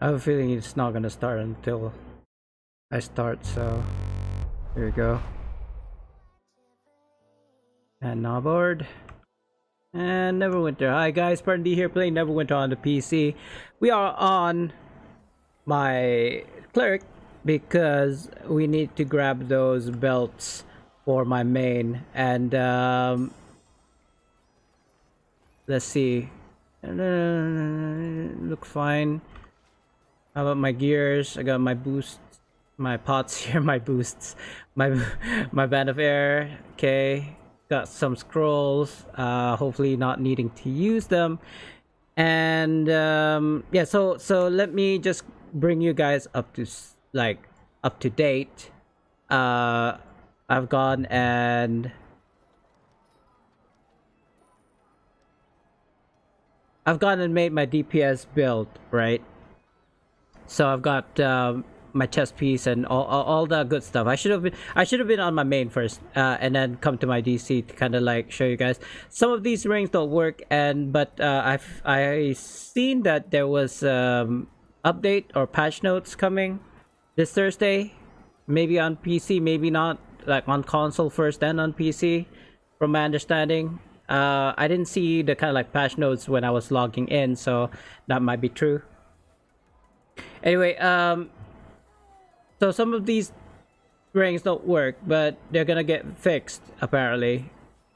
I have a feeling it's not gonna start until I start, so here we go. And now board. And Neverwinter. Hi guys, SpartanDee here playing Neverwinter on the PC. We are on my cleric because we need to grab those belts for my main. And let's see. Look fine. How about my gears? I got my boosts, my pots here, my boosts, my my band of air. Okay, got some scrolls. Hopefully not needing to use them. And yeah, so let me just bring you guys up to up to date. Uh, I've gone and made my DPS build, right? So I've got my chest piece and all the good stuff. I should have been on my main first, and then come to my DC to kind of like show you guys. Some of these rings don't work, but I seen that there was update or patch notes coming this Thursday, maybe on PC, maybe not, like on console first, then on PC, from my understanding. I didn't see the kind of like patch notes when I was logging in, so that might be true. Anyway, so some of these rings don't work, but they're gonna get fixed apparently.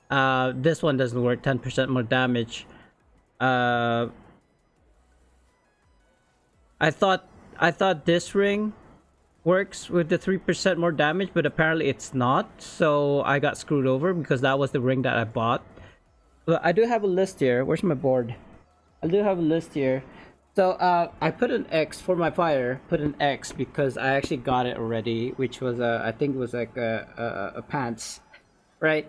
This one doesn't work, 10% more damage. I thought this ring works with the 3% more damage, but apparently it's not. So I got screwed over because that was the ring that I bought. But I do have a list here. Where's my board? I do have a list here. So I put an X for my fire. Put an X because I actually got it already, which was I think it was like a pants, right?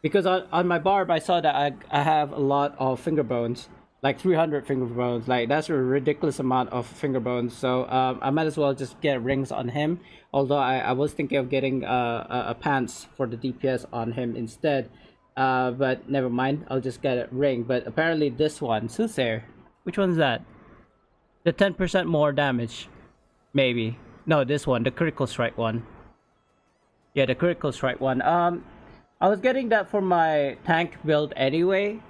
Because on my barb I saw that I have a lot of finger bones, like 300 finger bones. Like that's a ridiculous amount of finger bones. So I might as well just get rings on him. Although I was thinking of getting a pants for the DPS on him instead. But never mind. I'll just get a ring. But apparently this one, Soothsayer. Which one's that? The 10% more damage, maybe. No, this one, the critical strike one. Yeah, the critical strike one. I was getting that for my tank build anyway,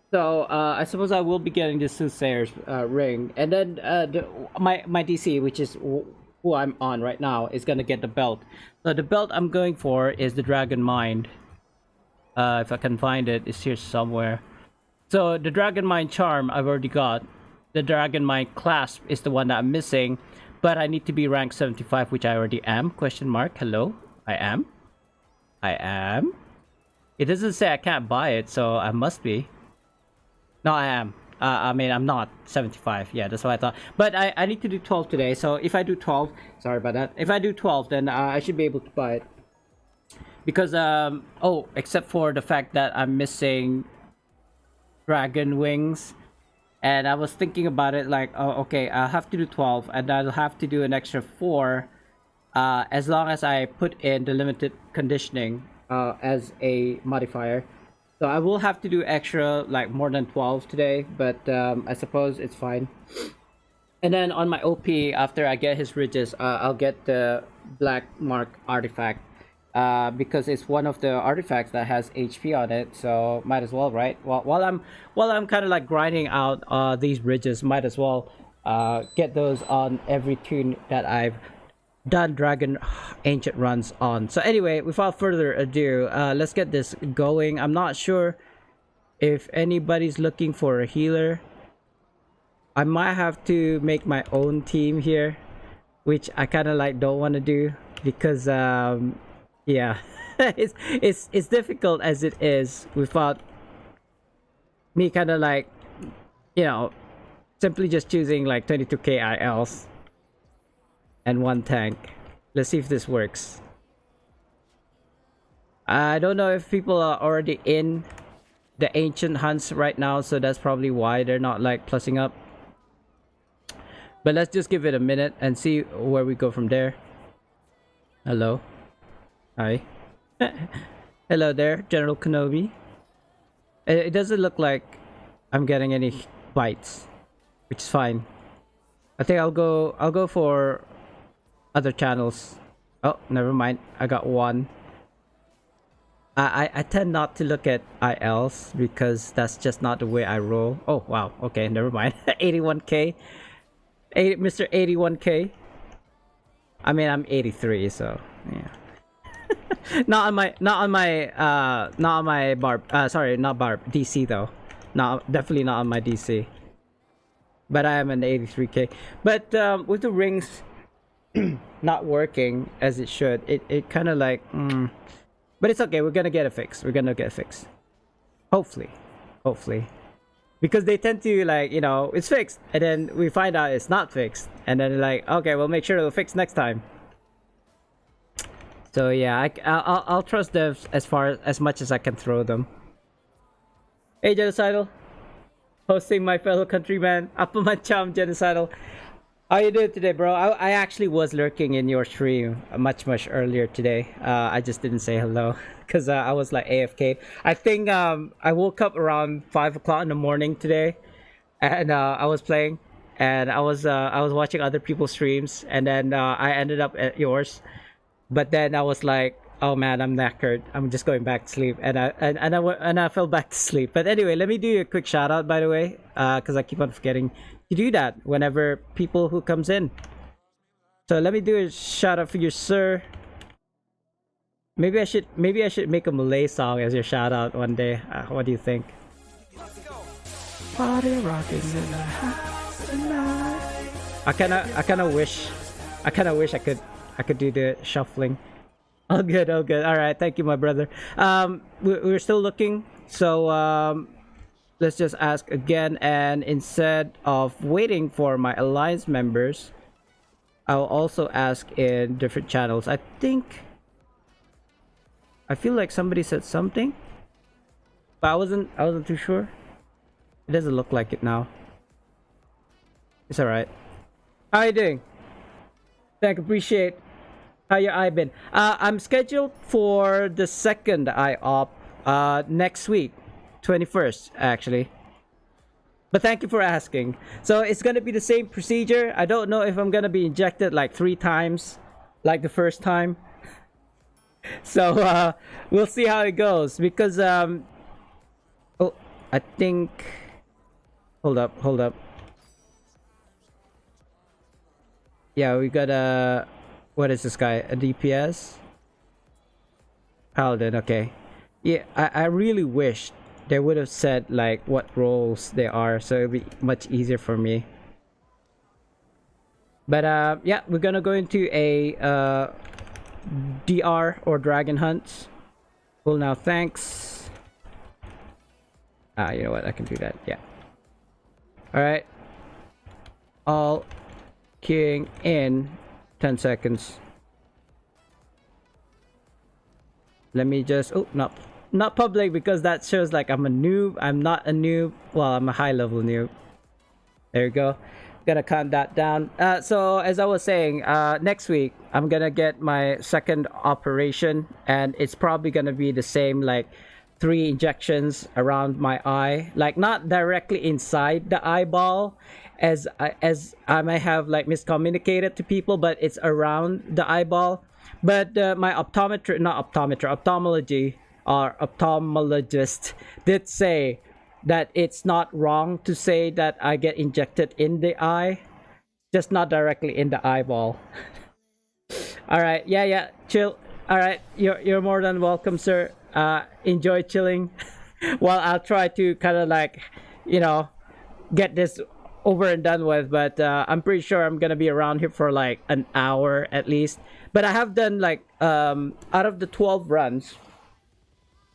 so I suppose I will be getting the Soothsayer's ring, and then my DC, which is who I'm on right now, is gonna get the belt. So the belt I'm going for is the Dragon Mind. If I can find it, it's here somewhere. So the Dragon Mind charm I've already got. The Dragon Mind clasp is the one that I'm missing, but I need to be rank 75, which I already am. Question mark. Hello, I am. It doesn't say I can't buy it, so I must be. No, I am. I mean, I'm not 75. Yeah, that's what I thought. But I need to do 12 today, so if I do 12, sorry about that. If I do 12, then I should be able to buy it. Because oh, except for the fact that I'm missing dragon wings. And I was thinking about it like, oh, okay, I'll have to do 12, and I'll have to do an extra 4, as long as I put in the limited conditioning as a modifier. So I will have to do extra, like more than 12 today, but I suppose it's fine. And then on my OP, after I get his ridges, I'll get the Black Mark artifact. Because it's one of the artifacts that has HP on it, so might as well, right? While I'm kind of like grinding out these bridges, might as well get those on every tune that I've done Dragon Ancient runs on. So anyway, without further ado, let's get this going. I'm not sure if anybody's looking for a healer. I might have to make my own team here, which I kind of like don't want to do because yeah, it's difficult as it is without me kind of like, you know, simply just choosing like 22k ILs and one tank. Let's see if this works. I don't know if people are already in the ancient hunts right now, so that's probably why they're not like plussing up. But let's just give it a minute and see where we go from there. Hello. Hi. Hello there, General Kenobi. It doesn't look like I'm getting any bites, which is fine. I think I'll go for other channels. Oh, never mind. I got one. I tend not to look at ILs because that's just not the way I roll. Oh wow. Okay, never mind. 81k. Mr. 81k. I mean, I'm 83, so yeah. Not on my barb. Sorry, not barb. DC though. Not definitely not on my DC. But I am an 83k. But with the rings not working as it should, it kind of like. But it's okay. We're gonna get it fixed. We're gonna get it fixed. Hopefully, hopefully, because they tend to like it's fixed, and then we find out it's not fixed, and then like okay, we'll make sure it'll fix next time. So yeah, I'll trust devs as much as I can throw them. Hey Genocidal, hosting my fellow countryman, Appamancham Genocidal. How you doing today, bro? I actually was lurking in your stream much earlier today. I just didn't say hello because I was like AFK. I think I woke up around 5 o'clock in the morning today, and I was playing, and I was watching other people's streams, and then I ended up at yours. But then I was like, oh man, I'm knackered. I'm just going back to sleep, and I fell back to sleep. But anyway, let me do you a quick shout out, by the way, because I keep on forgetting to do that whenever people who comes in. So let me do a shout out for you, sir. Maybe I should make a Malay song as your shout out one day. What do you think? Party rocking in the house tonight. I kind of wish I could do the shuffling. All good. All right, thank you, my brother. We're still looking, so let's just ask again, and instead of waiting for my alliance members, I'll also ask in different channels. I feel like somebody said something, but I wasn't too sure. It doesn't look like it now. It's all right. How you doing? Thank, appreciate. How your eye been? I'm scheduled for the second eye op next week, 21st actually. But thank you for asking. So it's gonna be the same procedure. I don't know if I'm gonna be injected like 3 times, like the first time. So we'll see how it goes because oh, I think. Hold up. Yeah, we got a. What is this guy? A DPS? Paladin, okay. Yeah, I really wish they would have said like what roles they are, so it'd be much easier for me. But yeah, we're gonna go into a DR or Dragon Hunt. Cool, now thanks. You know what? I can do that. Yeah. Alright. All queuing in 10 seconds. Let me just not public because that shows like I'm a noob. I'm not a noob. Well, I'm a high level noob. There you go. Gonna count that down. So as I was saying, next week I'm gonna get my second operation, and it's probably gonna be the same, like 3 injections around my eye, like not directly inside the eyeball as I may have like miscommunicated to people, but it's around the eyeball. But my ophthalmology or ophthalmologist did say that it's not wrong to say that I get injected in the eye, just not directly in the eyeball. All right, yeah, chill. All right, you're more than welcome, sir. Enjoy chilling while I'll try to kind of like, get this over and done with. But I'm pretty sure I'm gonna be around here for like an hour at least. But I have done like out of the 12 runs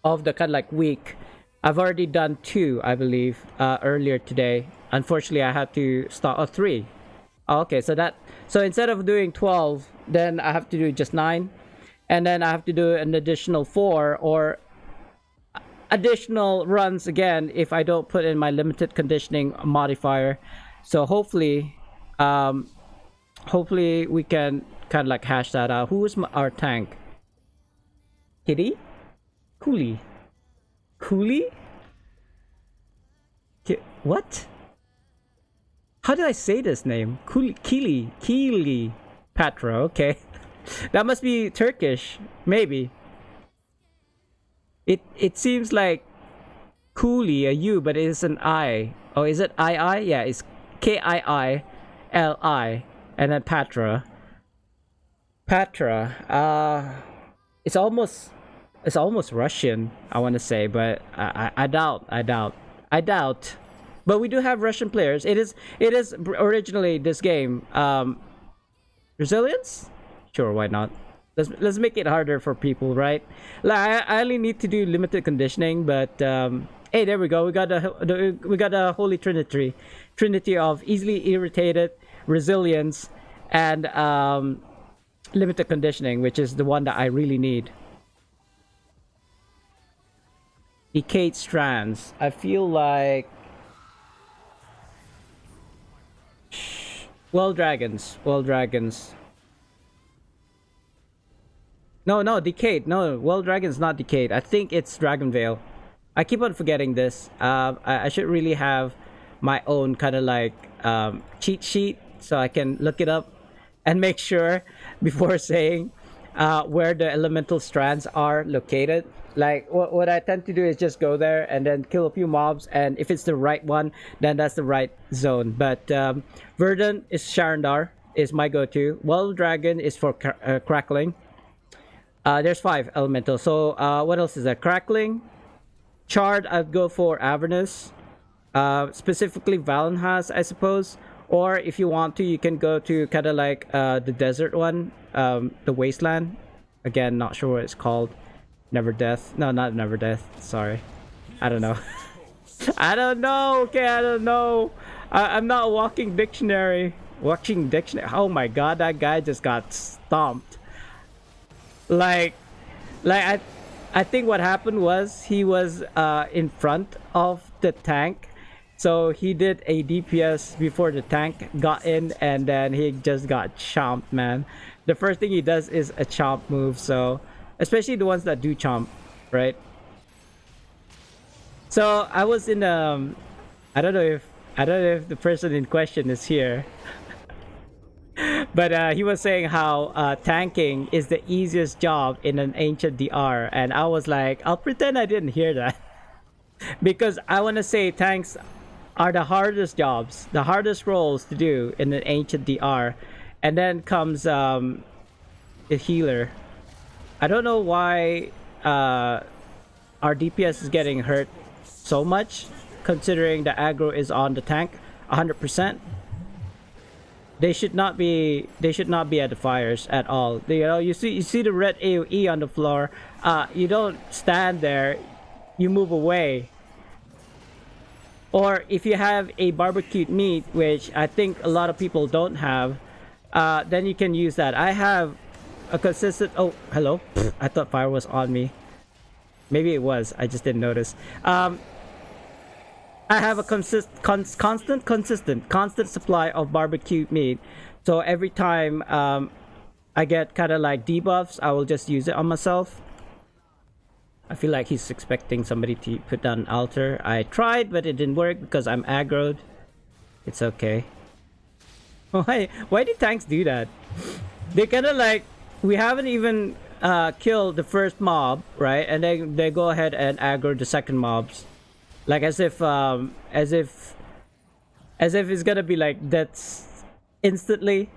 of the kind of like week, I've already done 2, I believe, earlier today. Unfortunately, I had to start 3. Okay, so instead of doing 12, then I have to do just 9, and then I have to do an additional 4 or additional runs again if I don't put in my limited conditioning modifier. So hopefully we can kind of like hash that out. Who is our tank? Kitty? Coolie? What? How did I say this name? Kili Patra. Okay, that must be Turkish, maybe. It seems like Kuli, a U, but it is an I. Oh, is it I? Yeah, it's Kiili, and then Patra. Patra. It's almost Russian, I want to say, but I doubt. I doubt. But we do have Russian players. It is originally this game. Resilience? Sure, why not? Let's make it harder for people, right? Like I only need to do limited conditioning, but hey, there we go. We got the holy trinity of easily irritated, resilience, and limited conditioning, which is the one that I really need. Decayed strands. I feel like well dragons. No, decayed. No, well dragon's not decayed. I think it's dragon veil. I keep on forgetting this. I should really have my own kind of like cheat sheet so I can look it up and make sure before saying where the elemental strands are located. Like what I tend to do is just go there and then kill a few mobs, and if it's the right one, then that's the right zone. But Verdant is Sharandar is my go-to. Well dragon is for crackling. There's 5 elemental. So what else is that? Crackling, Charred. I'd go for Avernus, specifically Valenhas, I suppose. Or if you want to, you can go to kind of like the desert one, the wasteland. Again, not sure what it's called. Never Death. No, not Never Death. Sorry, I don't know. I don't know. Okay, I don't know. I'm not a walking dictionary. Watching dictionary. Oh my god, that guy just got stomped. Like I think what happened was he was in front of the tank, so he did a DPS before the tank got in, and then he just got chomped, man. The first thing he does is a chomp move, so especially the ones that do chomp, right? So I was in I don't know if the person in question is here. But he was saying how tanking is the easiest job in an ancient DR, and I was like, I'll pretend I didn't hear that. Because I want to say tanks are the hardest jobs, the hardest roles to do in an ancient DR. And then comes the healer. I don't know why our DPS is getting hurt so much, considering the aggro is on the tank 100%. They should not be at the fires at all. You see the red AoE on the floor. You don't stand there, you move away. Or if you have a barbecued meat, which I think a lot of people don't have, then you can use that. I have a consistent... Oh, hello. I thought fire was on me. Maybe it was. I just didn't notice. I have a constant supply of barbecued meat. So every time I get kind of like debuffs, I will just use it on myself. I feel like he's expecting somebody to put down an altar. I tried, but it didn't work because I'm aggroed. It's okay. Why do tanks do that? They kind of like... We haven't even killed the first mob, right? And they go ahead and aggro the second mobs. Like as if it's gonna be like that's instantly.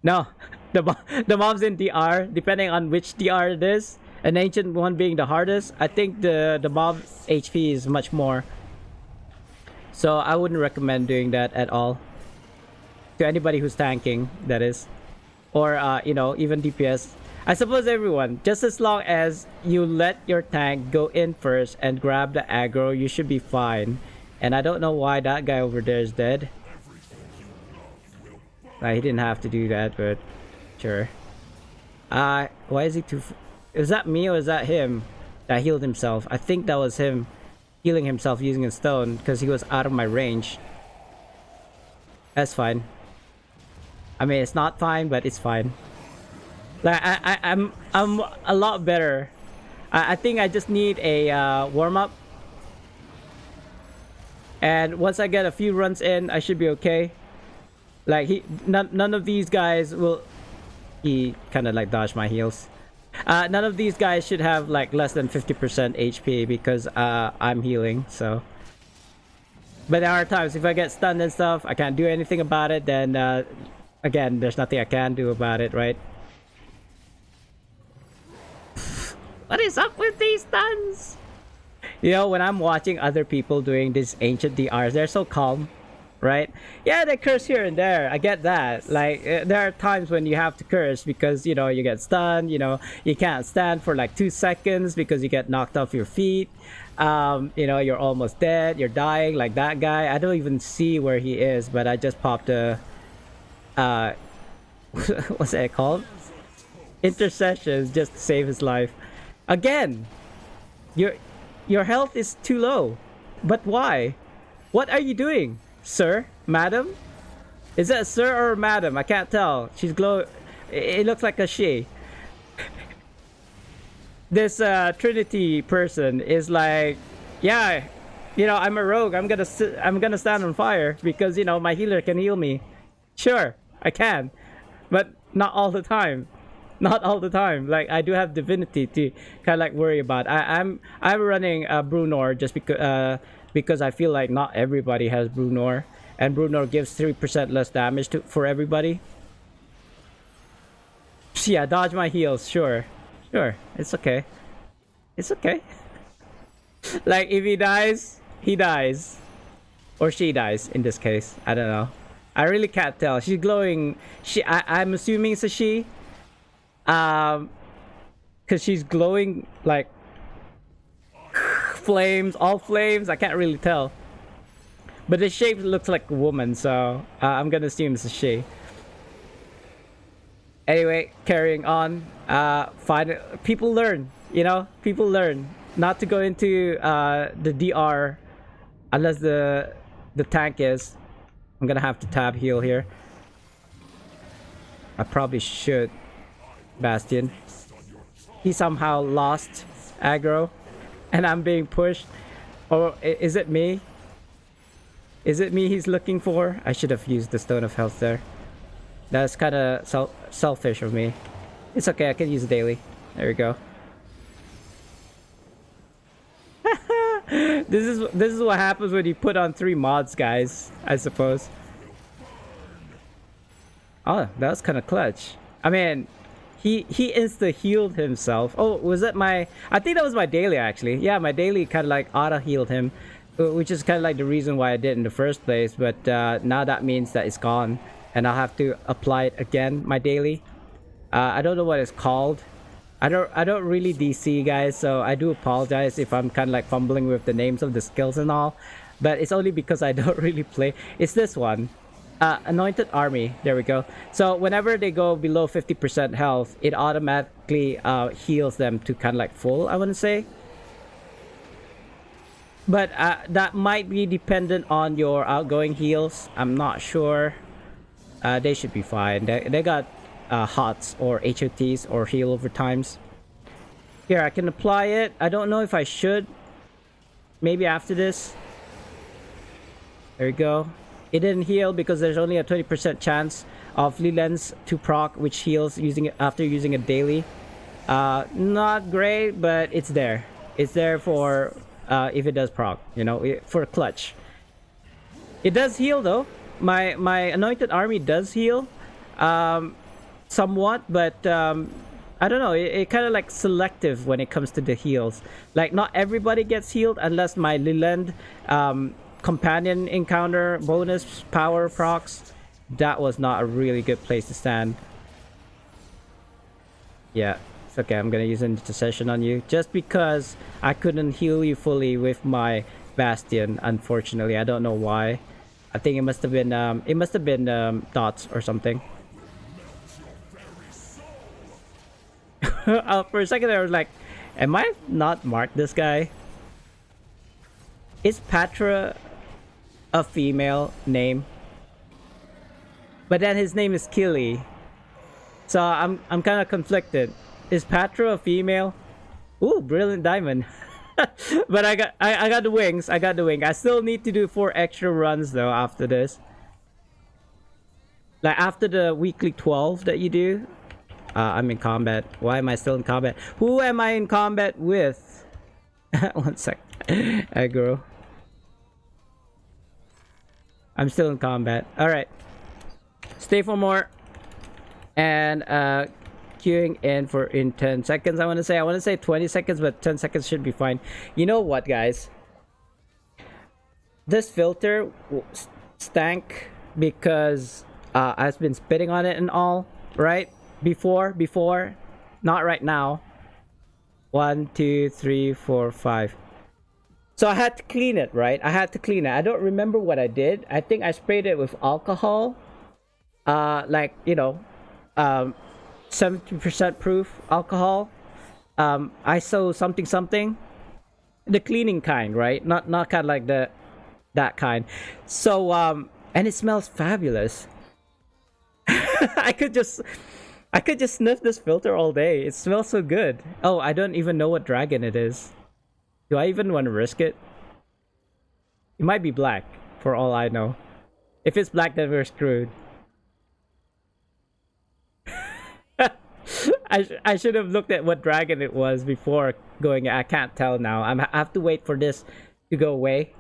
No, the mobs in DR, depending on which DR it is, an ancient one being the hardest, I think the mob HP is much more. So I wouldn't recommend doing that at all. To anybody who's tanking, that is. Or even DPS. I suppose everyone, just as long as you let your tank go in first and grab the aggro, you should be fine. And I don't know why that guy over there is dead. He didn't have to do that, but sure. Why is he too... Is that me or is that him that healed himself? I think that was him healing himself using a stone because he was out of my range. That's fine. I mean, it's not fine, but it's fine. Like I'm a lot better. I think I just need a warm-up. And once I get a few runs in, I should be okay. Like none of these guys will. He kind of like dodged my heals. None of these guys should have like less than 50% HP because I'm healing. So, but there are times if I get stunned and stuff, I can't do anything about it. Then again, there's nothing I can do about it, right? What is up with these stuns? You know, when I'm watching other people doing these ancient DRs, they're so calm, right? Yeah, they curse here and there. I get that. Like, there are times when you have to curse because, you know, you get stunned, you know, you can't stand for like 2 seconds because you get knocked off your feet. You know, you're almost dead, you're dying, like that guy. I don't even see where he is, but I just popped a, what's that called? Intercessions just to save his life. Again, your health is too low. But why? What are you doing? Sir? Madam? Is that a sir or a madam? I can't tell. She's glow. It looks like a she. This Trinity person is like, yeah, you know, I'm a rogue. I'm gonna stand on fire because, you know, my healer can heal me. Sure, I can, but not all the time. Not all the time. Like, I do have divinity to kind of like worry about. I'm running Brunor just because I feel like not everybody has Brunor, and Brunor gives 3% less damage for everybody. Yeah, dodge my heals. Sure, it's okay. It's okay. Like, if he dies, he dies, or she dies in this case. I don't know. I really can't tell. She's glowing. I'm assuming it's a she. Because she's glowing like flames, all flames. I can't really tell, but the shape looks like a woman, so I'm gonna assume it's a she. Anyway, carrying on. People learn, you know. People learn not to go into the DR unless the tank is. I'm gonna have to tab heal here. I probably should. Bastion. He somehow lost aggro and I'm being pushed. Or is it me? Is it me he's looking for? I should have used the Stone of Health there. That's kind of selfish of me. It's okay, I can use daily. There we go. This is what happens when you put on 3 mods, guys, I suppose. Oh, that was kind of clutch. I mean, he insta healed himself. Oh, was that my? I think that was my daily actually. Yeah, my daily kind of like auto healed him, which is kind of like the reason why I did in the first place. But now that means that it's gone, and I'll have to apply it again. My daily. I don't know what it's called. I don't really DC, guys, so I do apologize if I'm kind of like fumbling with the names of the skills and all. But it's only because I don't really play. It's this one. Anointed Army. There we go. So whenever they go below 50% health, it automatically heals them to kind of like full, I wouldn't say. But that might be dependent on your outgoing heals. I'm not sure. They should be fine. They got HOTS or HOTs or heal over times. Here, I can apply it. I don't know if I should. Maybe after this. There we go. It didn't heal because there's only a 20% chance of Leland's to proc, which heals after using a daily. Not great, but it's there. It's there for if it does proc, you know, for a clutch. It does heal though. My Anointed Army does heal, somewhat, but I don't know. It kind of like selective when it comes to the heals. Like, not everybody gets healed unless my Leland companion encounter bonus power procs. That was not a really good place to stand. Yeah, it's okay. I'm gonna use an intercession on you just because I couldn't heal you fully with my Bastion, unfortunately. I don't know why. I think it must have been dots or something. For a second I was like, am I not marked this guy? Is Patra a female name? But then his name is Killy. So I'm kind of conflicted. Is Patra a female? Ooh, brilliant diamond. But I got the wings. I got the wing. I still need to do 4 extra runs though after this. Like after the weekly 12 that you do. I'm in combat. Why am I still in combat? Who am I in combat with? One sec. Hey, girl. I'm still in combat. All right. Stay for more. And queuing in for in 10 seconds. I want to say 20 seconds, but 10 seconds should be fine. You know what, guys? This filter stank because I've been spitting on it and all, right? Before, not right now. 1, 2, 3, 4, 5. So I had to clean it, right? I had to clean it. I don't remember what I did. I think I sprayed it with alcohol. Like, you know, 70% proof alcohol. ISO something. The cleaning kind, right? Not kind of like that kind. So and it smells fabulous. I could just sniff this filter all day. It smells so good. Oh, I don't even know what dragon it is. Do I even want to risk it? It might be black, for all I know. If it's black, then we're screwed. I should have looked at what dragon it was before going. I can't tell now. I have to wait for this to go away,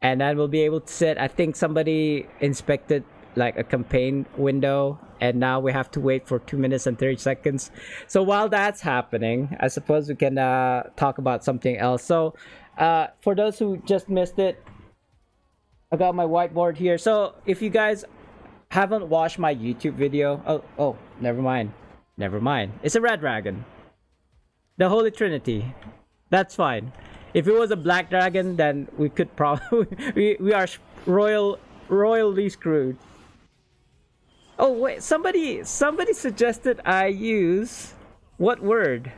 and then we'll be able to sit. I think somebody inspected like a campaign window, and now we have to wait for 2 minutes and 30 seconds. So while that's happening, I suppose we can talk about something else. So for those who just missed it, I got my whiteboard here. So if you guys haven't watched my YouTube video, oh, never mind. It's a red dragon, the Holy Trinity. That's fine. If it was a black dragon, then we could probably we are royally screwed. Oh wait, somebody suggested I use what word?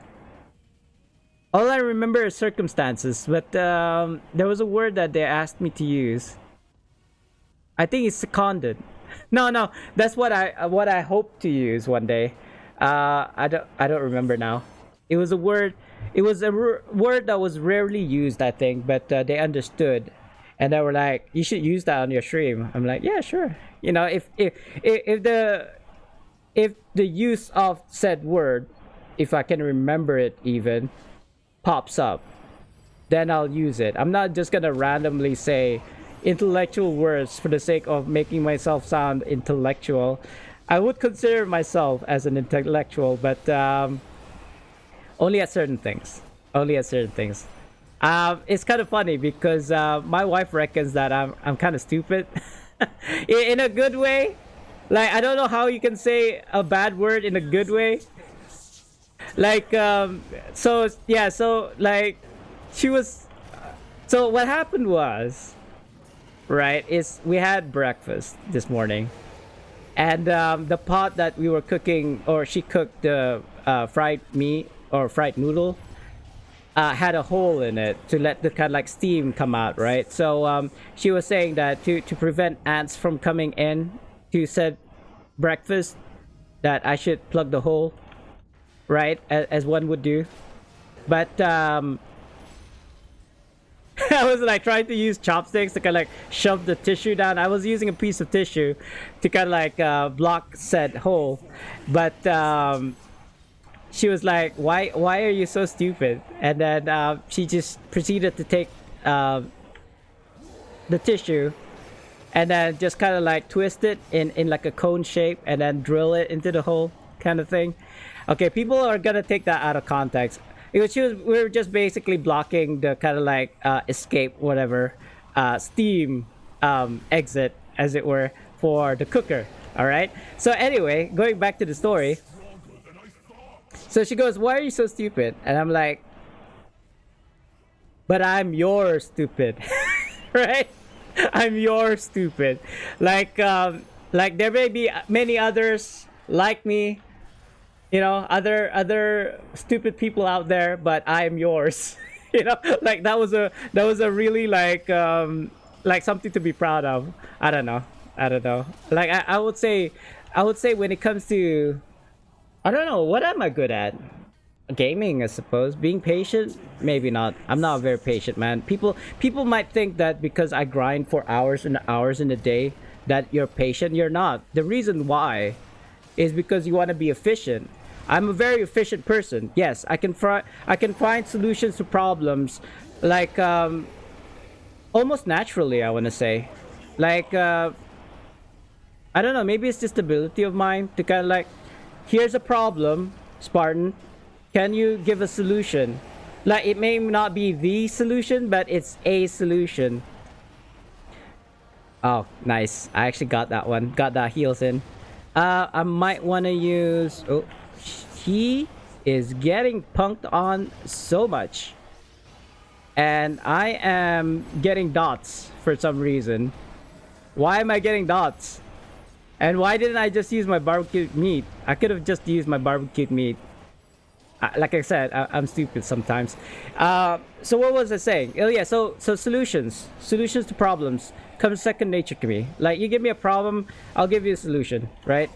All I remember is circumstances, but there was a word that they asked me to use. I think it's seconded. No, that's what I hope to use one day. I don't remember now. It was a word. It was a word that was rarely used, I think, but they understood, and they were like, "You should use that on your stream." I'm like, "Yeah, sure." You know, if the use of said word, if I can remember it even, pops up, then I'll use it. I'm not just gonna randomly say intellectual words for the sake of making myself sound intellectual. I would consider myself as an intellectual, but only at certain things. It's kind of funny because my wife reckons that I'm kind of stupid in a good way. Like, I don't know how you can say a bad word in a good way. Like so like she was. So what happened was, right, is we had breakfast this morning, and the pot that we were cooking, or she cooked the fried meat or fried noodle, had a hole in it to let the kind of like steam come out, right? So she was saying that to prevent ants from coming in to said breakfast, that I should plug the hole, right, as one would do. But I was like trying to use chopsticks to kind of like shove the tissue down. I was using a piece of tissue to kind of like block said hole, but she was like, why are you so stupid? And then she just proceeded to take the tissue and then just kind of like twist it in like a cone shape and then drill it into the hole, kind of thing. Okay, people are gonna take that out of context. We were just basically blocking the kind of like escape, whatever, steam exit, as it were, for the cooker. All right. So anyway, going back to the story. So she goes, "Why are you so stupid?" And I'm like, "But I'm your stupid," right? I'm your stupid. Like there may be many others like me, you know, other stupid people out there, but I am yours. You know, like that was a really like something to be proud of. I don't know. Like I would say when it comes to, I don't know, what am I good at? Gaming, I suppose. Being patient, maybe not. I'm not a very patient man. People might think that because I grind for hours and hours in a day, that you're patient. You're not. The reason why is because you want to be efficient. I'm a very efficient person. Yes, I can find solutions to problems like almost naturally, I want to say. Like I don't know, maybe it's just ability of mine to kind of like, here's a problem, Spartan. Can you give a solution? Like, it may not be the solution, but it's a solution. Oh, nice. I actually got that one. Got that heals in. I might want to use... Oh, he is getting punked on so much. And I am getting dots for some reason. Why am I getting dots? And why didn't I just use my barbecued meat? I could have just used my barbecued meat. Like I said, I'm stupid sometimes. So what was I saying? Oh yeah, so solutions to problems comes second nature to me. Like, you give me a problem, I'll give you a solution, right?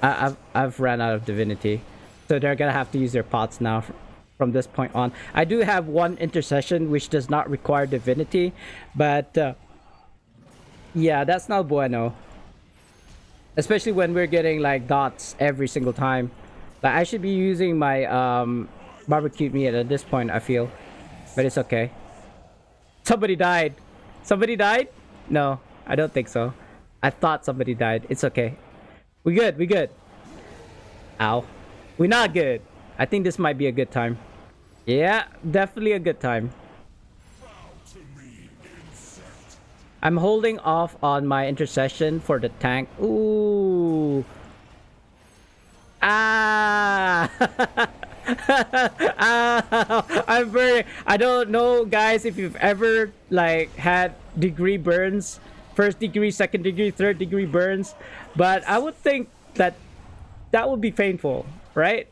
I've ran out of divinity, so they're gonna have to use their pots now from this point on. I do have one intercession which does not require divinity, but yeah, that's not bueno. Especially when we're getting like dots every single time. Like, I should be using my barbecued meat at this point, I feel. But it's okay. Somebody died. Somebody died? No, I don't think so. I thought somebody died. It's okay. We good, we good. Ow. We're not good. I think this might be a good time. Yeah, definitely a good time. I'm holding off on my intercession for the tank. Ooh. Ah. I'm very... I don't know, guys, if you've ever like had degree burns. First degree, second degree, third degree burns. But I would think that that would be painful, right?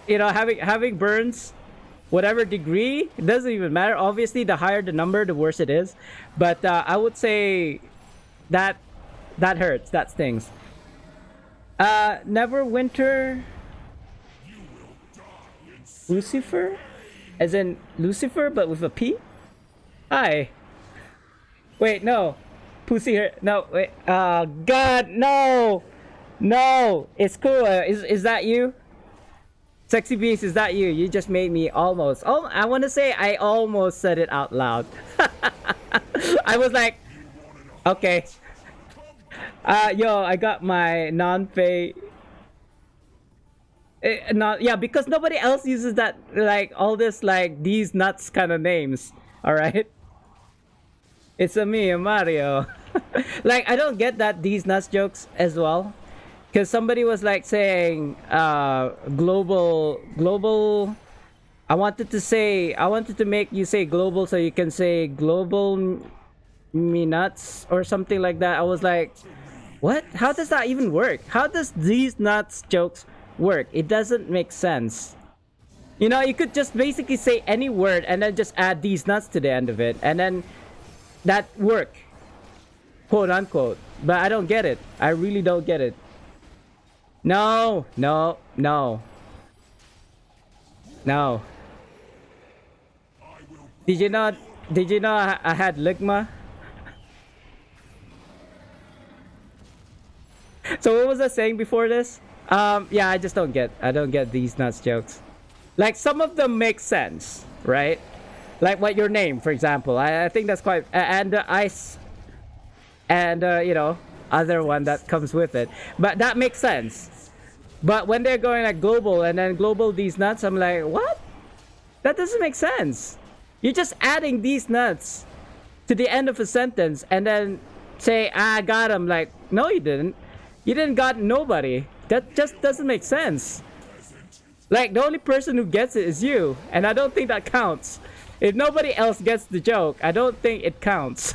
You know, having burns, whatever degree, it doesn't even matter. Obviously, the higher the number, the worse it is. But I would say that hurts. That stings. Neverwinter Lucifer? As in Lucifer, but with a P? Hi. Wait, no. Pussy here. No, wait. God, no! No! It's cool. Is that you? Sexy Beast, is that you? You just made me almost... Oh, I want to say I almost said it out loud. I was like... Okay. Yo, I got my non-fey... yeah, because nobody else uses that, like, all this, like, these nuts kind of names. Alright? It's a me, Mario. Like, I don't get that these nuts jokes as well. Because somebody was, like, saying, global... I wanted to make you say global so you can say global me nuts or something like that. I was like, what? How does that even work? How does these nuts jokes work? It doesn't make sense. You know, you could just basically say any word and then just add these nuts to the end of it, and then that work, quote unquote. But I don't get it. I really don't get it. No. Did you know I had ligma? So what was I saying before this? Yeah, I don't get these nuts jokes. Like, some of them make sense, right? Like what your name, for example. I think that's quite... And ice... And, you know, other one that comes with it. But that makes sense. But when they're going like global and then global these nuts, I'm like, what? That doesn't make sense. You're just adding these nuts to the end of a sentence and then say, I got them. Like, no, you didn't. You didn't got nobody. That just doesn't make sense. Like, the only person who gets it is you. And I don't think that counts. If nobody else gets the joke, I don't think it counts.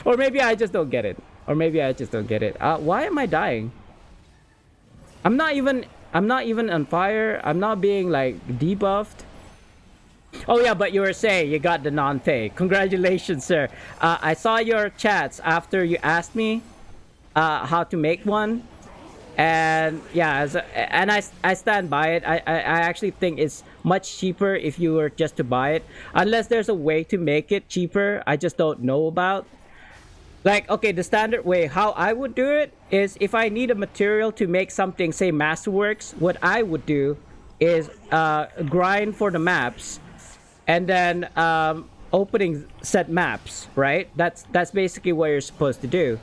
Or maybe I just don't get it. Why am I dying? I'm not even on fire. I'm not being like debuffed. Oh yeah, but you were saying you got the non-fey. Congratulations, sir. I saw your chats after you asked me how to make one. And yeah, I stand by it. I actually think it's much cheaper if you were just to buy it. Unless there's a way to make it cheaper I just don't know about. Like, okay, the standard way how I would do it is if I need a material to make something, say Masterworks, what I would do is grind for the maps, and then opening set maps, right? That's basically what you're supposed to do.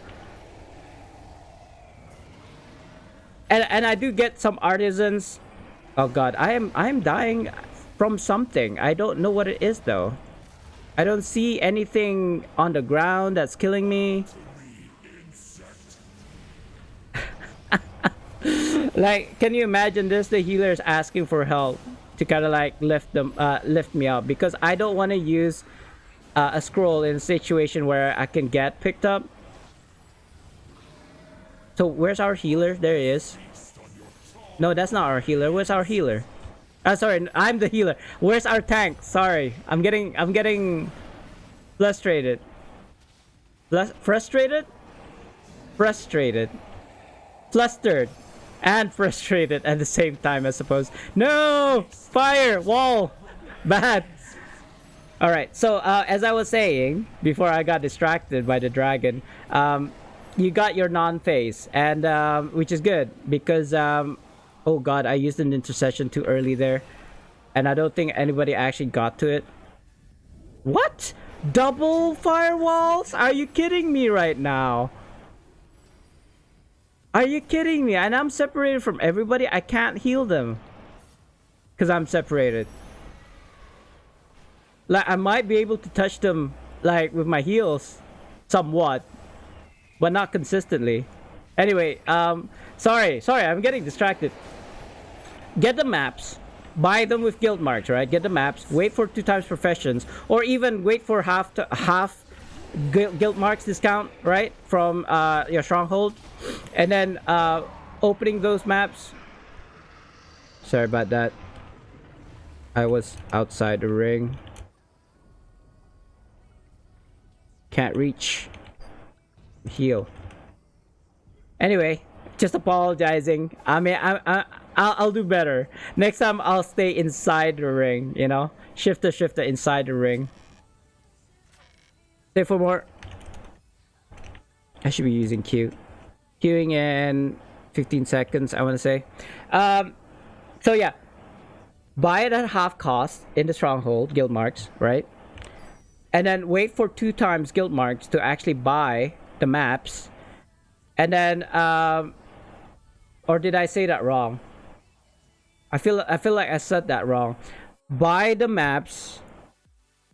And I do get some artisans. Oh god, I am dying from something. I don't know what it is though. I don't see anything on the ground that's killing me. Like, can you imagine this? The healer is asking for help to kind of like lift me up because I don't want to use a scroll in a situation where I can get picked up. So where's our healer? There he is. No, that's not our healer. Where's our healer? Sorry, I'm the healer. Where's our tank? Sorry, I'm getting frustrated. Frustrated? Frustrated. Flustered. And frustrated at the same time, I suppose. No! Fire! Wall! Bad! Alright, so as I was saying, before I got distracted by the dragon, you got your non-phase, and which is good, because, oh god, I used an intercession too early there, and I don't think anybody actually got to it. What? Double firewalls? Are you kidding me right now? Are you kidding me? And I'm separated from everybody. I can't heal them because I'm separated. Like, I might be able to touch them like with my heals somewhat, but not consistently. Anyway, sorry, I'm getting distracted. Get the maps, buy them with guild marks, right? Get the maps, wait for 2 times professions, or even wait for half guild marks discount, right, from your stronghold, and then opening those maps. Sorry about that. I was outside the ring. Can't reach. Heal. Anyway, just apologizing. I mean, I'll do better next time. I'll stay inside the ring, you know, shifter inside the ring. Stay for more. I should be using Q. Queuing in 15 seconds, I want to say. So yeah, buy it at half cost in the stronghold, guild marks, right? And then wait for 2 times guild marks to actually buy the maps. And then, or did I say that wrong? I feel like I said that wrong. Buy the maps.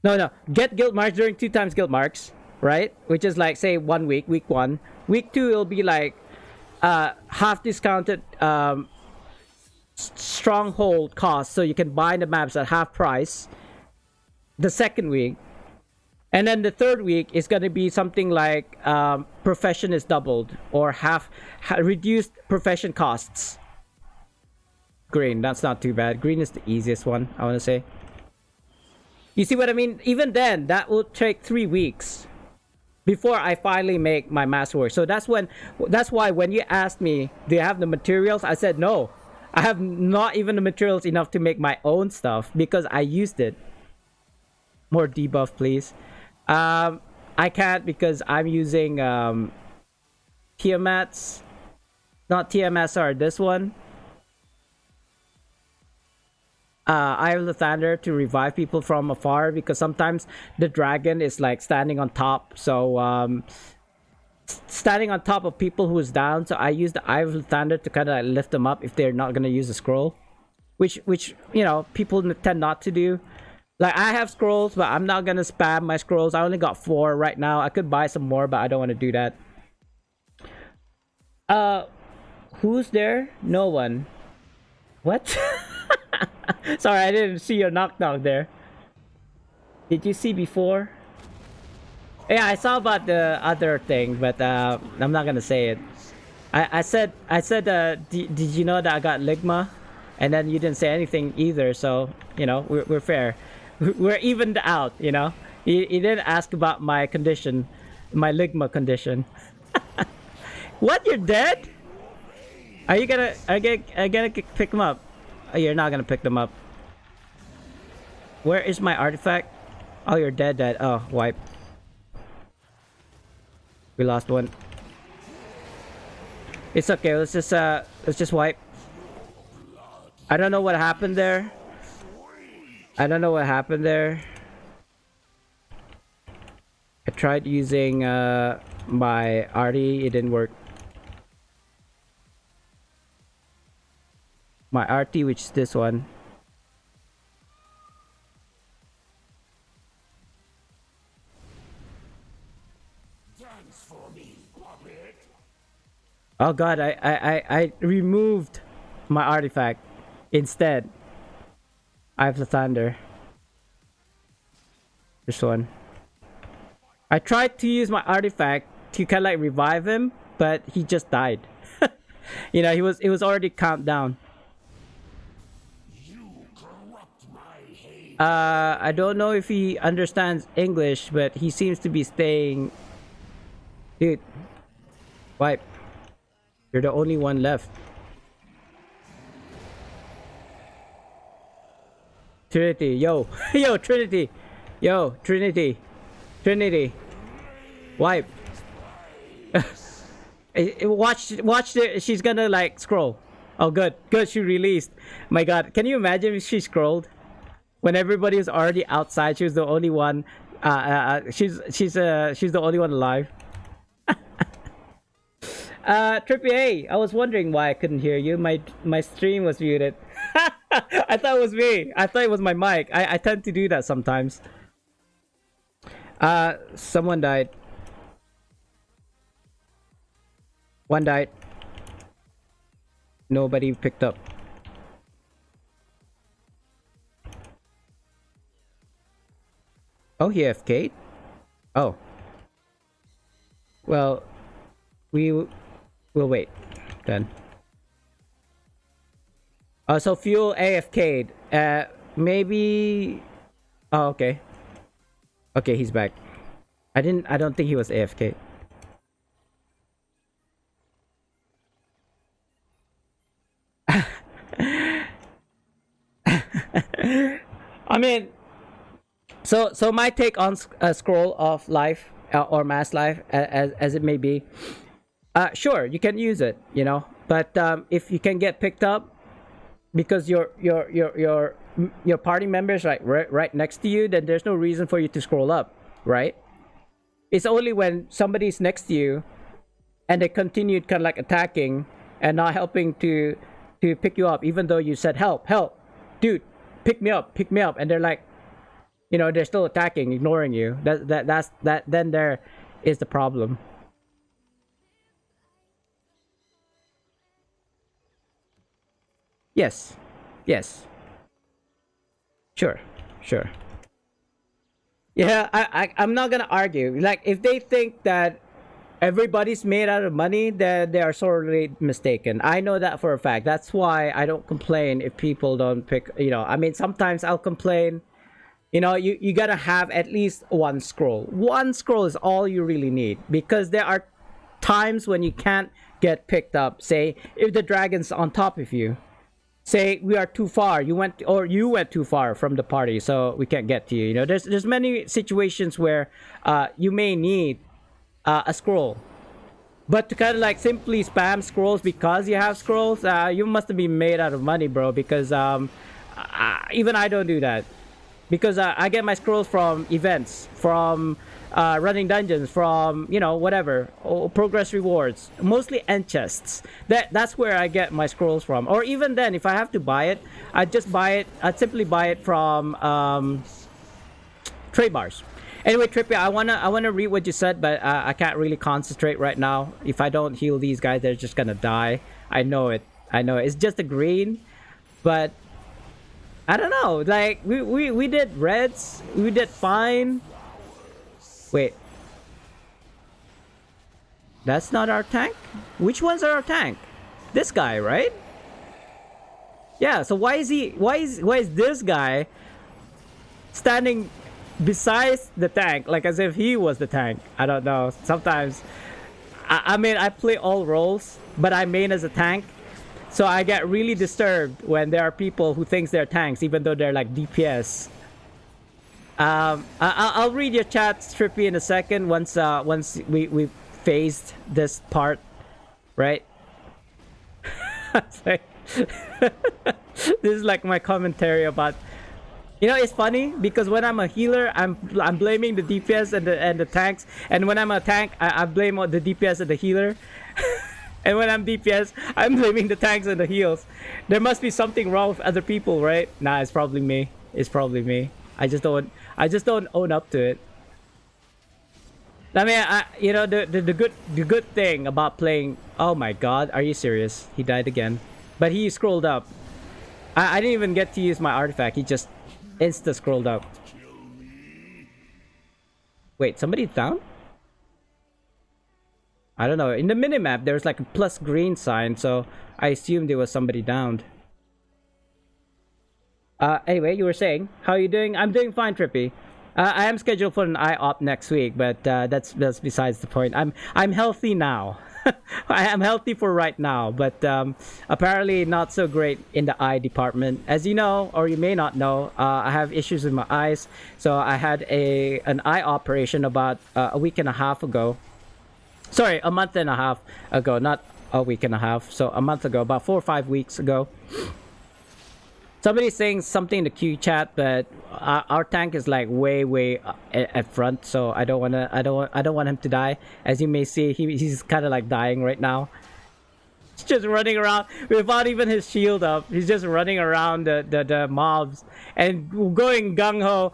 No. Get guild marks during 2 times guild marks, right? Which is like, say, 1 week. Week 1. Week 2 it'll be like half discounted stronghold cost, so you can buy the maps at half price. The second week. And then the third week is going to be something like profession is doubled or reduced profession costs. Green, that's not too bad. Green is the easiest one, I want to say. You see what I mean? Even then, that will take 3 weeks before I finally make my masterwork. So that's why when you asked me, do you have the materials? I said no. I have not even the materials enough to make my own stuff because I used it. More debuff, please. I can't because I'm using Tiamat's, not TMSR, this one. Eye of the Thunder to revive people from afar, because sometimes the dragon is like standing on top, so standing on top of people who is down, so I use the Eye of the Thunder to kind of like lift them up if they're not gonna use a scroll, which you know, people tend not to do. Like, I have scrolls, but I'm not gonna spam my scrolls. I only got 4 right now. I could buy some more, but I don't want to do that. Who's there? No one. What? Sorry, I didn't see your knock there. Did you see before? Yeah, I saw about the other thing, but I'm not gonna say it. I said, did you know that I got Ligma? And then you didn't say anything either, so, you know, we're fair. We're evened out, you know? You didn't ask about my condition, my Ligma condition. What? You're dead? Are you gonna pick them up? Oh, you're not gonna pick them up. Where is my artifact? Oh, you're dead. Oh, wipe. We lost one. It's okay. Let's just wipe. I don't know what happened there. I don't know what happened there. I tried using my arty. It didn't work. My arty, which is this one. Oh god, I removed my artifact. Instead, I have the thunder. This one. I tried to use my artifact to kind of like revive him, but he just died. You know, it was already countdown. I don't know if he understands English, but he seems to be staying. Dude, wipe. You're the only one left. Trinity, yo, yo, Trinity, yo, Trinity, Trinity, wipe. Watch it. She's gonna like scroll. Oh, good, good. She released. My God, can you imagine if she scrolled when everybody was already outside? She was the only one. She's the only one alive. Trippy, hey, I was wondering why I couldn't hear you. My stream was muted. I thought it was me. I thought it was my mic. I tend to do that sometimes. Someone died. One died. Nobody picked up. Oh, he AFK'd? Oh. Well, we'll wait then. So fuel AFK'd. Maybe. Oh, okay. Okay, he's back. I don't think he was AFK. I mean, so my take on scroll of life or mass life, as it may be. Sure, you can use it, you know, but if you can get picked up because your party members right next to you, then there's no reason for you to scroll up, right? It's only when somebody's next to you and they continued kind of like attacking and not helping to pick you up, even though you said help, dude, pick me up, and they're like, you know, they're still attacking, ignoring you. That's then there is the problem. Yes. Sure. Yeah, I'm not gonna argue. Like, if they think that everybody's made out of money, then they are sorely mistaken. I know that for a fact. That's why I don't complain if people don't pick, you know, I mean, sometimes I'll complain. You know, you gotta have at least one scroll. One scroll is all you really need, because there are times when you can't get picked up. Say, if the dragon's on top of you. Say we are too far. You went too far from the party, so we can't get to you. You know, there's many situations where you may need a scroll, but to kind of like simply spam scrolls because you have scrolls, you must have been made out of money, bro. Because even I don't do that, because I get my scrolls from events, from running dungeons, from, you know, whatever, or progress rewards, mostly end chests. That's where I get my scrolls from. Or even then, if I have to buy it, I'd simply buy it from trade bars. Anyway, Trippy, I wanna read what you said, but I can't really concentrate right now. If I don't heal these guys, they're just gonna die. I know it. It's just a green, but I don't know. Like, we did reds, we did fine. Wait, that's not our tank? Which one's our tank? This guy, right? Yeah, so why is this guy standing beside the tank, like as if he was the tank? I don't know. Sometimes I mean, I play all roles, but I main as a tank, so I get really disturbed when there are people who thinks they're tanks even though they're like DPS. I'll read your chat, Trippy, in a second once we phased this part, right? It's like, this is like my commentary about. You know, it's funny because when I'm a healer, I'm blaming the DPS and the tanks, and when I'm a tank, I blame the DPS and the healer. And when I'm DPS, I'm blaming the tanks and the heals. There must be something wrong with other people, right? Nah, it's probably me. It's probably me. I just don't own up to it. I mean, you know, the good thing about playing. Oh my God, are you serious? He died again, but he scrolled up. I didn't even get to use my artifact. He just insta scrolled up. Wait, somebody down? I don't know. In the minimap, there's like a plus green sign, so I assumed there was somebody downed. Anyway, you were saying, how are you doing? I'm doing fine, Trippy. I am scheduled for an IOP next week, but that's besides the point. I'm healthy now. I am healthy for right now, but apparently not so great in the eye department. As you know, or you may not know, I have issues with my eyes. So I had an eye operation about a week and a half ago. Sorry, a month and a half ago, not a week and a half. So a month ago, about 4 or 5 weeks ago. Somebody's saying something in the Q chat, but our tank is like way at front, so I don't want him to die. As you may see, he's kind of like dying right now. He's just running around without even his shield up. He's just running around the mobs and going gung ho.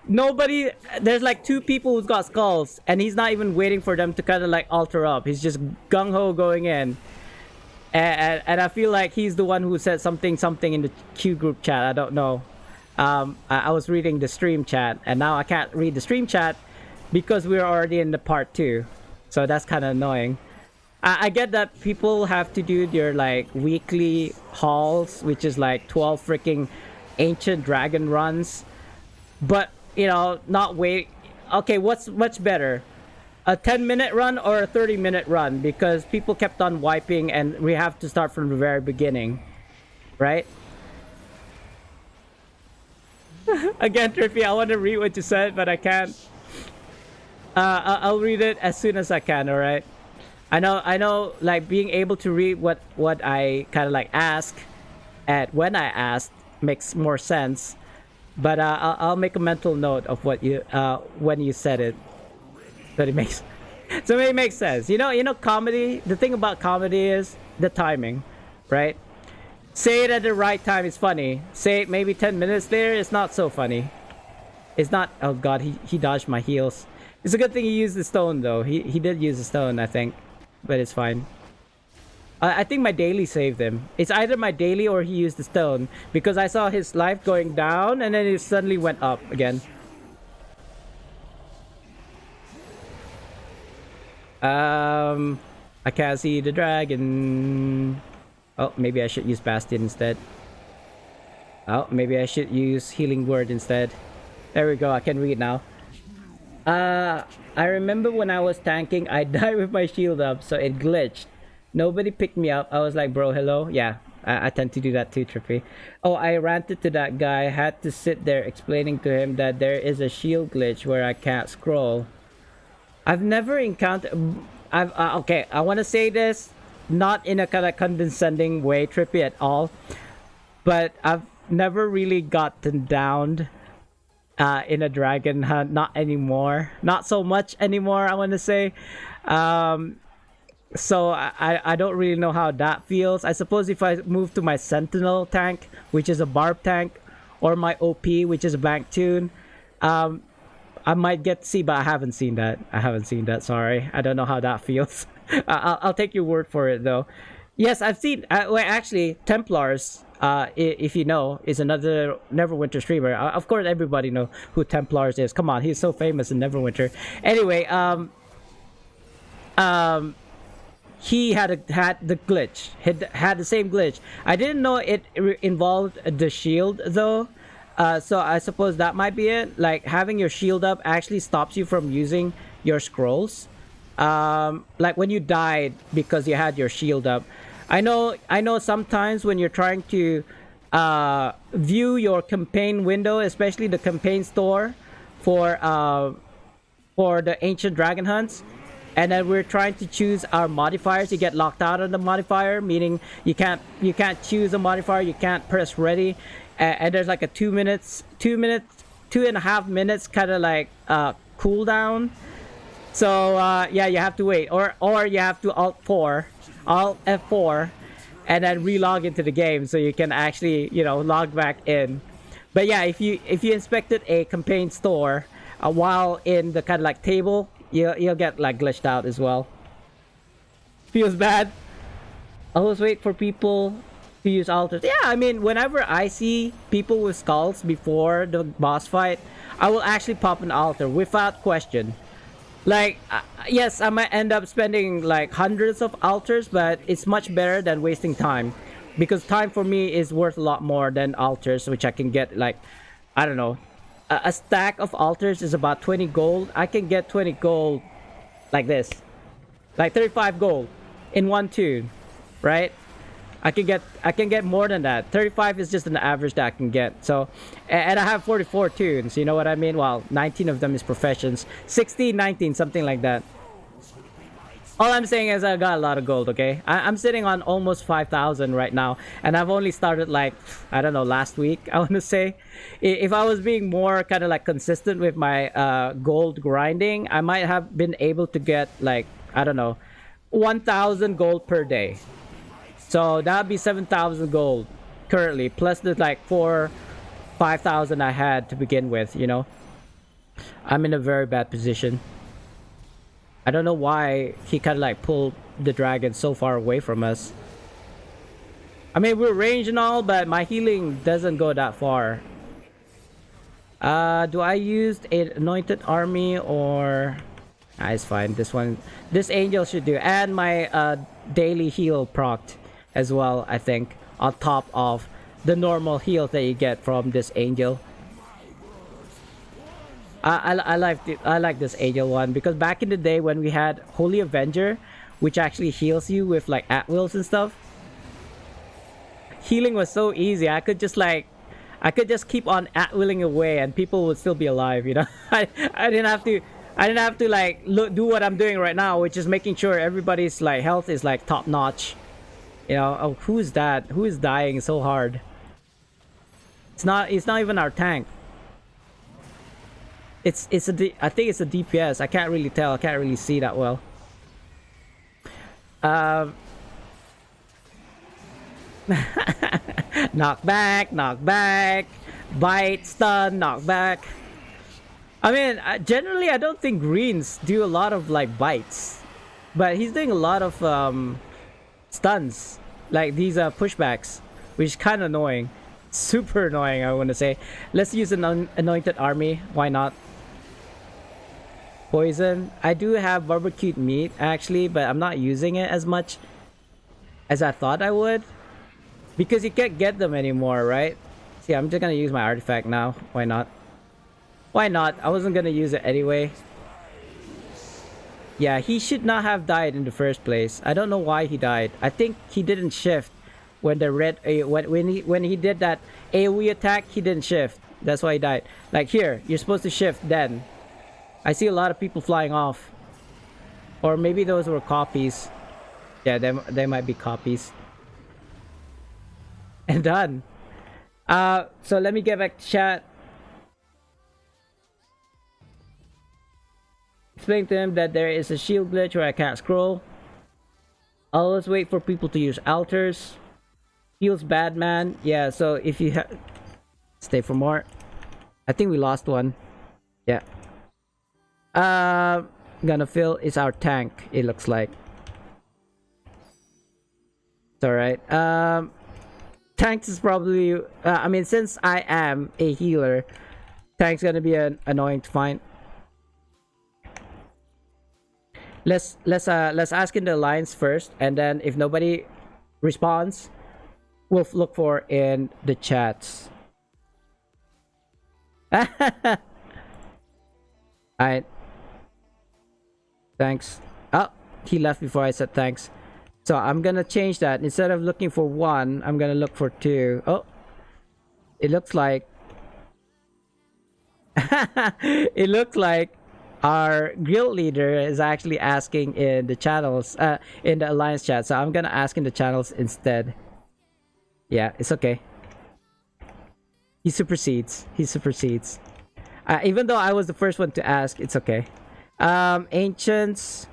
Nobody, there's like 2 people who's got skulls, and he's not even waiting for them to kind of like alter up. He's just gung ho going in. And I feel like he's the one who said something in the Q group chat. I don't know. I was reading the stream chat, and now I can't read the stream chat because we're already in the part 2. So that's kind of annoying. I get that people have to do their like weekly hauls, which is like 12 freaking ancient dragon runs. But, you know, not wait. Okay, what's much better? A 10-minute run or a 30-minute run, because people kept on wiping and we have to start from the very beginning, right? Again, Trippy, I want to read what you said, but I can't. I'll read it as soon as I can, all right? I know, like being able to read what I kind of like ask at when I asked makes more sense, but I'll make a mental note of what you when you said it. But it makes sense. You know, comedy. The thing about comedy is the timing, right? Say it at the right time, it's funny. Say it maybe 10 minutes later, it's not so funny. It's not. Oh God, he dodged my heels. It's a good thing he used the stone though. He did use the stone, I think, but it's fine. I think my daily saved him. It's either my daily or he used the stone, because I saw his life going down and then it suddenly went up again. I can't see the dragon. Oh, maybe I should use Bastion instead. Oh, maybe I should use Healing Word instead. There we go, I can read now. I remember when I was tanking, I died with my shield up, so it glitched. Nobody picked me up. I was like, bro, hello? Yeah, I tend to do that too, Trippy. Oh, I ranted to that guy. I had to sit there explaining to him that there is a shield glitch where I can't scroll. I've never encountered... okay, I want to say this, not in a kind of condescending way, Trippy, at all. But I've never really gotten downed in a dragon hunt. Not anymore. Not so much anymore, I want to say. So I don't really know how that feels. I suppose if I move to my Sentinel tank, which is a barb tank, or my OP, which is a bank tune, I might get to see, but I haven't seen that. Sorry, I don't know how that feels. I'll take your word for it, though. Yes, I've seen. Well, actually, Templars, if you know, is another Neverwinter streamer. Of course, everybody know who Templars is. Come on, he's so famous in Neverwinter. Anyway, he had the glitch. Had the same glitch. I didn't know it involved the shield though. So I suppose that might be it. Like having your shield up actually stops you from using your scrolls. Like when you died because you had your shield up. I know sometimes when you're trying to view your campaign window, especially the campaign store for the ancient dragon hunts, and then we're trying to choose our modifiers. You get locked out on the modifier, meaning you can't choose a modifier, you can't press ready, and there's like a 2.5 minutes kind of like cooldown. So yeah, you have to wait, or you have to alt F4, and then relog into the game so you can actually log back in. But yeah, if you inspected a campaign store while in the kind of like table, you'll get like glitched out as well. Feels bad. Always wait for people to use altars. Yeah, I mean, whenever I see people with skulls before the boss fight, I will actually pop an altar without question. Like, yes, I might end up spending like hundreds of altars, but it's much better than wasting time. Because time for me is worth a lot more than altars, which I can get like, I don't know. A stack of altars is about 20 gold. I can get 20 gold like this. Like 35 gold in one tune, right? I can get more than that. 35 is just an average that I can get. So, and I have 44 tunes, you know what I mean? Well, 19 of them is professions. 16, 19, something like that. All I'm saying is I got a lot of gold, okay? I'm sitting on almost 5,000 right now, and I've only started like, I don't know, last week, I want to say. If I was being more kind of like consistent with my gold grinding, I might have been able to get like, I don't know, 1,000 gold per day. So that would be 7,000 gold currently, plus the like 5,000 I had to begin with, you know? I'm in a very bad position. I don't know why he kind of like pulled the dragon so far away from us. I mean, we're ranged and all, but my healing doesn't go that far. Do I use an anointed army or... Ah, it's fine. This angel should do. And my daily heal procced as well, I think. On top of the normal heal that you get from this angel. I like this angel one because back in the day when we had Holy Avenger, which actually heals you with like at-wills and stuff, healing was so easy. I could just keep on at-willing away and people would still be alive, you know. I didn't have to like do what I'm doing right now, which is making sure everybody's like health is like top notch. You know, oh, who's that? Who is dying so hard? It's not even our tank. I think it's a DPS. I can't really tell. I can't really see that well. Knock back, bite, stun, knock back. I mean, generally I don't think greens do a lot of like bites, but he's doing a lot of stuns, like these pushbacks, which is kind of annoying. Super annoying, I want to say. Let's use an anointed army. Why not? Poison. I do have barbecued meat actually, but I'm not using it as much as I thought I would because you can't get them anymore, right? See, I'm just gonna use my artifact now. Why not? Why not? I wasn't gonna use it anyway. Yeah, he should not have died in the first place. I don't know why he died. I think he didn't shift when the red when he did that AoE attack. He didn't shift. That's why he died. Like here, you're supposed to shift then. I see a lot of people flying off. Or maybe those were copies. Yeah, they might be copies. And done. So let me get back to chat. Explain to him that there is a shield glitch where I can't scroll. Always wait for people to use altars. Feels bad, man. Yeah, so if you stay for more. I think we lost one. Yeah. Gonna fill is our tank, it looks like. It's alright. Tanks is probably I mean, since I am a healer, tank's gonna be annoying to find. Let's ask in the alliance first, and then if nobody responds, we'll look for in the chats. Alright. Thanks. Oh, he left before I said thanks. So I'm gonna change that. Instead of looking for one, I'm gonna look for two. Oh, it looks like it looks like our guild leader is actually asking in the channels, in the alliance chat. So I'm gonna ask in the channels instead. Yeah, it's okay. He supersedes. He supersedes. Even though I was the first one to ask, it's okay. Ancients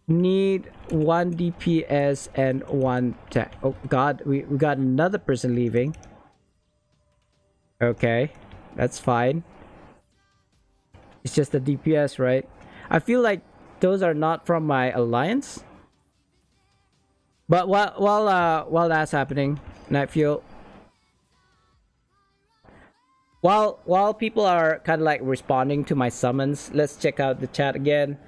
need 1 DPS and 1 tech. Oh god, we got another person leaving. Okay, that's fine. It's just the DPS, right? I feel like those are not from my alliance. But while that's happening, Night Fuel, while people are kind of like responding to my summons, let's check out the chat again.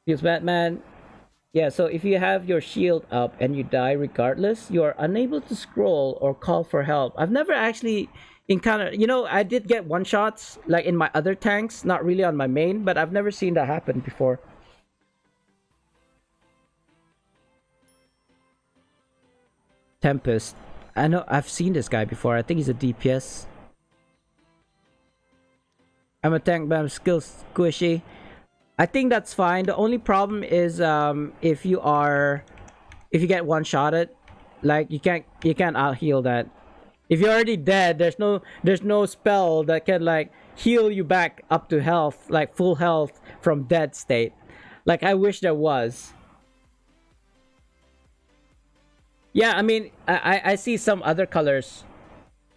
Feels Batman. Yeah, so if you have your shield up and you die regardless, you are unable to scroll or call for help. I've never actually encountered, you know, I did get one shots like in my other tanks, not really on my main, but I've never seen that happen before. Tempest. I know I've seen this guy before. I think he's a DPS. I'm a tank, but I'm still squishy. I think that's fine. The only problem is if you get one shotted, like you can't out heal that. If you're already dead, there's no spell that can like heal you back up to health, like full health from dead state. Like I wish there was. Yeah, I mean I see some other colors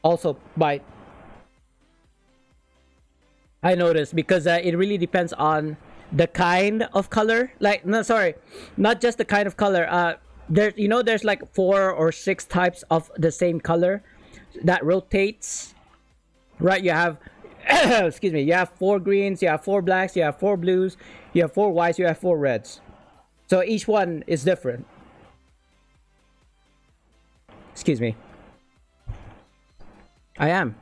also bite. I noticed because it really depends on the kind of color. Like no, sorry, not just the kind of color. There's like 4 or 6 types of the same color that rotates, right? You have excuse me, you have 4 greens, you have 4 blacks, you have 4 blues, you have 4 whites, you have 4 reds. So each one is different. Excuse me. I am.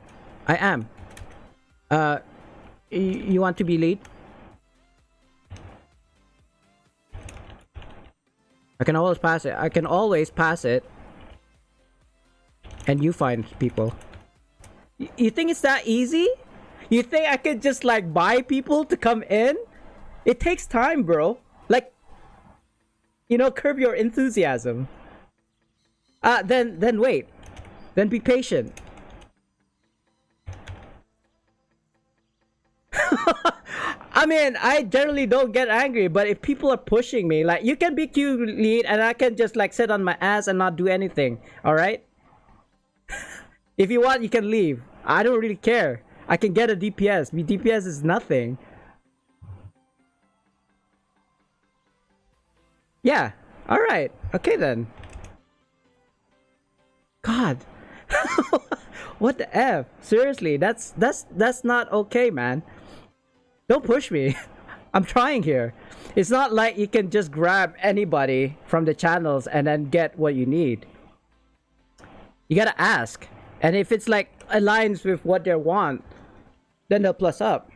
You want to be lead? I can always pass it. And you find people. You think it's that easy? You think I could just like buy people to come in? It takes time, bro. Like, you know, curb your enthusiasm. Then wait. Then be patient. I mean, I generally don't get angry, but if people are pushing me, like, you can be Q lead and I can just like sit on my ass and not do anything, alright? If you want, you can leave. I don't really care. I can get a DPS. DPS is nothing. Yeah, alright. Okay then. God. What the F? Seriously, that's not okay, man. Don't push me. I'm trying here. It's not like you can just grab anybody from the channels and then get what you need. You gotta ask. And if it's like aligns with what they want, then they'll plus up.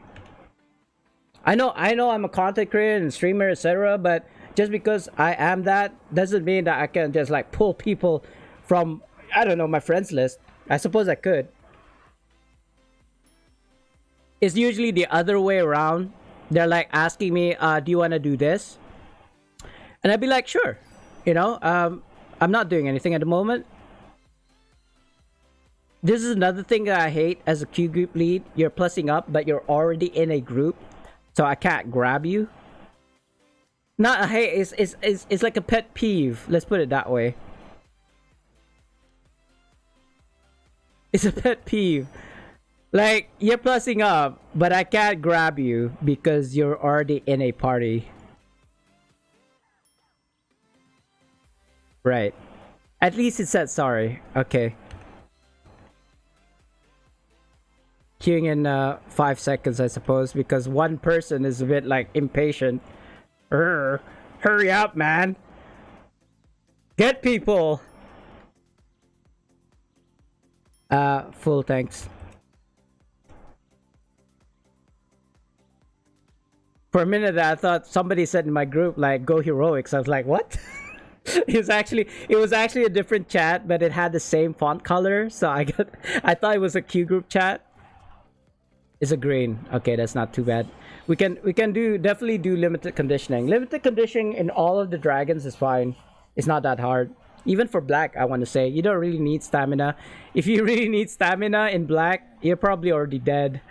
I know I'm a content creator and streamer, etc. But just because I am that doesn't mean that I can just like pull people from, I don't know, my friends list. I suppose I could. It's usually the other way around. They're like asking me, do you want to do this? And I'd be like, sure. You know, I'm not doing anything at the moment. This is another thing that I hate as a Q group lead. You're plussing up, but you're already in a group. So I can't grab you. Not a hate, it's like a pet peeve. Let's put it that way. It's a pet peeve. Like, you're plussing up, but I can't grab you because you're already in a party. Right. At least it said sorry. Okay. Queuing in 5 seconds, I suppose, because one person is a bit, like, impatient. Hurry up, man. Get people. Full thanks. For a minute I thought somebody said in my group, like, go heroics. I was like, what? It was actually a different chat, but it had the same font color, so I thought it was a Q group chat. Is a green. Okay, that's not too bad. We can do definitely do limited conditioning. Limited conditioning in all of the dragons is fine. It's not that hard. Even for black, I want to say you don't really need stamina. If you really need stamina in black, you're probably already dead.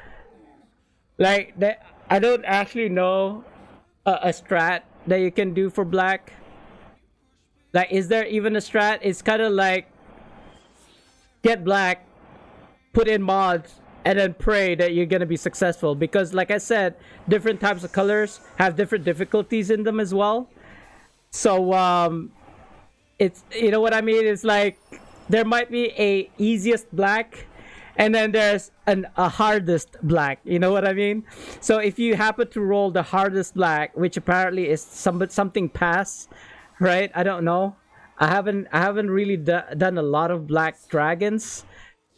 Like that, I don't actually know a strat that you can do for black. Like, is there even a strat? It's kind of like get black, put in mods, and then pray that you're gonna be successful. Because, like I said, different types of colors have different difficulties in them as well. So, it's, you know what I mean. It's like there might be a easiest black, and then there's a hardest black. You know what I mean? So if you happen to roll the hardest black, which apparently is something pass, right? I don't know. I haven't really done a lot of black dragons.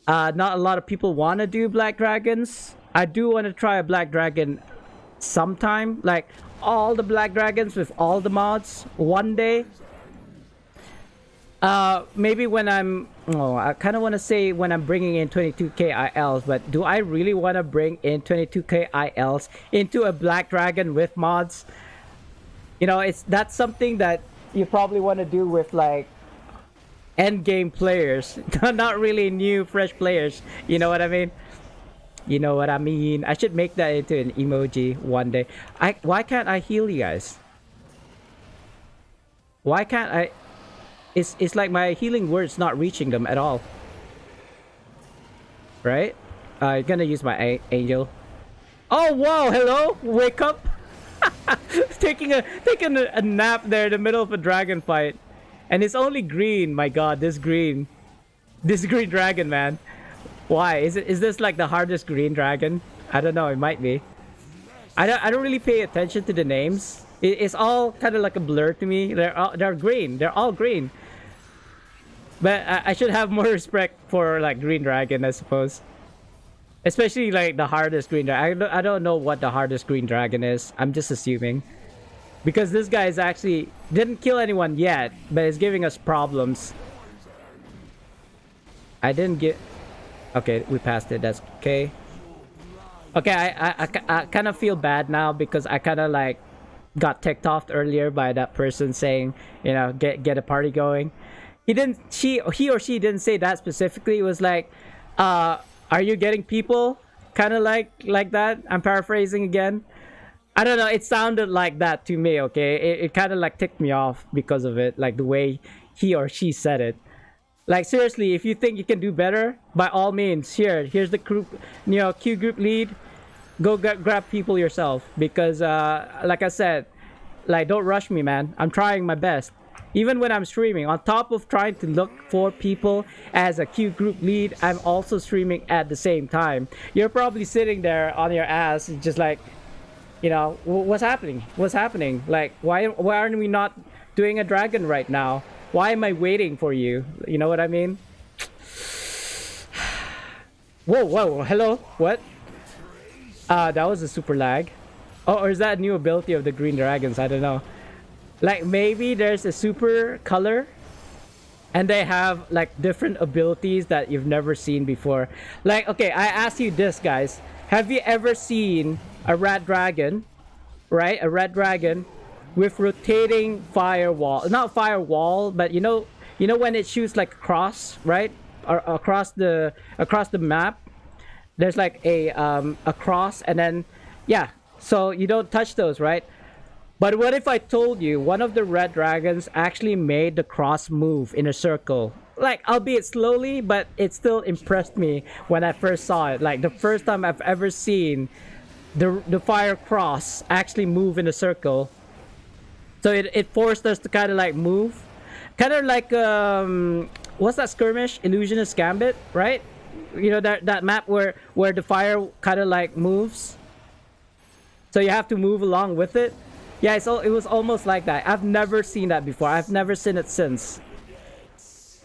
Not a lot of people want to do black dragons. I do want to try a black dragon sometime, like all the black dragons with all the mods one day. Maybe when I kind of want to say when I'm bringing in 22k ILs, but do I really want to bring in 22k ILs into a black dragon with mods? You know, that's something that you probably want to do with like end game players, not really new fresh players. You know what I mean? You know what I mean? I should make that into an emoji one day. Why can't I heal you guys? Why can't I? It's like my healing word's not reaching them at all. Right? I'm gonna use my angel. Oh wow! Hello, wake up! taking a nap there in the middle of a dragon fight, and it's only green. My God, this green dragon, man. Why is this like the hardest green dragon? I don't know. It might be. I don't really pay attention to the names. It's all kind of like a blur to me. They're green. They're all green. But I should have more respect for like green dragon, I suppose. Especially like the hardest green dragon. I don't know what the hardest green dragon is. I'm just assuming. Because this guy is actually didn't kill anyone yet, but is giving us problems. I didn't get. Okay, we passed it. That's okay. Okay, I kind of feel bad now because I kind of like got ticked off earlier by that person saying, you know, get a party going. He or she didn't say that specifically. It was like, are you getting people? Kind of like that. I'm paraphrasing again. I don't know. It sounded like that to me. Okay, it kind of like ticked me off because of it, like the way he or she said it. Like seriously, if you think you can do better, by all means, here's the group, you know, Q group lead. Go grab people yourself because, like I said, like don't rush me, man. I'm trying my best. Even when I'm streaming, on top of trying to look for people as a Q group lead, I'm also streaming at the same time. You're probably sitting there on your ass, just like, you know, what's happening? What's happening? Like, why aren't we not doing a dragon right now? Why am I waiting for you? You know what I mean? Whoa, hello, what? That was a super lag. Oh, or is that a new ability of the green dragons? I don't know. Like maybe there's a super color and they have like different abilities that you've never seen before. Like, okay, I ask you this, guys. Have you ever seen a red dragon, right? A red dragon with rotating firewall, not firewall, but you know when it shoots like across, right? Or across the map, there's like a cross, and then yeah, so you don't touch those, right? But what if I told you one of the red dragons actually made the cross move in a circle? Like, albeit slowly, but it still impressed me when I first saw it. Like the first time I've ever seen the fire cross actually move in a circle. So it forced us to kind of like move. Kind of like, what's that skirmish? Illusionist Gambit, right? You know, that map where the fire kind of like moves. So you have to move along with it. Yeah, it was almost like that. I've never seen that before. I've never seen it since.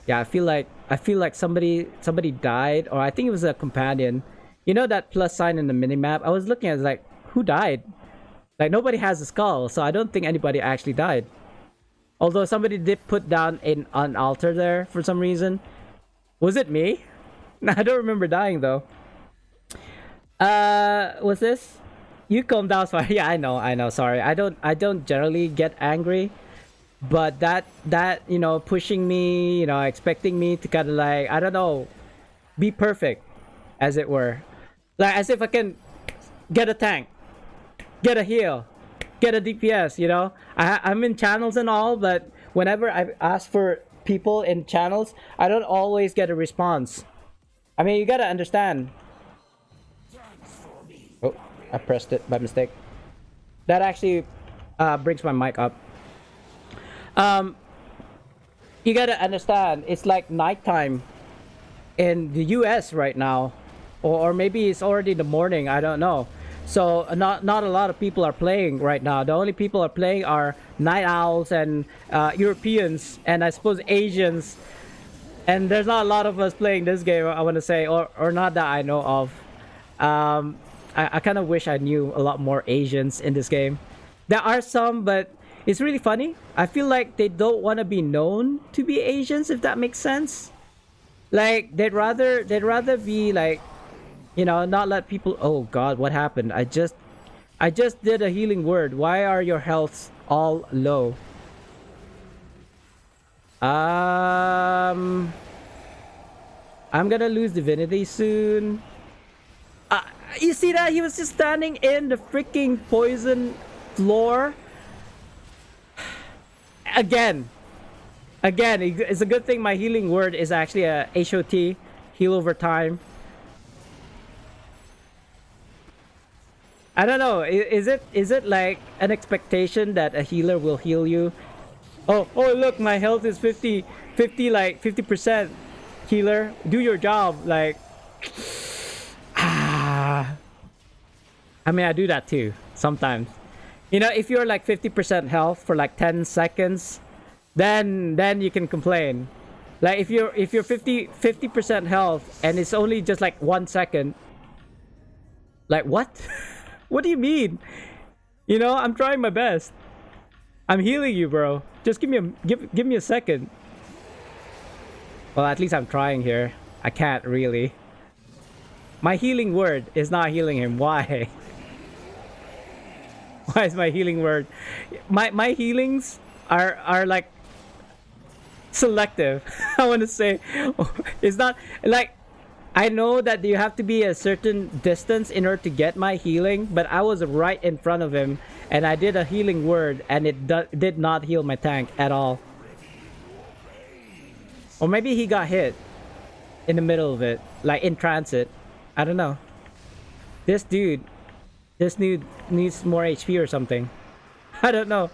Yeah, I feel like somebody died, or I think it was a companion. You know that plus sign in the minimap? I was looking at it like, who died? Like nobody has a skull, so I don't think anybody actually died. Although somebody did put down an altar there for some reason. Was it me? I don't remember dying though. Was this? You calm down, sorry. Yeah, I know. Sorry, I don't generally get angry, but that pushing me, expecting me to kind of like I don't know, be perfect, as it were, like as if I can get a tank, get a heal, get a DPS. I'm in channels and all, but whenever I ask for people in channels, I don't always get a response. I mean, you gotta understand. Oh, I pressed it by mistake. That actually brings my mic up. Um, you gotta understand, it's like nighttime in the US right now, or maybe it's already the morning. I don't know. So not a lot of people are playing right now. The only people are playing are night owls and Europeans, and I suppose Asians. And there's not a lot of us playing this game, I want to say, or not that I know of. I kind of wish I knew a lot more Asians in this game. There are some, but it's really funny. I feel like they don't want to be known to be Asians, if that makes sense. Like they'd rather be like, not let people. Oh God, what happened? I just did a healing word. Why are your healths all low? I'm gonna lose divinity soon. You see that? He was just standing in the freaking poison floor. Again. It's a good thing my healing word is actually a HOT, heal over time. I don't know. Is it like an expectation that a healer will heal you? Oh look, my health is 50 like 50%. Healer, do your job. Like, I mean, I do that too sometimes. If you're like 50% health for like 10 seconds, then you can complain. Like if you're 50% health and it's only just like 1 second, like what? What do you mean? I'm trying my best. I'm healing you, bro. Just give me a second. Well, at least I'm trying here. I can't really. My healing word is not healing him. Why? Why is my healing word? My healings are like selective. I want to say it's not like, I know that you have to be a certain distance in order to get my healing, but I was right in front of him and I did a healing word and it did not heal my tank at all. Or maybe he got hit in the middle of it, like in transit. I don't know. This dude needs more HP or something. I don't know.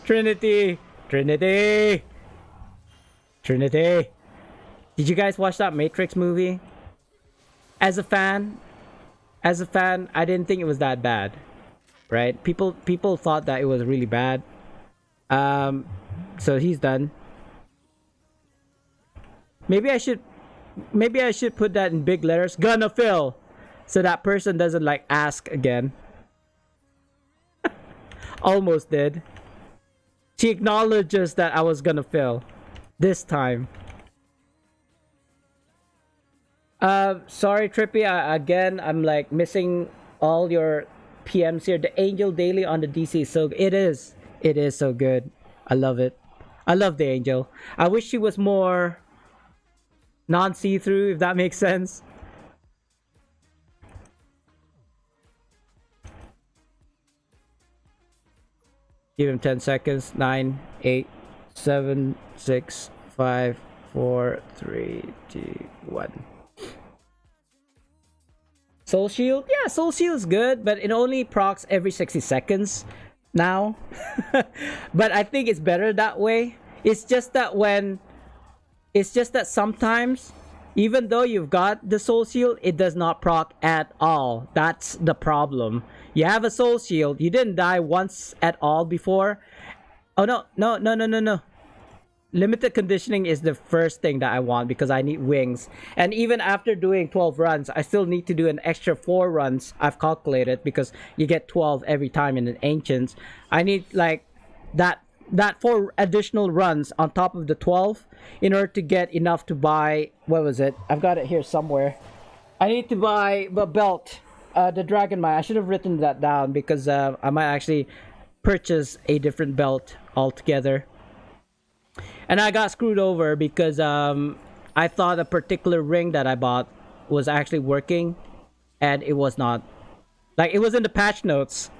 Trinity. Did you guys watch that Matrix movie? As a fan, I didn't think it was that bad, right? People thought that it was really bad. So he's done. Maybe I should put that in big letters. Gonna fill, so that person doesn't like ask again. Almost did. She acknowledges that I was gonna fill this time. Sorry, Trippy. Again, I'm like missing all your PMs here. The Angel Daily on the DC is so. It is so good. I love it. I love the Angel. I wish she was more non-see-through, if that makes sense. Give him 10 seconds. 9, 8, 7, 6, 5, 4, 3, 2, 1. Soul Shield? Yeah, Soul Shield is good, but it only procs every 60 seconds now. But I think it's better that way. It's just that sometimes, even though you've got the Soul Shield, it does not proc at all. That's the problem. You have a Soul Shield, you didn't die once at all before. Oh no. Limited conditioning is the first thing that I want because I need wings. And even after doing 12 runs, I still need to do an extra 4 runs. I've calculated because you get 12 every time in an Ancients. I need like that 4 additional runs on top of the 12 in order to get enough to buy, what was it? I've got it here somewhere. I need to buy a belt. the dragon mine. I should have written that down because I might actually purchase a different belt altogether. And I got screwed over because I thought a particular ring that I bought was actually working, and it was not. Like, it was in the patch notes.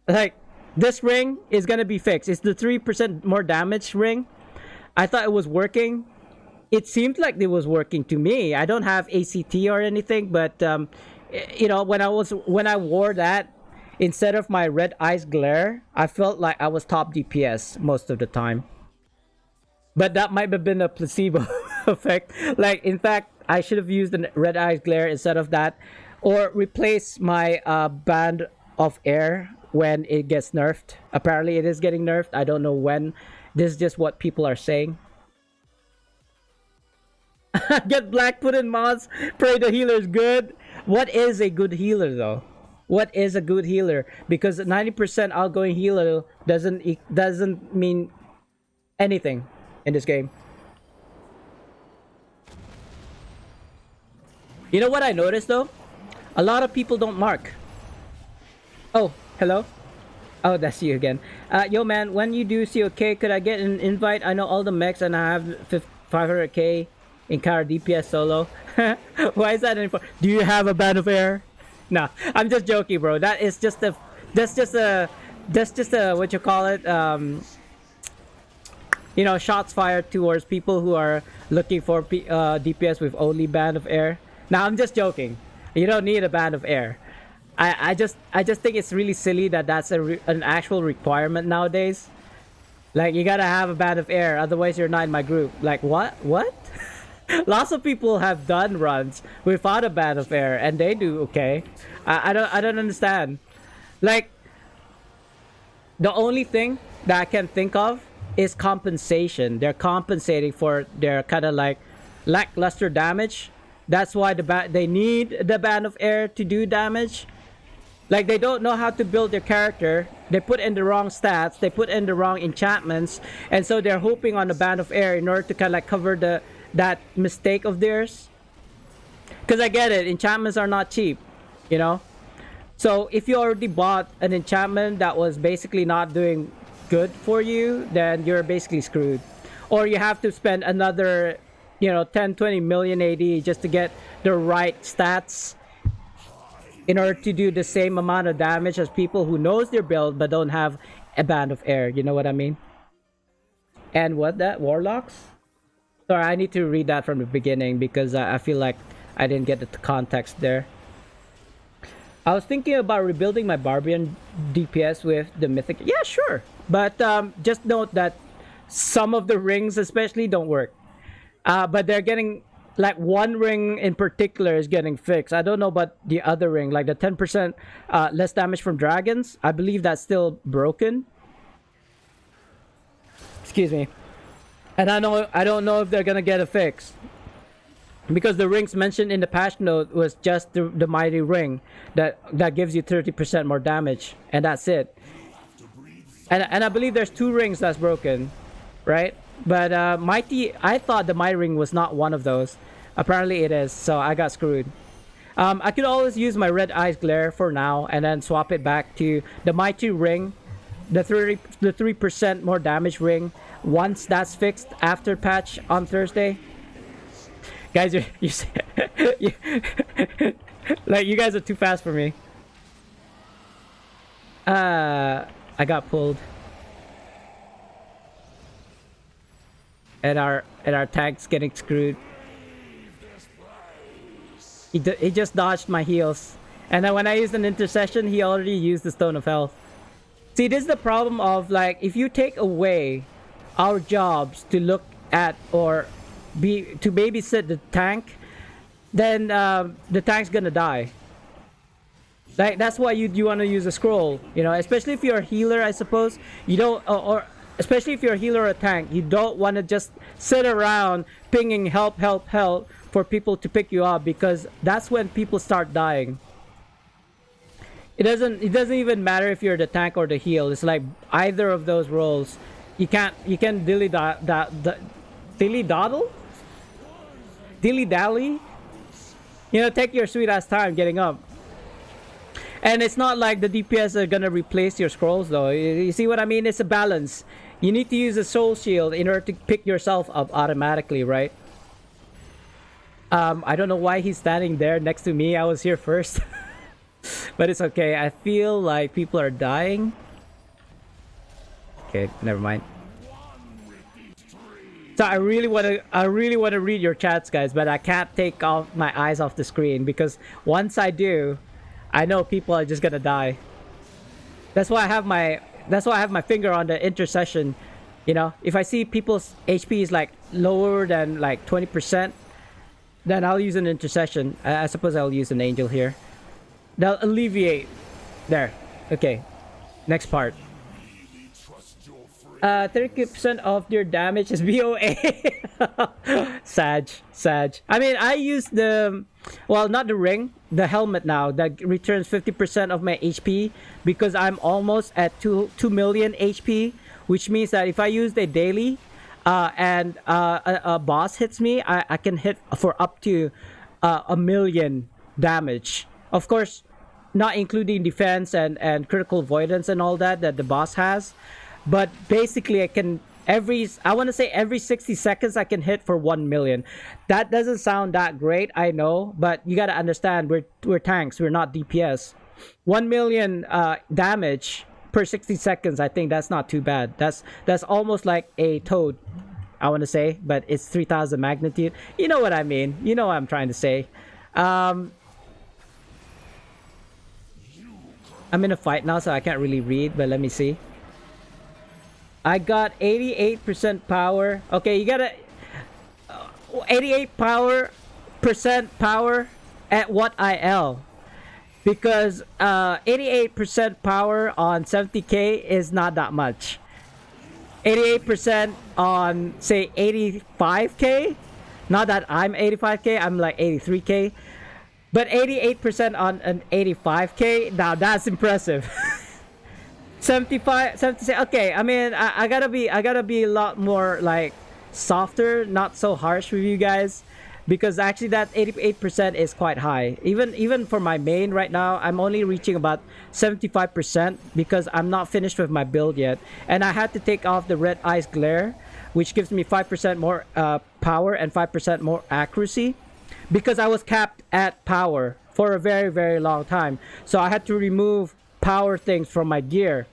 Like, this ring is gonna be fixed. It's the 3% more damage ring. I thought it was working. It seemed like it was working to me. I don't have ACT or anything, but you know, when I wore that instead of my red eyes glare, I felt like I was top DPS most of the time. But that might have been a placebo effect. Like, in fact, I should have used the red eyes glare instead of that, or replace my band of air when it gets nerfed. Apparently, it is getting nerfed. I don't know when. This is just what people are saying. Get Blackfoot in mods. Pray the healer is good. What is a good healer though? What is a good healer? Because 90% outgoing healer doesn't mean anything in this game. You know what I noticed though? A lot of people don't mark. Oh, hello. Oh, that's you again. Yo man, when you do COK, could I get an invite? I know all the mechs and I have 500k in car DPS solo. Why is that important? Do you have a band of air? No, I'm just joking, bro. That's just a what you call it? You know, shots fired towards people who are looking for DPS with only band of air. Now, I'm just joking. You don't need a band of air. I just think it's really silly that that's an actual requirement nowadays. Like, you gotta have a band of air, otherwise you're not in my group. Like, what? Lots of people have done runs without a band of air, and they do okay. I don't understand. Like, the only thing that I can think of is compensation. They're compensating for their kind of like lackluster damage. That's why they need the band of air to do damage. Like, they don't know how to build their character. They put in the wrong stats. They put in the wrong enchantments, and so they're hoping on the band of air in order to kind of like cover that mistake of theirs. Because I get it, enchantments are not cheap, you know. So if you already bought an enchantment that was basically not doing good for you, then you're basically screwed. Or you have to spend another, you know, 10-20 million AD just to get the right stats in order to do the same amount of damage as people who knows their build but don't have a band of air. You know what I mean? And what that? Warlocks? Sorry, I need to read that from the beginning because I feel like I didn't get the context there. I was thinking about rebuilding my Barbarian DPS with the Mythic. Yeah, sure. But just note that some of the rings especially don't work. But they're getting, like, one ring in particular is getting fixed. I don't know about the other ring, like the 10% less damage from dragons. I believe that's still broken. Excuse me. And I don't know if they're gonna get a fix, because the rings mentioned in the patch note was just the mighty ring that gives you 30% more damage, and that's it. And I believe there's 2 rings that's broken, right? But mighty, I thought the mighty ring was not one of those. Apparently it is, so I got screwed. I could always use my red eyes glare for now and then swap it back to the mighty ring, the 3% more damage ring, once that's fixed after patch on Thursday. Guys, like, you guys are too fast for me. I got pulled. And our tank's getting screwed. He just dodged my heals. And then when I used an intercession, he already used the Stone of Health. See, this is the problem of, like, if you take away our jobs to look at or to babysit the tank, then the tank's gonna die. Like, that's why you want to use a scroll, you know, especially if you're a healer, I suppose. You don't, or especially if you're a healer or a tank, you don't want to just sit around pinging help for people to pick you up, because that's when people start dying. It doesn't even matter if you're the tank or the heal. It's like either of those roles. You can dilly dally. You know, take your sweet ass time getting up. And it's not like the DPS are gonna replace your scrolls though. You see what I mean? It's a balance. You need to use a soul shield in order to pick yourself up automatically, right? I don't know why he's standing there next to me. I was here first. But it's okay. I feel like people are dying. Okay, never mind. So I really want to read your chats, guys, but I can't take off my eyes off the screen because once I do, I know people are just gonna die. That's why I have my finger on the intercession. You know, if I see people's HP is like lower than like 20%, then I'll use an intercession. I suppose I'll use an angel here. They'll alleviate. There. Okay. Next part. 30% of your damage is BOA. Sag. I mean, I use the, well, not the ring, the helmet now that returns 50% of my HP because I'm almost at 2 million HP, which means that if I use the daily and a boss hits me, I can hit for up to 1 million damage. Of course, not including defense and critical avoidance and all that the boss has. But basically, I want to say every 60 seconds I can hit for 1 million. That doesn't sound that great, I know, but you got to understand we're tanks, we're not DPS. 1 million damage per 60 seconds, I think that's not too bad. That's almost like a toad, I want to say, but it's 3000 magnitude. You know what I mean? You know what I'm trying to say. I'm in a fight now, so I can't really read, but let me see. I got 88% power. Okay, you gotta 88% power at what IL? Because 88% power on 70k is not that much. 88% on say 85k. Not that I'm 85k, I'm like 83k. But 88% on an 85k, now that's impressive. 76. Okay, I mean, I gotta be a lot more like softer, not so harsh with you guys, because actually that 88% is quite high. Even for my main right now, I'm only reaching about 75% because I'm not finished with my build yet, and I had to take off the red eyes glare, which gives me 5% more power and 5% more accuracy, because I was capped at power for a very, very long time. So I had to remove power things from my gear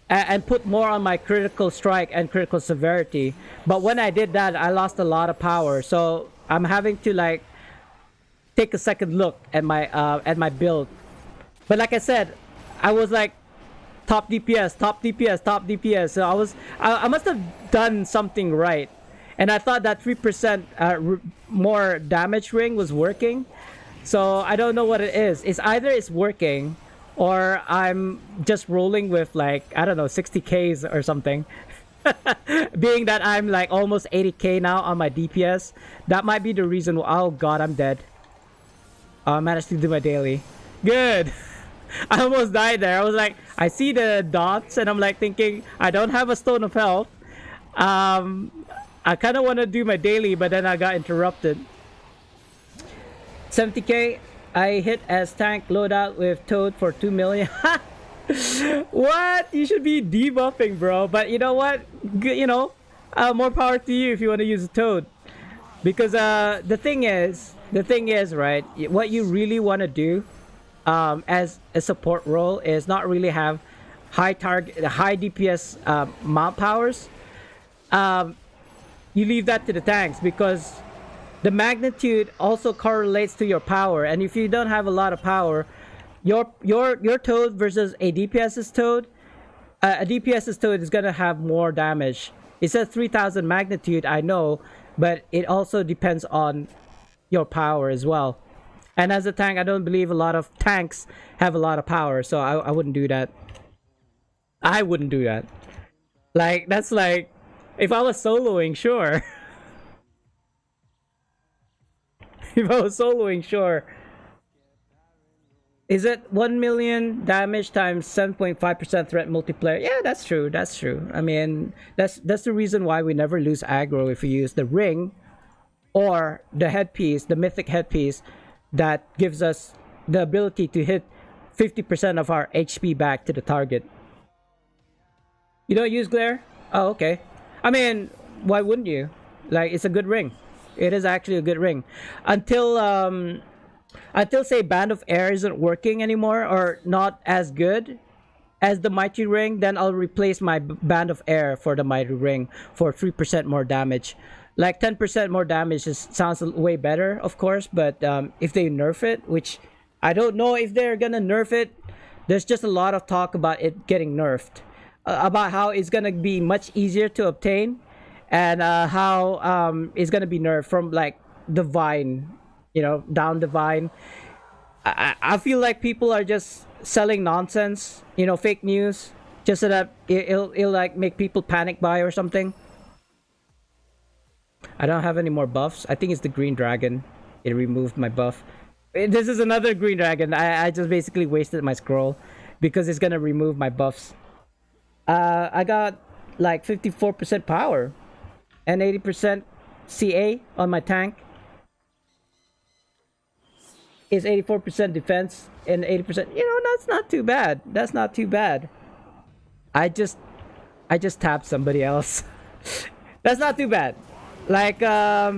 and put more on my critical strike and critical severity. But when I did that, I lost a lot of power. So I'm having to like take a second look at my build. But like I said, I was like top DPS. So I must have done something right. And I thought that 3% more damage ring was working. So I don't know what it is. It's either it's working or I'm just rolling with like, I don't know, 60Ks or something. Being that I'm like almost 80k now on my DPS, that might be the reason. Oh god, I'm dead. I managed to do my daily. Good. I almost died there. I was like, I see the dots and I'm like thinking, I don't have a stone of health. I kind of want to do my daily, but then I got interrupted. 70k. I hit as tank loadout with Toad for 2 million. What? You should be debuffing, bro. But you know what? You know, more power to you if you want to use a Toad. Because the thing is, right? What you really want to do as a support role is not really have high DPS mount powers. You leave that to the tanks because the magnitude also correlates to your power, and if you don't have a lot of power, your Toad versus a DPS's Toad, a DPS's Toad is gonna have more damage. It says 3000 magnitude, I know, but it also depends on your power as well. And as a tank, I don't believe a lot of tanks have a lot of power, so I wouldn't do that. I wouldn't do that. Like, that's like, if I was soloing, sure. If I was soloing, sure. Is it 1 million damage times 7.5% threat multiplayer? Yeah, that's true. That's true. I mean, that's the reason why we never lose aggro if we use the ring or the headpiece, the mythic headpiece that gives us the ability to hit 50% of our HP back to the target. You don't use glare? Oh, okay. I mean, why wouldn't you? Like, it's a good ring. It is actually a good ring. Until say Band of Air isn't working anymore or not as good as the Mighty Ring, then I'll replace my Band of Air for the Mighty Ring for 3% more damage. Like 10% more damage sounds way better, of course, but if they nerf it, which I don't know if they're gonna nerf it, there's just a lot of talk about it getting nerfed. About how it's gonna be much easier to obtain, and how it's gonna be nerfed from like the vine, down the vine. I feel like people are just selling nonsense, fake news, just so that it'll like make people panic buy or something. I don't have any more buffs. I think it's the green dragon. It removed my buff. This is another green dragon. I just basically wasted my scroll because it's gonna remove my buffs. I got like 54% power and 80% CA on my tank. Is 84% defense and 80%. That's not too bad. That's not too bad. I just tapped somebody else. That's not too bad. Like, I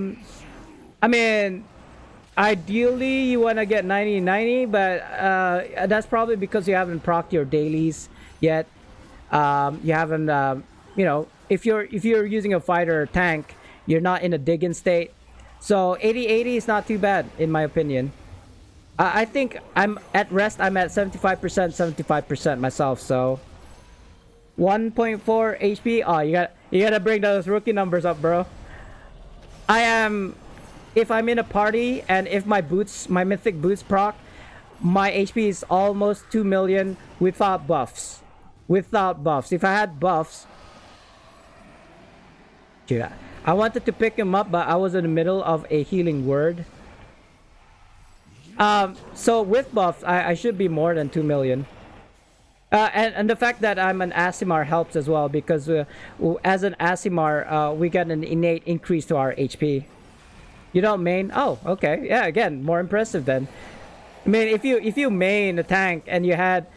mean, ideally you want to get 90-90, but that's probably because you haven't procced your dailies yet. You haven't, if you're using a fighter or tank, you're not in a digging state. So 80-80 is not too bad in my opinion. I think I'm at rest. I'm at 75% myself. So 1.4 HP. Oh, you gotta bring those rookie numbers up, bro. I am. If I'm in a party and if my mythic boots proc, my HP is almost 2 million without buffs. Without buffs. If I had buffs, dude, I wanted to pick him up, but I was in the middle of a healing word. So with buffs, I should be more than 2 million. And the fact that I'm an Aasimar helps as well, because as an Aasimar, we get an innate increase to our HP. You don't main? Oh, okay. Yeah, again, more impressive then. I mean, if you main a tank and you had,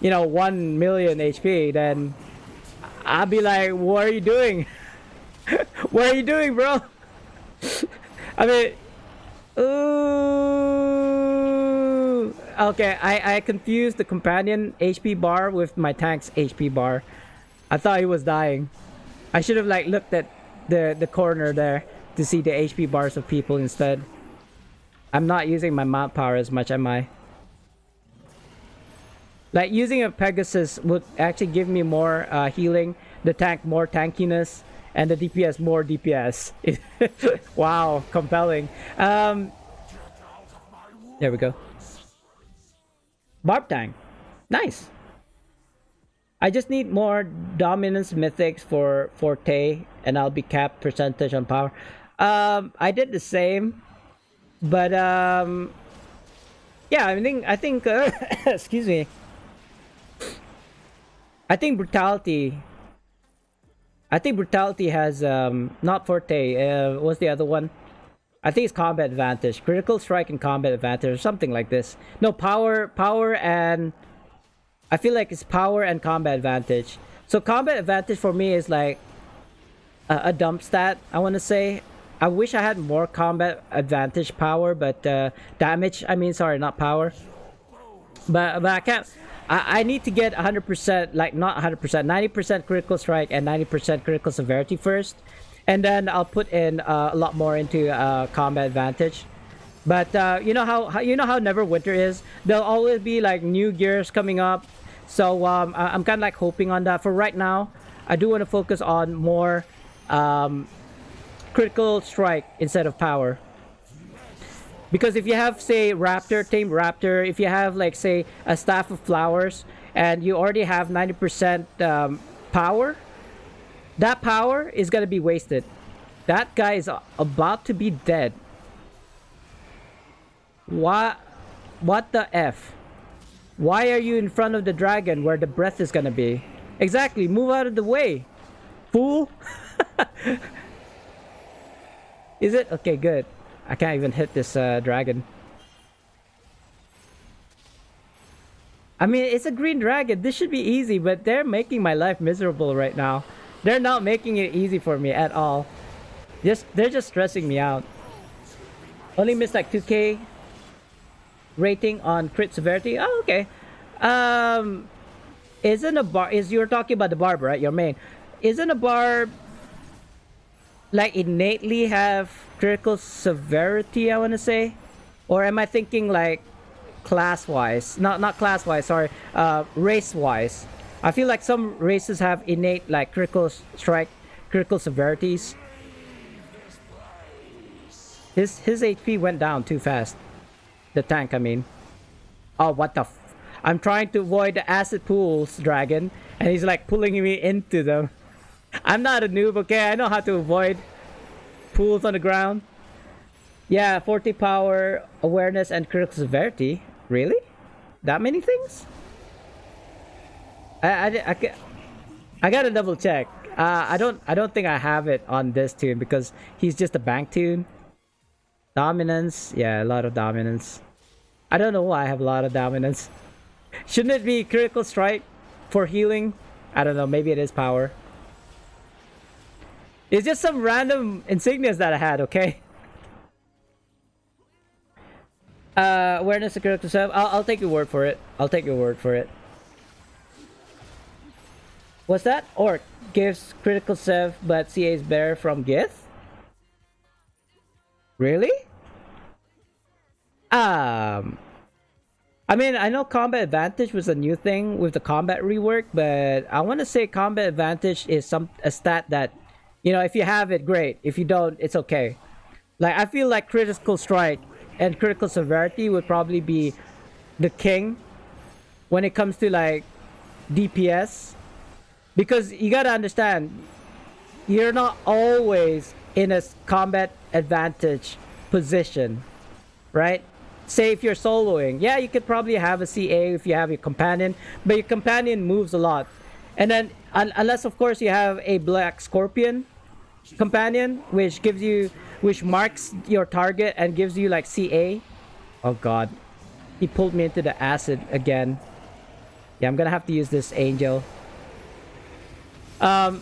1 million HP, then I'll be like, what are you doing? What are you doing, bro? I mean, ooh. Okay, I confused the companion HP bar with my tank's HP bar. I thought he was dying. I should have looked at the corner there to see the HP bars of people instead. I'm not using my mount power as much, am I? Like, using a Pegasus would actually give me more healing, the tank more tankiness, and the DPS more DPS. Wow, compelling. There we go. Barb tank. Nice. I just need more dominance mythics for Forte, and I'll be capped percentage on power. I did the same, but yeah, I think excuse me. I think brutality has not Forte. What's the other one? I think it's combat advantage, critical strike and combat advantage, or something like this. No, power, and I feel like it's power and combat advantage. So combat advantage for me is like a dump stat, I want to say. I wish I had more combat advantage power, but damage. I mean, sorry, not power. But I can't. I need to get 100%, like not 100%, 90% critical strike and 90% critical severity first, and then I'll put in a lot more into combat advantage. But you know how Neverwinter is. There'll always be like new gears coming up, so I'm kind of like hoping on that. For right now, I do want to focus on more critical strike instead of power. Because if you have, say, tamed Raptor, if you have, like, say, a Staff of Flowers, and you already have 90% power, that power is going to be wasted. That guy is about to be dead. What the F? Why are you in front of the dragon where the breath is going to be? Exactly, move out of the way, fool. Is it? Okay, good. I can't even hit this dragon. I mean, it's a green dragon. This should be easy, but they're making my life miserable right now. They're not making it easy for me at all. They're just stressing me out. Only missed like 2k rating on crit severity. Oh, okay. Um, isn't a bar? Is you're talking about the barb, right? Your main. Isn't a barb like innately have critical severity? I want to say, or am I thinking like class wise? Not class wise. Sorry, race wise. I feel like some races have innate like critical strike, critical severities. His HP went down too fast. The tank, I mean. Oh, what the I'm trying to avoid the acid pools, dragon, and he's like pulling me into them. I'm not a noob, okay? I know how to avoid pools on the ground. Yeah, 40 power, awareness, and critical severity. Really? That many things? I gotta double check. I don't think I have it on this tune because he's just a bank tune. Dominance, yeah, a lot of dominance. I don't know why I have a lot of dominance. Shouldn't it be critical strike for healing? I don't know, maybe it is power. It's just some random insignias that I had, okay? Awareness of critical self. I'll take your word for it. I'll take your word for it. What's that? Orc gives critical self, but CA is better from Gith? Really? I mean, I know combat advantage was a new thing with the combat rework, but I want to say combat advantage is a stat that, you know, if you have it, great. If you don't, it's okay. Like, I feel like critical strike and critical severity would probably be the king when it comes to like DPS, because you gotta understand, you're not always in a combat advantage position, right? Say if you're soloing, yeah, you could probably have a CA if you have your companion, but your companion moves a lot. And then unless of course you have a black scorpion companion, which marks your target and gives you like CA. Oh god, he pulled me into the acid again. Yeah, I'm gonna have to use this angel. But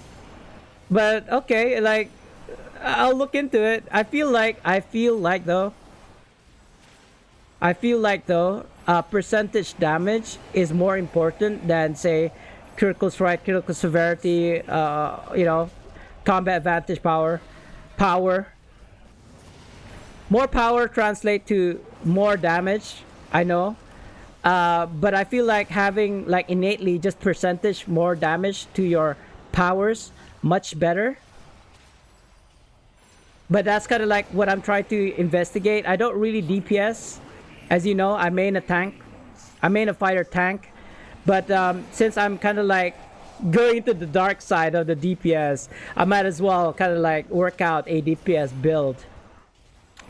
okay, like I'll look into it. I feel like though percentage damage is more important than say critical strike, critical severity, you know, combat advantage, power. More power translate to more damage, I know. But I feel like having like innately just percentage more damage to your powers much better. But that's kind of like what I'm trying to investigate. I don't really DPS. As you know, I main a tank. I main a fighter tank. But since I'm kind of like going to the dark side of the DPS, I might as well kind of like work out a DPS build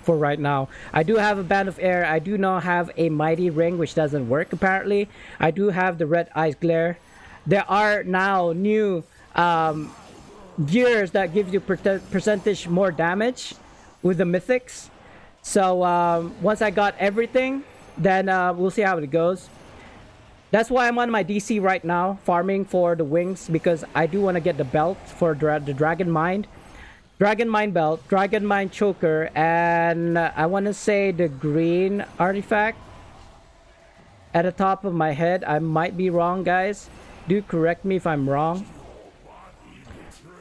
for right now. I do have a Band of Air. I do not have a Mighty Ring, which doesn't work apparently. I do have the Red Eyes Glare. There are now new gears that gives you percentage more damage with the mythics. So once I got everything, then we'll see how it goes. That's why I'm on my DC right now, farming for the wings, because I do want to get the belt for the Dragon Mind. Dragon Mind belt, Dragon Mind choker, and I want to say the green artifact at the top of my head. I might be wrong, guys. Do correct me if I'm wrong.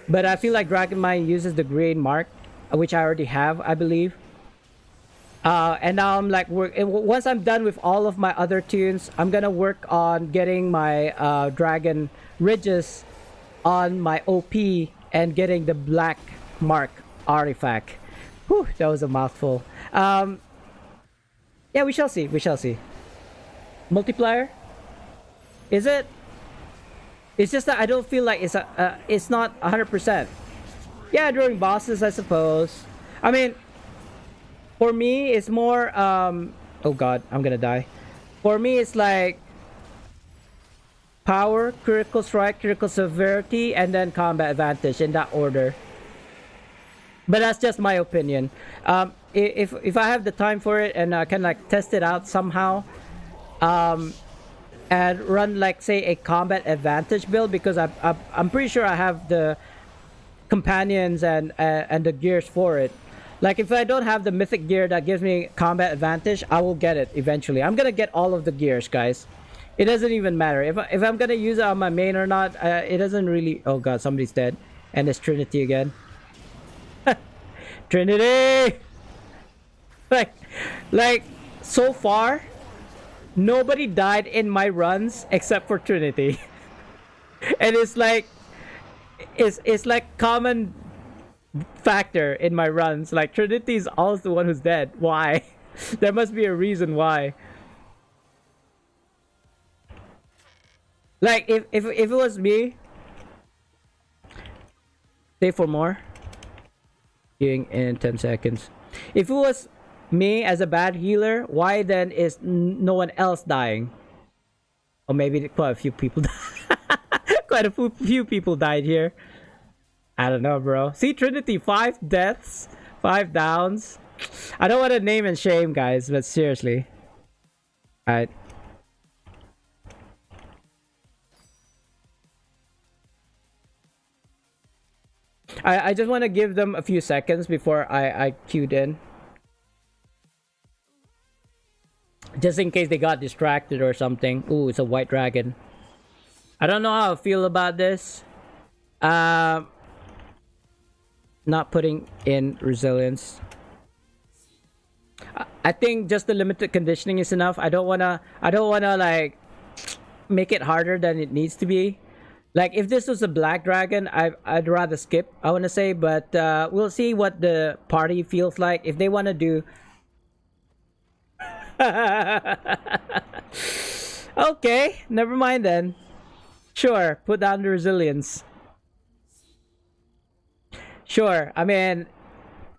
But I feel like Dragon Mind uses the green mark, which I already have, I believe. And now I'm like, once I'm done with all of my other tunes, I'm gonna work on getting my Dragon Ridges on my OP and getting the black mark artifact. Whew, that was a mouthful. Yeah, we shall see. We shall see. Multiplier? Is it? It's just that I don't feel like it's not 100%. Yeah, during bosses, I suppose. I mean, for me, it's more, oh god, I'm gonna die. For me, it's like power, critical strike, critical severity, and then combat advantage in that order. But that's just my opinion. If I have the time for it and I can like test it out somehow, and run like say a combat advantage build because I'm pretty sure I have the companions and the gears for it. Like if I don't have the mythic gear that gives me combat advantage, I will get it eventually. I'm gonna get all of the gears, guys. It doesn't even matter if I'm gonna use it on my main or not. It doesn't really. Oh god, somebody's dead, and it's Trinity again. Trinity. like, like so far, nobody died in my runs except for Trinity, and it's like common factor in my runs. Like Trinity's always the one who's dead. Why? There must be a reason why. Like if it was me, stay for more. Healing in 10 seconds. If it was me as a bad healer, why then is no one else dying? Or maybe quite a few people. Quite a few people died here. I don't know, bro. See, Trinity, 5 deaths, 5 downs. I don't want to name and shame, guys, but seriously. Alright. I just want to give them a few seconds before I queued in. Just in case they got distracted or something. Ooh, it's a white dragon. I don't know how I feel about this. Not putting in resilience. I think just the limited conditioning is enough. I don't wanna like make it harder than it needs to be. Like if this was a black dragon, I'd rather skip, I want to say, but we'll see what the party feels like. If they want to do okay, never mind then. Sure, put down the resilience. Sure, I mean,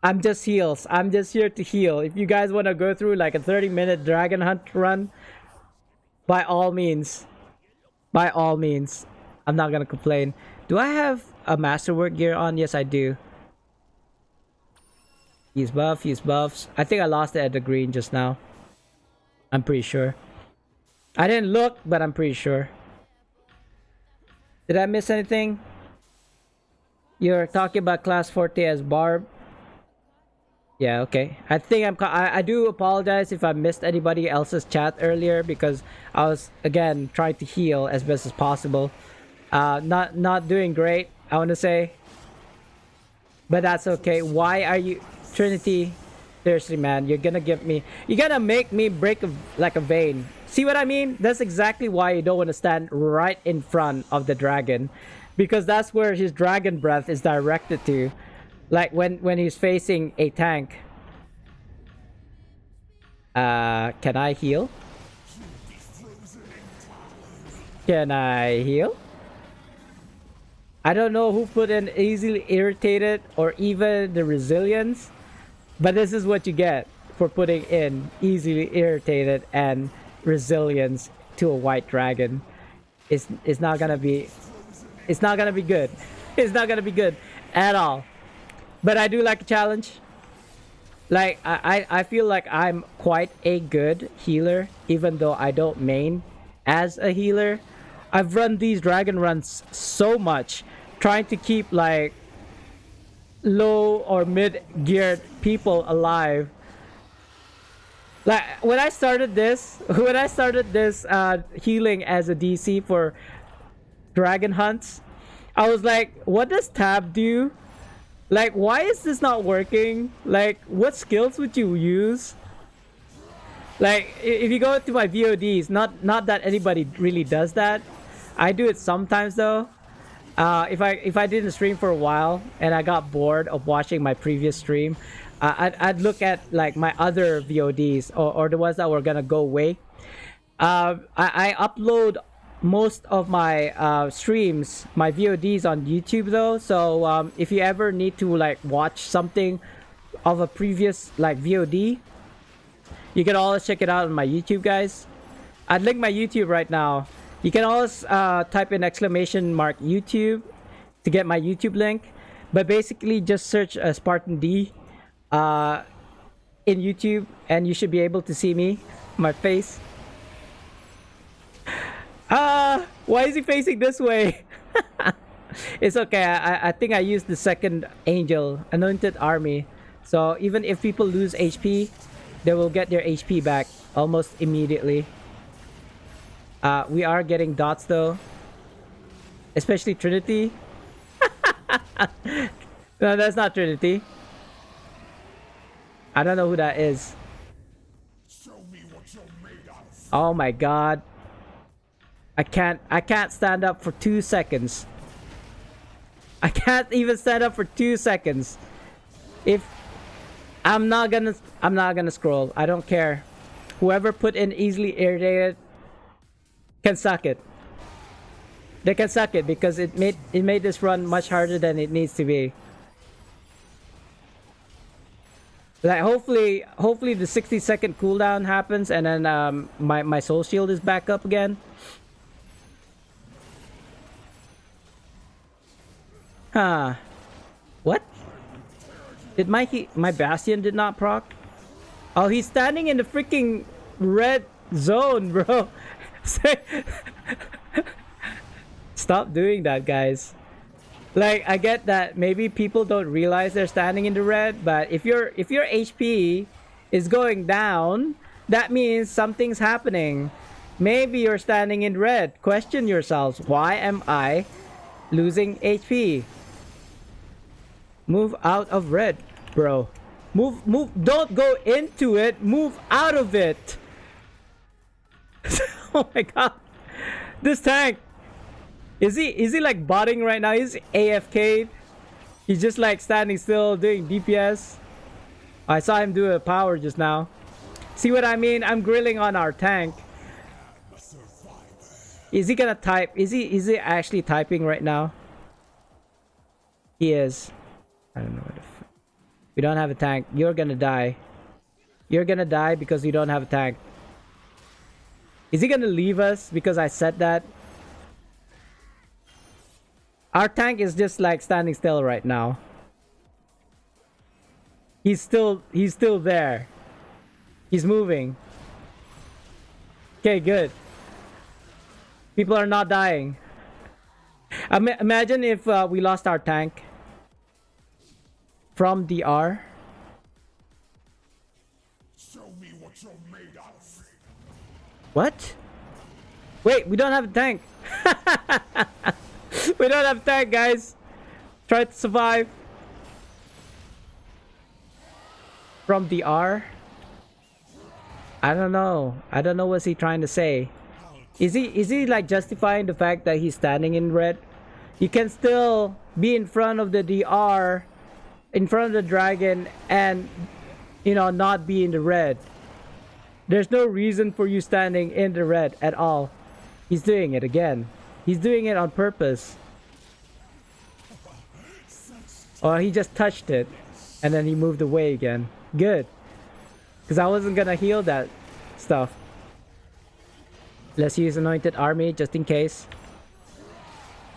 I'm just heals. I'm just here to heal. If you guys want to go through like a 30-minute dragon hunt run, by all means. By all means. I'm not gonna complain. Do I have a masterwork gear on? Yes, I do. Use buff, use buffs. I think I lost it at the green just now. I'm pretty sure. I didn't look, but I'm pretty sure. Did I miss anything? You're talking about class 40 as Barb. Yeah, okay. I think I do apologize if I missed anybody else's chat earlier because I was again trying to heal as best as possible. Not doing great, I want to say, but that's okay. Why are you, Trinity? Seriously, man, you're gonna make me break like a vein. See what I mean? That's exactly why you don't want to stand right in front of the dragon, because that's where his dragon breath is directed to, like when he's facing a tank. Can I heal? Can I heal? I don't know who put in easily irritated or even the resilience, but this is what you get for putting in easily irritated and resilience to a white dragon. It's not gonna be good. It's not gonna be good at all. But I do like a challenge. Like I feel like I'm quite a good healer, even though I don't main as a healer. I've run these dragon runs so much, trying to keep like low or mid geared people alive. Like when I started this healing as a DC for dragon hunts, I was like, what does tab do? Like, why is this not working? Like, what skills would you use? Like, if you go to my VODs, not that anybody really does that. I do it sometimes though. If I didn't stream for a while and I got bored of watching my previous stream, I'd look at like my other VODs or the ones that were gonna go away. I upload most of my streams, my VODs on YouTube though. So if you ever need to like watch something of a previous like VOD, you can always check it out on my YouTube, guys. I'd link my YouTube right now. You can always type in !YouTube to get my YouTube link. But basically just search SpartanDee in YouTube and you should be able to see me, my face. Why is he facing this way? It's okay. I think I used the second angel, anointed army. So even if people lose HP, they will get their HP back almost immediately. We are getting dots though. Especially Trinity. No, that's not Trinity. I don't know who that is. Oh my god. I can't stand up for 2 seconds. I can't even stand up for 2 seconds. If I'm not gonna scroll. I don't care. Whoever put in easily irritated can suck it. They can suck it because it made this run much harder than it needs to be. Like hopefully the 60-second cooldown happens and then my soul shield is back up again. Huh. What? Did my Bastion did not proc? Oh, he's standing in the freaking red zone, bro. Stop doing that, guys. Like, I get that maybe people don't realize they're standing in the red, but if your HP is going down, that means something's happening. Maybe you're standing in red. Question yourselves, why am I losing HP? Move out of red, bro. Move. Don't go into it. Move out of it. Oh my god. This tank. Is he like botting right now? He's AFK. He's just like standing still doing DPS. I saw him do a power just now. See what I mean? I'm grilling on our tank. Is he gonna type? Is he actually typing right now? He is. I don't know what the fuck. We don't have a tank. You're gonna die. You're gonna die because you don't have a tank. Is he gonna leave us because I said that? Our tank is just like standing still right now. He's still there. He's moving. Okay, good. People are not dying. Imagine if we lost our tank from DR. Show me what you're made of. What? Wait, we don't have a tank. We don't have a tank, guys. Try to survive. From DR? I don't know. I don't know what's he trying to say. Is he like justifying the fact that he's standing in red? You can still be in front of the DR, in front of the dragon, and not be in the red. There's no reason for you standing in the red at all. He's doing it again. He's doing it on purpose. Or he just touched it and then he moved away again. Good. Because I wasn't gonna heal that stuff. Let's use anointed army just in case.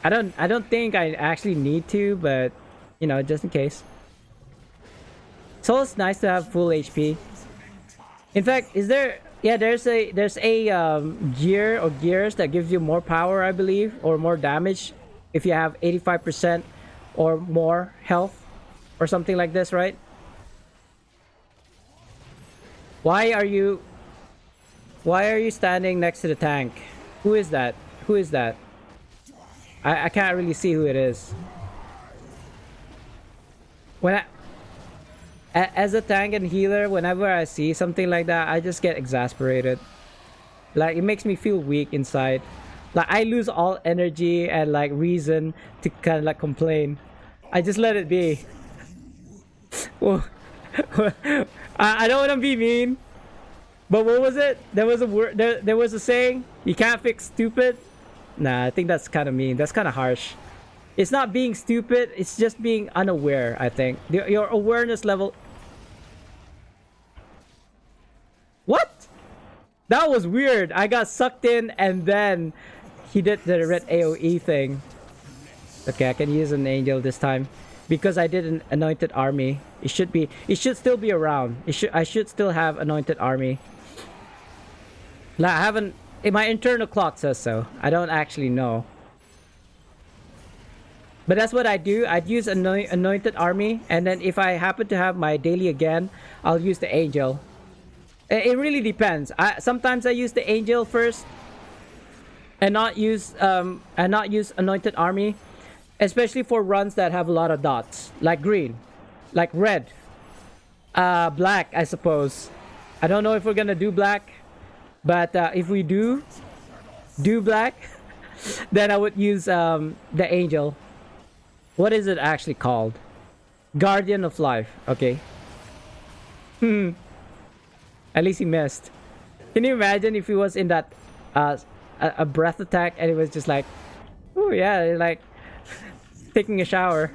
I don't think I actually need to, but just in case. It's always nice to have full HP. In fact, is there? Yeah, there's a gear or gears that gives you more power, I believe, or more damage if you have 85% or more health or something like this, right? Why are you standing next to the tank? Who is that? Who is that? I can't really see who it is. As a tank and healer, whenever I see something like that, I just get exasperated. Like, it makes me feel weak inside. Like, I lose all energy and like reason to kind of like complain. I just let it be. Well, I don't want to be mean, but what was it? There was a word. There was a saying. You can't fix stupid. Nah, I think that's kind of mean. That's kind of harsh. It's not being stupid. It's just being unaware, I think. Your awareness level... What? That was weird. I got sucked in and then he did the red AoE thing. Okay, I can use an angel this time. Because I did an anointed army. It should still be around. I should still have anointed army. Like, My internal clock says so. I don't actually know. But that's what I do. I'd use anointed army, and then if I happen to have my daily again, I'll use the angel. It really depends. Sometimes I use the angel first, and not use anointed army, especially for runs that have a lot of dots, like green, like red, black. I suppose. I don't know if we're gonna do black, but if we do black, then I would use the angel. What is it actually called? Guardian of Life. Okay. At least he missed. Can you imagine if he was in that a breath attack and it was just like, oh yeah, like taking a shower.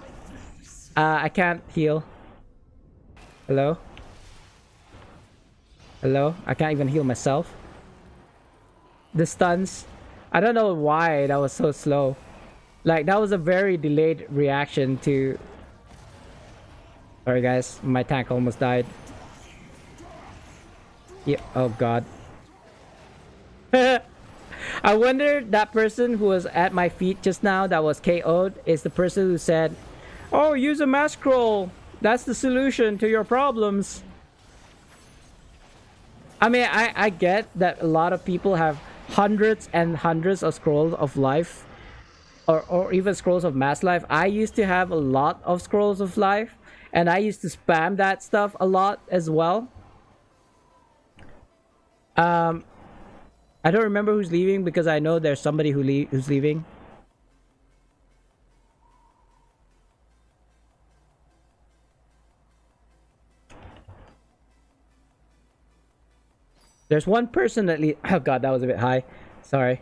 I can't heal. Hello? Hello? I can't even heal myself. The stuns. I don't know why that was so slow. Like, that was a very delayed reaction to... Sorry guys, my tank almost died. Yeah, oh god. I wonder that person who was at my feet just now that was KO'd is the person who said, oh, use a mass scroll. That's the solution to your problems. I mean, I get that a lot of people have hundreds and hundreds of scrolls of life. Or even scrolls of mass life. I used to have a lot of scrolls of life. And I used to spam that stuff a lot as well. I don't remember who's leaving because I know there's somebody who's leaving. There's one person that oh god, that was a bit high. Sorry.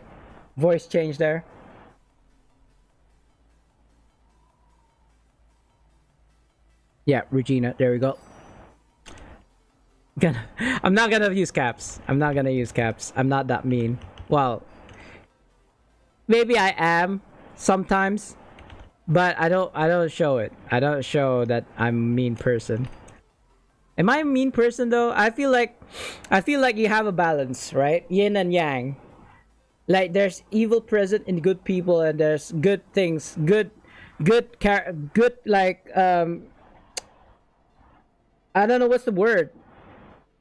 Voice change there. Yeah, Regina. There we go. I'm not gonna use caps. I'm not gonna use caps. I'm not that mean. Well, maybe I am sometimes, but I don't show it. I don't show that I'm a mean person. Am I a mean person though? I feel like you have a balance, right? Yin and yang. Like there's evil present in good people, and there's good things, good like I don't know what's the word.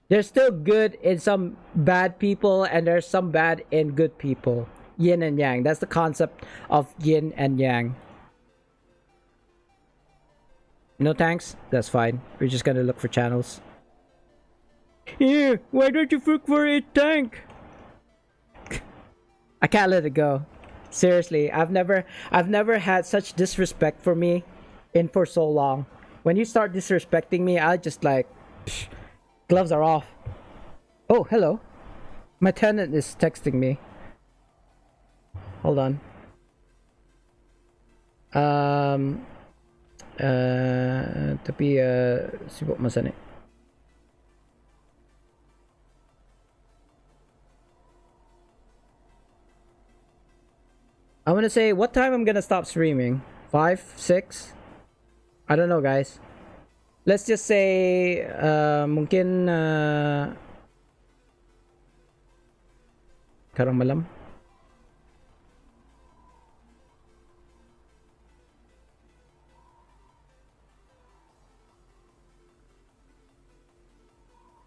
There's still good in some bad people, and there's some bad in good people. Yin and yang. That's the concept of yin and yang. No tanks? That's fine. We're just gonna look for channels. Yeah, why don't you look for a tank? I can't let it go. Seriously, I've never had such disrespect for me for so long. When you start disrespecting me, I just like, psh, gloves are off. Oh, hello. My tenant is texting me. Hold on. Tapi sibuk masa ni. I want to say what time I'm gonna stop streaming. 5, 6. I don't know, guys. Let's just say mungkin karang malam.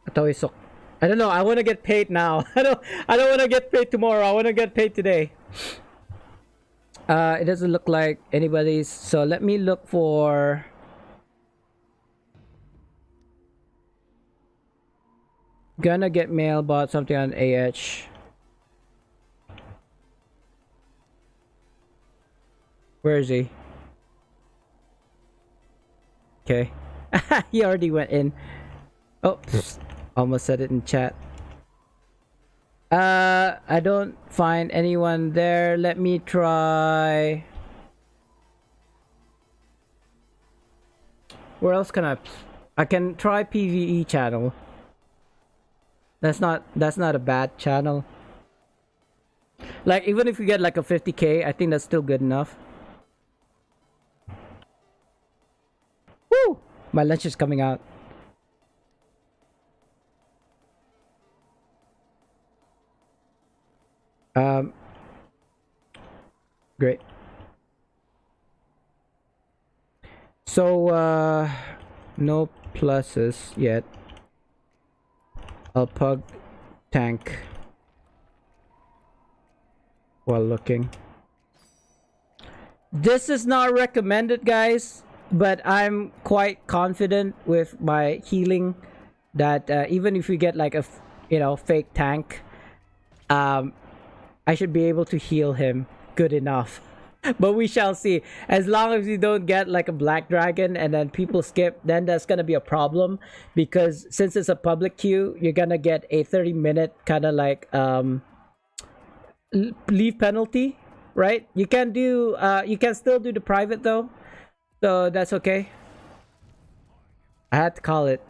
Atau esok. I don't know. I want to get paid now. I don't want to get paid tomorrow. I want to get paid today. It doesn't look like anybody's. So let me look for. Gonna get mail, bought something on AH. Where is he? Okay. He already went in. Oh, almost said it in chat. I don't find anyone there. Let me try. Where else can I can try PvE channel. That's not a bad channel. Like even if you get like a 50k, I think that's still good enough. Woo! My lunch is coming out. Great. So, no pluses yet. I'll pug tank while looking. This is not recommended, guys, but I'm quite confident with my healing that even if we get like a fake tank, I should be able to heal him good enough. But we shall see. As long as you don't get like a black dragon and then people skip, then that's gonna be a problem, because since it's a public queue, you're gonna get a 30-minute kind of like leave penalty, right? You can do you can still do the private though, so that's okay. I had to call it.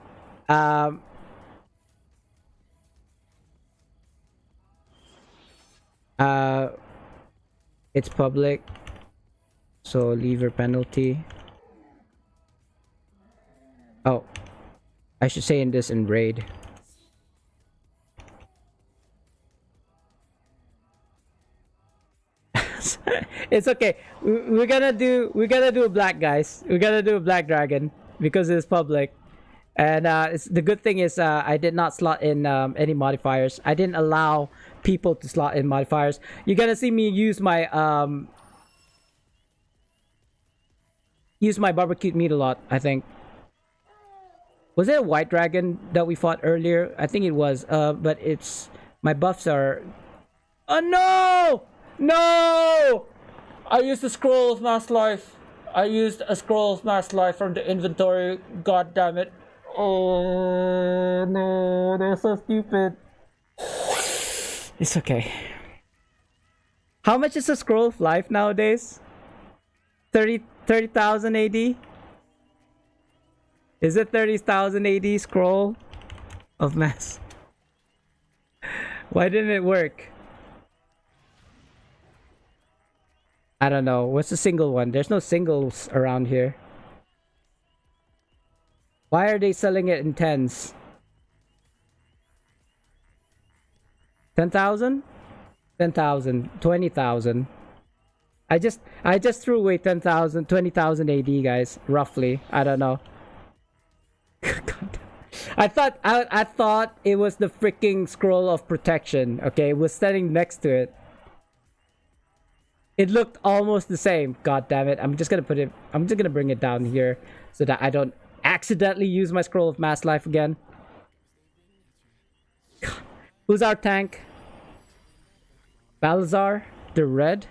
It's public, so lever penalty. Oh, I should say in this in raid. It's okay. We're gonna do a black, guys. We're gonna do a black dragon because it's public, and the good thing is I did not slot in any modifiers. I didn't allow people to slot in modifiers. You're gonna see me use my barbecued meat a lot. I think. Was it a white dragon that we fought earlier? I think it was. But it's my buffs are. Oh no! No! I used a scroll of mass life. I used a scroll of mass life from the inventory. God damn it! Oh no! They're so stupid. It's okay. How much is a scroll of life nowadays? 30,000 AD? Is it 30,000 AD scroll of mass? Why didn't it work? I don't know. What's the single one? There's no singles around here. Why are they selling it in tens? 10,000? 10,000. 20,000. I just threw away 10,000, 20,000 AD, guys. Roughly. I don't know. God. I thought it was the freaking scroll of protection. Okay, it was standing next to it. It looked almost the same. God damn it. I'm just gonna bring it down here so that I don't accidentally use my scroll of mass life again. God. Who's our tank? Balazar? The red?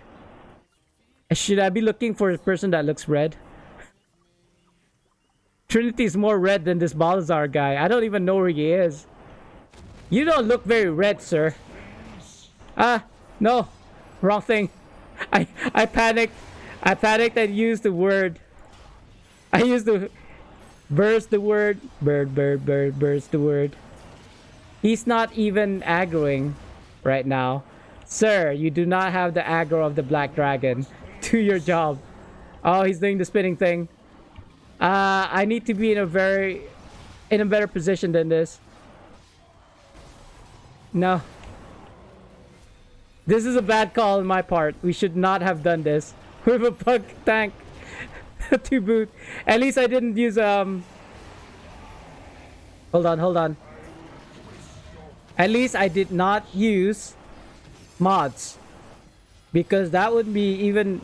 Should I be looking for a person that looks red? Trinity is more red than this Balazar guy. I don't even know where he is. You don't look very red, sir. No. Wrong thing. I panicked. I panicked and used the word. I used the burst the word. Burst the word. He's not even aggroing right now. Sir, you do not have the aggro of the black dragon. Do your job. Oh, he's doing the spinning thing. I need to be in a better position than this. No. This is a bad call on my part. We should not have done this. With a pug tank to boot. At least I didn't use Hold on. At least I did not use mods, because that would be even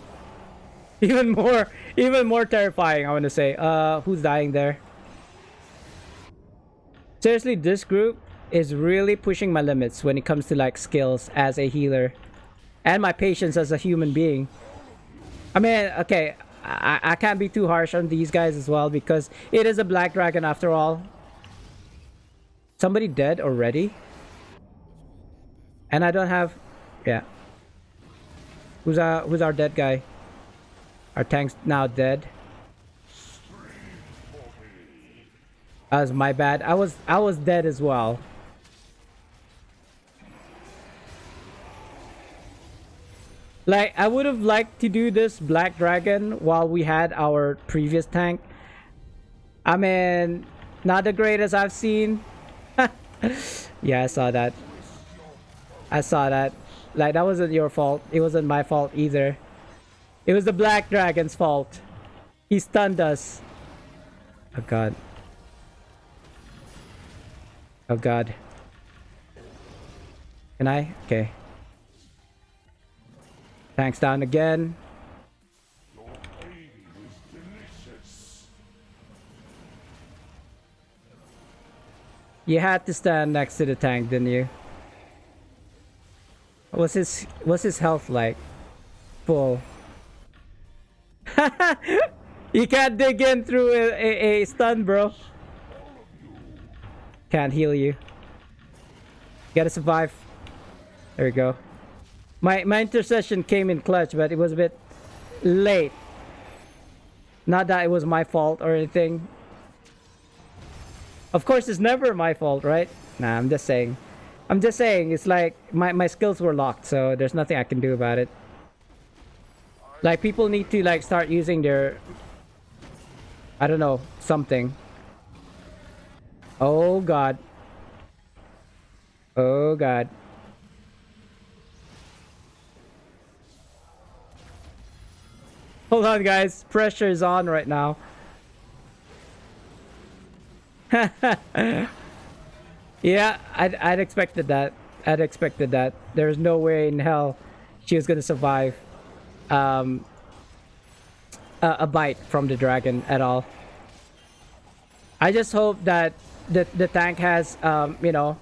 more terrifying, I want to say. Who's dying there? Seriously, this group is really pushing my limits when it comes to like skills as a healer and my patience as a human being. I mean, okay, I can't be too harsh on these guys as well, because it is a black dragon after all. Somebody dead already? And I don't have... Yeah. Who's our dead guy? Our tank's now dead. That was my bad. I was dead as well. Like, I would have liked to do this black dragon while we had our previous tank. I mean, not the greatest I've seen. Yeah, I saw that. Like, that wasn't your fault. It wasn't my fault either. It was the Black Dragon's fault. He stunned us. Oh god. Oh god. Can I? Okay. Tanks down again. You had to stand next to the tank, didn't you? What's his health like? Full. You can't dig in through a stun, bro. Can't heal you. You gotta survive. There we go. My intercession came in clutch, but it was a bit late. Not that it was my fault or anything. Of course, it's never my fault, right? Nah, I'm just saying. I'm just saying, it's like my skills were locked, so there's nothing I can do about it. Like, people need to like start using their, I don't know, something. Oh god. Oh god. Hold on, guys. Pressure is on right now. Yeah, I'd expected that. I'd expected that. There's no way in hell she was gonna survive a bite from the dragon at all. I just hope that the tank has you know,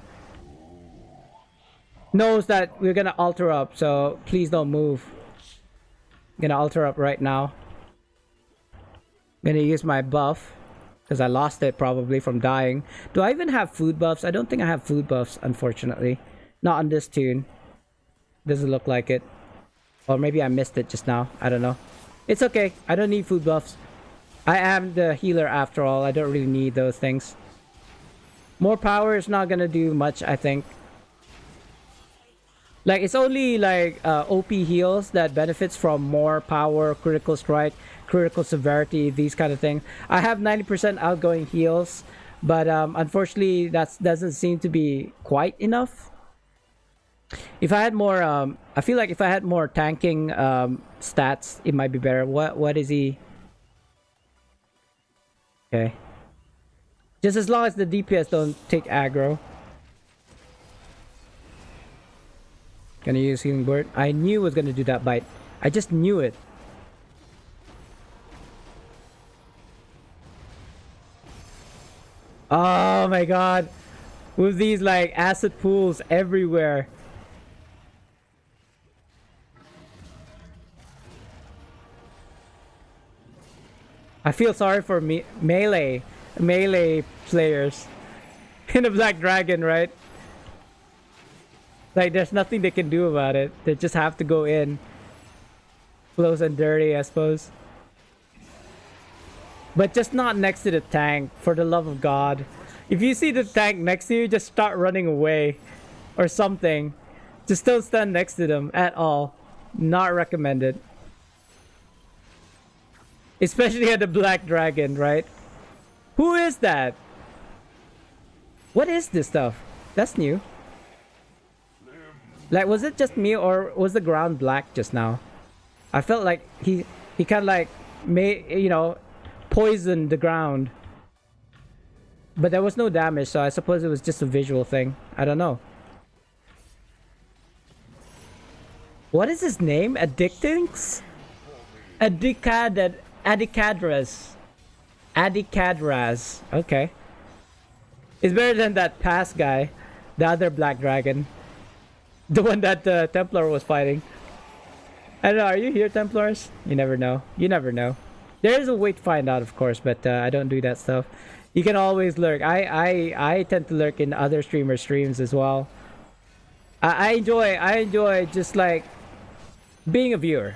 knows that we're gonna alter up, so please don't move. I'm gonna alter up right now. I'm gonna use my buff because I lost it probably from dying. Do I even have food buffs? I don't think I have food buffs, unfortunately. Not on this tune. Doesn't look like it. Or maybe I missed it just now. I don't know. It's okay. I don't need food buffs. I am the healer after all. I don't really need those things. More power is not gonna do much, I think. Like, it's only like OP heals that benefits from more power, critical strike, critical severity, these kind of things. I have 90% outgoing heals, but unfortunately that doesn't seem to be quite enough. If I had more, I feel like if I had more tanking stats, it might be better. What is he? Okay. Just as long as the DPS don't take aggro. Gonna use healing bird. I knew it was gonna do that bite. I just knew it. Oh my god. With these like acid pools everywhere. I feel sorry for melee players in the Black Dragon, right? Like, there's nothing they can do about it. They just have to go in. Close and dirty, I suppose. But just not next to the tank, for the love of God. If you see the tank next to you, just start running away. Or something. Just don't stand next to them at all. Not recommended. Especially at the Black Dragon, right? Who is that? What is this stuff? That's new. Like, was it just me or was the ground black just now? I felt like he kind of like made, you know, poisoned the ground. But there was no damage, so I suppose it was just a visual thing. I don't know. What is his name? Addictings? Adicadras. Okay. It's better than that past guy. The other Black Dragon. The one that the Templar was fighting. I don't know, are you here, Templars? You never know. You never know. There is a way to find out, of course, but I don't do that stuff. You can always lurk. I tend to lurk in other streamers' streams as well. I enjoy just like being a viewer.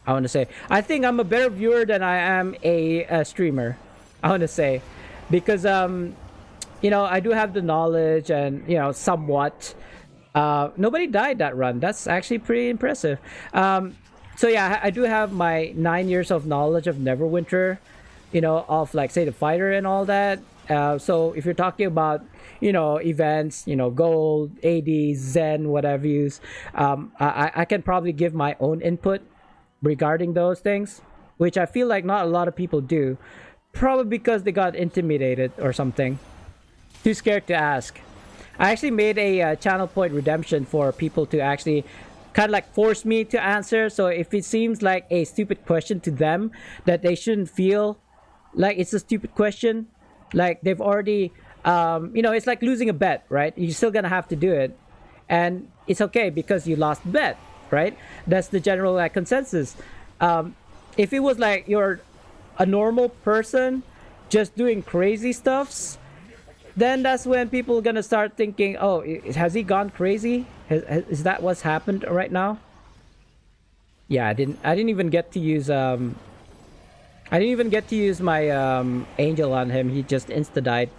I want to say. I think I'm a better viewer than I am a streamer. I want to say. Because, you know, I do have the knowledge and, you know, somewhat. Nobody died that run. That's actually pretty impressive. So yeah, I do have my 9 years of knowledge of Neverwinter, you know, of like say the fighter and all that. So if you're talking about, you know, events, you know, gold, AD, Zen, whatever use, I can probably give my own input. regarding those things, which I feel like not a lot of people do. Probably because they got intimidated or something. Too scared to ask. I actually made a channel point redemption for people to actually kind of like force me to answer. So if it seems like a stupid question to them, that they shouldn't feel like it's a stupid question. Like they've already, it's like losing a bet, right? You're still gonna have to do it, and it's okay because you lost the bet, right? That's the general like consensus. If it was like you're a normal person just doing crazy stuffs, then that's when people are gonna start thinking, oh, has he gone crazy? Is that what's happened right now? Yeah, I didn't even get to use I didn't even get to use my angel on him. He just insta died.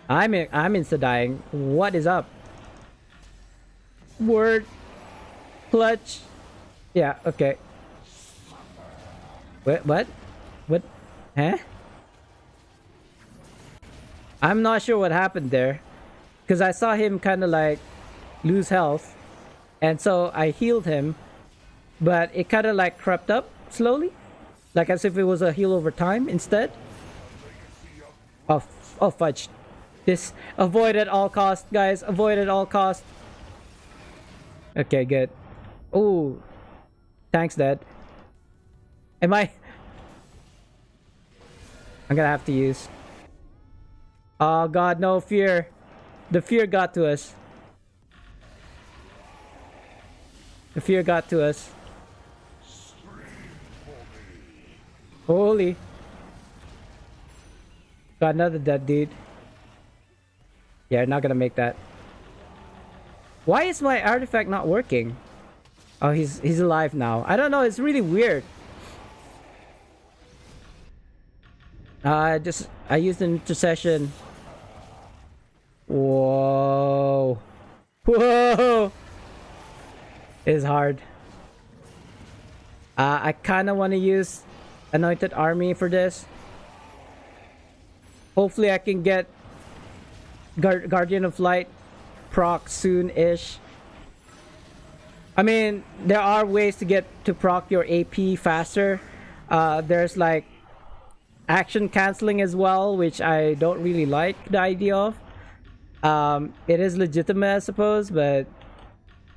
I'm insta dying. What is up? Word clutch. Yeah, okay. What? Huh? I'm not sure what happened there, because I saw him kind of like lose health, and so I healed him, but it kind of like crept up slowly, like as if it was a heal over time instead. Oh, oh fudge! This avoid at all cost, guys. Avoid at all cost. Okay, good. Oh, thanks, Dad. Am I? I'm gonna have to use. Oh God, no fear. The fear got to us. The fear got to us. Holy. Got another dead dude. Yeah, not gonna make that. Why is my artifact not working? Oh, he's alive now. I don't know, it's really weird. I used an intercession. Whoa. Whoa. It's hard. I kind of want to use Anointed Army for this. Hopefully I can get Guardian of Light proc soon-ish. I mean, there are ways to get to proc your AP faster. There's like action canceling as well, which I don't really like the idea of. It is legitimate, I suppose, but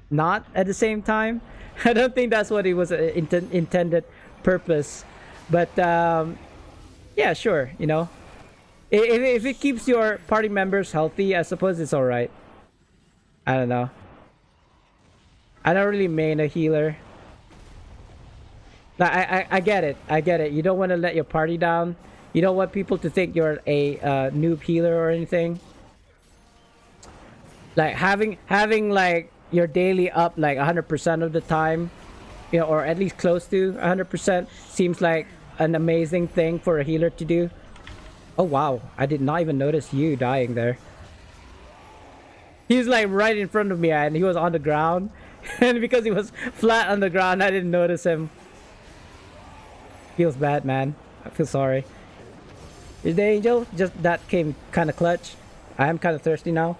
not at the same time. I don't think that's what it was intended purpose. But yeah, sure, you know. If it keeps your party members healthy, I suppose it's alright. I don't know. I don't really main a healer. I get it. I get it. You don't want to let your party down. You don't want people to think you're a noob healer or anything. Like having like your daily up like 100% of the time, you know, or at least close to 100% seems like an amazing thing for a healer to do. Oh wow, I did not even notice you dying there. He was like right in front of me and he was on the ground. And because he was flat on the ground, I didn't notice him. Feels bad, man. I feel sorry. Is the angel? Just that came kind of clutch. I am kind of thirsty now.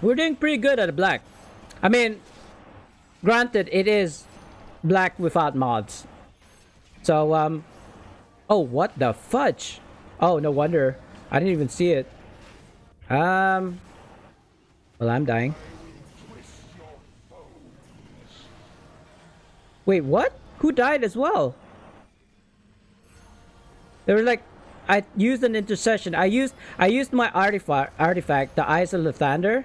We're doing pretty good at black. I mean, granted, it is black without mods. So, oh, what the fudge? Oh, no wonder. I didn't even see it. Well, I'm dying. Wait, what? Who died as well? There was like, I used an intercession. I used my artifact, the Eyes of Lathander,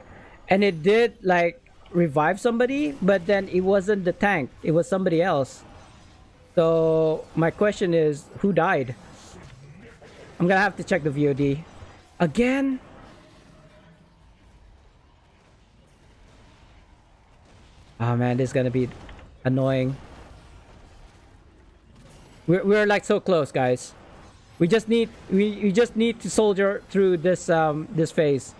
and it did like revive somebody, but then it wasn't the tank. It was somebody else. So my question is, who died? I'm gonna have to check the VOD. Again? Oh man, this is gonna be annoying. We're like so close, guys. We just need to soldier through this this phase.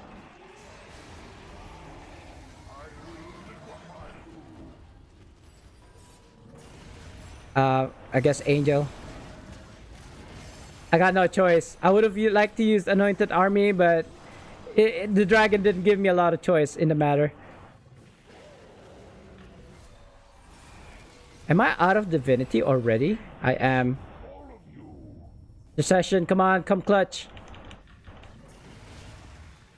I guess Angel. I got no choice. I would have liked to use Anointed Army, but the dragon didn't give me a lot of choice in the matter. Am I out of divinity already? I am. Recession, come on, come clutch.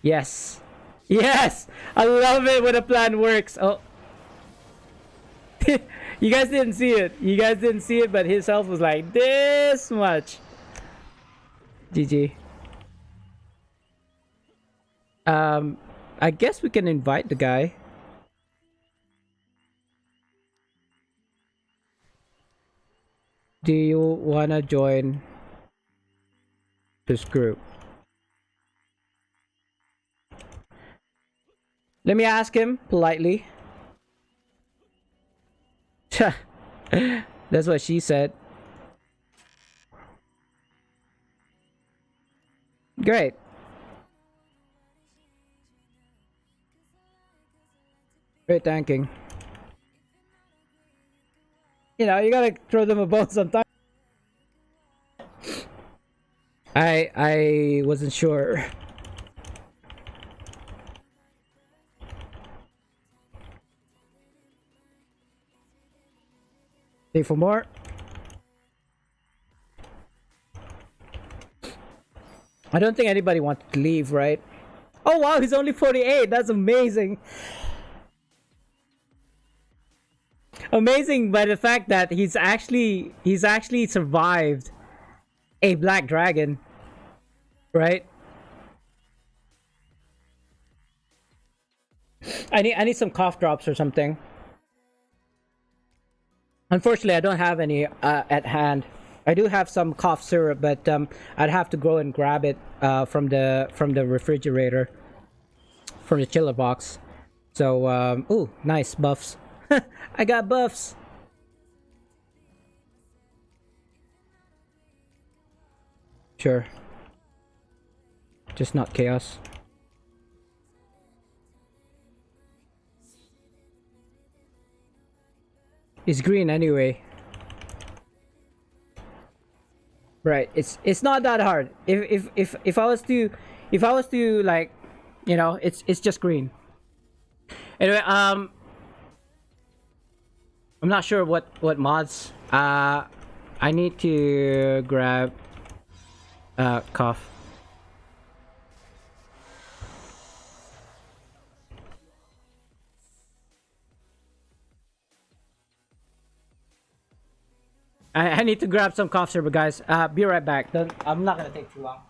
Yes. Yes! I love it when a plan works. Oh. You guys didn't see it. You guys didn't see it, but his health was like this much. GG. I guess we can invite the guy. Do you wanna join this group? Let me ask him politely. That's what she said. Great. Great thanking. You know, you gotta throw them a bone sometimes. I wasn't sure. Stay for more. I don't think anybody wanted to leave, right? Oh wow, he's only 48. That's amazing. Amazing by the fact that he's actually survived a black dragon, right? I need some cough drops or something. Unfortunately, I don't have any at hand. I do have some cough syrup, but I'd have to go and grab it from the refrigerator, from the chiller box. So, ooh, nice buffs. I got buffs. Sure. Just not chaos. It's green anyway. Right. It's not that hard. If I was to like, you know, it's just green. Anyway, I'm not sure what mods. I need to grab cough. I need to grab some cough syrup, guys. Be right back. I'm not gonna take too long.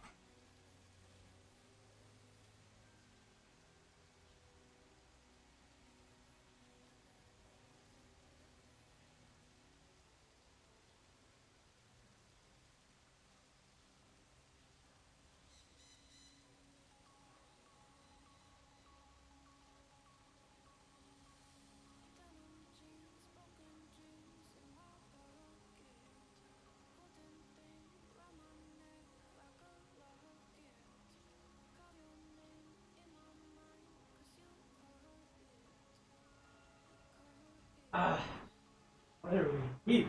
What are we?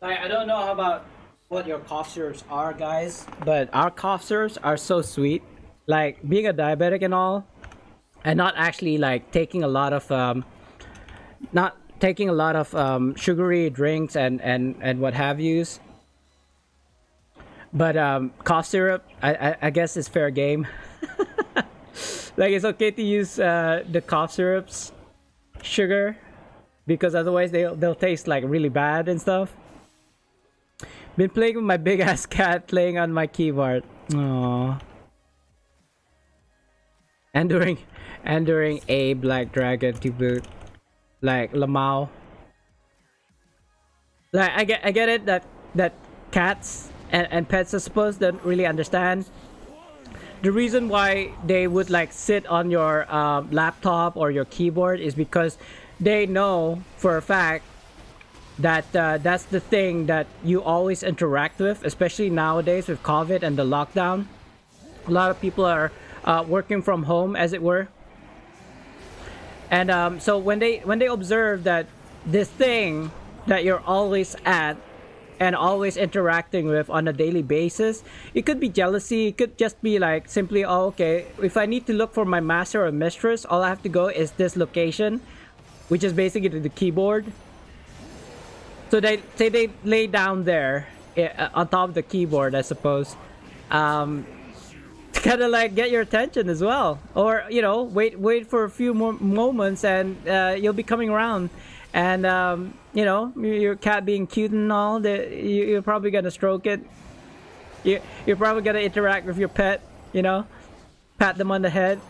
Like, I don't know about what your cough syrups are, guys, but our cough syrups are so sweet. Like, being a diabetic and all, and not actually like taking a lot of not taking a lot of sugary drinks and what have yous. But cough syrup, I guess is fair game. Like, it's okay to use the cough syrups sugar, because otherwise they'll taste like really bad and stuff. Been playing with my big ass cat playing on my keyboard. Aww. And during a black dragon to boot, like Lamau. Like, I get it that cats and pets, I suppose, don't really understand the reason why they would like sit on your laptop or your keyboard is because they know for a fact that that's the thing that you always interact with, especially nowadays with COVID and the lockdown. A lot of people are working from home, as it were, and so when they observe that this thing that you're always at and always interacting with on a daily basis. It could be jealousy. It could just be like simply, oh, okay, if I need to look for my master or mistress, all I have to go is this location, which is basically the keyboard. So they lay down there on top of the keyboard, I suppose, to kind of like get your attention as well, or you know, wait for a few more moments, and you'll be coming around. And you know, your cat being cute and all, you're probably gonna stroke it. You're probably gonna interact with your pet. You know, pat them on the head.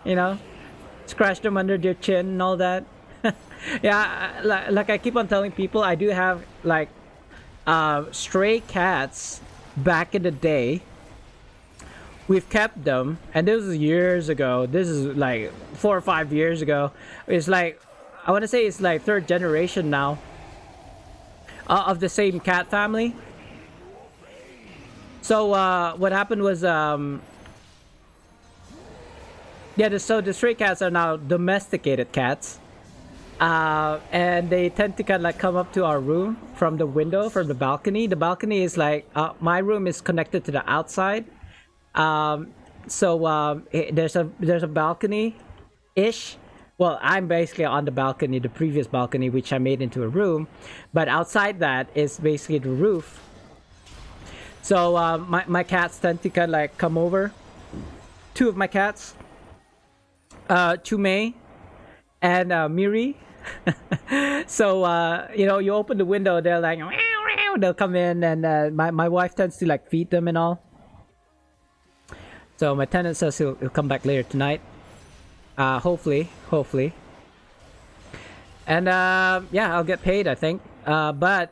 You know, scratch them under their chin and all that. Yeah, like I keep on telling people, I do have like stray cats back in the day. We've kept them, and this was years ago. This is like 4 or 5 years ago. It's like, I want to say it's like third generation now of the same cat family. So what happened was, so the stray cats are now domesticated cats, and they tend to kind of like come up to our room from the window, from the balcony. The balcony is like, my room is connected to the outside, there's a balcony ish. Well, I'm basically on the balcony, the previous balcony, which I made into a room. But outside that is basically the roof. So my cats tend to kind of like come over. 2 of my cats, Chume and Miri. So, you know, you open the window, they're like, they'll come in, and my wife tends to like feed them and all. So my tenant says he'll come back later tonight. Hopefully. And yeah, I'll get paid, I think. But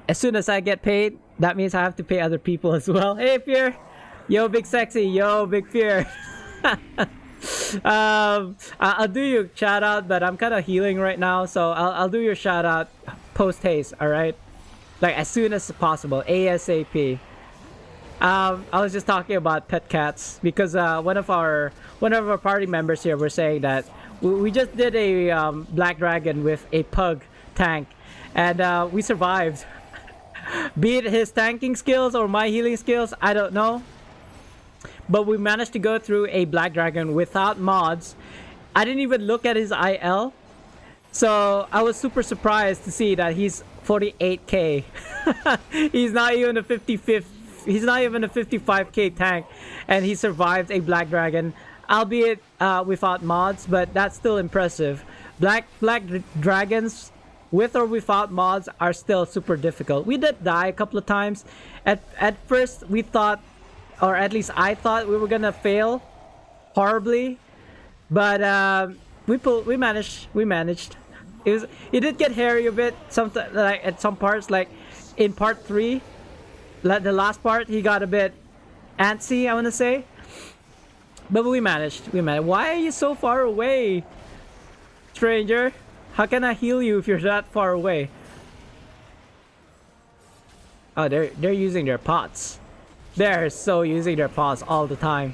as soon as I get paid, that means I have to pay other people as well. Hey, Fear! Yo, Big Sexy! Yo, Big Fear! I'll do your shout out, but I'm kind of healing right now, so I'll do your shout out post haste, alright? Like as soon as possible, ASAP. I was just talking about pet cats because one of our party members here were saying that we just did a black dragon with a pug tank, and we survived. Be it his tanking skills or my healing skills, I don't know. But we managed to go through a black dragon without mods. I didn't even look at his IL, so I was super surprised to see that he's 48k. He's not even a 55th. He's not even a 55k tank, and he survived a black dragon, albeit without mods, but that's still impressive. Black dragons, with or without mods, are still super difficult. We did die a couple of times. At first, we thought, or at least I thought, we were gonna fail horribly, but we managed. It did get hairy a bit. Like at some parts, like in part 3. The last part, he got a bit antsy, I want to say. But we managed. Why are you so far away, stranger? How can I heal you if you're that far away? Oh, they're using their pots. They're so using their pots all the time.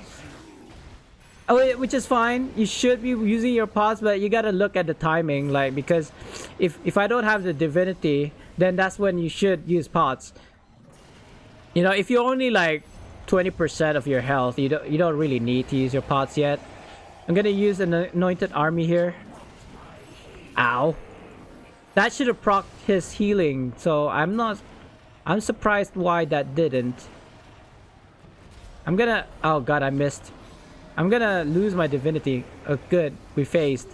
Oh, which is fine. You should be using your pots, but you gotta look at the timing, like, because if I don't have the divinity, then that's when you should use pots. You know, if you're only like 20% of your health, you don't really need to use your pots yet. I'm gonna use an anointed army here. Ow. That should have procced his healing, so I'm surprised why that didn't. Oh god, I missed. I'm gonna lose my divinity. Oh good, we phased.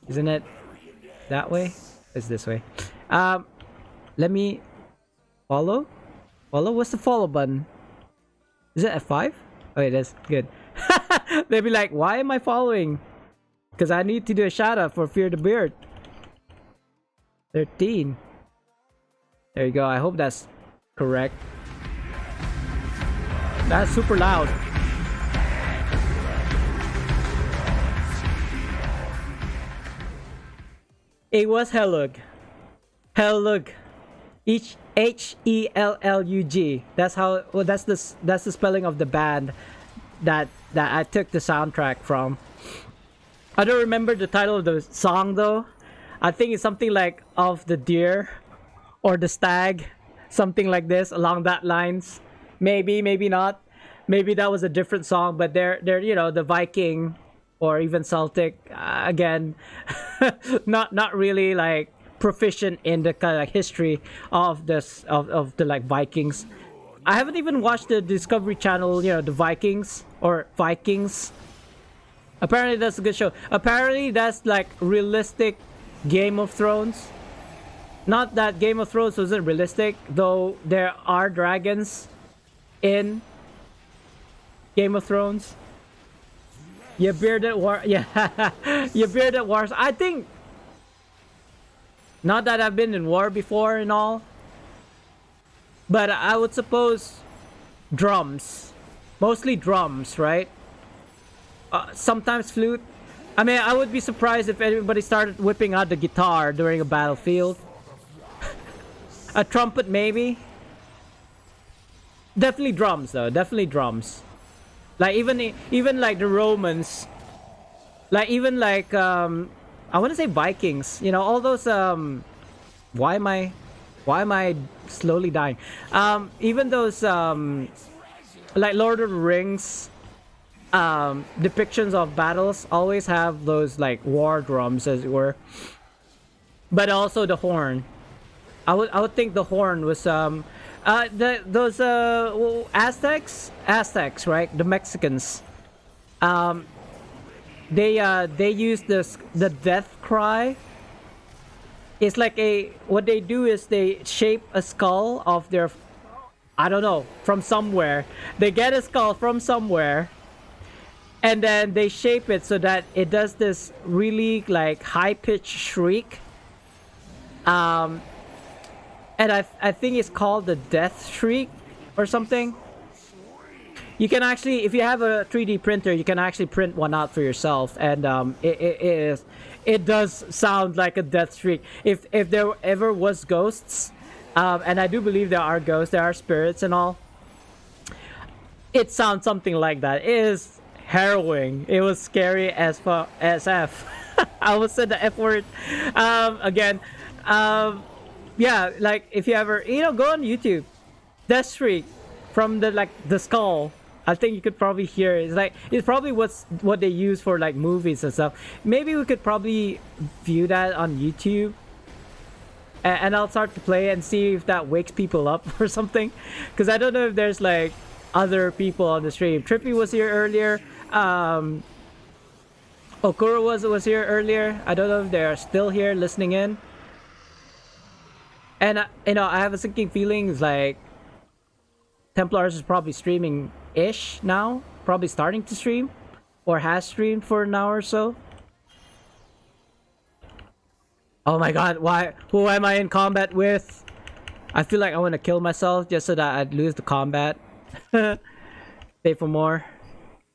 Isn't it that way? It's this way. Let me follow. What's the follow button? Is it F5? Oh, it is. Good. They'll be like, why am I following? Because I need to do a shout out for Fear the Beard. 13. There you go. I hope that's correct. That's super loud. It was Hellug. Hellug. That's how. Well, that's the spelling of the band that I took the soundtrack from. I don't remember the title of the song though. I think it's something like of the deer or the stag, something like this along that lines. Maybe, maybe not. Maybe that was a different song, but they're the Viking or even Celtic again, not really like proficient in the kind of like history of this of the like Vikings. I haven't even watched the Discovery Channel, the Vikings or Vikings. Apparently that's a good show. Apparently that's like realistic Game of Thrones. Not that Game of Thrones wasn't realistic, though there are dragons in Game of Thrones. You bearded war, yeah, you bearded wars. I think not that I've been in war before and all, but I would suppose drums, mostly drums, right? Sometimes flute. I mean, I would be surprised if anybody started whipping out the guitar during a battlefield. A trumpet, maybe. Definitely drums, though. Definitely drums. Like even like the Romans, like even like I want to say Vikings. All those Why am I slowly dying? Even those like Lord of the Rings depictions of battles always have those like war drums, as it were, but also the horn. I would think the horn was those Aztecs, right? The Mexicans. They use the death cry. It's like what they do is they shape a skull of their, I don't know, from somewhere. They get a skull from somewhere, and then they shape it so that it does this really like high pitched shriek. And I think it's called the death shriek or something. You can actually, if you have a 3D printer, you can actually print one out for yourself, and it does sound like a death shriek. If there ever was ghosts, and I do believe there are ghosts, there are spirits and all, it sounds something like that. It is harrowing. It was scary as F. I almost said the F word again. Yeah, like if you ever go on YouTube, death shriek from the skull. I think you could probably hear it. It's probably what they use for like movies and stuff. Maybe we could probably view that on YouTube, and I'll start to play and see if that wakes people up or something. Because I don't know if there's like other people on the stream. Trippy was here earlier. Okura was here earlier. I don't know if they're still here listening in. And I have a sinking feeling it's like Templars is probably streaming-ish now. Probably starting to stream. Or has streamed for an hour or so. Oh my god, who am I in combat with? I feel like I want to kill myself just so that I'd lose the combat. Pay for more.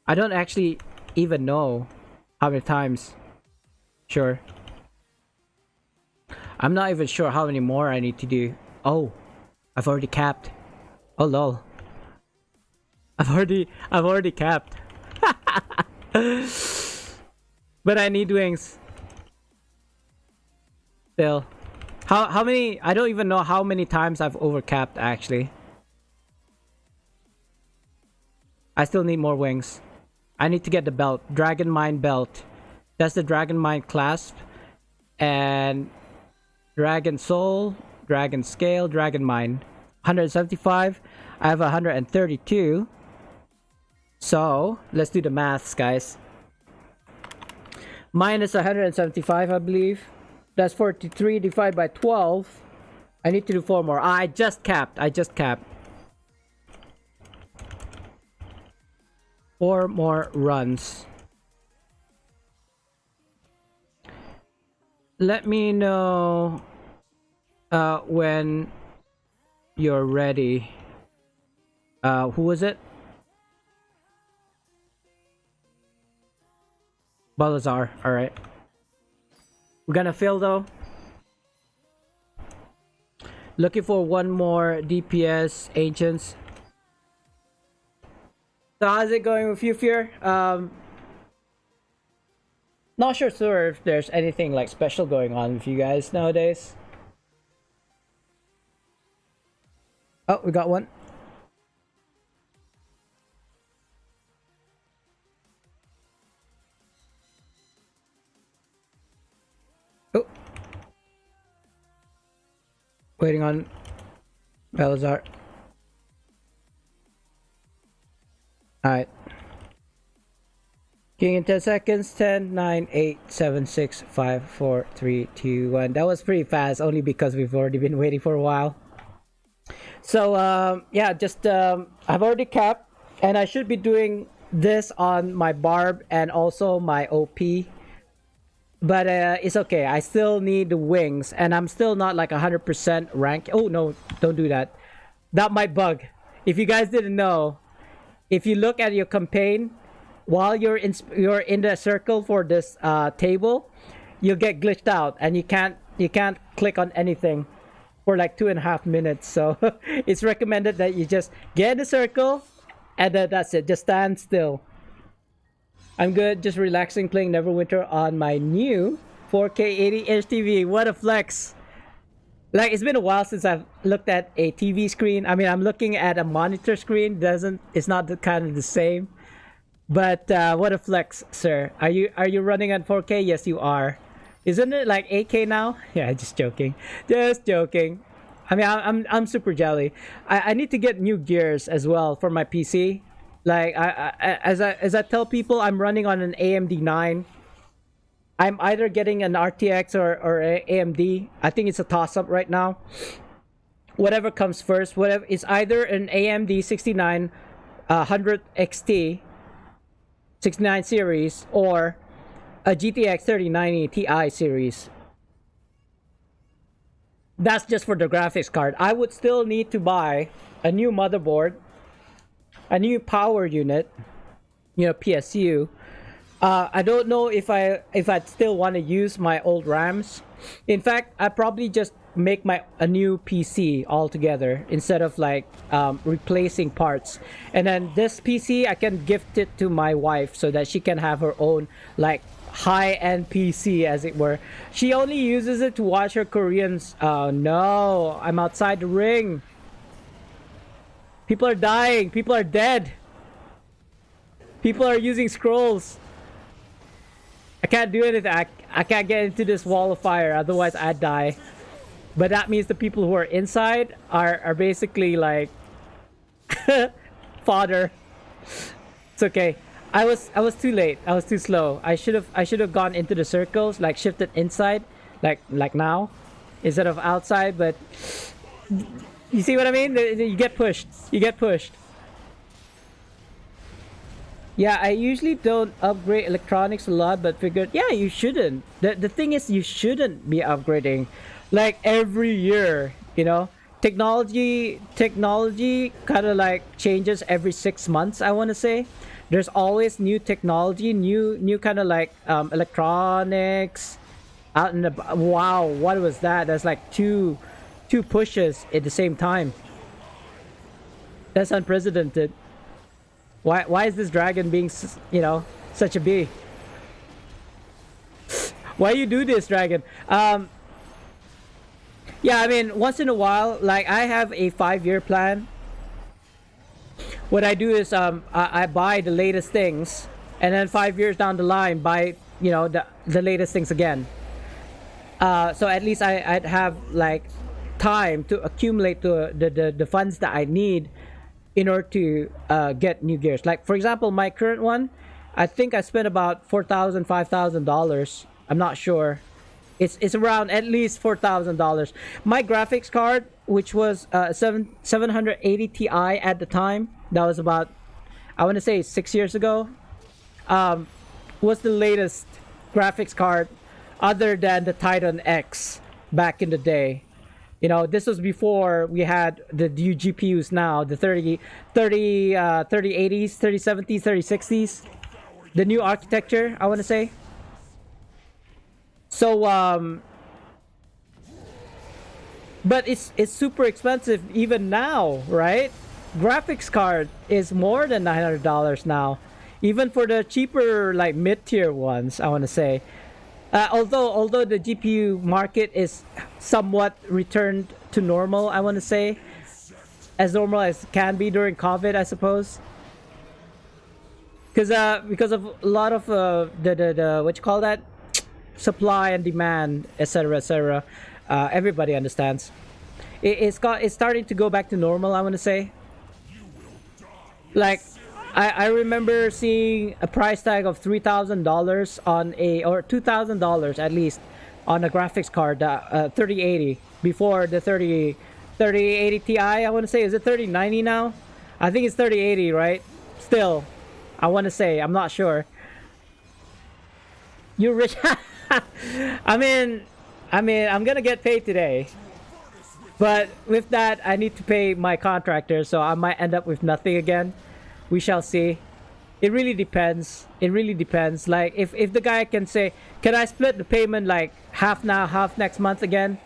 I don't actually even know how many times. Sure. I'm not even sure how many more I need to do. Oh, I've already capped. Oh lol. I've already capped. But I need wings. Still. How many? I don't even know how many times I've overcapped actually. I still need more wings. I need to get the belt. Dragon Mine belt. That's the Dragon Mine clasp. And Dragon Soul, Dragon Scale, Dragon Mine. 175. I have 132. So, let's do the maths, guys. Minus 175, I believe. That's 43 divided by 12. I need to do 4 more. I just capped. 4 more runs. Let me know when you're ready. Who was it? Balazar. Alright. We're gonna fill though. Looking for one more DPS ancients. So how's it going with you, Fear? Not sure, sir, if there's anything like special going on with you guys nowadays. Oh, we got one. Oh, waiting on Belazar. Alright. King in 10 seconds. 10, 9, 8, 7, 6, 5, 4, 3, 2, 1. That was pretty fast, only because we've already been waiting for a while. So, yeah, just, I've already capped, and I should be doing this on my Barb and also my OP. But it's okay. I still need the wings, and I'm still not like 100% rank. Oh, no, don't do that. That might bug. If you guys didn't know, if you look at your campaign, while you're in the circle for this table, you'll get glitched out, and you can't click on anything for like 2.5 minutes. So it's recommended that you just get in the circle, and then that's it. Just stand still. I'm good, just relaxing, playing Neverwinter on my new 4K 80-inch TV. What a flex! Like, it's been a while since I've looked at a TV screen. I mean, I'm looking at a monitor screen. It's not kind of the same. But what a flex, sir. Are you running on 4K? Yes, you are. Isn't it like 8K now? Yeah, just joking. Just joking. I mean, I'm super jelly. I need to get new gears as well for my PC. Like, as I tell people, I'm running on an AMD 9. I'm either getting an RTX or AMD. I think it's a toss-up right now. Whatever comes first, whatever, it's either an AMD 6900 XT 69 series or a GTX 3090 Ti series. That's just for the graphics card. I would still need to buy a new motherboard, a new power unit, PSU. I don't know if I'd still want to use my old RAMs. In fact, I probably just make a new PC altogether instead of like replacing parts. And then this PC, I can gift it to my wife so that she can have her own like high-end PC, as it were. She only uses it to watch her Koreans. Oh no, I'm outside the ring. People are dying. People are dead. People are using scrolls. I can't do anything. I can't get into this wall of fire, otherwise I'd die. But that means the people who are inside are basically like fodder. It's okay. I was too late. I was too slow. I should have gone into the circles, like shifted inside, like now, instead of outside. But you see what I mean? You get pushed. You get pushed. Yeah, I usually don't upgrade electronics a lot, but figured, yeah, you shouldn't. The thing is, you shouldn't be upgrading like every year, Technology kind of like changes every 6 months, I want to say. There's always new technology, new kind of like electronics out in the... Wow, what was that? That's like two pushes at the same time. That's unprecedented. Why is this dragon being, such a bee? Why you do this, dragon? Yeah, I mean, once in a while, like I have a 5-year plan. What I do is I buy the latest things, and then 5 years down the line, buy the latest things again. So at least I'd have like time to accumulate the funds that I need in order to get new gears. Like, for example, my current one, I think I spent about $4,000, $5,000. I'm not sure. It's around at least $4,000. My graphics card, which was 780 Ti at the time, that was about, I want to say 6 years ago, was the latest graphics card other than the Titan X back in the day. This was before we had the new GPUs now, the 3080s, 3070s, 3060s, the new architecture, I want to say. So, but it's super expensive even now, right? Graphics card is more than $900 now. even for the cheaper like mid-tier ones, I want to say. Although the GPU market is somewhat returned to normal, I want to say, as normal as it can be during COVID, I suppose. Because of a lot of the what you call that, supply and demand, etc., etc. Everybody understands. It's starting to go back to normal, I want to say. Like, I remember seeing a price tag of $3,000 on a, or $2,000 at least, on a graphics card, 3080, before the 3080 Ti, I want to say. Is it 3090 now? I think it's 3080, right? Still, I want to say, I'm not sure. You rich? I mean, I'm gonna get paid today. But with that, I need to pay my contractor, so I might end up with nothing again. We shall see. It really depends. It really depends. Like, if the guy can say, can I split the payment like half now, half next month again?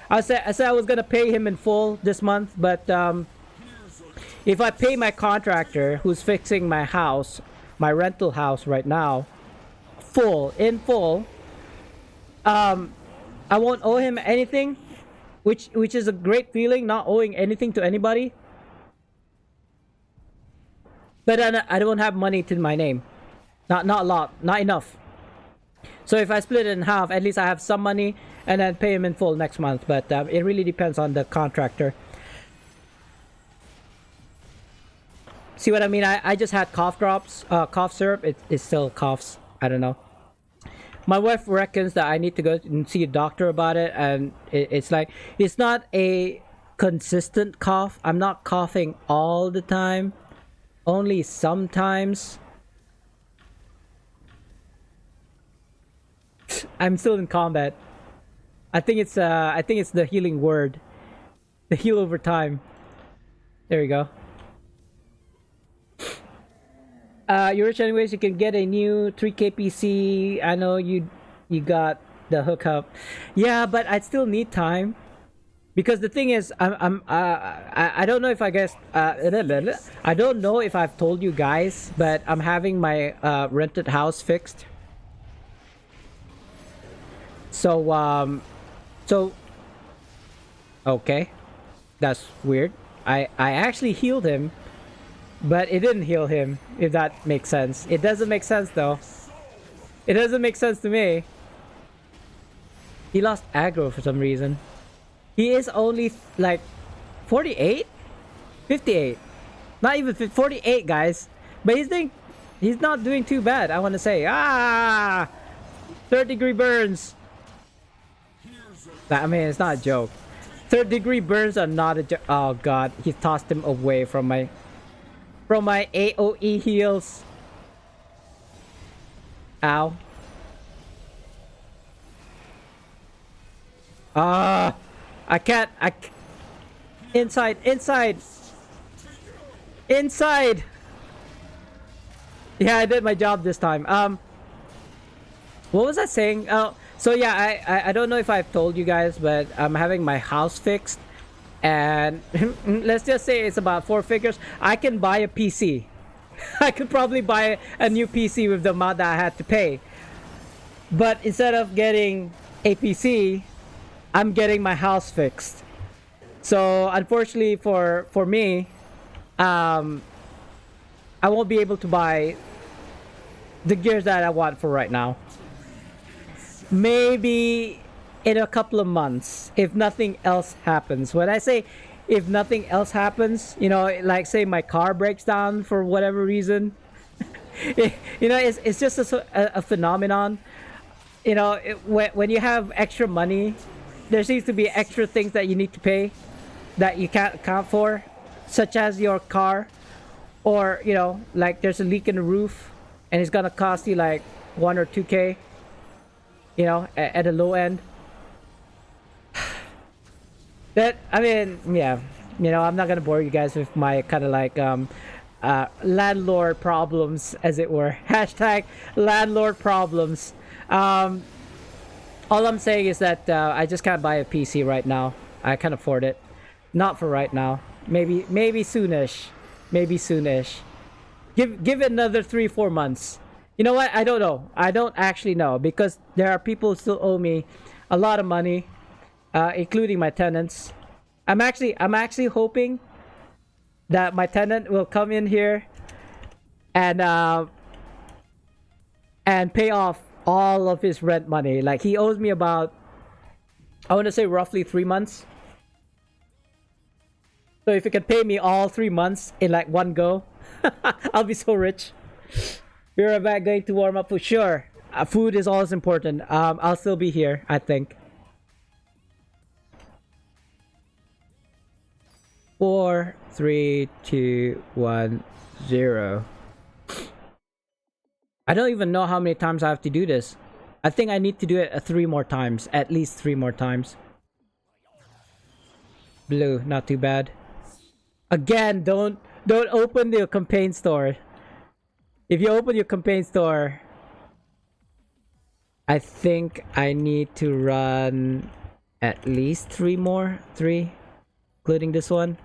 I said I was gonna pay him in full this month, but if I pay my contractor who's fixing my house, my rental house right now, in full, I won't owe him anything. Which is a great feeling, not owing anything to anybody. But I don't have money to my name. Not a lot, not enough. So if I split it in half, at least I have some money and then pay him in full next month. But it really depends on the contractor. See what I mean? I just had cough drops, cough syrup. It still coughs. I don't know. My wife reckons that I need to go and see a doctor about it, and it's like, it's not a consistent cough. I'm not coughing all the time, only sometimes. I'm still in combat. I think it's the healing word, the heal over time. There you go. You're rich anyways. You can get a new 3K PC. I know you got the hookup. Yeah, but I still need time, because the thing is, I don't know if I guess I don't know if I've told you guys, but I'm having my rented house fixed. So okay, that's weird. I actually healed him. But it didn't heal him, if that makes sense. It doesn't make sense, though. It doesn't make sense to me. He lost aggro for some reason. He is only, like, 48? 58. Not even 48, guys. But he's not doing too bad, I want to say. Ah! 3rd-degree burns. I mean, it's not a joke. 3rd-degree burns are not a joke. Oh, God. He tossed him away from my AoE heals. Ow. I can't. Inside. Yeah, I did my job this time. What was I saying? Oh, so yeah, I don't know if I've told you guys, but I'm having my house fixed. And let's just say it's about 4 figures. I can buy a PC. I could probably buy a new PC with the amount that I had to pay. But instead of getting a PC, I'm getting my house fixed. So unfortunately for me, I won't be able to buy the gears that I want for right now. Maybe in a couple of months, if nothing else happens. When I say if nothing else happens, you know, like say my car breaks down for whatever reason, you know, it's just a phenomenon. You know, when you have extra money, there seems to be extra things that you need to pay that you can't account for, such as your car, or, you know, like there's a leak in the roof and it's gonna cost you like 1 or 2K, you know, at the low end. That, I mean, yeah, you know, I'm not gonna bore you guys with my kind of like landlord problems, as it were. Hashtag landlord problems. All I'm saying is that I just can't buy a PC right now. I can't afford it. Not for right now. Maybe soonish. Maybe soonish. Give it another 3-4 months. You know what? I don't know. I don't actually know because there are people who still owe me a lot of money, including my tenants. I'm actually hoping that my tenant will come in here and pay off all of his rent money. Like he owes me about, I want to say roughly 3 months. So if you can pay me all 3 months in like one go, I'll be so rich. You're about going to warm up for sure. Food is always important. I'll still be here, I think. 4, 3, 2, 1, 0. I don't even know how many times I have to do this. I think I need to do it 3 more times. At least 3 more times. Blue, not too bad. Again, don't open the campaign store. If you open your campaign store, I think I need to run at least 3 more. 3, including this one.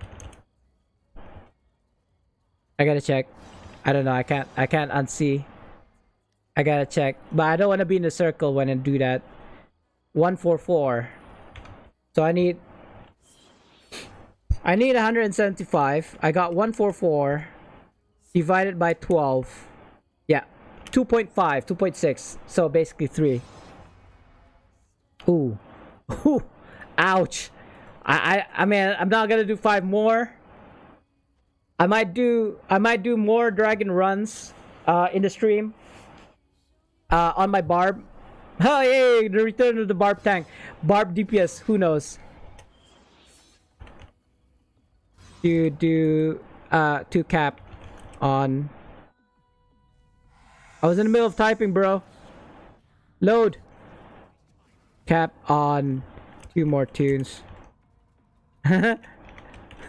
I gotta check. I don't know. I can't unsee. I gotta check, but I don't want to be in the circle when I do that. 144. So I need 175. I got 144 divided by 12. Yeah, 2.5, 2.6. So basically 3. Ooh, ooh, ouch. I mean, I'm not gonna do 5 more. I might do more dragon runs in the stream. On my barb. Oh, yay, the return of the barb tank. Barb DPS, who knows? Do cap on. I was in the middle of typing, bro. Load. Cap on 2 more tunes.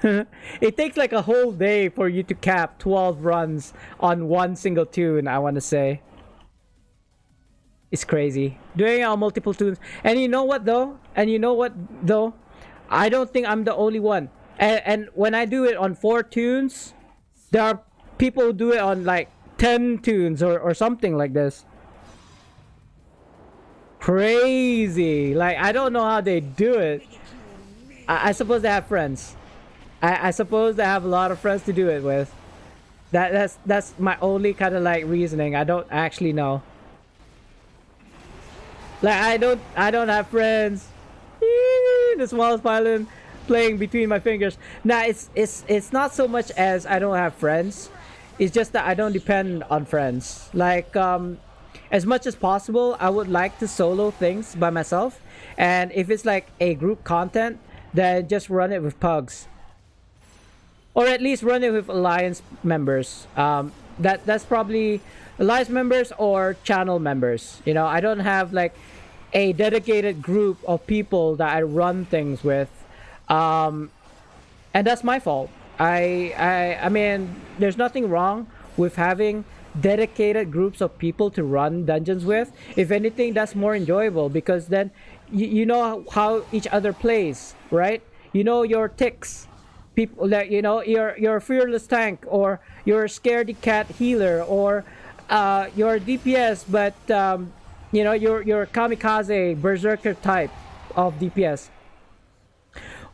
It takes like a whole day for you to cap 12 runs on one single tune, I want to say. It's crazy. Doing it on multiple tunes. And you know what though? I don't think I'm the only one. And when I do it on 4 tunes, there are people who do it on like 10 tunes or something like this. Crazy. Like, I don't know how they do it. I suppose they have friends. I suppose they have a lot of friends to do it with. That's my only kind of like reasoning. I don't actually know. Like I don't have friends. The smallest violin playing between my fingers. Nah, it's not so much as I don't have friends. It's just that I don't depend on friends. Like as much as possible, I would like to solo things by myself. And if it's like a group content, then just run it with pugs. Or at least run it with alliance members. That's probably alliance members or channel members. You know, I don't have like a dedicated group of people that I run things with, and that's my fault. I mean, there's nothing wrong with having dedicated groups of people to run dungeons with. If anything, that's more enjoyable because then you know how each other plays, right? You know your ticks. People that you know, your fearless tank, or your scaredy cat healer, or your DPS, but you know, your kamikaze berserker type of DPS.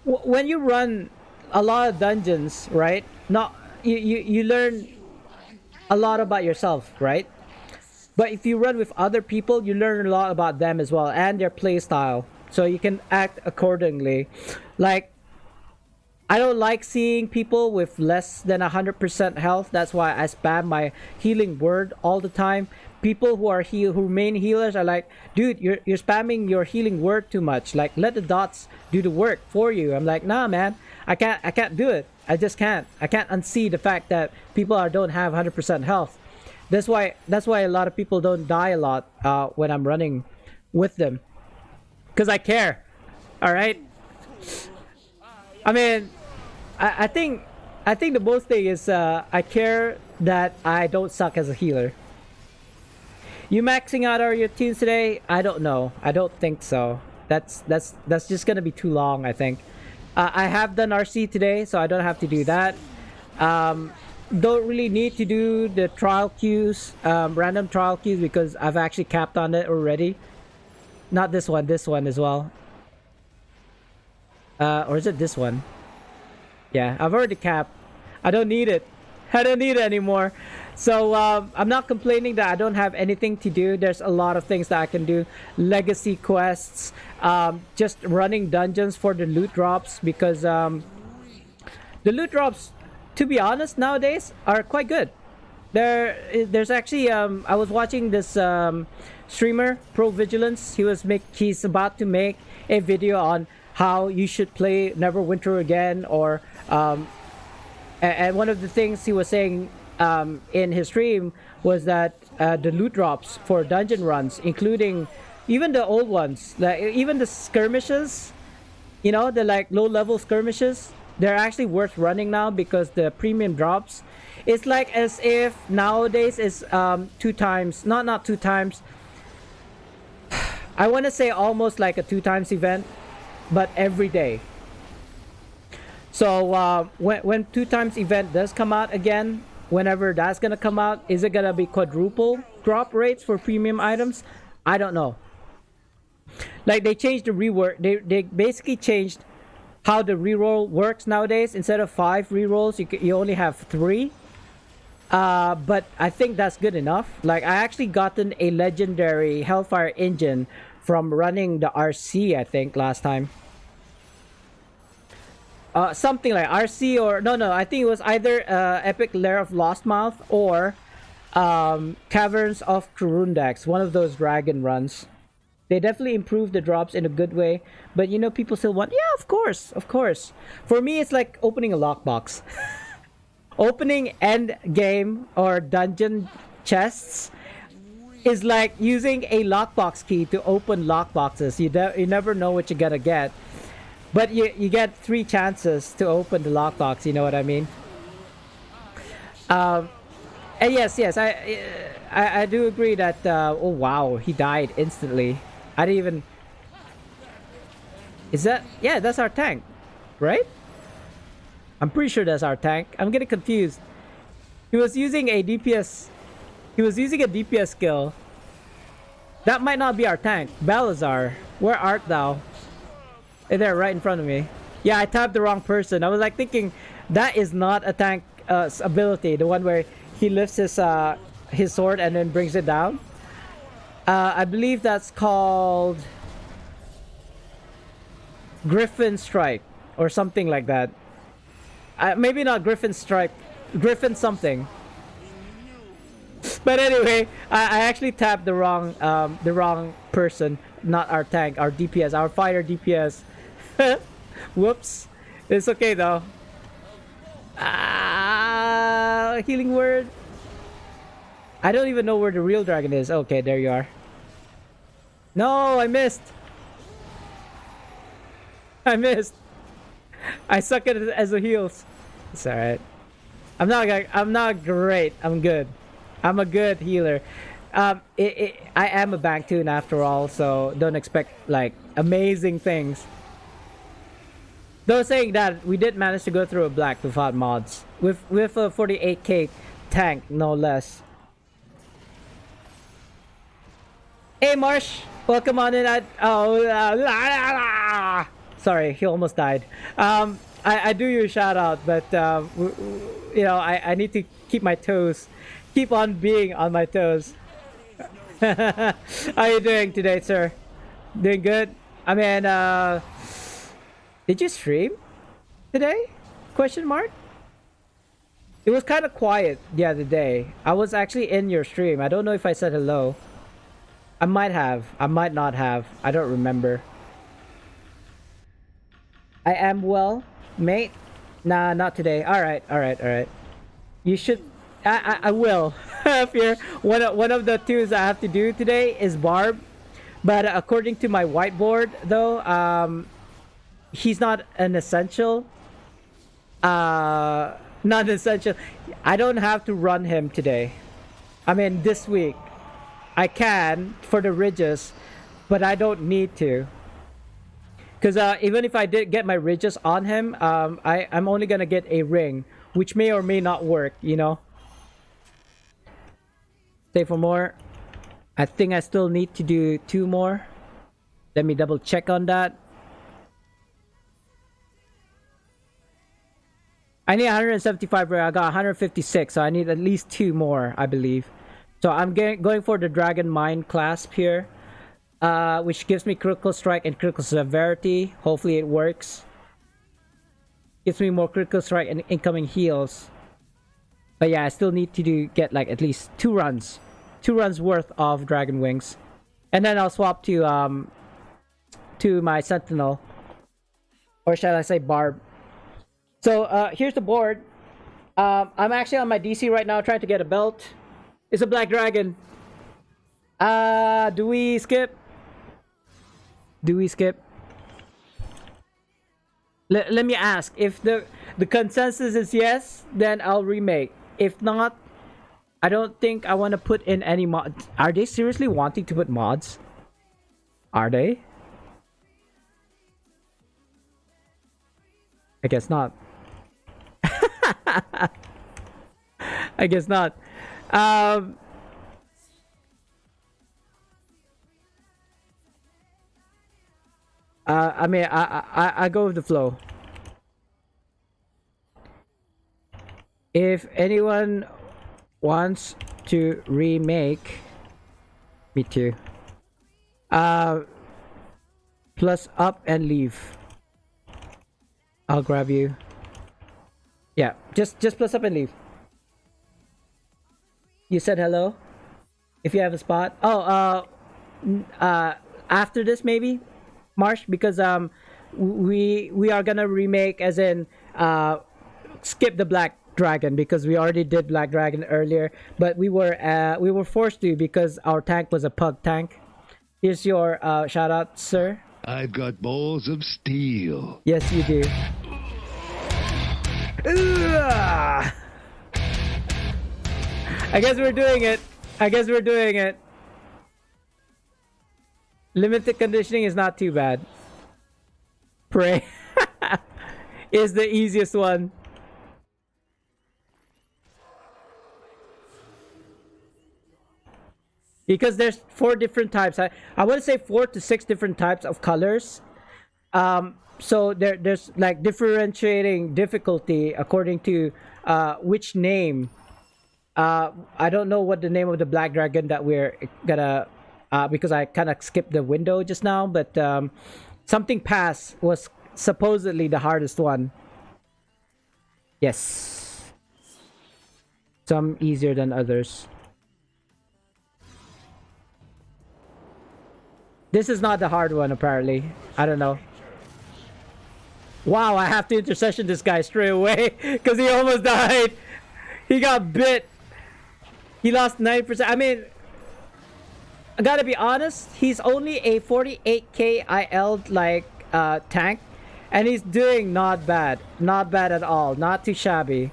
When you run a lot of dungeons, right? Not you learn a lot about yourself, right? But if you run with other people, you learn a lot about them as well and their play style, so you can act accordingly. Like, I don't like seeing people with less than 100% health. That's why I spam my healing word all the time. People who main healers are like, dude, you're spamming your healing word too much. Like, let the dots do the work for you. I'm like, nah, man, I can't do it. I just can't. I can't unsee the fact that people don't have 100% health. That's why a lot of people don't die a lot when I'm running with them, because I care. All right. I mean, I think the most thing is I care that I don't suck as a healer. You maxing out all your teams today? I don't know. I don't think so. That's just gonna be too long, I think. I have done RC today, so I don't have to do that. don't really need to do the trial queues, random trial queues, because I've actually capped on it already. Not this one as well. Or is it this one? Yeah, I've already capped. I don't need it. I don't need it anymore. So I'm not complaining that I don't have anything to do. There's a lot of things that I can do. Legacy quests, just running dungeons for the loot drops, because the loot drops, to be honest, nowadays are quite good. There's actually I was watching this streamer, Pro Vigilance. He's about to make a video on how you should play Neverwinter again, or and one of the things he was saying in his stream was that the loot drops for dungeon runs, including even the old ones, like even the skirmishes, you know, the like low level skirmishes, they're actually worth running now, because the premium drops, it's like as if nowadays is two times, not two times, I want to say almost like a 2 times event, but every day. So when 2 times event does come out again, whenever that's gonna come out, is it gonna be quadruple drop rates for premium items? I don't know. Like they changed the rework. They basically changed how the reroll works nowadays. Instead of 5 rerolls, you only have 3. But I think that's good enough. Like I actually gotten a legendary Hellfire engine from running the RC, I think, last time. Something like RC, or no, I think it was either Epic Lair of Lostmouth or Caverns of Kurundax, one of those dragon runs. They definitely improved the drops in a good way, but you know, people still want, yeah, of course. For me, it's like opening a lockbox. Opening end game or dungeon chests is like using a lockbox key to open lockboxes. You never know what you're gonna get. But you get 3 chances to open the lockbox, you know what I mean? And yes, I do agree that, oh wow, he died instantly. I didn't even... Is that... Yeah, that's our tank, right? I'm pretty sure that's our tank. I'm getting confused. He was using a DPS... He was using a DPS skill. That might not be our tank. Balazar, where art thou? Hey there, right in front of me. Yeah, I tapped the wrong person. I was like thinking, that is not a tank ability. The one where he lifts his sword and then brings it down. I believe that's called Griffin Strike or something like that. Maybe not Griffin Strike, Griffin something. But anyway, I actually tapped the wrong person, not our tank, our DPS, our fighter DPS. Whoops. It's okay though. Healing word. I don't even know where the real dragon is. Okay, there you are. No, I missed. I suck at it as the heals. It's alright. I'm not great. I'm good. I'm a good healer. I am a bank tune after all, so don't expect like amazing things. Though saying that, we did manage to go through a black without mods, with a 48k tank, no less. Hey Marsh, welcome on in. Sorry, he almost died. I do you a shout out, but you know, I need to keep my toes, keep on being on my toes. How are you doing today, sir? Doing good? I mean, did you stream today? Question mark? It was kind of quiet the other day. I was actually in your stream. I don't know if I said hello. I might have. I might not have. I don't remember. I am well, mate. Nah, not today. Alright. You should... I will. Fear. One of the tunes I have to do today is Barb. But according to my whiteboard, though, he's not an essential. Not essential. I don't have to run him today. I mean, this week. I can for the ridges, but I don't need to. Because even if I did get my ridges on him, I'm only gonna get a ring which may or may not work, you know. Stay for more. I think I still need to do 2 more. Let me double check on that. I need 175 rare. I got 156, so I need at least 2 more, I believe. So I'm going for the Dragon Mind clasp here, which gives me critical strike and critical severity. Hopefully it works. Gives me more critical strike and incoming heals. But yeah, I still need to get like at least 2 runs. 2 runs worth of Dragon Wings. And then I'll swap to my Sentinel. Or shall I say Barb. So here's the board. I'm actually on my DC right now trying to get a belt. It's a black dragon. Do we skip? Do we skip? Let me ask. If the consensus is yes, then I'll remake. If not, I don't think I want to put in any mods. Are they seriously wanting to put mods? Are they? I guess not. I guess not. I mean, I go with the flow. If anyone wants to remake, me too. Plus up and leave. I'll grab you. Yeah, just plus up and leave. You said hello. If you have a spot. Oh, after this maybe, Marsh, because we are gonna remake, as in skip the Black Dragon, because we already did Black Dragon earlier, but we were forced to because our tank was a pug tank. Here's your shout out, sir. I've got balls of steel. Yes, you do. Ugh. I guess we're doing it. I guess we're doing it. Limited conditioning is not too bad. Pray is the easiest one. Because there's 4 different types. I want to say 4 to 6 different types of colors. So there's like differentiating difficulty according to which name. I don't know what the name of the Black Dragon that we're gonna because I kind of skipped the window just now, but something pass was supposedly the hardest one. Yes. Some easier than others. This is not the hard one, apparently. I don't know. Wow, I have to intercession this guy straight away because he almost died. He got bit. He lost 9%. I mean, I gotta be honest. He's only a 48k IL like tank, and he's doing not bad. Not bad at all. Not too shabby.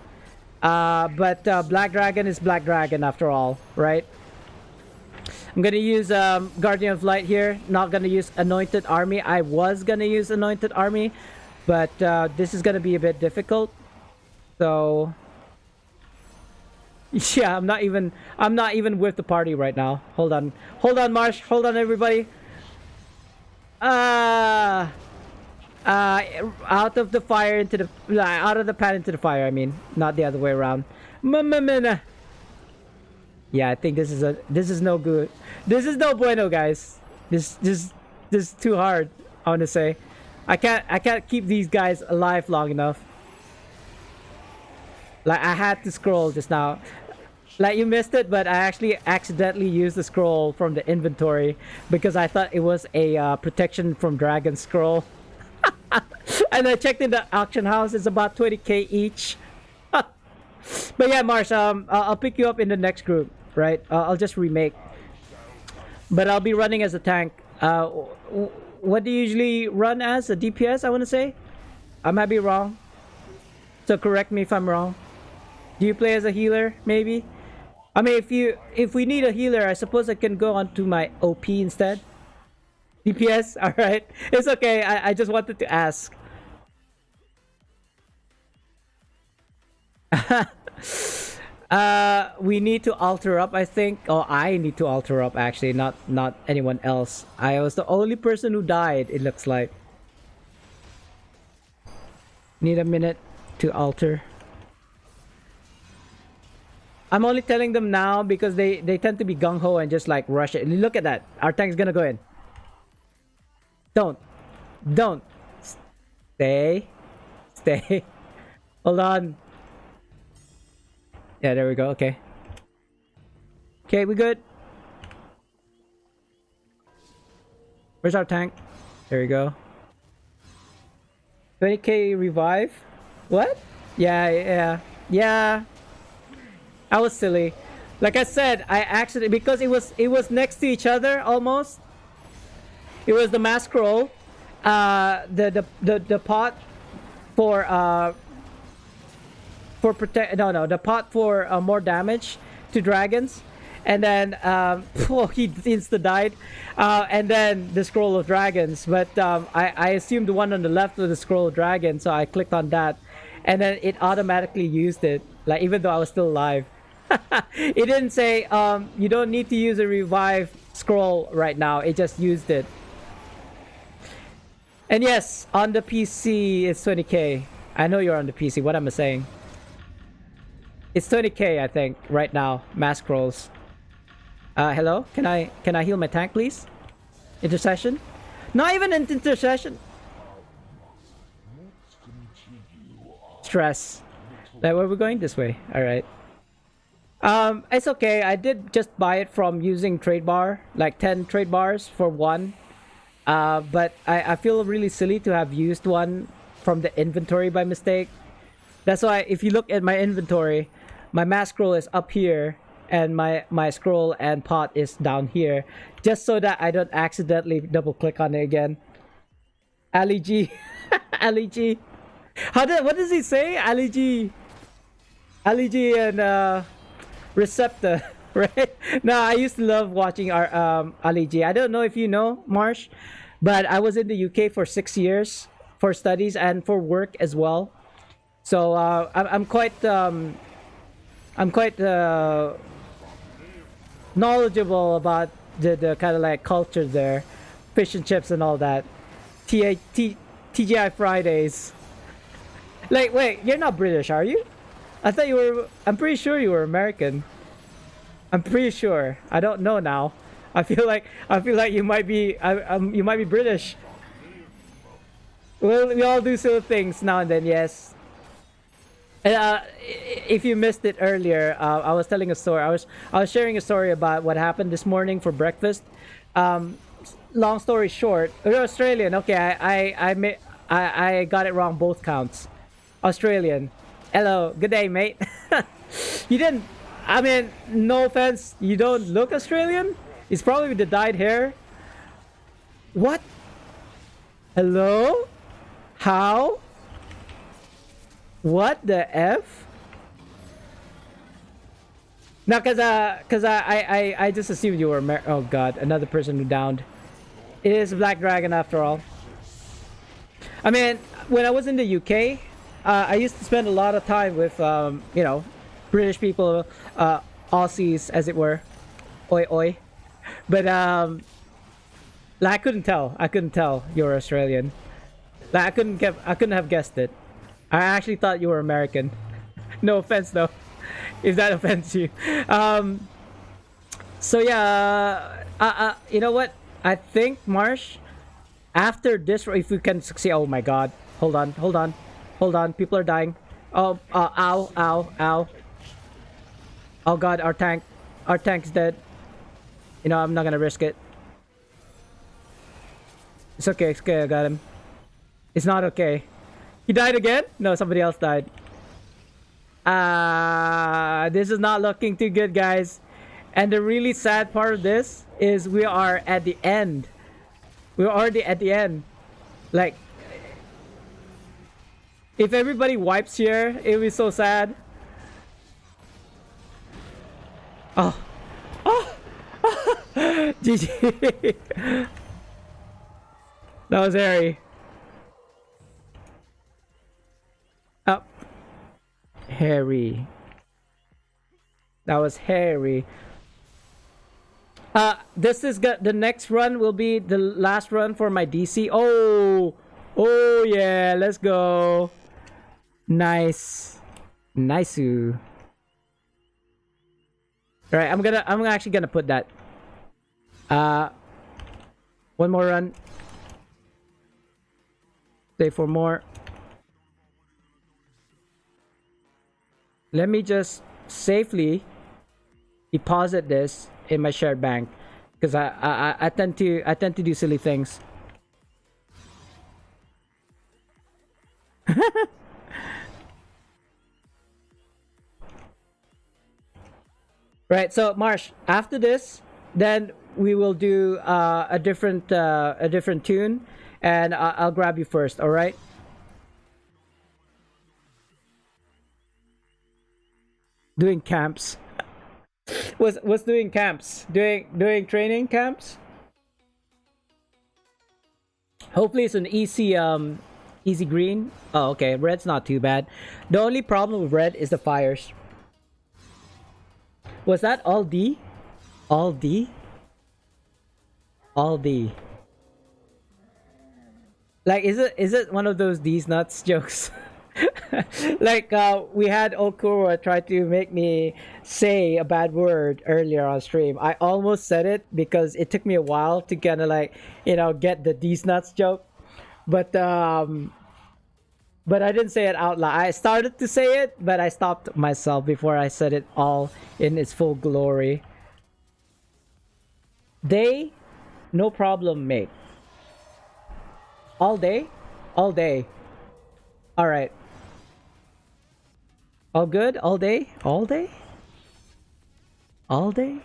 But Black Dragon is Black Dragon after all, right? I'm gonna use Guardian of Light here. Not gonna use Anointed Army. I was gonna use Anointed Army, but this is gonna be a bit difficult. So yeah, I'm not even with the party right now. Hold on, Marsh. Hold on, everybody. Out of the fire into the out of the pan into the fire. I mean, not the other way around. Yeah, I think this is no good. This is no bueno, guys. This is too hard. I want to say, I can't keep these guys alive long enough. Like, I had to scroll just now. Like, you missed it, but I actually accidentally used the scroll from the inventory because I thought it was a protection from dragon scroll. And I checked in the auction house. It's about 20k each. But yeah, Marsh, I'll pick you up in the next group, right? I'll just remake. But I'll be running as a tank. What do you usually run as? A DPS, I want to say? I might be wrong. So correct me if I'm wrong. Do you play as a healer, maybe? I mean, if we need a healer, I suppose I can go on to my OP instead. DPS? Alright. It's okay. I just wanted to ask. We need to alter up, I think. Oh, I need to alter up actually, not anyone else. I was the only person who died, it looks like. Need a minute to alter. I'm only telling them now because they tend to be gung-ho and just like rush it. Look at that. Our tank's gonna go in. Don't. Stay. Hold on. Yeah, there we go. Okay. Okay, we good. Where's our tank? There we go. 20k revive? What? Yeah. I was silly. Like I said, I actually, because it was next to each other almost. It was the mass scroll, the pot for protect. No, the pot for more damage to dragons, and then he insta died, and then the scroll of dragons. But I assumed the one on the left was the scroll of dragons, so I clicked on that, and then it automatically used it. Like even though I was still alive, it didn't say you don't need to use a revive scroll right now. It just used it. And yes, on the PC it's 20k. I know you're on the PC. What am I saying? It's 20k, I think, right now. Mass scrolls. Hello? Can I heal my tank, please? Intercession? Not even an intercession. Stress. Like, where are we going? This way. All right. It's okay. I did just buy it from using trade bar, like 10 trade bars for one. But I feel really silly to have used one from the inventory by mistake. That's why if you look at my inventory, my mass scroll is up here and my scroll and pot is down here, just so that I don't accidentally double click on it again. Ali G. Ali G. What does he say? Ali G and Receptor, right? No, I used to love watching our Ali G. I don't know if you know, Marsh, but I was in the UK for 6 years for studies and for work as well. So I'm quite knowledgeable about the kind of like culture there, fish and chips and all that. TGI Fridays. Like, wait, you're not British, are you? I thought you were. I'm pretty sure you were American. I'm pretty sure. I don't know now. I feel like you might be. You might be British. Well, we all do silly things now and then. Yes. And if you missed it earlier, I was telling a story. I was sharing a story about what happened this morning for breakfast. Long story short, you're Australian. Okay, I got it wrong both counts. Australian. Hello, good day, mate. You didn't. I mean, no offense. You don't look Australian. It's probably with the dyed hair. What? Hello? How? What the F? No, cause I just assumed you were oh god, another person who downed. It is a black dragon after all. I mean, when I was in the UK, I used to spend a lot of time with you know, British people, Aussies as it were. Oi oi. But like, I couldn't tell you were Australian. Like, I couldn't have guessed it. I actually thought you were American. No offense though, if that offends you. So yeah, you know what? I think, Marsh, after this, if we can succeed. Oh my god. Hold on. People are dying. Oh, ow. Oh god, our tank's dead. You know, I'm not gonna risk it. It's okay, I got him. It's not okay. He died again? No, somebody else died. This is not looking too good, guys. And the really sad part of this is we are at the end. We're already at the end. Like, if everybody wipes here, it would be so sad. Oh. GG. That was hairy. Oh. hairy. That was hairy. This is the next run will be the last run for my DC. Oh, oh yeah, let's go. Nice, nice. All right, I'm actually gonna put that. One more run. Save for more. Let me just safely deposit this in my shared bank because I tend to do silly things. Right, so Marsh, after this, then we will do a different tune, and I'll grab you first. All right. Doing camps. Was doing camps. Doing training camps. Hopefully it's an easy green. Oh, okay. Red's not too bad. The only problem with red is the fires. Was that all D? All D? All D. Like, is it one of those D's nuts jokes? Like, we had Okura try to make me say a bad word earlier on stream. I almost said it because it took me a while to kind of like, get the D's nuts joke. But I didn't say it out loud. I started to say it, but I stopped myself before I said it all in its full glory. They, no problem, mate. All day? All day. All right. All good? All day? All day? All day?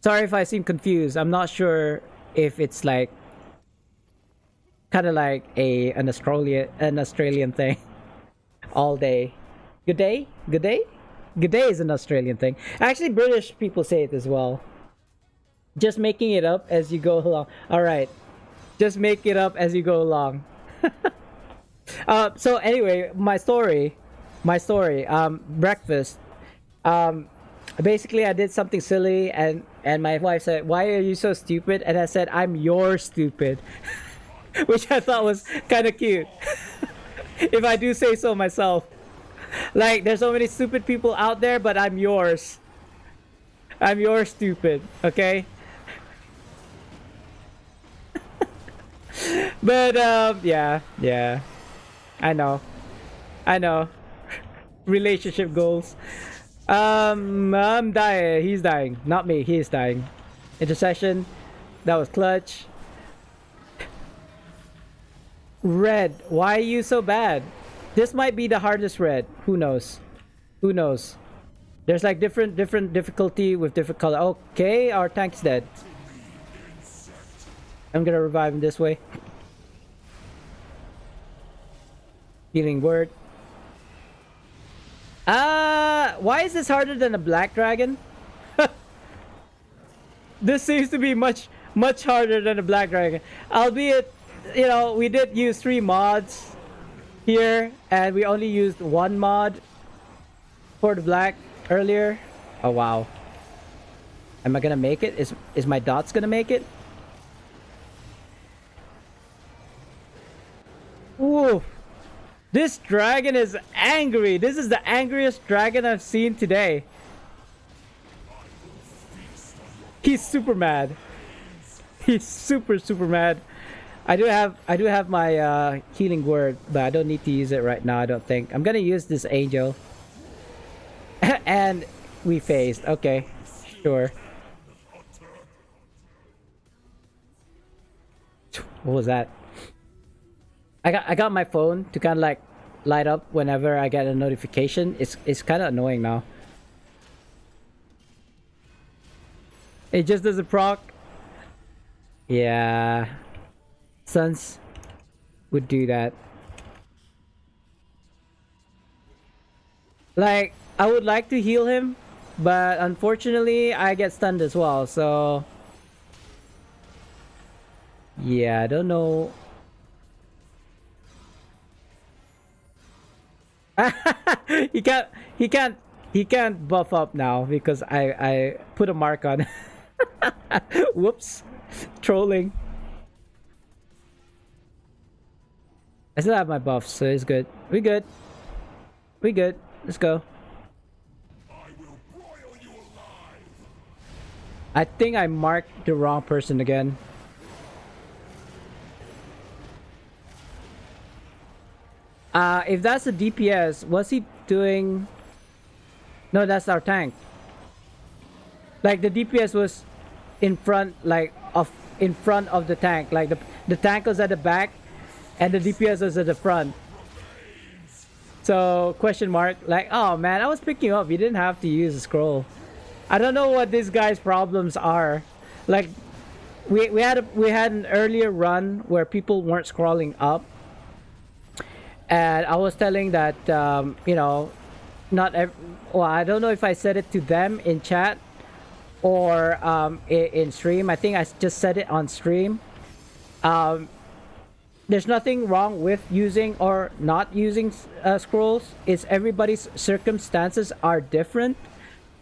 Sorry if I seem confused. I'm not sure if it's like kind of like an Australian thing. All day. Good day? Good day? Good day is an Australian thing. Actually, British people say it as well. Just making it up as you go along. All right. Just make it up as you go along. So anyway, my story, breakfast. Basically I did something silly and my wife said, "Why are you so stupid?" And I said, "I'm your stupid." Which I thought was kind of cute. If I do say so myself. Like, there's so many stupid people out there, but I'm yours. I'm your stupid, okay? But yeah. I know. Relationship goals. I'm dying. He's dying. Not me. He is dying. Intercession. That was clutch. Red. Why are you so bad? This might be the hardest red. Who knows? Who knows? There's like different difficulty with different color. Okay, our tank's dead. I'm gonna revive him this way. Healing word. Why is this harder than a black dragon? This seems to be much harder than a black dragon. Albeit, we did use 3 mods here, and we only used 1 mod for the black earlier. Oh wow. Am I gonna make it? Is my dots gonna make it? Ooh. This dragon is angry. This is the angriest dragon I've seen today. He's super mad. He's super mad. I do have my healing word, but I don't need to use it right now, I don't think. I'm gonna use this angel. And we phased. Okay. Sure. What was that? I got my phone to kind of like light up whenever I get a notification. It's kind of annoying now. It just doesn't proc. Yeah. Suns would do that. Like, I would like to heal him, but unfortunately I get stunned as well, so yeah, I don't know. he can't he can't he can't buff up now because I put a mark on. Whoops. Trolling. I still have my buffs, so it's good. We good. We good. Let's go. I think I marked the wrong person again. If that's a DPS, what's he doing? No, that's our tank. Like the DPS was in front, like in front of the tank. Like the tank was at the back, and the DPS was at the front. So question mark, like, oh man, I was picking up. You didn't have to use a scroll. I don't know what this guy's problems are. Like, we had an earlier run where people weren't scrolling up, and I was telling that you know, well, I don't know if I said it to them in chat or in stream. I think I just said it on stream. There's nothing wrong with using or not using scrolls. It's everybody's circumstances are different.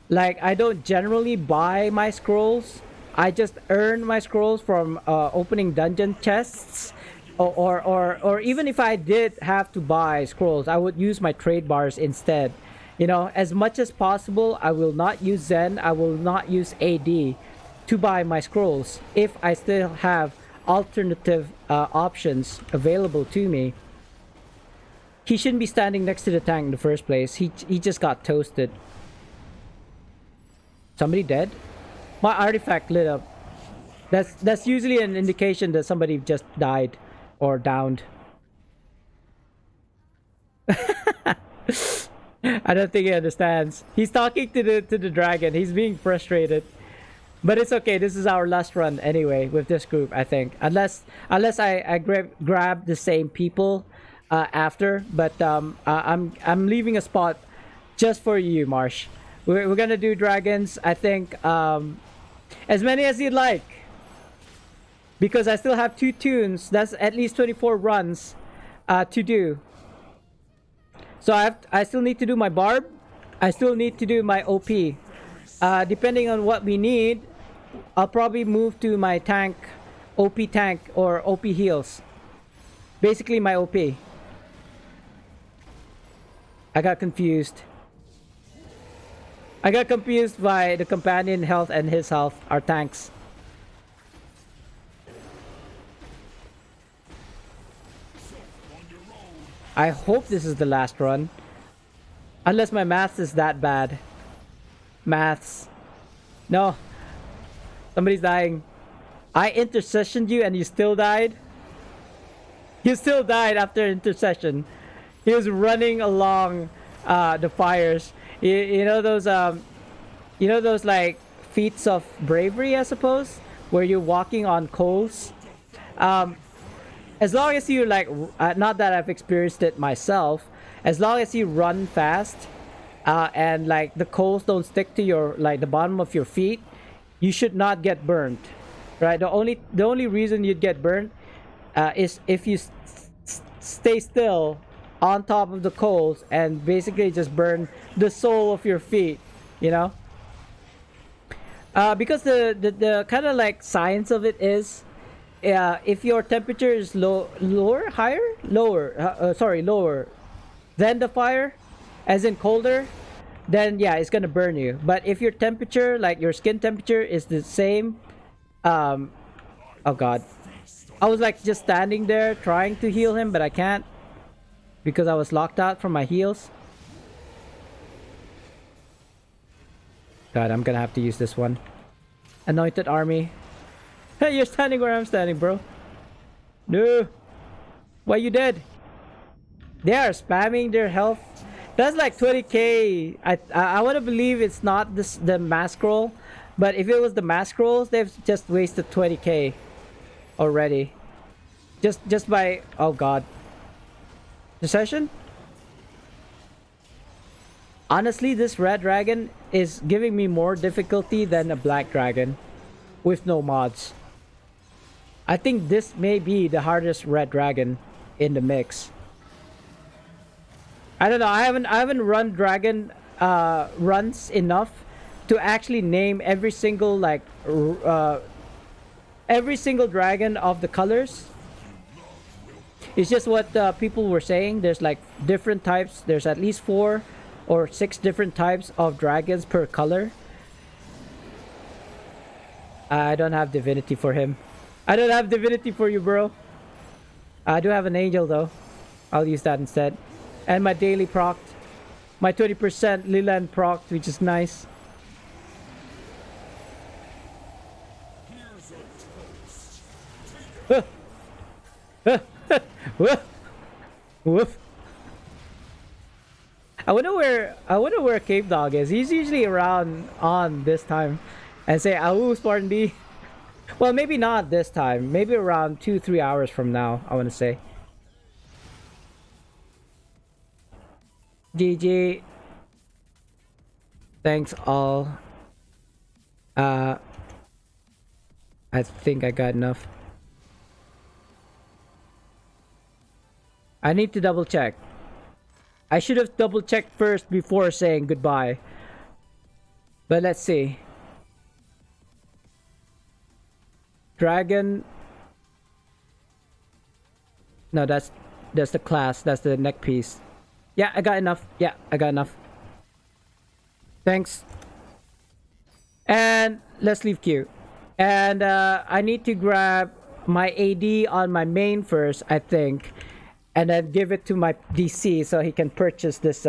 Like, I don't generally buy my scrolls. I just earn my scrolls from opening dungeon chests, or even if I did have to buy scrolls, I would use my trade bars instead. You know, as much as possible, I will not use Zen, I will not use AD to buy my scrolls if I still have alternative options available to me. He shouldn't be standing next to the tank in the first place. He just got toasted. Somebody dead? My artifact lit up. That's usually an indication that somebody just died or downed. I don't think he understands. He's talking to the dragon. He's being frustrated. But it's okay. This is our last run anyway with this group, I think. Unless I grab the same people after. But I'm leaving a spot just for you, Marsh. We're gonna do dragons, I think, as many as you'd like, because I still have 2 tunes. That's at least 24 runs to do. So I still need to do my barb. I still need to do my OP. Depending on what we need, I'll probably move to my tank, OP tank or OP heals. Basically my OP. I got confused. I got confused by the companion health and his health, our tanks. I hope this is the last run. Unless my maths is that bad. Maths. No. Somebody's dying. I intercessioned you and you still died? You still died after intercession. He was running along the fires. You know those like feats of bravery, I suppose, where you're walking on coals. As long as you like, not that I've experienced it myself, as long as you run fast, and like the coals don't stick to your like the bottom of your feet, you should not get burnt, right? The only reason you'd get burnt is if you stay still on top of the coals and basically just burn the sole of your feet, you know. Because the kind of like science of it is, if your temperature is lower than the fire, as in colder, then yeah, it's gonna burn you. But if your temperature, like your skin temperature, is the same, oh god, I was like just standing there trying to heal him, but I can't because I was locked out from my heals. God, I'm gonna have to use this one. Anointed army. Hey, you're standing where I'm standing, bro. No. Why you dead? They are spamming their health. That's like 20k. I want to believe it's not the mass scroll, but if it was the mass scrolls, they've just wasted 20k already. Just by, oh god. The session? Honestly, this red dragon is giving me more difficulty than a black dragon with no mods. I think this may be the hardest red dragon in the mix. I don't know. I haven't run dragon runs enough to actually name every single like every single dragon of the colors. It's just what people were saying. There's like different types. There's at least 4 or 6 different types of dragons per color. I don't have divinity for him. I don't have divinity for you, bro. I do have an angel though. I'll use that instead. And my daily proc. My 20% Leland proc, which is nice. Woof. Woof. I wonder where Cave Dog is. He's usually around on this time. And say, "Ahoo, SpartanDee." Well, maybe not this time. Maybe around 2-3 hours from now, I want to say. GG. Thanks all. I think I got enough. I need to double check. I should have double checked first before saying goodbye. But let's see. Dragon. No, that's the class. That's the neck piece. Yeah, I got enough. Yeah, I got enough. Thanks. And let's leave queue. And I need to grab my AD on my main first, I think. And then give it to my DC so he can purchase this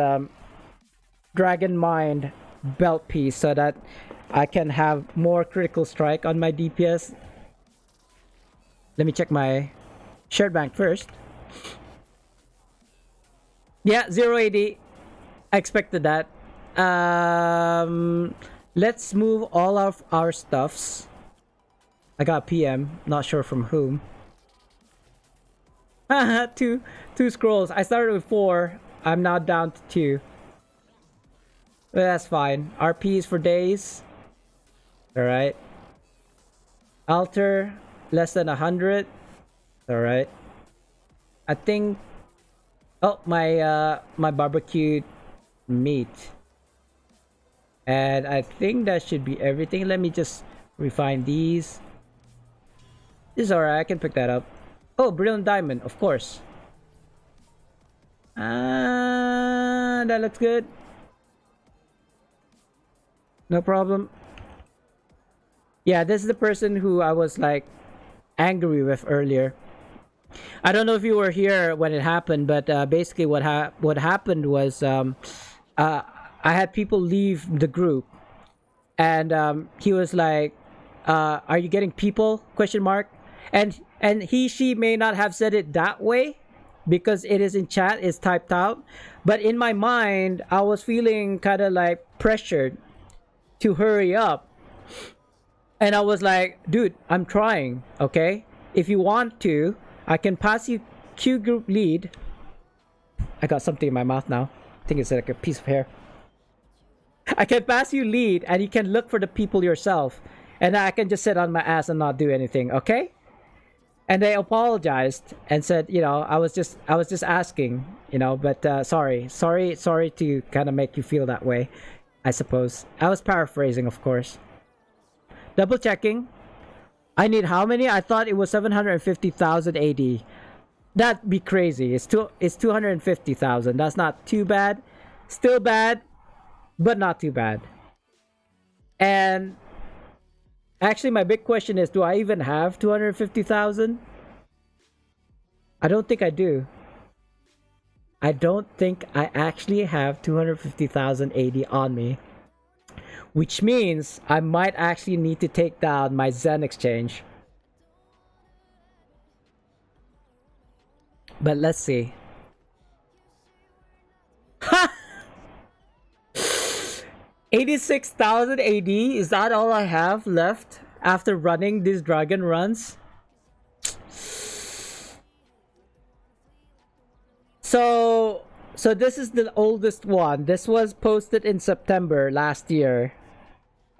Dragon Mind belt piece so that I can have more critical strike on my DPS. Let me check my shared bank first. Yeah, 0 AD. I expected that. Let's move all of our stuffs. I got PM, not sure from whom. two scrolls. I started with 4. I'm now down to 2. But that's fine. RPs for days. Alright. Altar, less than 100. Alright. I think... Oh, my barbecued meat. And I think that should be everything. Let me just refine these. This is alright, I can pick that up. Oh, brilliant diamond, of course. That looks good. No problem. Yeah, this is the person who I was like angry with earlier. I don't know if you were here when it happened, but basically what happened was I had people leave the group, and he was like, "Are you getting people?" Question mark. And she may not have said it that way because it is in chat, it's typed out. But in my mind, I was feeling kind of like pressured to hurry up. And I was like, dude, I'm trying, okay? If you want to, I can pass you Q group lead. I got something in my mouth now. I think it's like a piece of hair. I can pass you lead and you can look for the people yourself. And I can just sit on my ass and not do anything, okay? And they apologized and said, you know, I was just asking, you know, but sorry to kind of make you feel that way, I suppose. I was paraphrasing, of course. Double checking. I need how many? I thought it was 750,000 AD. That'd be crazy. It's 250,000. That's not too bad. Still bad, but not too bad. And actually, my big question is, do I even have 250,000? I don't think I do. I don't think I actually have 250,000 AD on me. Which means I might actually need to take down my Zen exchange. But let's see. Ha! 86,000 AD? Is that all I have left after running these dragon runs? So this is the oldest one. This was posted in September last year.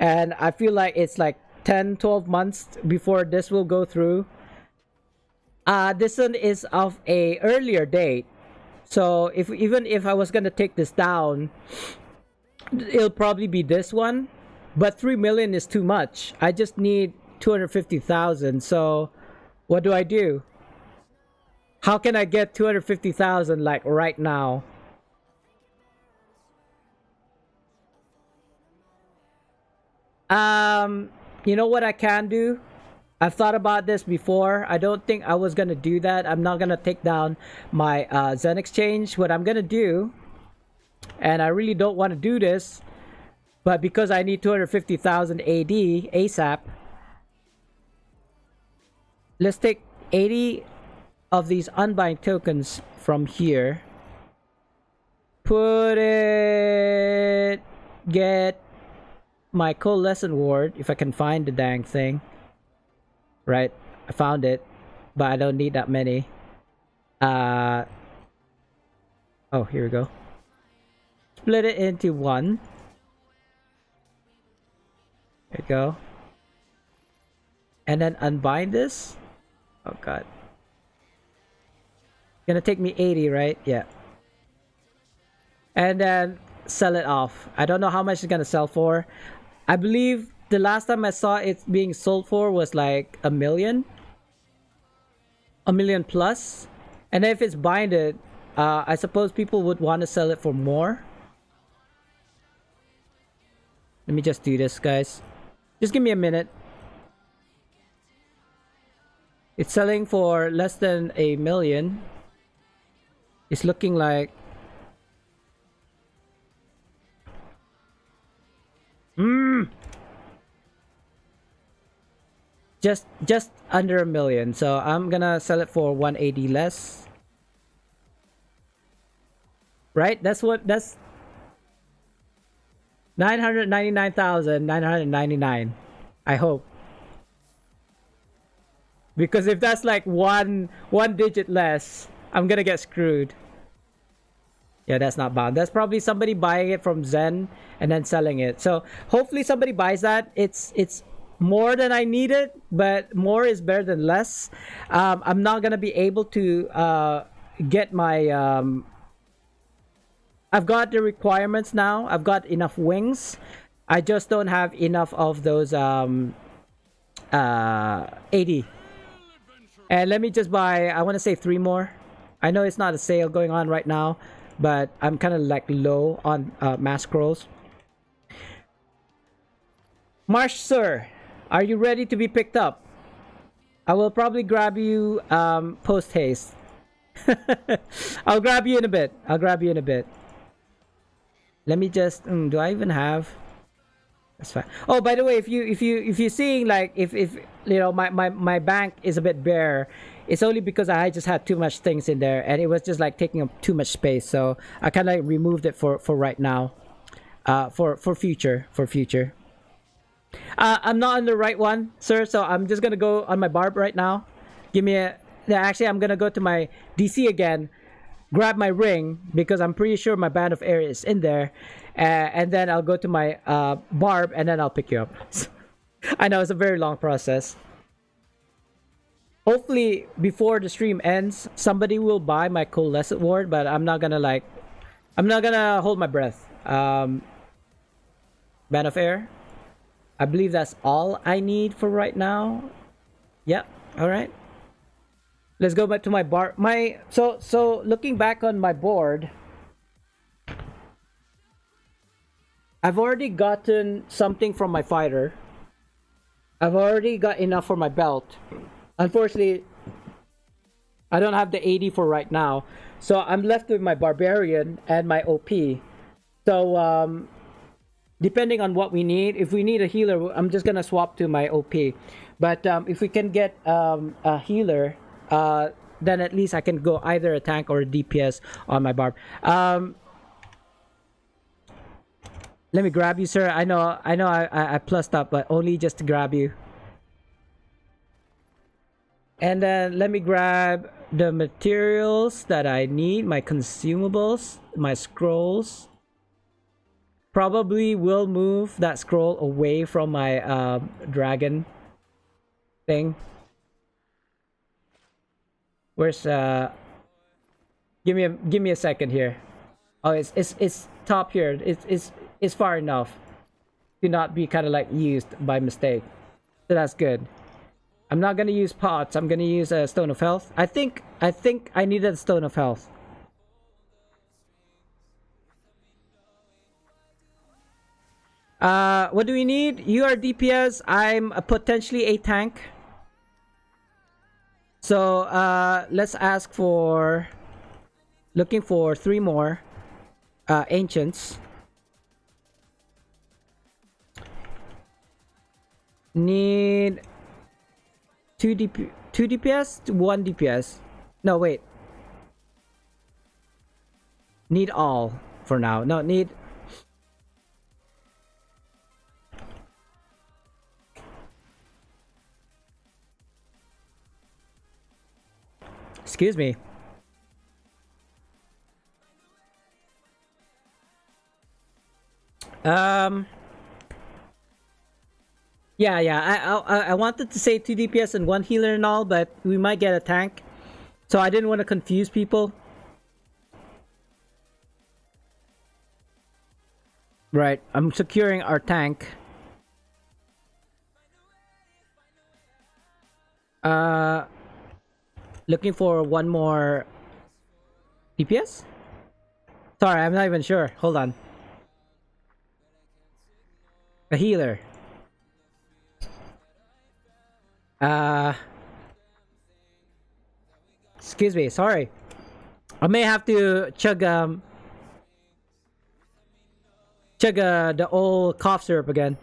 And I feel like it's like 10-12 months before this will go through. This one is of a earlier date. So even if I was gonna take this down, it'll probably be this one. But 3 million is too much. I just need 250,000. So what do I do? How can I get 250,000 like right now? You know what I can do? I've thought about this before. I don't think I was gonna do that. I'm not gonna take down my Zen exchange. What I'm gonna do, and I really don't want to do this, but because I need 250,000 AD ASAP, let's take 80 of these unbind tokens from here. Put it. Get my coalescent ward if I can find the dang thing. Right, I found it, but I don't need that many. Oh, here we go. Split it into one. There you go. And then unbind this. Oh god. Gonna take me 80, right? Yeah. And then sell it off. I don't know how much it's gonna sell for. I believe the last time I saw it being sold for was like $1 million. $1 million plus. And if it's binded, I suppose people would want to sell it for more. Let me just do this, guys. Just give me a minute. It's selling for less than $1 million. It's looking like... Just under $1 million. So I'm gonna sell it for 180 less. Right? That's 999,999. I hope. Because if that's like one digit less, I'm gonna get screwed. Yeah, that's not bound. That's probably somebody buying it from Zen and then selling it. So hopefully somebody buys that. It's more than I needed, but more is better than less. I'm not gonna be able to get my I've got the requirements now. I've got enough wings. I just don't have enough of those 80. And let me just buy, I want to say 3 more. I know it's not a sale going on right now, but I'm kind of like low on mass scrolls. Marsh, sir, are you ready to be picked up? I will probably grab you post haste. I'll grab you in a bit. Let me just do I even have? That's fine. Oh, by the way, if you're seeing like if you know my bank is a bit bare, it's only because I just had too much things in there and it was just like taking up too much space. So I kind of removed it for right now, for future. I'm not on the right one, sir. So I'm just gonna go on my barb right now. Give me a. Actually, I'm gonna go to my DC again. Grab my ring because I'm pretty sure my band of air is in there, and then I'll go to my barb and then I'll pick you up. I know it's a very long process. Hopefully before the stream ends, somebody will buy my coalescent ward, but I'm not gonna hold my breath. Band of air. I believe that's all I need for right now. Yep. All right. Let's go back to my bar. So looking back on my board, I've already gotten something from my fighter. I've already got enough for my belt. Unfortunately, I don't have the 80 for right now. So I'm left with my barbarian and my OP. So depending on what we need, if we need a healer, I'm just gonna swap to my OP. But if we can get a healer, then at least I can go either a tank or a DPS on my barb. Let me grab you, sir. I know I plussed up, but only just to grab you. And then let me grab the materials that I need, my consumables, my scrolls. Probably will move that scroll away from my dragon thing. Where's Give me a second here. Oh, it's top here. It's far enough to not be kind of like used by mistake. So that's good. I'm not gonna use pots. I'm gonna use a stone of health. I think I needed a stone of health. What do we need? You are DPS. I'm potentially a tank. So let's ask for looking for 3 more ancients. Need 2 DPS, 1 DPS. No, wait. Need all for now. No, need. Excuse me. Yeah, I wanted to say 2 DPS and 1 healer and all, but we might get a tank. So I didn't want to confuse people. Right, I'm securing our tank. Looking for 1 more DPS? Sorry, I'm not even sure. Hold on. A healer. Excuse me, sorry. I may have to chug the old cough syrup again.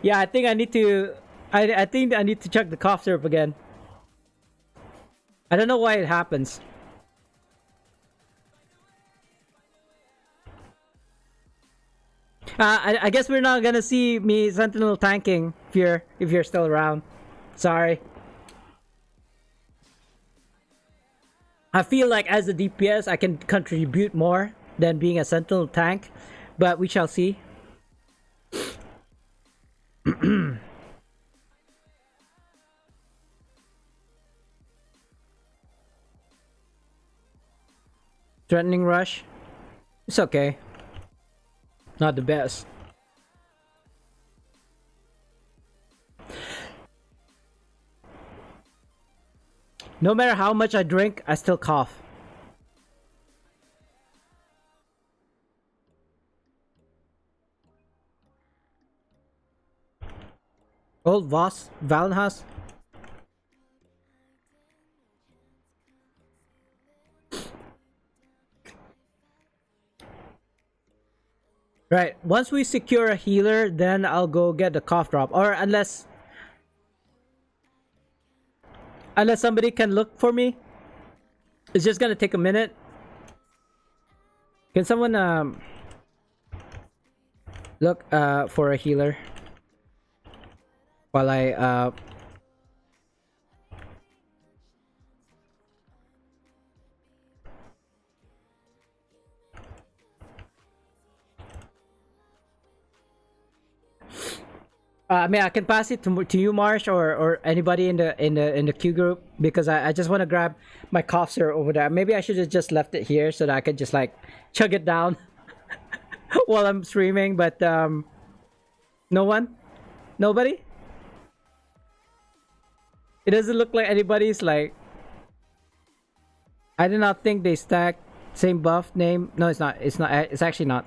Yeah, I think I need to I think I need to chug the cough syrup again. I don't know why it happens. I guess we're not gonna see me Sentinel tanking if you're still around. Sorry. I feel like as a DPS I can contribute more than being a Sentinel tank, but we shall see. Threatening rush. It's okay. Not the best. No matter how much I drink, I still cough. Old Voss, Valenhaus. Right. Once we secure a healer, then I'll go get the cough drop. Or unless somebody can look for me. It's just gonna take a minute. Can someone look for a healer while I I mean, I can pass it to you, Marsh, or anybody in the queue group, because I just want to grab my cough syrup over there. Maybe I should have just left it here so that I could just like chug it down while I'm streaming. But no one, nobody. It doesn't look like anybody's like. I did not think they stack same buff name. No, it's not. It's not. It's actually not.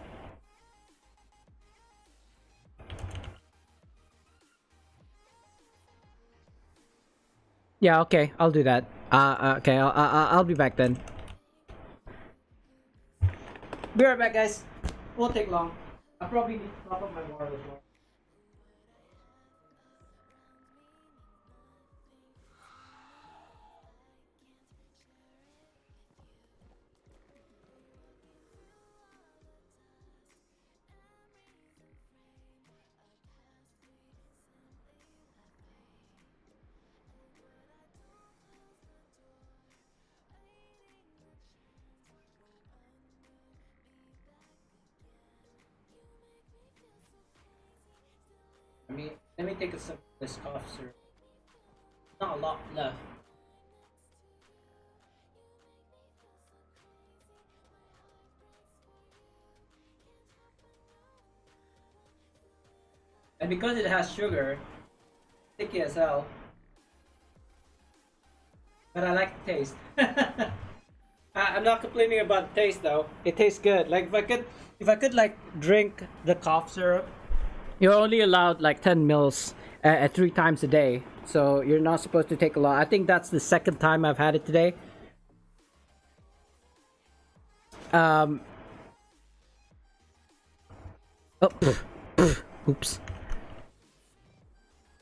Yeah, okay, I'll do that. Okay, I'll be back then. Be right back, guys. Won't take long. I probably need to top up my water as well. take a sip of this cough syrup. Not a lot left. And because it has sugar, sticky as hell. But I like the taste. I'm not complaining about the taste though. It tastes good. Like if I could like drink the cough syrup, you're only allowed like 10 mils at 3 times a day. So you're not supposed to take a lot. I think that's the second time I've had it today. Oh, oops.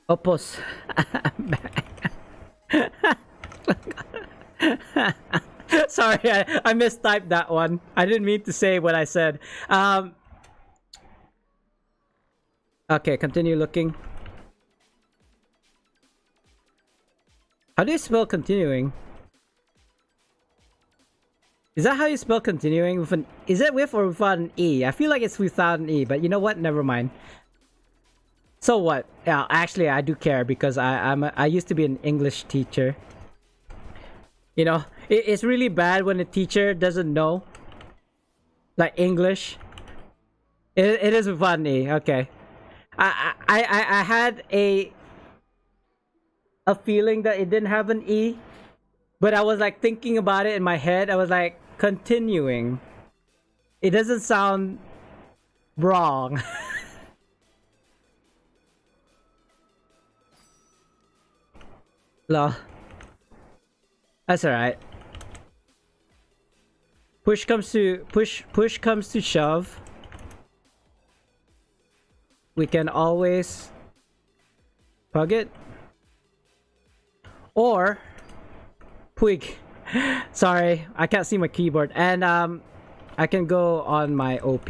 Opos. Sorry, I mistyped that one. I didn't mean to say what I said. Okay, continue looking. How do you spell continuing? Is that how you spell continuing? With an, is it with or without an E? I feel like it's without an E, but you know what? Never mind. So what? Yeah, actually, I do care because I used to be an English teacher. You know, it's really bad when a teacher doesn't know, like English. It is without an E. Okay. I had a feeling that it didn't have an E, but I was like thinking about it in my head. I was like continuing. It doesn't sound wrong. Lol. That's alright. Push comes to shove. We can always plug it. Or Puig. Sorry, I can't see my keyboard. And I can go on my OP.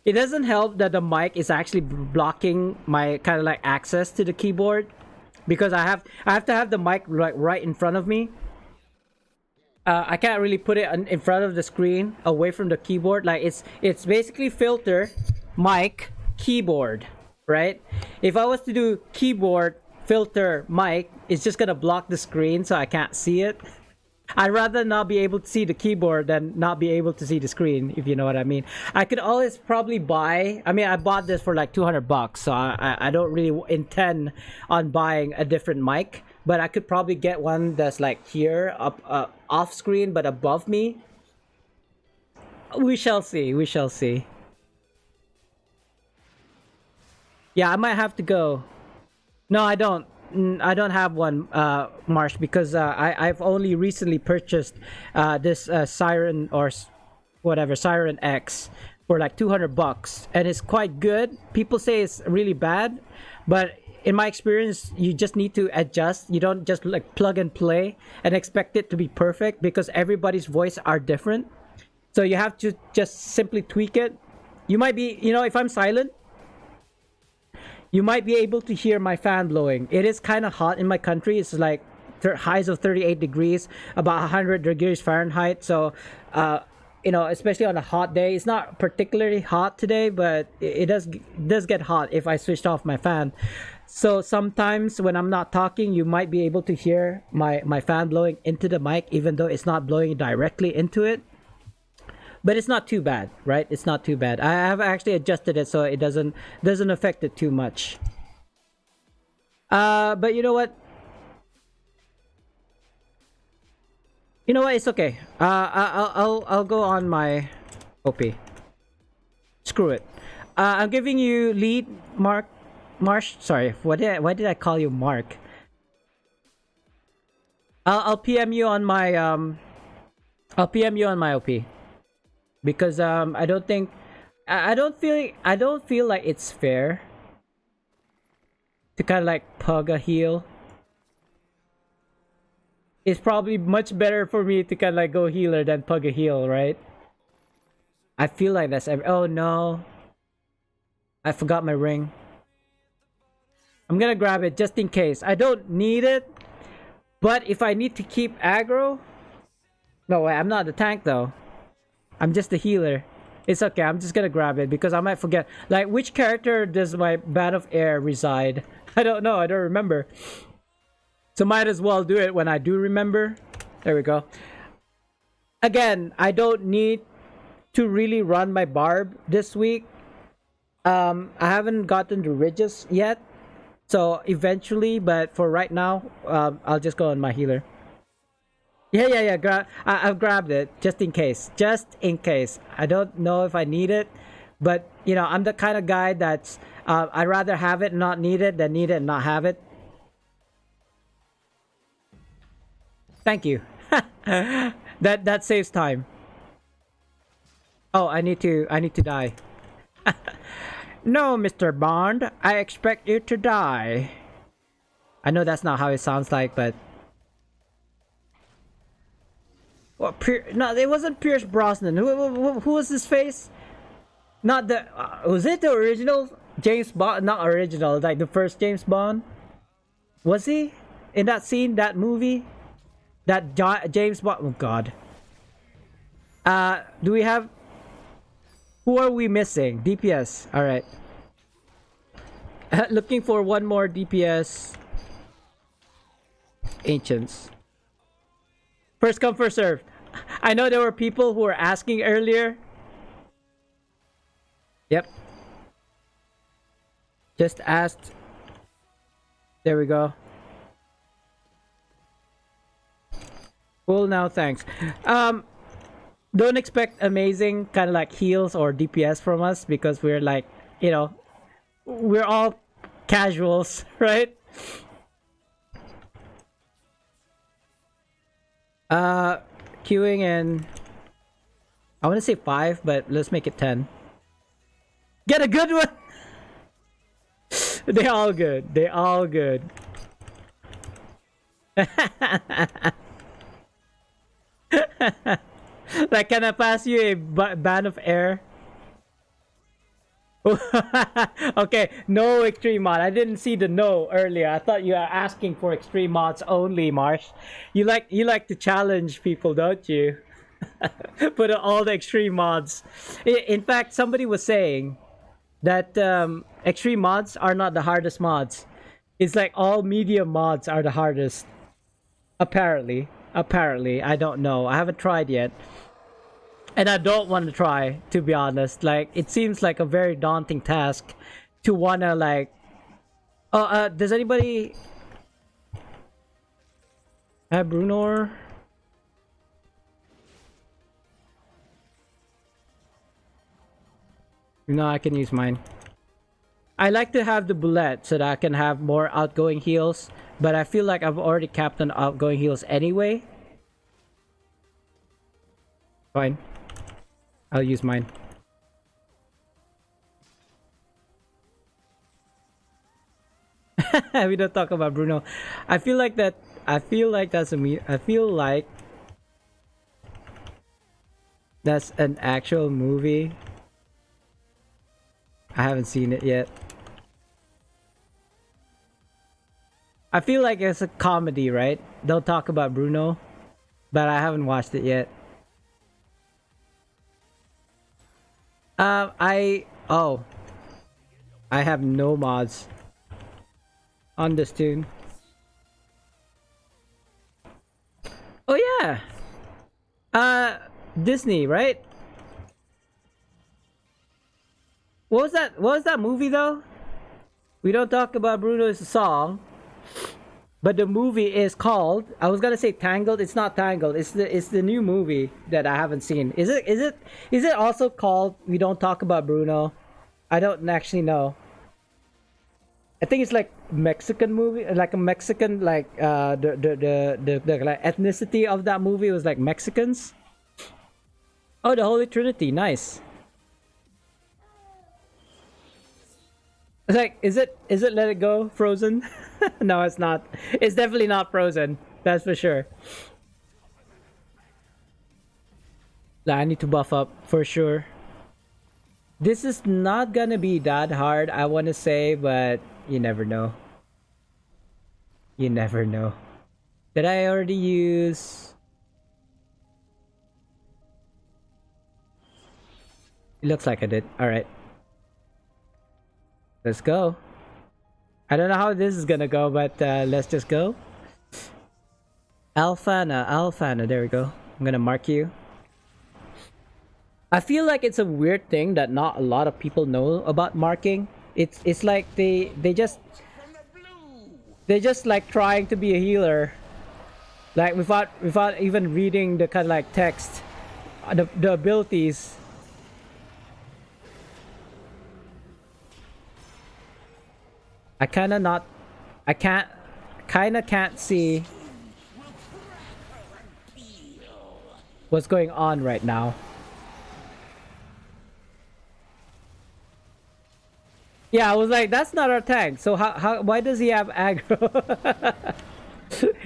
It doesn't help that the mic is actually blocking my kind of like access to the keyboard, because I have to have the mic like right in front of me. I can't really put it in front of the screen, away from the keyboard. Like it's basically filter, mic, keyboard, right? If I was to do keyboard, filter, mic, it's just gonna block the screen, so I can't see it. I'd rather not be able to see the keyboard than not be able to see the screen, if you know what I mean. I could always probably buy, I mean, I bought this for like $200, so I don't really intend on buying a different mic, but I could probably get one that's like here, up off screen, but above me. We shall see, we shall see. Yeah, I might have to go. No, I don't. I don't have one, Marsh, because I've only recently purchased this Siren or whatever, Siren X for like $200, and it's quite good. People say it's really bad, but in my experience, you just need to adjust. You don't just like plug and play and expect it to be perfect, because everybody's voice are different. So you have to just simply tweak it. You might be, you know, if I'm silent, you might be able to hear my fan blowing. It is kind of hot in my country. It's like highs of 38 degrees, about 100 degrees Fahrenheit. So, you know, especially on a hot day, it's not particularly hot today, but it does get hot if I switched off my fan. So sometimes when I'm not talking, you might be able to hear my fan blowing into the mic, even though it's not blowing directly into it. But it's not too bad, right? It's not too bad. I have actually adjusted it so it doesn't affect it too much. But you know what? You know what? It's okay. I'll go on my OP. Screw it. I'm giving you lead, Marsh. Sorry, why did I call you Mark? I'll PM you on my OP. Because I don't feel like it's fair to kind of like pug a heal. It's probably much better for me to kind of like go healer than pug a heal, right? I feel like that's oh no, I forgot my ring. I'm gonna grab it just in case. I don't need it, but if I need to keep aggro, no way, I'm not the tank though. I'm just a healer. It's okay. I'm just gonna grab it because I might forget. Like, which character does my band of air reside? I don't know. I don't remember. So might as well do it when I do remember. There we go. Again, I don't need to really run my barb this week. I haven't gotten the ridges yet. So eventually, but for right now, I'll just go on my healer. Yeah. I've grabbed it just in case. Just in case. I don't know if I need it, but you know, I'm the kind of guy that's I'd rather have it and not need it than need it and not have it. Thank you. That saves time. Oh, I need to die. No, Mr. Bond, I expect you to die. I know that's not how it sounds like, but what? No, it wasn't Pierce Brosnan. Who was his face? Not the. Was it the original James Bond? Not original, like the first James Bond. Was he in that scene, that movie, that James Bond? Oh God. Do we have? Who are we missing? DPS. All right. Looking for one more DPS. Ancients. First come, first serve. I know there were people who were asking earlier. Yep. Just asked. There we go. Cool now, thanks. Don't expect amazing kind of like heals or DPS from us because we're like, you know, we're all casuals, right? Queuing in. I want to say 5, but let's make it 10. Get a good one. They're all good. They're all good. Like, can I pass you a band of air? Okay, no extreme mod. I didn't see the no earlier. I thought you were asking for extreme mods only, Marsh. You like to challenge people, don't you? Put all the extreme mods. In fact, somebody was saying that extreme mods are not the hardest mods. It's like all medium mods are the hardest. Apparently, I don't know. I haven't tried yet. And I don't want to try, to be honest. Like, it seems like a very daunting task to wanna like. Oh, does anybody have Bruno? No, I can use mine. I like to have the bullet so that I can have more outgoing heals, but I feel like I've already capped on outgoing heals anyway. Fine. I'll use mine. We don't talk about Bruno. I feel like that's that's an actual movie. I haven't seen it yet. I feel like it's a comedy, right? Don't talk about Bruno, but I haven't watched it yet. I have no mods on this tune. Oh yeah. Disney, right? What was that movie though? We don't talk about Bruno is a song. But the movie is called, I was gonna say Tangled. It's not Tangled. It's the new movie that I haven't seen. Is it also called We Don't Talk About Bruno? I don't actually know. I think it's like Mexican movie, like a Mexican like the like ethnicity of that movie was like Mexicans. Oh, the Holy Trinity, nice. It's like, is it Let It Go, Frozen? No, it's not. It's definitely not Frozen. That's for sure. I need to buff up for sure. This is not gonna be that hard, I want to say, but you never know. You never know. Did I already use? It looks like I did. Alright. Let's go. I don't know how this is gonna go, but let's just go. Alfana, there we go. I'm gonna mark you. I feel like it's a weird thing that not a lot of people know about marking. It's like they just like trying to be a healer, like without even reading the kind of like text, the abilities. I can't see what's going on right now. Yeah, I was like, that's not our tank. So why does he have aggro?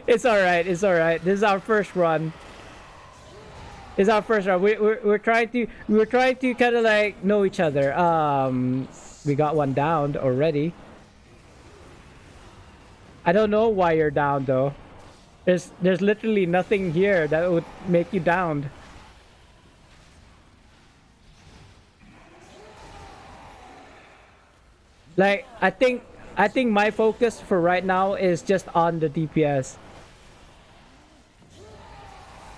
It's alright, it's alright. This is our first run. It's our first run. We're trying to kind of like know each other. We got one downed already. I don't know why you're down though. There's literally nothing here that would make you downed. Like I think my focus for right now is just on the DPS.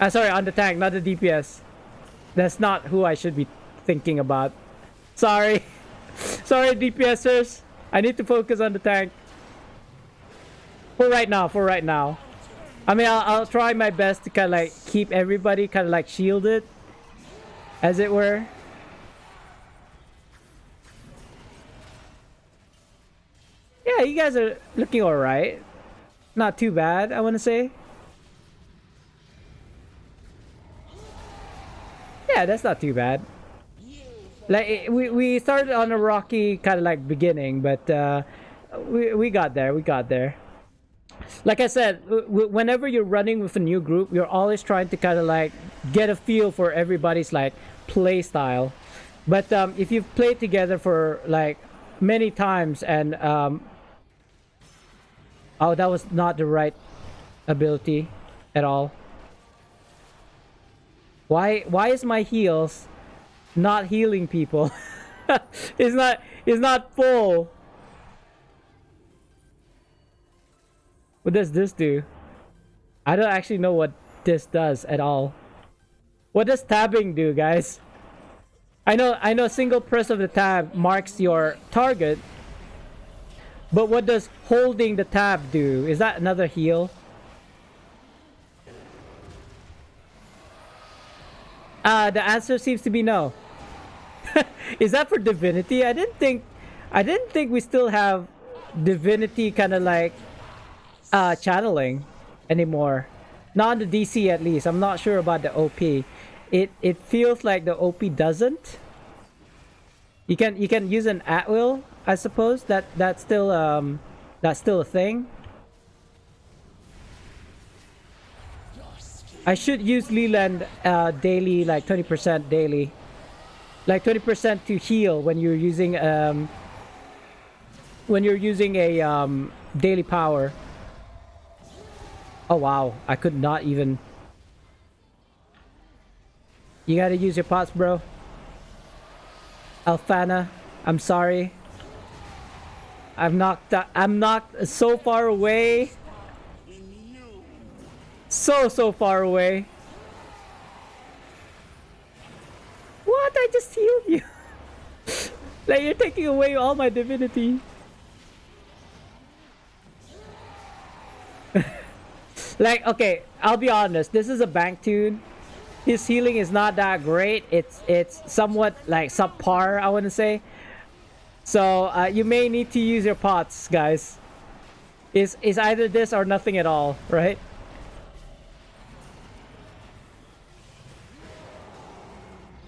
Sorry, on the tank, not the DPS. That's not who I should be thinking about. Sorry. Sorry, DPSers. I need to focus on the tank. For right now. I mean, I'll try my best to kind of like keep everybody kind of like shielded, as it were. Yeah, you guys are looking alright. Not too bad, I want to say. Yeah, that's not too bad. Like we started on a rocky kind of like beginning, but we got there. We got there. Like I said, whenever you're running with a new group, you're always trying to kind of like get a feel for everybody's like play style. But if you've played together for like many times and oh, that was not the right ability at all. Why is my heals not healing people? It's not full. What does this do? I don't actually know what this does at all. What does tabbing do, guys? I know single press of the tab marks your target. But what does holding the tab do? Is that another heal? The answer seems to be no. Is that for divinity? I didn't think we still have divinity kind of like channeling anymore. Not on the DC at least. I'm not sure about the OP. It feels like the OP doesn't. You can use an at will, I suppose. That's still a thing. I should use Leland daily, like 20% daily. Like 20% to heal when you're using a daily power. Oh wow, I could not even. You gotta use your pots, bro. Alfana, I'm sorry. I'm knocked so far away. So far away. What? I just healed you. Like you're taking away all my divinity. Like, okay, I'll be honest. This is a bank tune. His healing is not that great. It's somewhat like subpar, I want to say. So you may need to use your pots, guys. Is either this or nothing at all, right?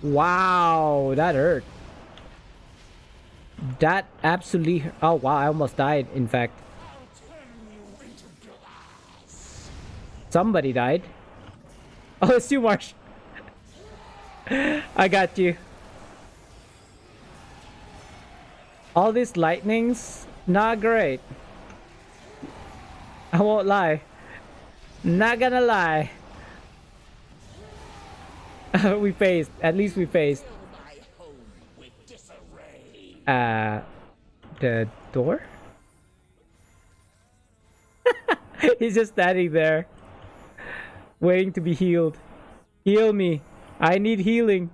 Wow, that hurt. That absolutely. Oh wow, I almost died. In fact, somebody died. Oh, it's you, Marsh. I got you. All these lightnings, not great. I won't lie. Not gonna lie. We faced. At least we faced. Uh, the door? He's just standing there, waiting to be healed. Heal me. I need healing.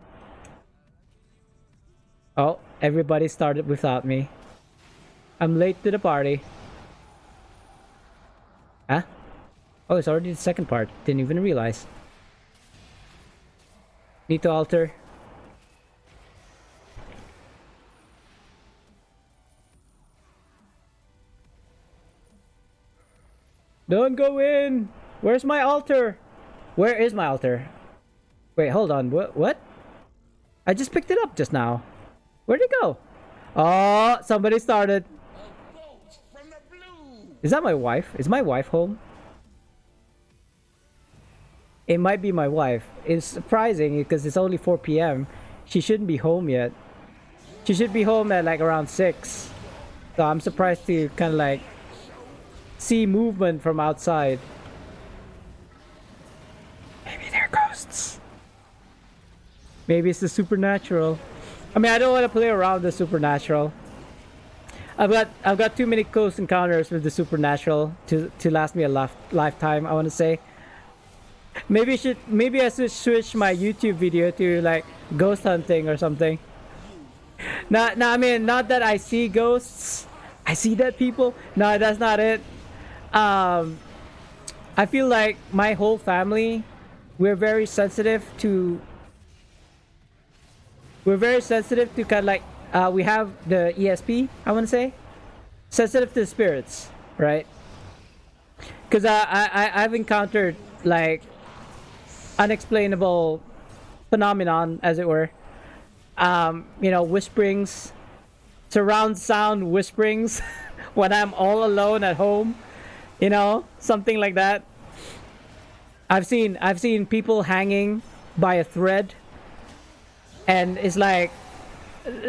Oh, everybody started without me. I'm late to the party. Huh? Oh, it's already the second part. Didn't even realize. Need to alter. Don't go in! Where's my altar? Where is my altar? Wait, hold on. What? I just picked it up just now. Where'd it go? Oh, somebody started. Is that my wife? Is my wife home? It might be my wife. It's surprising because it's only 4 p.m. She shouldn't be home yet. She should be home at like around 6. So I'm surprised to kind of like see movement from outside. Maybe they're ghosts. Maybe it's the supernatural. I mean, I don't want to play around the supernatural. I've got too many close encounters with the supernatural to last me a lifetime, I want to say. Maybe I should switch my YouTube video to like ghost hunting or something. I mean, not that I see ghosts. I see dead people. No, that's not it. I feel like my whole family, we're very sensitive to kind of like we have the ESP, I want to say, sensitive to the spirits, right? Because I've encountered like unexplainable phenomenon, as it were. Whisperings, surround sound whisperings when I'm all alone at home, something like that. I've seen people hanging by a thread, and it's like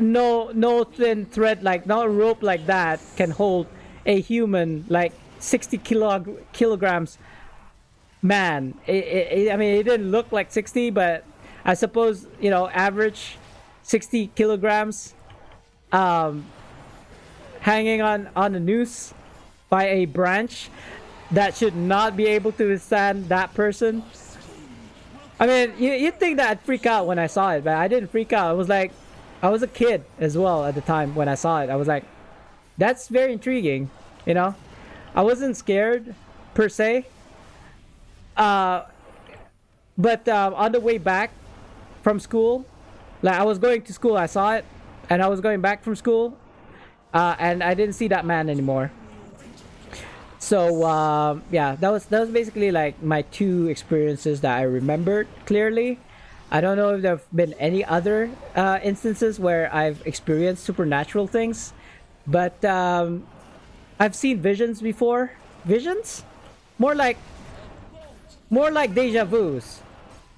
no thin thread, like no rope like that can hold a human like 60 kilograms man. I mean, it didn't look like 60, but I suppose average 60 kilograms hanging on a noose by a branch that should not be able to withstand that person. I mean, you'd think that I'd freak out when I saw it, but I didn't freak out. I was a kid as well at the time when I saw it. I was like, that's very intriguing, I wasn't scared per se. But on the way back from school, like I was going to school, I saw it, and I was going back from school, and I didn't see that man anymore. So yeah, that was basically like my two experiences that I remembered clearly. I don't know if there have been any other instances where I've experienced supernatural things, but I've seen visions before. Visions? More like deja vus,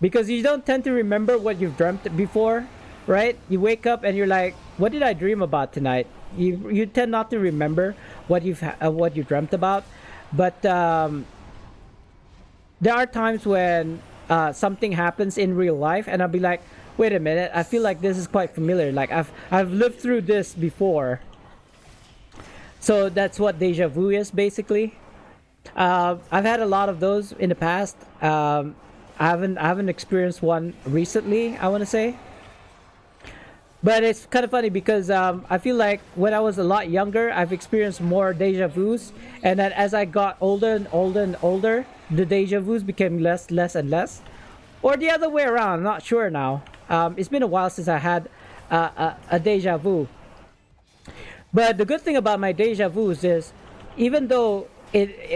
because you don't tend to remember what you've dreamt before, right? You wake up and you're like, what did I dream about tonight? You tend not to remember what you dreamt about, but there are times when something happens in real life and I'll be like, wait a minute, I feel like this is quite familiar, like I've lived through this before. So that's what deja vu is basically. I've had a lot of those in the past. I haven't experienced one recently, I want to say. But it's kind of funny because I feel like when I was a lot younger, I've experienced more deja vus, and then as I got older and older and older, the deja vus became less and less, or the other way around. I'm not sure now. It's been a while since I had a deja vu. But the good thing about my deja vus is, even though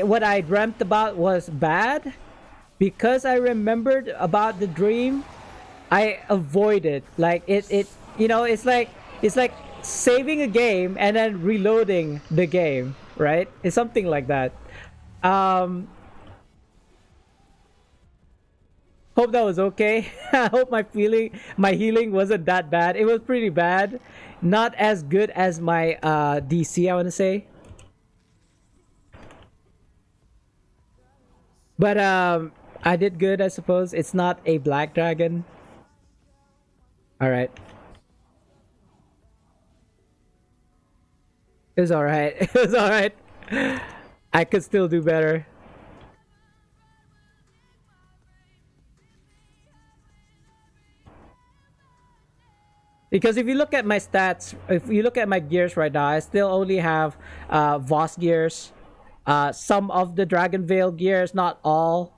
what I dreamt about was bad, because I remembered about the dream, I avoided like it. It's like saving a game and then reloading the game, right? It's something like that. Hope that was okay. I hope my healing wasn't that bad. It was pretty bad, not as good as my DC, I want to say. But I did good, I suppose. It's not a black dragon. All right. It was alright. It was alright. I could still do better. Because if you look at my stats, if you look at my gears right now, I still only have Voss gears, some of the Dragon Veil gears, not all.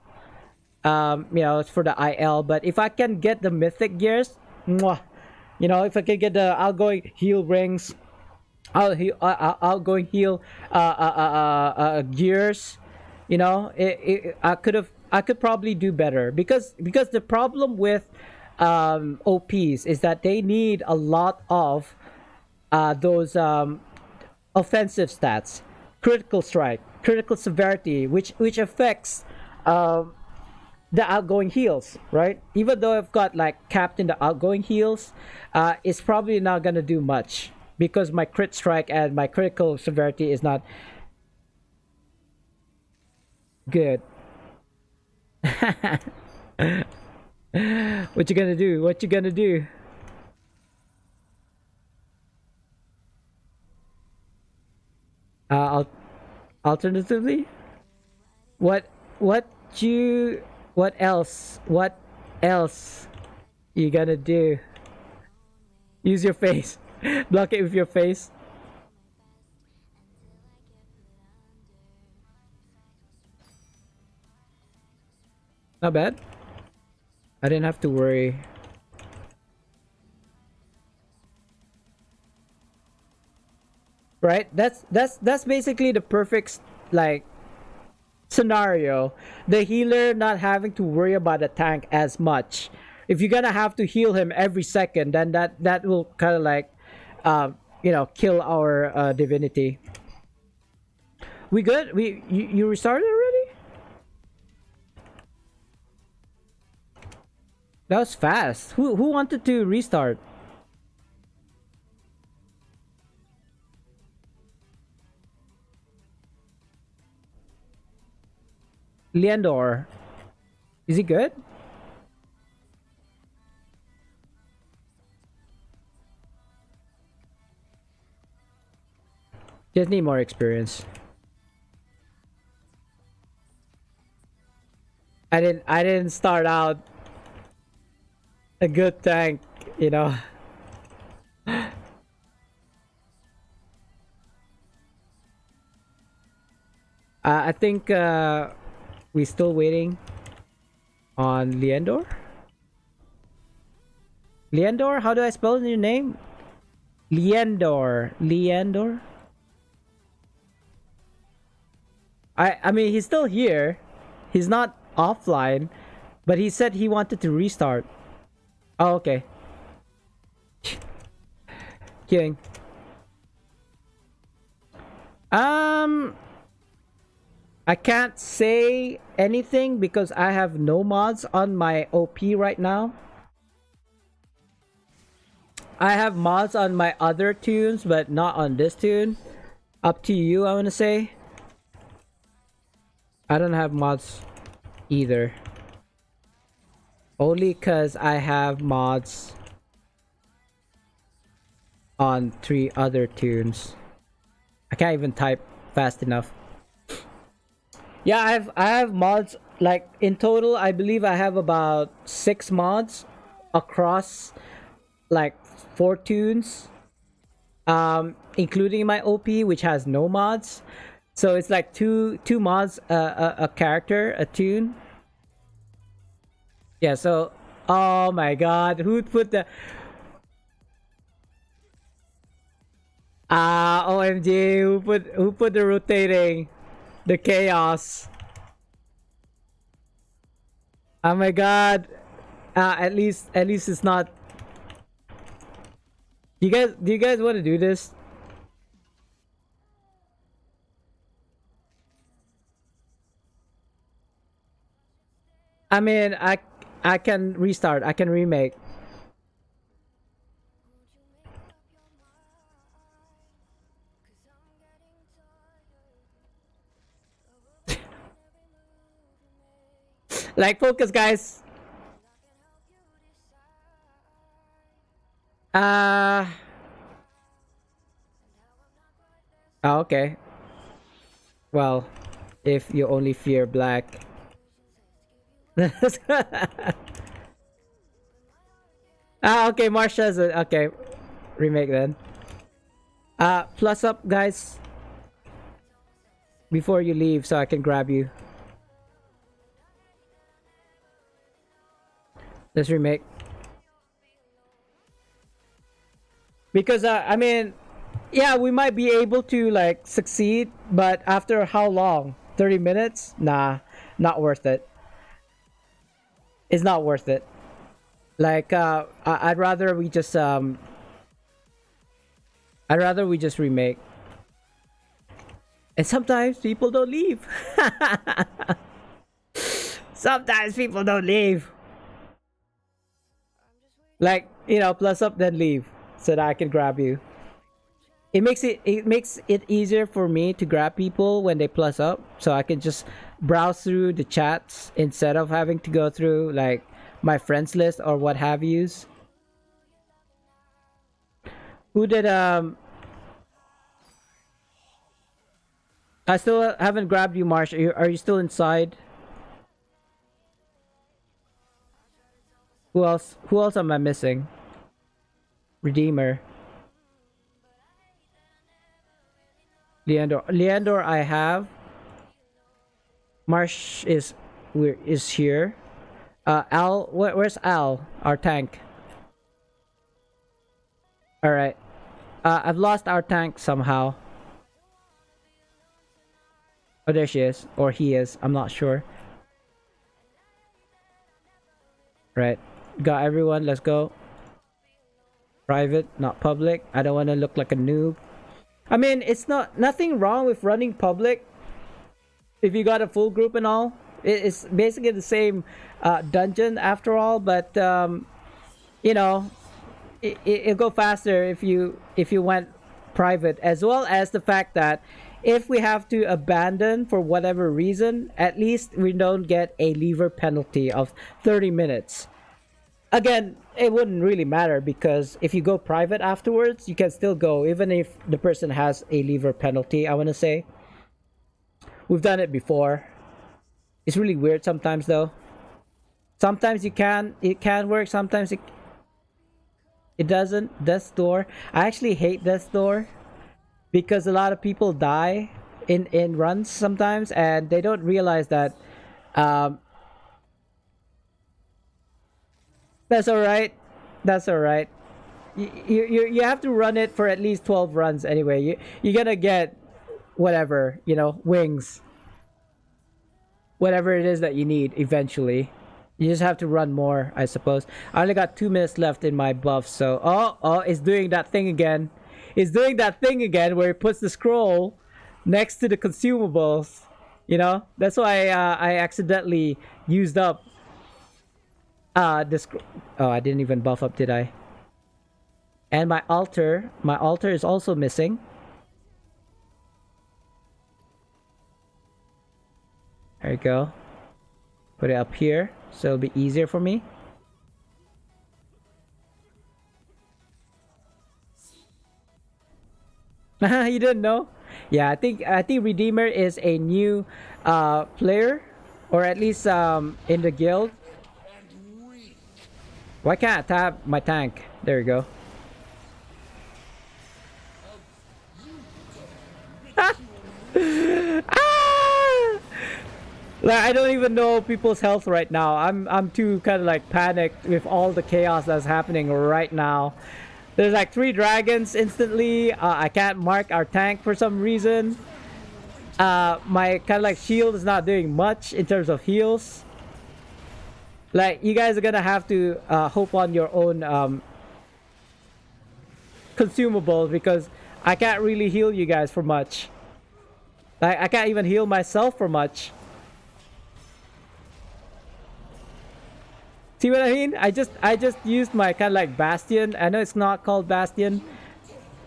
It's for the IL. But if I can get the Mythic gears, mwah, if I can get the outgoing heal rings, outgoing heal gears, I could probably do better because the problem with OPs is that they need a lot of those offensive stats, critical strike, critical severity, which affects the outgoing heals, right? Even though I've got like capped in the outgoing heals, it's probably not gonna do much because my crit strike and my critical severity is not good. What you gonna do? What you gonna do? I'll alternatively, what what you what else? What else you gonna do? Use your face. Block it with your face. Not bad. I didn't have to worry. Right? That's basically the perfect like scenario. The healer not having to worry about the tank as much. If you're gonna have to heal him every second, then that will kind of like, kill our divinity. We good? You restarted already? That was fast. Who wanted to restart? Leandor. Is he good? Just need more experience. I didn't start out a good tank, you know. I think we still waiting on Leandor. Leandor, how do I spell your name? Leandor. I mean he's still here. He's not offline, but he said he wanted to restart. Oh, okay. Kidding. I can't say anything because I have no mods on my OP right now. I have mods on my other tunes, but not on this tune. Up to you, I want to say. I don't have mods either. Only because I have mods on 3 other tunes. I can't even type fast enough. Yeah, I have mods, like in total I believe I have about 6 mods across like 4 tunes, including my OP which has no mods. So it's like two mods, a character, a tune. Yeah, so oh my god, who put the OMG, who put the rotating, the chaos. Oh my god. At least it's not. Do you guys want to do this? I mean, I can restart. I can remake. Like, focus, guys. Uh Oh, okay. Well, if you only fear black. Okay, Marsha's okay. Remake then. Plus up, guys, before you leave, so I can grab you. Let's remake. Because I mean, yeah, we might be able to like succeed, but after how long? 30 minutes? Nah, not worth it. It's not worth it. Like I'd rather we just I'd rather we just remake. And sometimes people don't leave. Sometimes people don't leave. Like, you know, plus up then leave so that I can grab you. It makes it easier for me to grab people when they plus up, so I can just browse through the chats instead of having to go through like my friends list or what have yous. Who did I still haven't grabbed you, Marsh. Are you still inside? Who else? Who else am I missing? Redeemer. Leandor I have. Marsh is here. Al, where's Al? Our tank. All right. I've lost our tank somehow. Oh, there she is, or he is. I'm not sure. Right. Got everyone. Let's go. Private, not public. I don't want to look like a noob. I mean, it's nothing wrong with running public if you got a full group and all. It's basically the same dungeon after all, but you know, it'll go faster if you went private, as well as the fact that if we have to abandon for whatever reason, at least we don't get a lever penalty of 30 minutes. Again, it wouldn't really matter because if you go private afterwards, you can still go even if the person has a lever penalty. I want to say we've done it before. It's really weird sometimes though. Sometimes it can work, sometimes it doesn't. Death's Door, I actually hate Death's Door because a lot of people die in runs sometimes, and they don't realize that um, that's all right. That's all right. You have to run it for at least 12 runs anyway. You're gonna get whatever, you know, wings, whatever it is that you need eventually. You just have to run more, I suppose. I only got 2 minutes left in my buff, so it's doing that thing again. It's doing that thing again where it puts the scroll next to the consumables. You know, that's why I accidentally used up this. Oh, I didn't even buff up, did I? And my altar is also missing. There you go. Put it up here so it'll be easier for me. You didn't know? Yeah, I think Redeemer is a new player, or at least in the guild. Why can't I tap my tank? There you go. Ah! Like, I don't even know people's health right now. I'm too kind of like panicked with all the chaos that's happening right now. There's like 3 dragons instantly. I can't mark our tank for some reason. My kind of like shield is not doing much in terms of heals. Like, you guys are gonna have to hope on your own consumables, because I can't really heal you guys for much. Like, I can't even heal myself for much. See what I mean? I just used my kind of like Bastion. I know it's not called Bastion.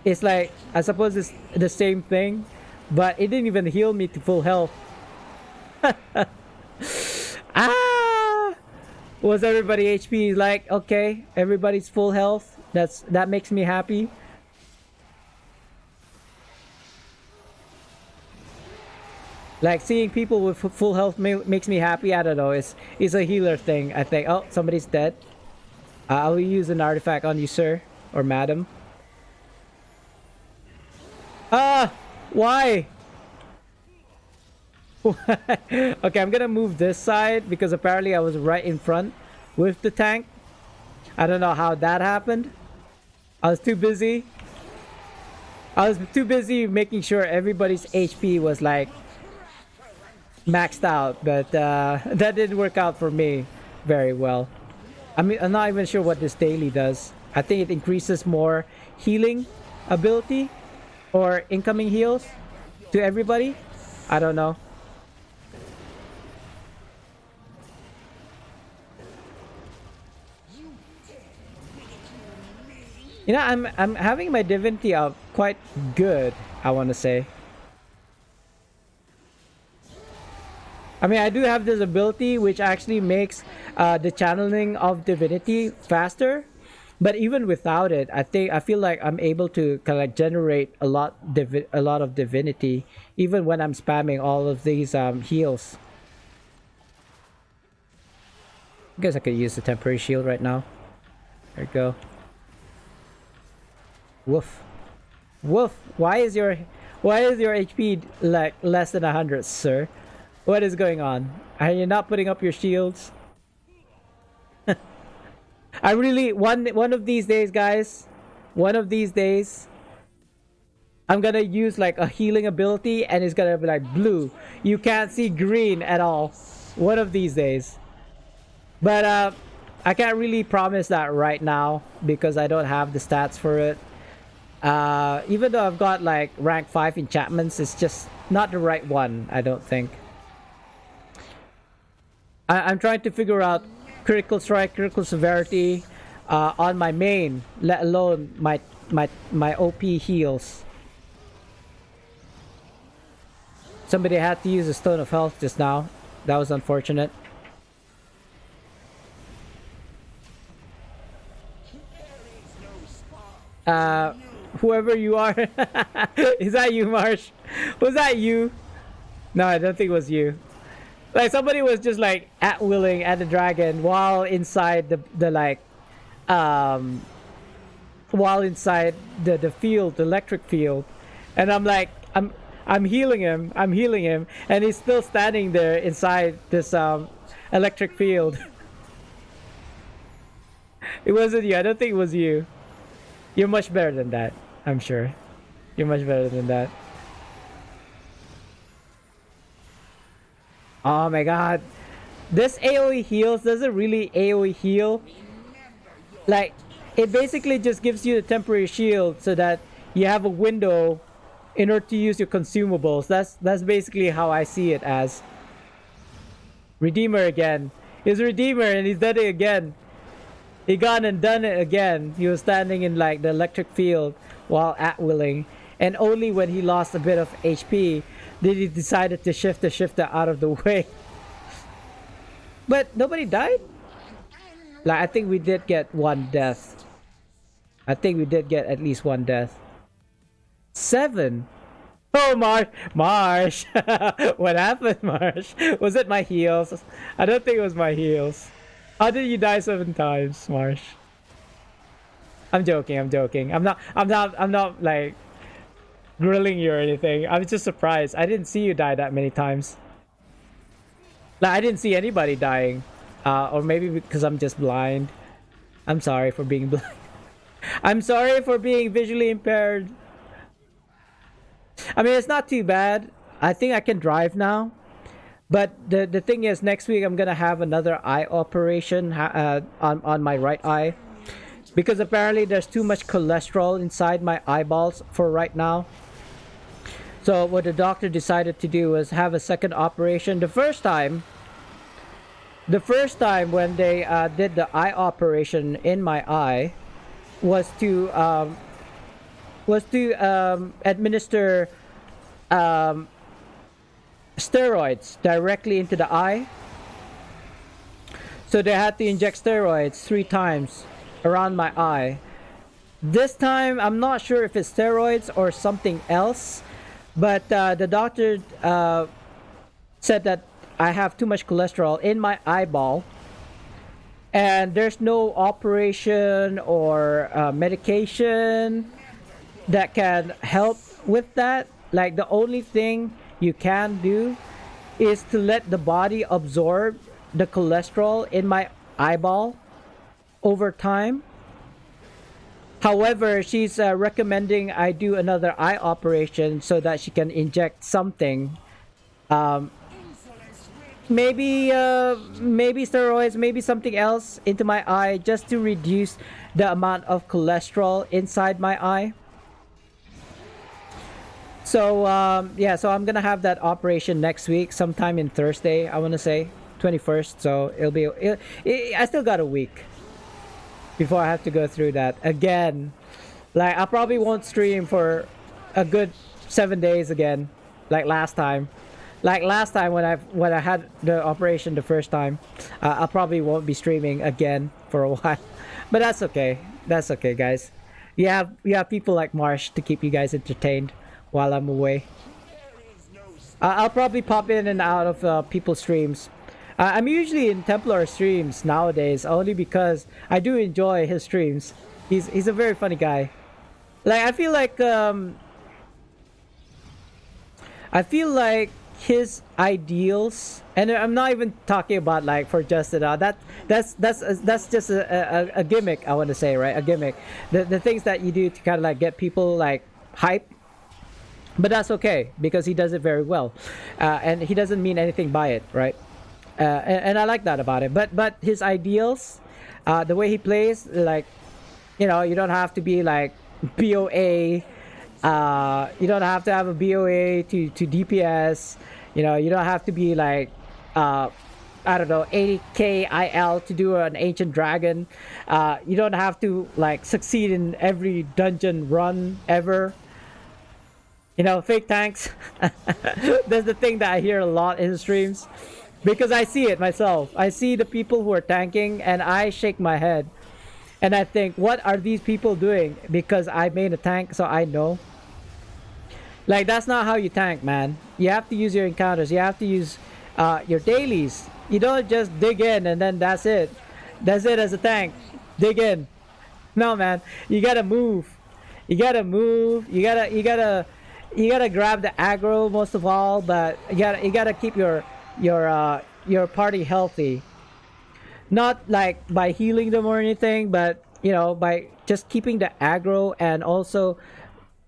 It's like, I suppose it's the same thing, but it didn't even heal me to full health. Ah! Was everybody HP? Like, okay, everybody's full health. That makes me happy. Like seeing people with full health makes me happy. I don't know. It's a healer thing. I think. Oh, somebody's dead. I will use an artifact on you, sir or madam. Ah, why? Okay, I'm gonna move this side because apparently I was right in front with the tank. I don't know how that happened. I was too busy. I was too busy making sure everybody's HP was like maxed out, but that didn't work out for me very well. I mean, I'm not even sure what this daily does. I think it increases more healing ability or incoming heals to everybody. I don't know. You know, I'm having my divinity up quite good, I want to say. I mean, I do have this ability which actually makes the channeling of divinity faster, but even without it, I feel like I'm able to kind of like generate a lot of divinity even when I'm spamming all of these heals. I guess I could use the temporary shield right now. There we go. Woof. Woof. Why is your HP like less than 100, sir? What is going on? Are you not putting up your shields? I really one of these days, guys. One of these days, I'm gonna use like a healing ability, and it's gonna be like blue. You can't see green at all. One of these days. But I can't really promise that right now because I don't have the stats for it. Even though I've got like rank 5 enchantments, it's just not the right one, I don't think. I'm trying to figure out critical strike, critical severity on my main, let alone my OP heals. Somebody had to use a stone of health just now. That was unfortunate. Whoever you are. Is that you, Marsh? Was that you? No, I don't think it was you. Like somebody was just like at willing at the dragon while inside the like while inside the field, the electric field. And I'm like I'm healing him, and he's still standing there inside this electric field. It wasn't you. I don't think it was you. You're much better than that, I'm sure. You're much better than that. Oh my god. This AoE heals doesn't really AoE heal. Like, it basically just gives you a temporary shield so that you have a window in order to use your consumables. That's basically how I see it as. Redeemer again. He's a Redeemer and he's done it again. He gone and done it again. He was standing in like the electric field while at willing, and only when he lost a bit of HP did he decided to shift the shifter out of the way. But nobody died? Like, I think we did get one death. I think we did get at least one death. 7. Oh, Marsh. What happened, Marsh? Was it my heals? I don't think it was my heals. How did you die 7 times, Marsh? I'm joking. I'm not like grilling you or anything. I was just surprised. I didn't see you die that many times. Like, I didn't see anybody dying. Or maybe because I'm just blind. I'm sorry for being blind. I'm sorry for being visually impaired. I mean, it's not too bad. I think I can drive now. But the thing is, next week I'm gonna have another eye operation on my right eye, because apparently there's too much cholesterol inside my eyeballs for right now. So what the doctor decided to do was have a second operation. The first time when they did the eye operation in my eye was to administer steroids directly into the eye. So they had to inject steroids 3 times around my eye. This time I'm not sure if it's steroids or something else, but the doctor said that I have too much cholesterol in my eyeball, and there's no operation or medication that can help with that. Like the only thing you can do is to let the body absorb the cholesterol in my eyeball over time. However, she's recommending I do another eye operation so that she can inject something. Um, maybe steroids, maybe something else into my eye just to reduce the amount of cholesterol inside my eye. So yeah, so I'm gonna have that operation next week, sometime in Thursday. I want to say 21st. So I still got a week before I have to go through that again. Like I probably won't stream for a good 7 days again, like last time. Like last time when I had the operation the first time, I probably won't be streaming again for a while. But that's okay. That's okay, guys. You have people like Marsh to keep you guys entertained while I'm away. I'll probably pop in and out of people's streams. I'm usually in Templar streams nowadays only because I do enjoy his streams. He's a very funny guy. Like I feel like his ideals, and I'm not even talking about like for just that's just a gimmick. I want to say, right, a gimmick. The things that you do to kind of like get people like hype, but that's okay because he does it very well, and he doesn't mean anything by it, right? And I like that about him. But his ideals, the way he plays, like, you know, you don't have to be like BOA. You don't have to have a BOA to DPS. You know, you don't have to be like, I don't know, 80k IL to do an ancient dragon. You don't have to like succeed in every dungeon run ever. You know, fake tanks. That's the thing that I hear a lot in streams. Because I see it myself. I see the people who are tanking and I shake my head. And I think, what are these people doing? Because I made a tank, so I know. Like, that's not how you tank, man. You have to use your encounters. You have to use your dailies. You don't just dig in and then that's it. That's it as a tank. Dig in. No, man. You gotta move. You gotta move. You gotta grab the aggro most of all, but you gotta keep your party healthy. Not like by healing them or anything, but you know, by just keeping the aggro. And also,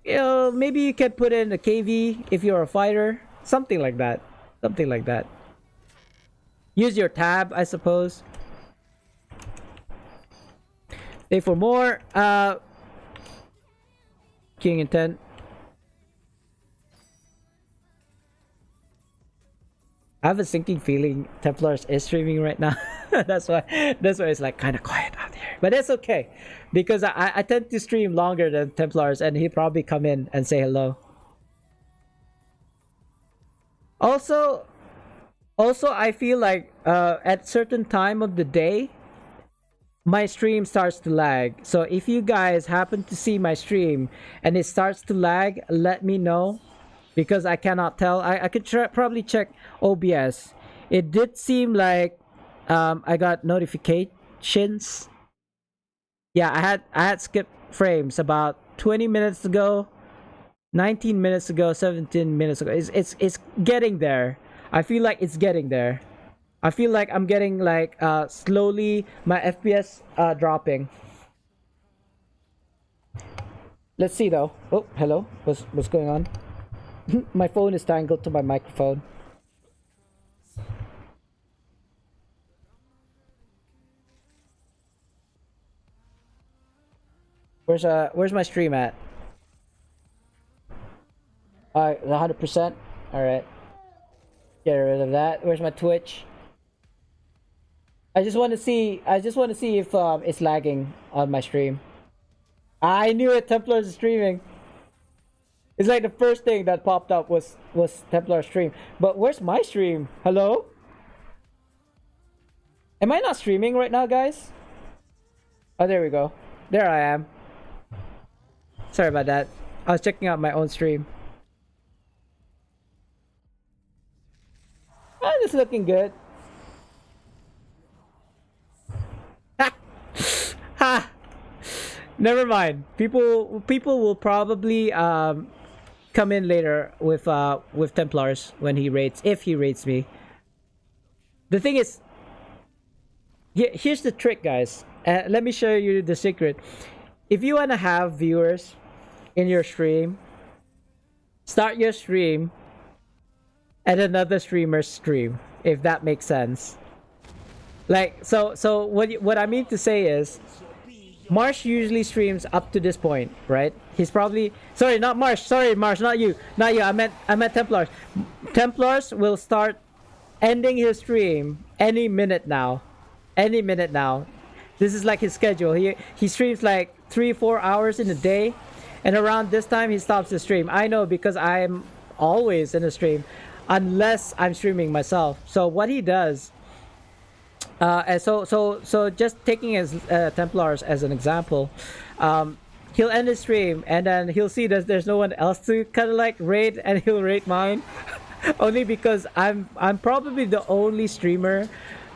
you know, maybe you can put in a KV if you're a fighter, something like that. Something like that. Use your tab, I suppose. Stay for more. King intent. I have a sinking feeling Templars is streaming right now. that's why it's like kind of quiet out here. But it's okay because I tend to stream longer than Templars, and he probably come in and say hello. Also, I feel like at certain time of the day, my stream starts to lag. So if you guys happen to see my stream and it starts to lag, let me know. Because I cannot tell. I could probably check OBS. It did seem like I got notifications. Yeah, I had skipped frames about 20 minutes ago, 19 minutes ago, 17 minutes ago. It's getting there. I feel like it's getting there. I feel like I'm getting like slowly my FPS dropping. Let's see though. Oh, hello. What's going on? My phone is tangled to my microphone. Where's my stream at? 100%. All right. Get rid of that. Where's my Twitch? I just want to see if it's lagging on my stream. I knew it. Templar's streaming. It's like the first thing that popped up was Templar stream. But where's my stream? Hello? Am I not streaming right now, guys? Oh, there we go. There I am. Sorry about that. I was checking out my own stream. it's looking good. Ha! Never mind. People will probably come in later with Templars when he raids, if he raids me. The thing is, here's the trick, guys. Let me show you the secret. If you want to have viewers in your stream, start your stream at another streamer's stream, if that makes sense. Like, so what I mean to say is, Marsh usually streams up to this point, right? He's probably, sorry, not Marsh, sorry Marsh, not you. I meant Templars. Templars will start ending his stream any minute now. This is like his schedule. He streams like 3-4 hours in a day, and around this time he stops the stream. I know, because I'm always in a stream unless I'm streaming myself. So what he does, and so just taking his Templars as an example, he'll end his stream and then he'll see that there's no one else to kind of like raid, and he'll raid mine. Only because I'm probably the only streamer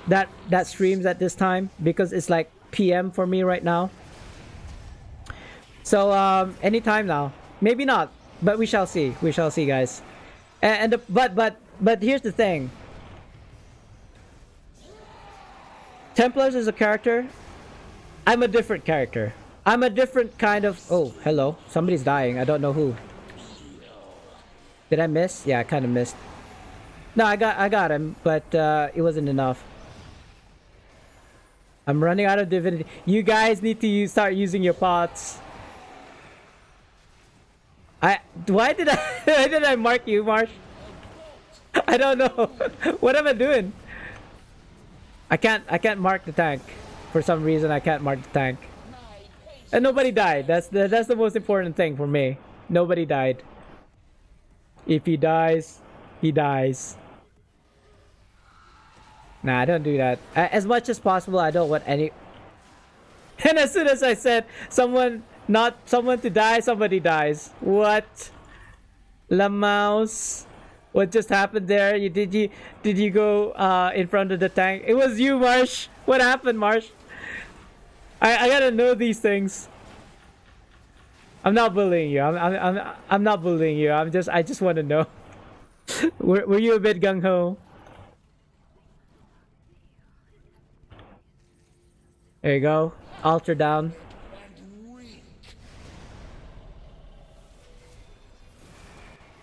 that streams at this time, because it's like PM for me right now. So anytime now, maybe not, but we shall see, guys. But here's the thing. Templars is a character. I'm a different character. I'm a different kind of. Oh, hello. Somebody's dying. I don't know who. Did I miss? Yeah, I kind of missed. No, I got him, but it wasn't enough. I'm running out of divinity. You guys need to start using your pots. Why did I mark you, Marsh? I don't know. What am I doing? I can't mark the tank. For some reason, I can't mark the tank. And nobody died. That's the most important thing for me. Nobody died. If he dies, he dies. Nah, don't do that. As much as possible, I don't want any. And as soon as I said someone to die, somebody dies. What? La mouse. What just happened there? Did you go in front of the tank? It was you, Marsh. What happened, Marsh? I gotta know these things. I'm not bullying you. I'm not bullying you. I just want to know. Were you a bit gung ho? There you go. Altar down.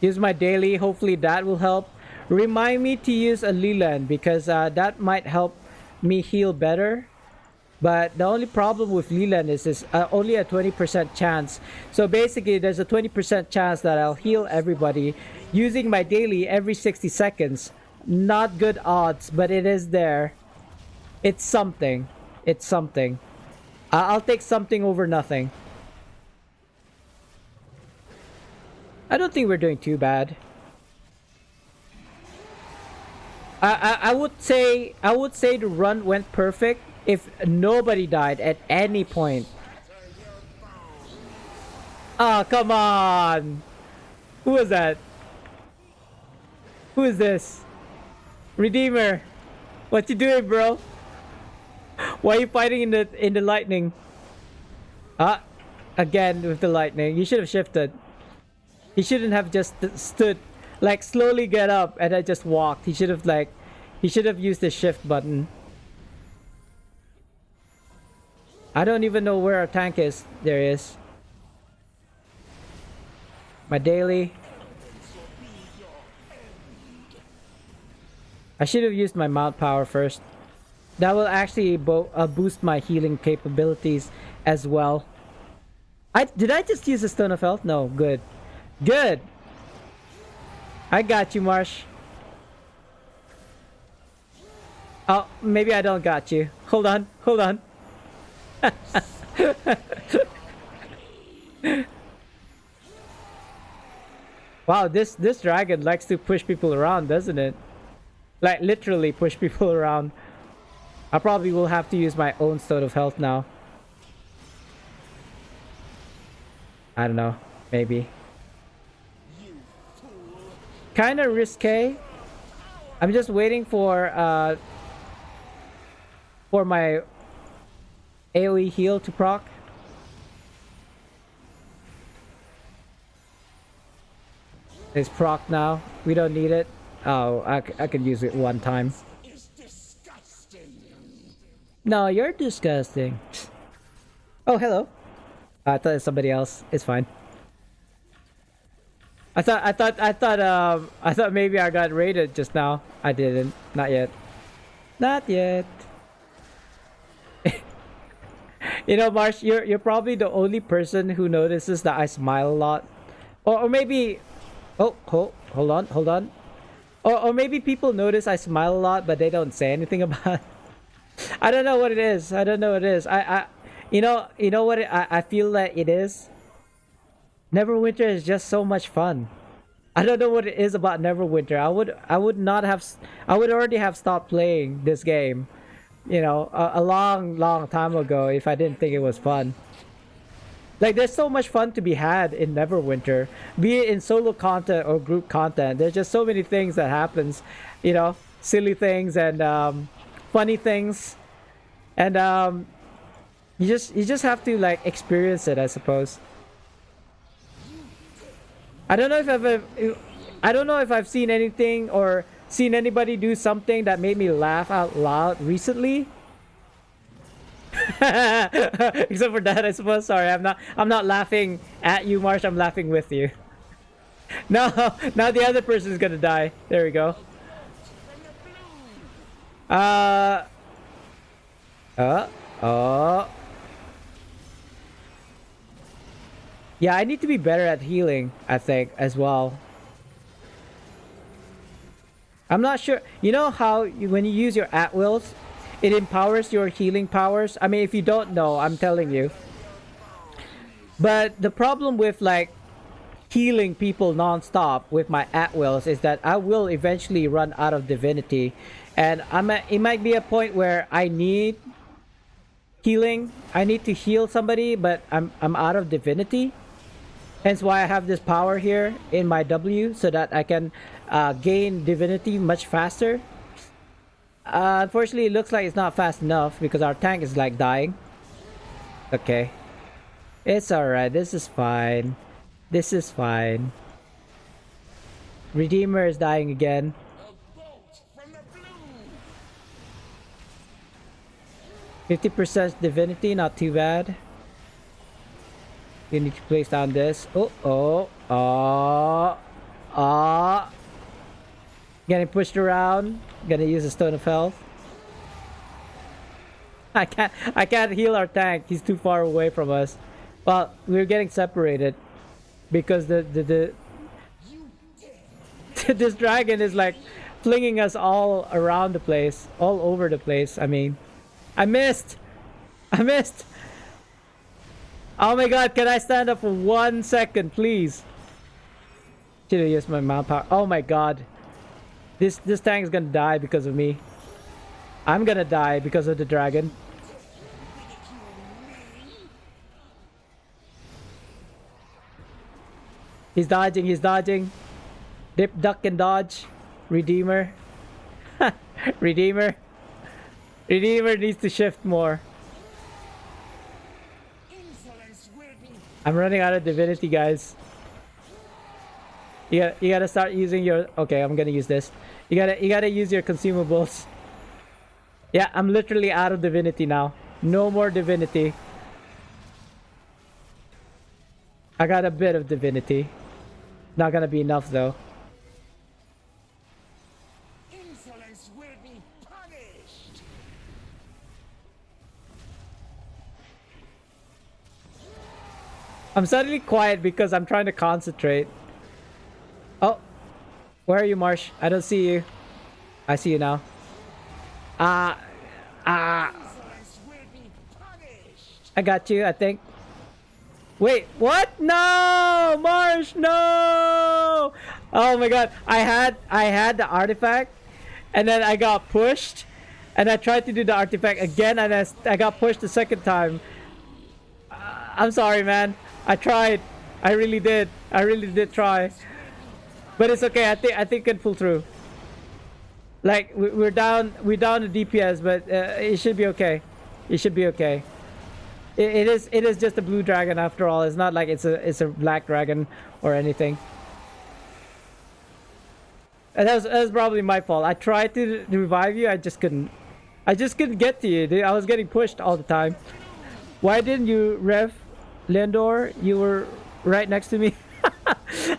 Use my daily. Hopefully that will help. Remind me to use a Leland, because that might help me heal better. But the only problem with Leland is only a 20% chance. So basically, there's a 20% chance that I'll heal everybody using my daily every 60 seconds. Not good odds, but it is there. It's something. It's something. I'll take something over nothing. I don't think we're doing too bad. I would say the run went perfect if nobody died at any point. Oh, come on. Who was that? Who is this? Redeemer. What you doing, bro? Why are you fighting in the lightning? Again with the lightning. You should have shifted. He shouldn't have just stood, like slowly get up and I just walked. He should have used the shift button. I don't even know where our tank is. There he is. My daily. I should have used my mount power first. That will actually boost my healing capabilities as well. Did I just use a Stone of Health? No, good. Good. I got you, Marsh. Oh, maybe I don't got you. Hold on. Wow, this dragon likes to push people around, doesn't it? Like literally push people around. I probably will have to use my own Stone of Health now. I don't know. Maybe. Kind of risque. I'm just waiting for my AoE heal to proc. It's proc now. We don't need it. Oh, I could use it one time. No, you're disgusting. Oh, hello. I thought it was somebody else. It's fine. I thought maybe I got raided just now. I didn't. Not yet. Not yet. You know, Marsh, you're probably the only person who notices that I smile a lot. Or maybe... Oh, hold on. Or maybe people notice I smile a lot, but they don't say anything about it. I don't know what it is. You know what I feel that it is? Neverwinter is just so much fun. I don't know what it is about Neverwinter. I would already have stopped playing this game, you know, a long time ago if I didn't think it was fun. Like, there's so much fun to be had in Neverwinter, be it in solo content or group content. There's just so many things that happens, you know, silly things and funny things, and you just have to like experience it, I suppose. I don't know if I've seen anything or seen anybody do something that made me laugh out loud recently. Except for that, I suppose. Sorry, I'm not laughing at you, Marsh. I'm laughing with you. No, now the other person is gonna die. There we go. Yeah, I need to be better at healing, I think, as well. I'm not sure. You know how when you use your at-wills, it empowers your healing powers? I mean, if you don't know, I'm telling you. But the problem with, like, healing people non-stop with my at-wills is that I will eventually run out of divinity. And it might be a point where I need healing. I need to heal somebody, but I'm out of divinity. Hence why I have this power here in my W, so that I can gain divinity much faster. Unfortunately, it looks like it's not fast enough because our tank is like dying. Okay. It's alright. This is fine. This is fine. Redeemer is dying again. 50% divinity, not too bad. You need to place down this. Getting pushed around. Gonna use a stone of health. I can't heal our tank. He's too far away from us. Well, we're getting separated because this dragon is like flinging us all around the place, all over the place. I mean, I missed. Oh my god, can I stand up for 1 second, please? Should have used my mount power. Oh my god. This tank is gonna die because of me. I'm gonna die because of the dragon. He's dodging. Dip, duck, and dodge. Redeemer. Redeemer needs to shift more. I'm running out of divinity, guys. You gotta start using your... Okay, I'm gonna use this. You gotta use your consumables. Yeah, I'm literally out of divinity now. No more divinity. I got a bit of divinity. Not gonna be enough though. Insolence will be punished. I'm suddenly quiet because I'm trying to concentrate. Oh, where are you, Marsh? I don't see you. I see you now. Insolence will be punished. I got you, I think. Wait, what? No, Marsh, no! Oh my god, I had the artifact, and then I got pushed, and I tried to do the artifact again, and I got pushed the second time. I'm sorry, man. I tried. I really did. I really did try. But it's okay. I think I can pull through. Like we're down to DPS, but it should be okay. It should be okay. It is just a blue dragon after all. It's not like it's a black dragon or anything. And that was probably my fault. I tried to revive you. I just couldn't. I just couldn't get to you, dude. I was getting pushed all the time. Why didn't you rev Lendor? You were right next to me.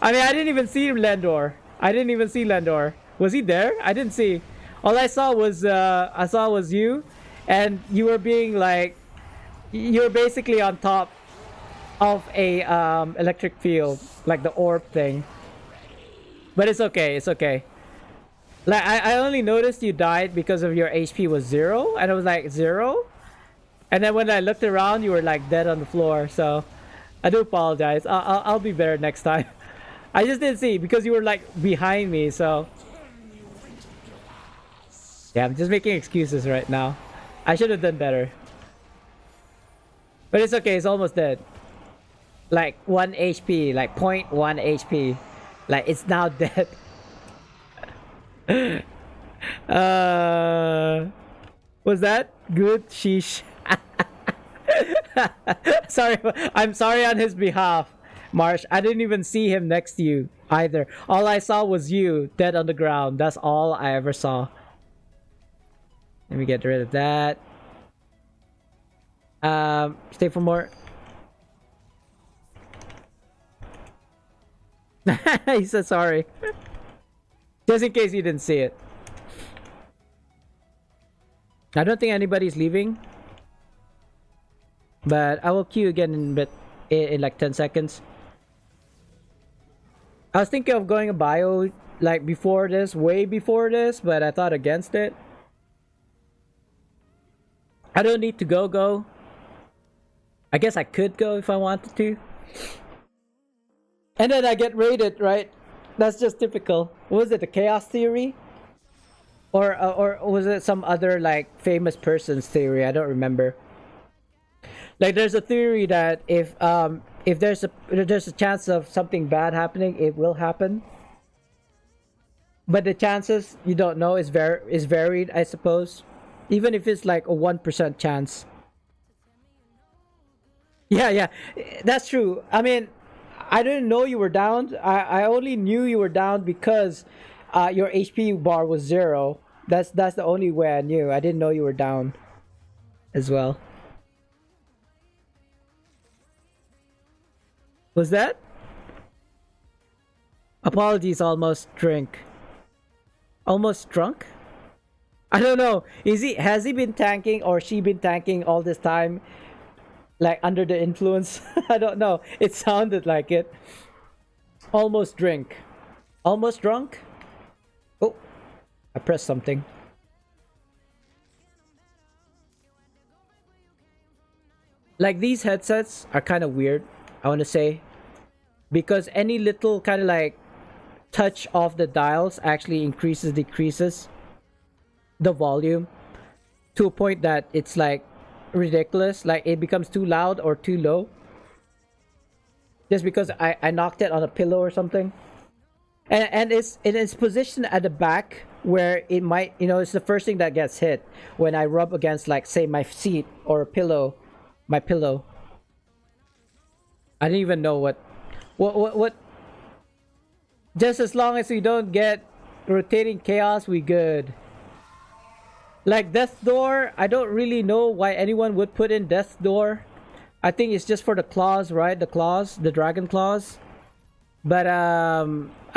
I mean, I didn't even see Lendor. I didn't even see Lendor. Was he there? I didn't see. All I saw was you, and you were being like, you were basically on top of a electric field, like the orb thing. But it's okay. It's okay. Like I only noticed you died because of your HP was 0, and I was like 0. And then when I looked around, you were like dead on the floor. So I do apologize. I'll be better next time. I just didn't see because you were like behind me. So yeah, I'm just making excuses right now. I should have done better. But it's okay. It's almost dead. Like 1 HP, like 0.1 HP. Like it's now dead. Was that good? Sheesh. Sorry, I'm sorry on his behalf, Marsh. I didn't even see him next to you either. All I saw was you dead on the ground. That's all I ever saw. Let me get rid of that. Stay for more. He said sorry. Just in case you didn't see it. I don't think anybody's leaving. But I will queue again in like 10 seconds. I was thinking of going a bio like before this, way before this, but I thought against it. I don't need to go. I guess I could go if I wanted to. And then I get raided, right? That's just typical. Was it the chaos theory? Or was it some other like famous person's theory? I don't remember. Like there's a theory that if there's a chance of something bad happening, it will happen. But the chances you don't know is varied, I suppose. Even if it's like a 1% chance. Yeah, that's true. I mean, I didn't know you were down. I only knew you were down because your HP bar was 0. That's the only way I knew. I didn't know you were down as well. Was that? Apologies, almost drink. Almost drunk? I don't know. Has he been tanking or she been tanking all this time? Like under the influence? I don't know. It sounded like it. Almost drink. Almost drunk? Oh, I pressed something. Like these headsets are kind of weird, I want to say. Because any little kind of like touch of the dials actually decreases the volume to a point that it's like ridiculous. Like it becomes too loud or too low. Just because I knocked it on a pillow or something. And it's positioned at the back where it might, it's the first thing that gets hit when I rub against like say my seat or a pillow, my pillow. I didn't even know what just as long as we don't get rotating chaos, we good. Like Death Door, I don't really know why anyone would put in Death Door. I think it's just for the claws, right? The dragon claws. But I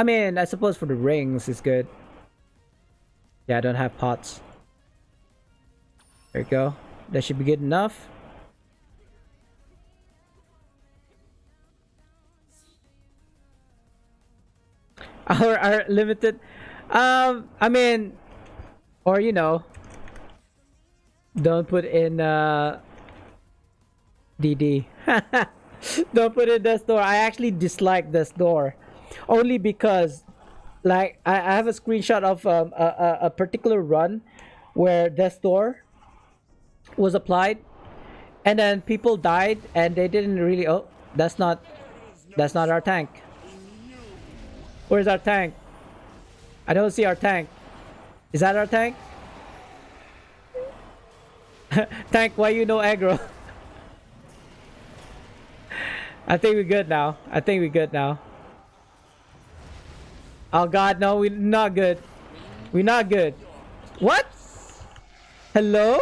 mean, I suppose for the rings is good. Yeah, I don't have pots. There you go. That should be good enough. Our limited, I mean, or don't put in DD. Don't put in Death Door. I actually dislike Death Door only because like I have a screenshot of a particular run where Death Door was applied and then people died and they didn't really, oh, that's not our tank. Where's our tank? I don't see our tank. Is that our tank? Tank, why you no aggro? I think we're good now. I think we're good now. Oh god, no, we're not good. We're not good. What? Hello?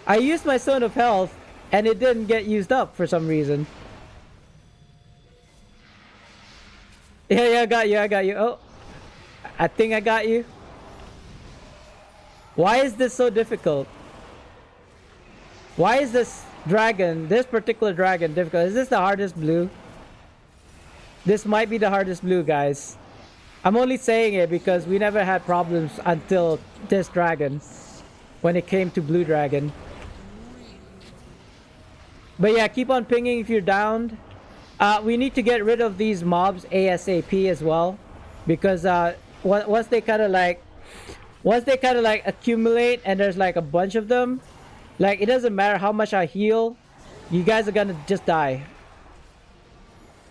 I used my Stone of Health and it didn't get used up for some reason. Yeah, I got you. Oh, I think I got you. Why is this so difficult? Why is this particular dragon difficult? Is this the hardest blue? This might be the hardest blue, guys. I'm only saying it because we never had problems until this dragon, when it came to blue dragon. But yeah, keep on pinging if you're downed. We need to get rid of these mobs ASAP as well, because once they kind of like accumulate and there's like a bunch of them, like it doesn't matter how much I heal, you guys are gonna just die.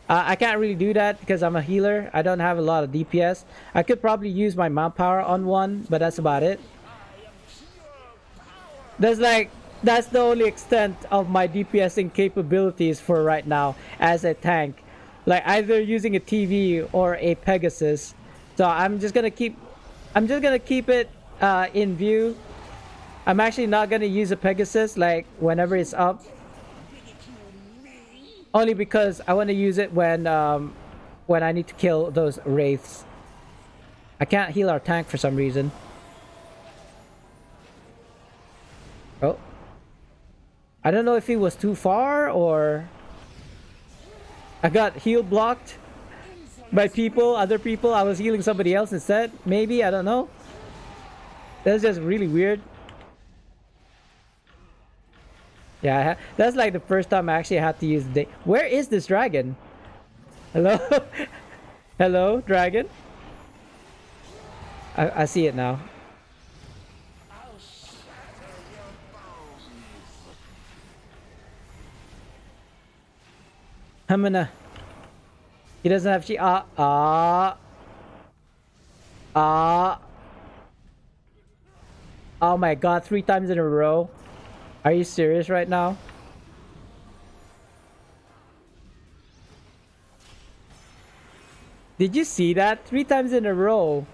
I can't really do that because I'm a healer. I don't have a lot of DPS. I could probably use my mount power on one, but that's about it. That's the only extent of my DPSing capabilities for right now as a tank. Like either using a TV or a Pegasus. So I'm just gonna keep it in view. I'm actually not gonna use a Pegasus like whenever it's up. Only because I want to use it when I need to kill those wraiths. I can't heal our tank for some reason. Oh. I don't know if he was too far or I got heal blocked by other people. I was healing somebody else instead. Maybe, I don't know. That's just really weird. Yeah, that's like the first time I actually had to use the... Where is this dragon? Hello? Hello, dragon? I see it now. I'm gonna... He doesn't have... Oh my god, 3 times in a row. Are you serious right now? Did you see that? 3 times in a row,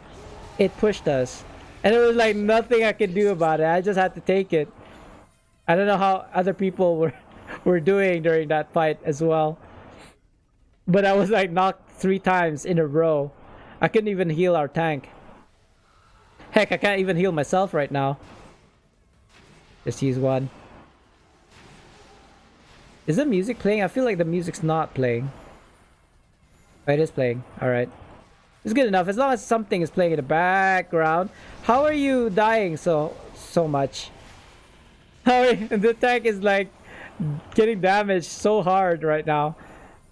it pushed us. And there was like nothing I could do about it. I just had to take it. I don't know how other people were doing during that fight as well. But I was like knocked 3 times in a row. I couldn't even heal our tank. Heck, I can't even heal myself right now. Just use one. Is the music playing? I feel like the music's not playing. Oh, it is playing. Alright. It's good enough. As long as something is playing in the background. How are you dying so much? How are you? The tank is like getting damaged so hard right now.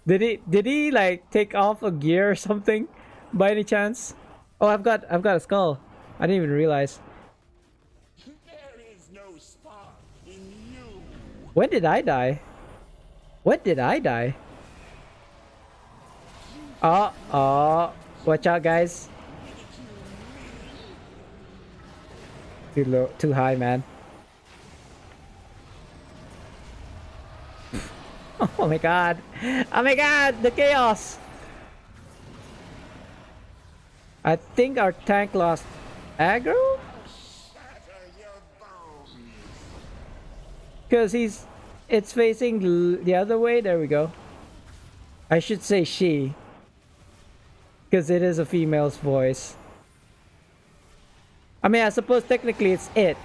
Did he like take off a gear or something by any chance? Oh, I've got a skull. I didn't even realize. There is no spark in you. When did I die? What did I die? Oh, watch out, guys. Too low, too high, man. Oh my god. Oh my god, the chaos. I think our tank lost aggro? Because it's facing the other way. There we go. I should say she, because it is a female's voice. I mean, I suppose technically it's it.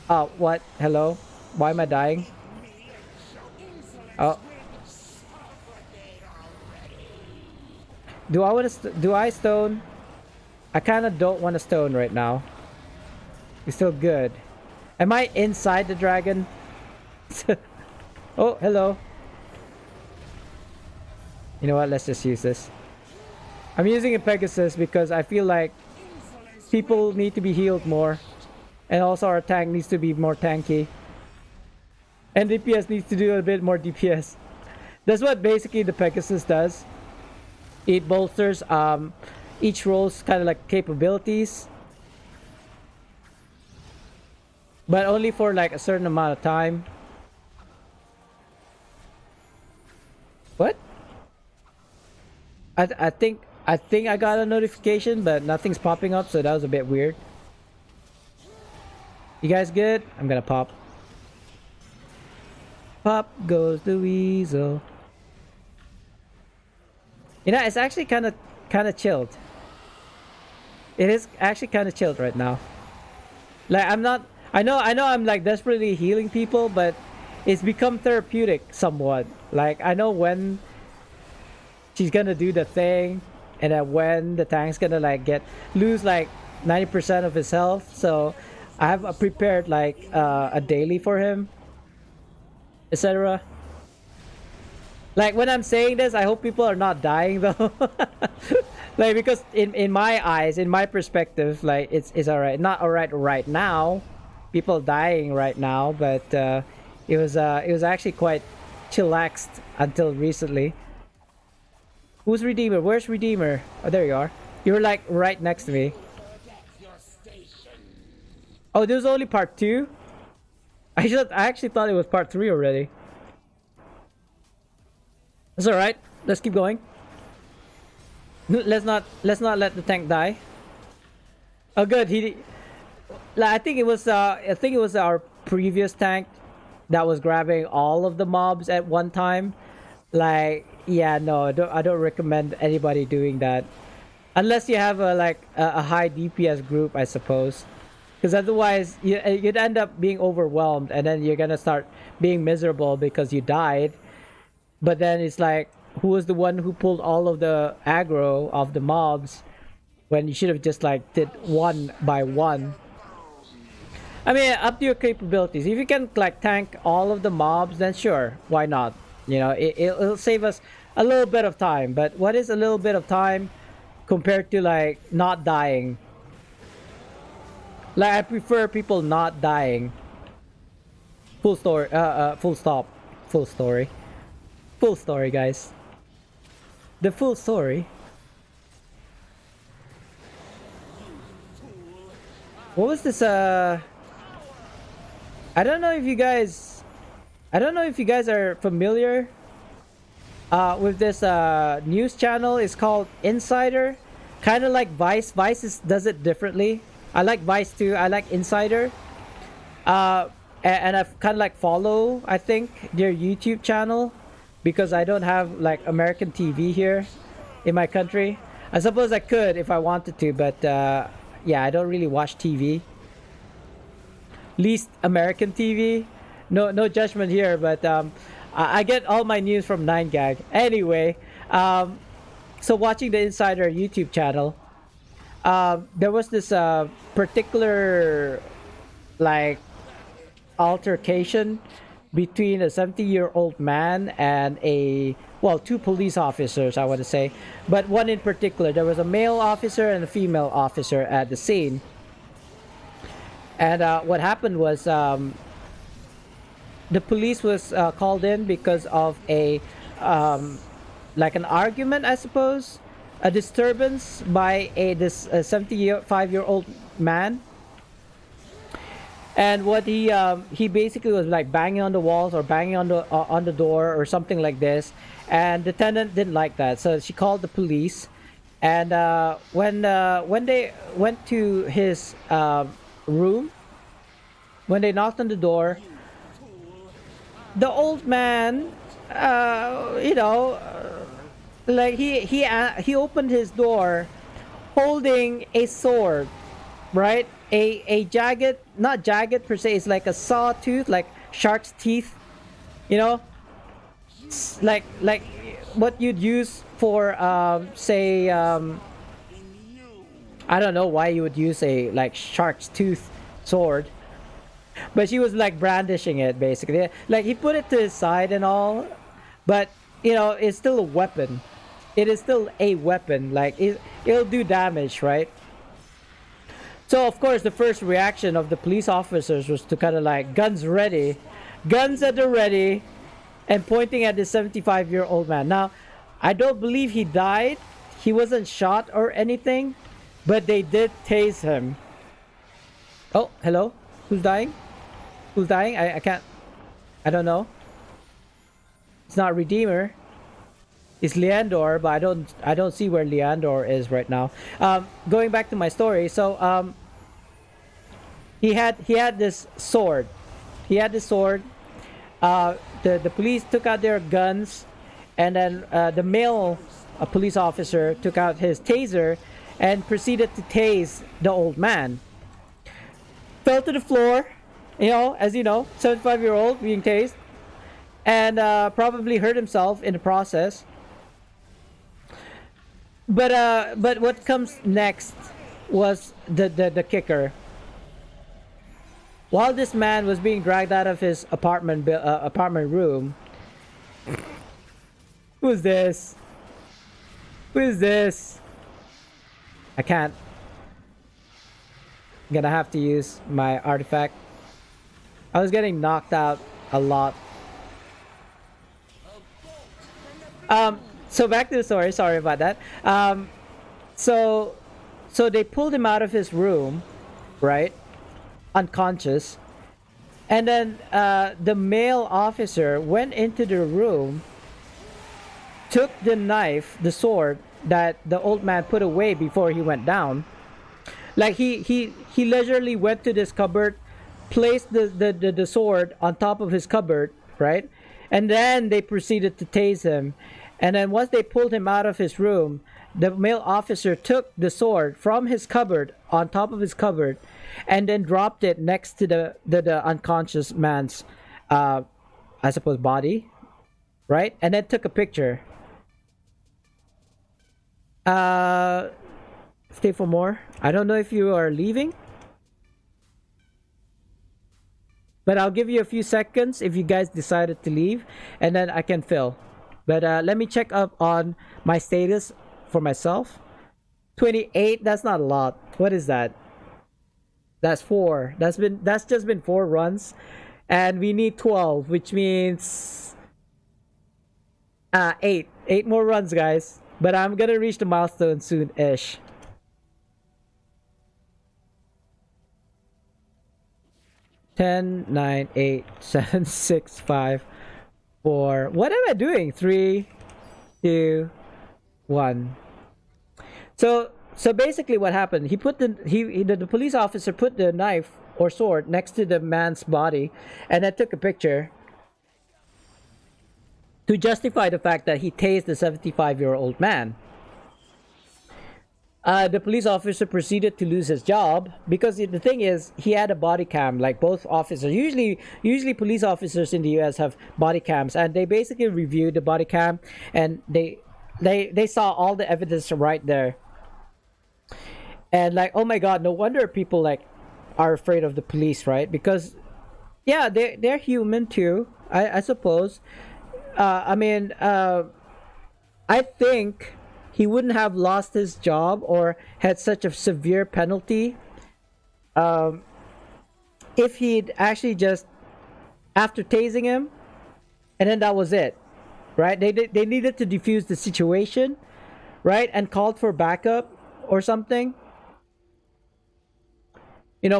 Oh, what? Hello? Why am I dying? Oh. Do I stone? I kind of don't want to stone right now. It's still good. Am I inside the dragon? Oh, hello. You know what? Let's just use this. I'm using a Pegasus because I feel like people need to be healed more. And also our tank needs to be more tanky. And DPS needs to do a bit more DPS. That's what basically the Pegasus does. It bolsters each role's kind of like capabilities, but only for like a certain amount of time. What? I think I got a notification, but nothing's popping up, so that was a bit weird. You guys good? I'm gonna pop. Pop goes the weasel. You know, it's actually kind of chilled. It is actually kind of chilled right now. Like I'm not. I know I'm like desperately healing people, but it's become therapeutic somewhat. Like I know when she's gonna do the thing, and then when the tank's gonna like lose like 90% of his health. So I have prepared like a daily for him, etc. Like when I'm saying this, I hope people are not dying though. Like because in my eyes, in my perspective, like it's alright. Not alright right now. People dying right now, but it was actually quite chillaxed until recently. Who's Redeemer? Where's Redeemer? Oh, there you are. You were like right next to me. Oh, this was only part 2? I actually thought it was part 3 already. It's alright. Let's keep going. Let's not let the tank die. Oh good, I think it was our previous tank that was grabbing all of the mobs at one time. Like yeah, no, I don't recommend anybody doing that. Unless you have a high DPS group, I suppose. Because otherwise you'd end up being overwhelmed, and then you're gonna start being miserable because you died. But then it's like, who was the one who pulled all of the aggro of the mobs when you should have just like did one by one? I mean, up to your capabilities. If you can like tank all of the mobs, then sure, why not? You know, it'll save us a little bit of time. But what is a little bit of time compared to like not dying? Like I prefer people not dying. Full story. Full stop. Full story. Full story, guys. The full story. What was this? I don't know if you guys are familiar with this news channel. It's called Insider. Kind of like Vice. Vice does it differently. I like Vice too. I like Insider. And I've kind of like follow, I think, their YouTube channel, because I don't have like American TV here in my country. I suppose I could if I wanted to, but yeah, I don't really watch TV. Least American TV. No judgment here, but I get all my news from 9gag. Anyway, so watching the Insider YouTube channel, there was this particular like altercation between a 70-year-old man and two police officers, I want to say, but one in particular. There was a male officer and a female officer at the scene. And what happened was the police was called in because of like an argument, I suppose, a disturbance by this 75-year-old man. And what he basically was like banging on the walls or banging on the door or something like this, and the tenant didn't like that, so she called the police. And when they went to his room, when they knocked on the door, the old man, like he opened his door holding a sword, right? A jagged, not jagged per se, it's like a sawtooth, like shark's teeth, you know, like what you'd use for say I don't know why you would use a like shark's tooth sword, but she was like brandishing it basically. Like he put it to his side and all, but you know, it's still a weapon. It is still a weapon. Like it'll do damage, right? So of course the first reaction of the police officers was to kind of like guns ready, guns at the ready, and pointing at the 75-year-old man. Now, I don't believe he died. he wasn't shot or anything, but they did tase him. Oh, hello? Who's dying? Who's dying? I can't... I don't know. It's not Redeemer. It's Leandor, but I don't see where Leandor is right now. Going back to my story, so he had this sword. He had this sword. The police took out their guns, and then the male police officer took out his taser and proceeded to tase the old man. Fell to the floor, as you know, 75-year-old being tased, and probably hurt himself in the process. But what comes next was the kicker. While this man was being dragged out of his apartment room, who's this? Who is this? I can't. I'm gonna have to use my artifact. I was getting knocked out a lot. So back to the story. Sorry about that. So they pulled him out of his room, right? Unconscious. And then the male officer went into the room, took the knife, the sword that the old man put away before he went down. Like he leisurely went to this cupboard, placed the sword on top of his cupboard, right? And then they proceeded to tase him. And then once they pulled him out of his room, the male officer took the sword from his cupboard, on top of his cupboard, and then dropped it next to the unconscious man's, I suppose, body, right? And then took a picture. Stay for more. I don't know if you are leaving, but I'll give you a few seconds if you guys decided to leave, and then I can fill. But let me check up on my status for myself. 28, that's not a lot. What is that? That's 4. That's just been 4 runs. And we need 12, which means 8. 8 more runs, guys. But I'm gonna reach the milestone soon-ish. Ten, 9, 8, 7, 6, 5, 4. What am I doing? 3, 2, 1. So basically what happened, he put the police officer put the knife or sword next to the man's body, and then took a picture to justify the fact that he tased the 75-year-old man. The police officer proceeded to lose his job because the thing is, he had a body cam, like both officers. Usually police officers in the US have body cams, and they basically reviewed the body cam, and they saw all the evidence right there. And like, oh my god, no wonder people like are afraid of the police, right? Because yeah, they're human too, I suppose. I think he wouldn't have lost his job or had such a severe penalty if he'd actually just, after tasing him, and then that was it, right? They needed to defuse the situation, right? And called for backup or something.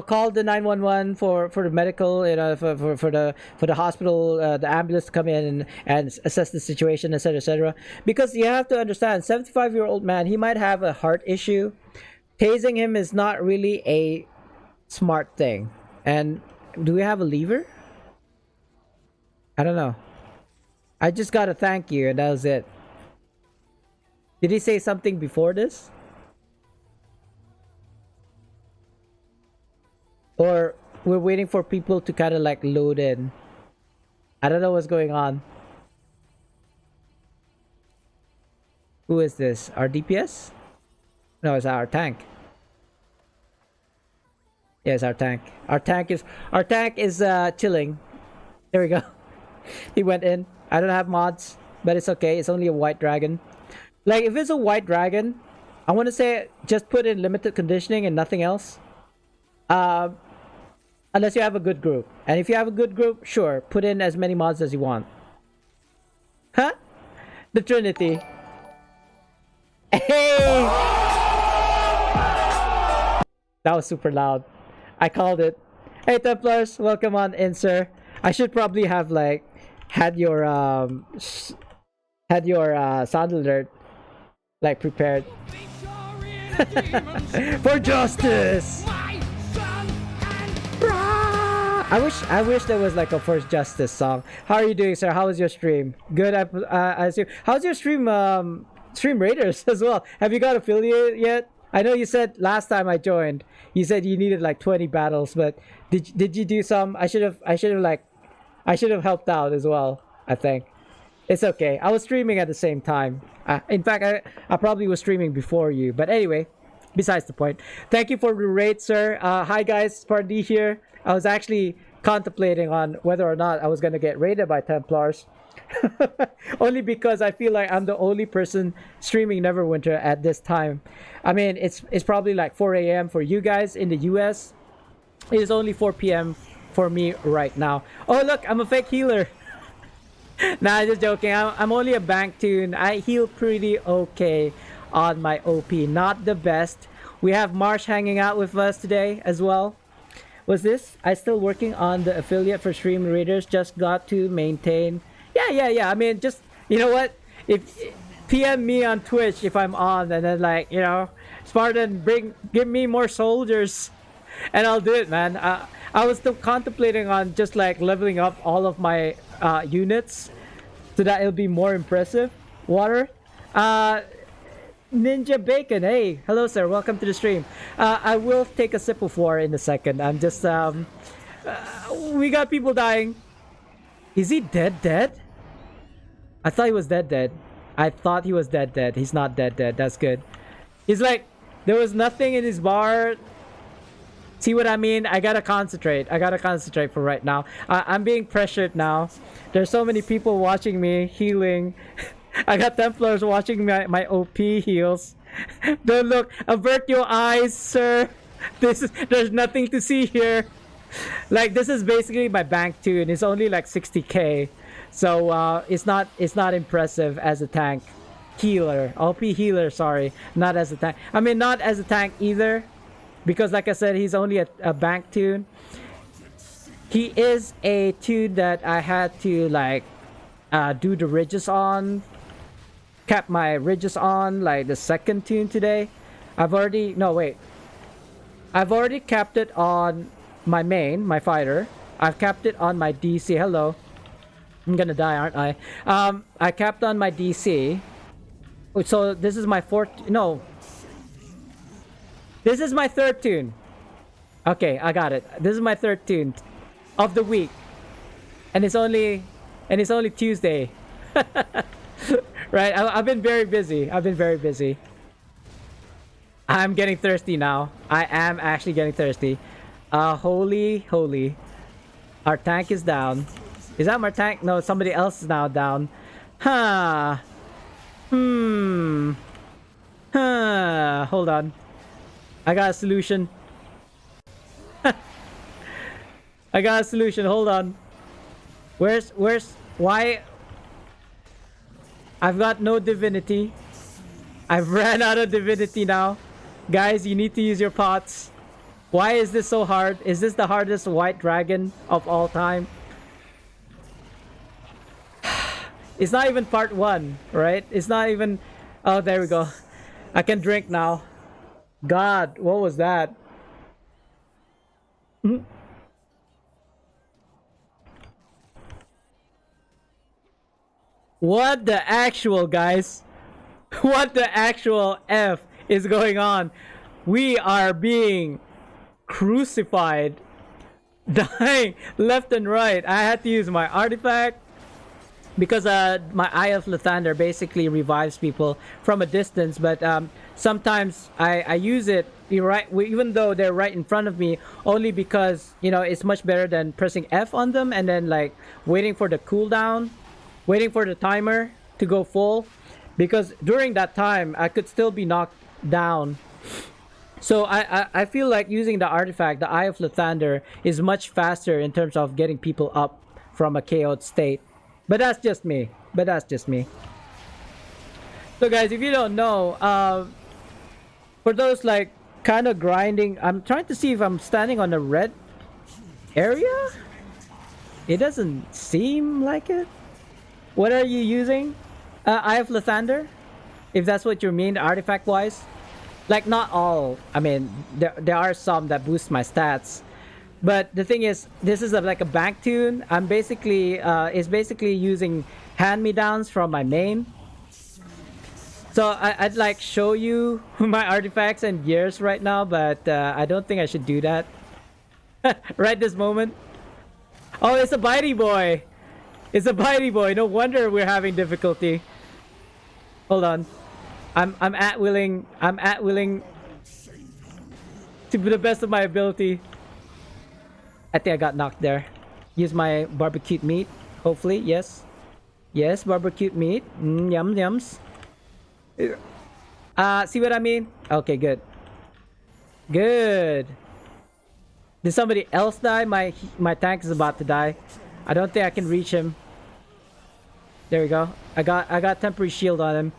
Called the 911 for the medical, for the hospital, the ambulance to come in and assess the situation, etc., etc. Because you have to understand, 75-year-old man, he might have a heart issue. Tasing him is not really a smart thing. And do we have a lever? I don't know. I just got a thank you, and that was it. Did he say something before this? Or we're waiting for people to kind of like load in. I don't know what's going on. Who is this? Our DPS? No, it's our tank. Yes, our tank. Our tank is chilling. There we go. He went in. I don't have mods, but it's okay. It's only a white dragon. Like, if it's a white dragon, I want to say just put in limited conditioning and nothing else. Unless you have a good group. And if you have a good group, sure, put in as many mods as you want. Huh? The Trinity. Hey! That was super loud. I called it. Hey Templars, welcome on in, sir. I should probably have like had your sound alert like prepared. For justice. I wish there was like a First Justice song. How are you doing, sir? How was your stream? Good. I assume. How's your stream? Stream Raiders as well. Have you got affiliate yet? I know you said last time I joined, you said you needed like 20 battles, but did you do some? I should have helped out as well. I think it's okay. I was streaming at the same time. In fact, I probably was streaming before you. But anyway, besides the point. Thank you for the raid, sir. Hi guys, SpartanDee here. I was actually contemplating on whether or not I was gonna get raided by Templars. Only because I feel like I'm the only person streaming Neverwinter at this time. I mean, it's probably like 4 a.m. for you guys in the US. It is only 4 p.m. for me right now. Oh look, I'm a fake healer. Nah, just joking. I'm only a bank tune. I heal pretty okay on my OP. Not the best. We have Marsh hanging out with us today as well. Was this? I still working on the affiliate for Stream Raiders. Just got to maintain. Yeah. I mean, just, you know what? If PM me on Twitch if I'm on, and then like, you know, Spartan, give me more soldiers, and I'll do it, man. I was still contemplating on just like leveling up all of my units so that it'll be more impressive. Water. Ninja Bacon, hey, hello sir, welcome to the stream. I will take a sip of water in a second. I'm just we got people dying. Is he dead? I thought he was dead. I thought he was dead. He's not dead. That's good. He's like, there was nothing in his bar. See what I mean? I gotta concentrate for right now. I'm being pressured now. There's so many people watching me healing. I got Templars watching my OP heals. Don't look. Avert your eyes, sir. There's nothing to see here. Like, this is basically my bank tune. It's only like 60k, so it's not impressive as a tank healer. OP healer, sorry, not as a tank. I mean, not as a tank either, because like I said, he's only a bank tune. He is a tune that I had to like do the ridges on. Cap my ridges on like the second tune today. I've already capped it on my main, my fighter. I've capped it on my DC. Hello. I'm gonna die, aren't I? I capped on my DC. So this is my this is my third tune. Okay, I got it. This is my third tune of the week. And it's only Tuesday. Right? I've been very busy. I'm getting thirsty now. I am actually getting thirsty. Holy. Our tank is down. Is that my tank? No, somebody else is now down. Huh. Hold on. I got a solution. Hold on. Why? I've got no divinity. I've ran out of divinity now. Guys, you need to use your pots. Why is this so hard? Is this the hardest white dragon of all time? It's not even part 1, right? It's not even... Oh, there we go. I can drink now. God, what was that? What the actual, guys? What the actual F is going on? We are being crucified, dying left and right. I had to use my artifact because my Eye of Lathander basically revives people from a distance, but sometimes I use it even though they're right in front of me, only because, you know, it's much better than pressing F on them and then like waiting for the cooldown, waiting for the timer to go full, because during that time I could still be knocked down. So I feel like using the artifact, the Eye of Lathander, is much faster in terms of getting people up from a KO'd state. But that's just me. So guys, if you don't know, for those like kind of grinding, I'm trying to see if I'm standing on a red area. It doesn't seem like it. What are you using? Eye of Lathander, if that's what you mean, artifact wise. Like not all. I mean, there are some that boost my stats. But the thing is, this is like a bank tune. I'm basically is basically using hand-me-downs from my main. So I'd like show you my artifacts and gears right now, but I don't think I should do that right this moment. Oh, it's a bitey boy. It's a bitey boy. No wonder we're having difficulty. Hold on. I'm at willing to the best of my ability. I think I got knocked there. Use my barbecued meat. Hopefully, yes. Yes, barbecued meat. Yum yums. See what I mean? Okay, good. Good. Did somebody else die? My tank is about to die. I don't think I can reach him. There we go. I got temporary shield on him.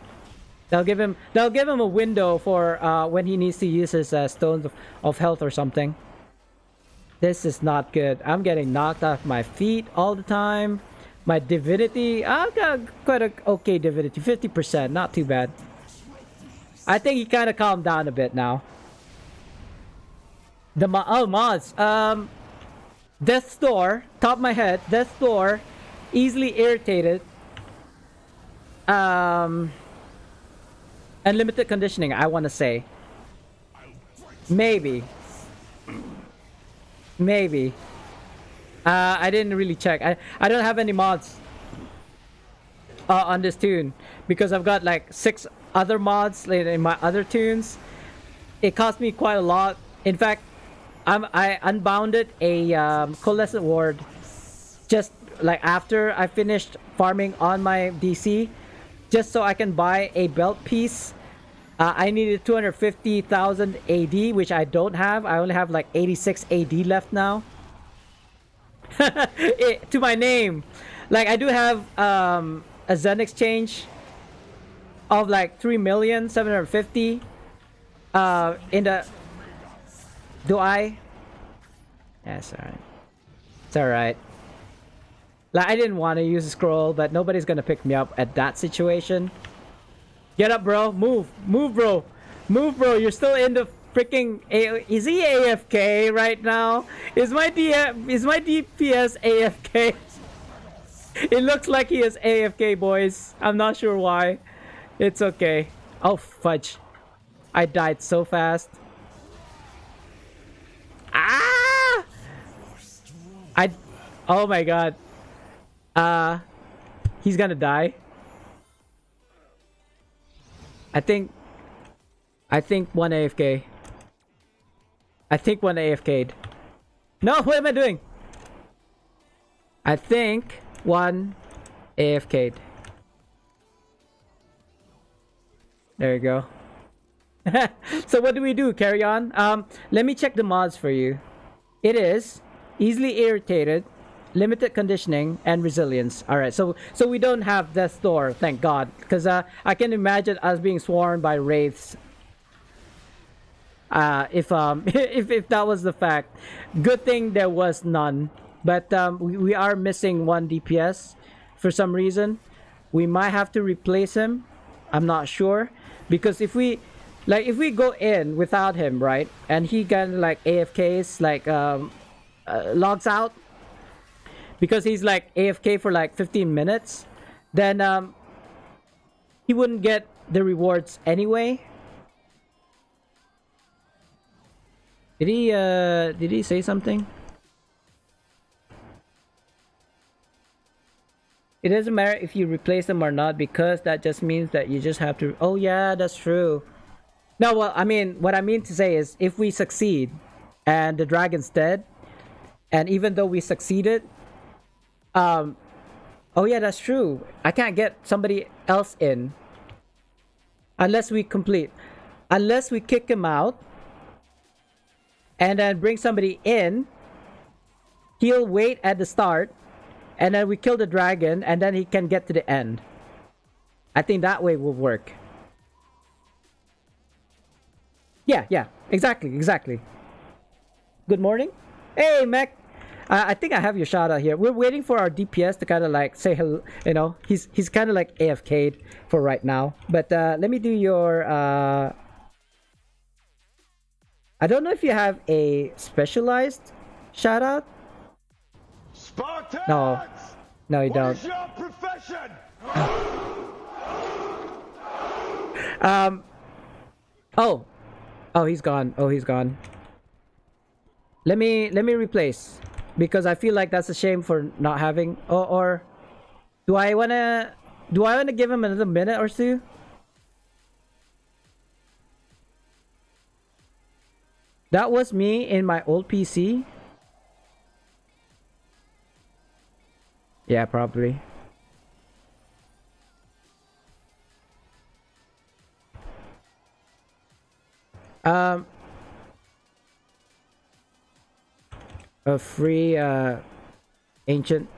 They'll give him a window for when he needs to use his stones of health or something. This is not good. I'm getting knocked off my feet all the time. My divinity, I've got quite a okay divinity, 50%, not too bad. I think he kind of calmed down a bit now. The mods, Death's Door, top of my head, Death's Door, easily irritated. Unlimited conditioning, I want to say. Maybe. I didn't really check. I don't have any mods on this tune because I've got like 6 other mods in my other tunes. It cost me quite a lot. In fact, I unbounded a coalescent ward just like after I finished farming on my DC, just so I can buy a belt piece. I needed 250,000 AD, which I don't have. I only have like 86 AD left now. To my name. Like I do have a Zen exchange of like 3,750,000 in the... Do I? Yeah, it's alright. It's alright. Like I didn't want to use a scroll, but nobody's gonna pick me up at that situation. Get up, bro. Move, bro. Move, bro. You're still in the freaking. Is he AFK right now? Is my DPS AFK? It looks like he is AFK, boys. I'm not sure why. It's okay. Oh fudge! I died so fast. Ah! Oh my god. He's gonna die. I think one AFK. I think one AFK'd. No, what am I doing? I think one AFK'd. There you go. So what do we do? Carry on? Let me check the mods for you. It is easily irritated, limited conditioning, and resilience. All right, so we don't have Death's Door, thank God, because I can imagine us being swarmed by wraiths. If that was the fact. Good thing there was none, but we are missing one DPS for some reason. We might have to replace him. I'm not sure, because if we go in without him, right, and he can like AFKs, like logs out, because he's like AFK for like 15 minutes, then he wouldn't get the rewards anyway. Did he say something? It doesn't matter if you replace them or not, because that just means that you just have to... Oh yeah, that's true. No, well, I mean, what I mean to say is, if we succeed and the dragon's dead, and even though we succeeded, oh yeah, that's true. I can't get somebody else in unless we complete. Unless we kick him out and then bring somebody in, he'll wait at the start, and then we kill the dragon, and then he can get to the end. I think that way will work. Yeah, exactly. Good morning. Hey, Mac. I think I have your shout out here. We're waiting for our DPS to kind of like say hello. You know, he's kind of like AFK'd for right now. But let me do your. I don't know if you have a specialized shout out. Spartans! No, you What don't. is your profession? Oh, he's gone. Let me replace because I feel like that's a shame for not having. Or do I wanna give him another minute or two? That was me in my old PC. Yeah, probably. Um, a free ancient.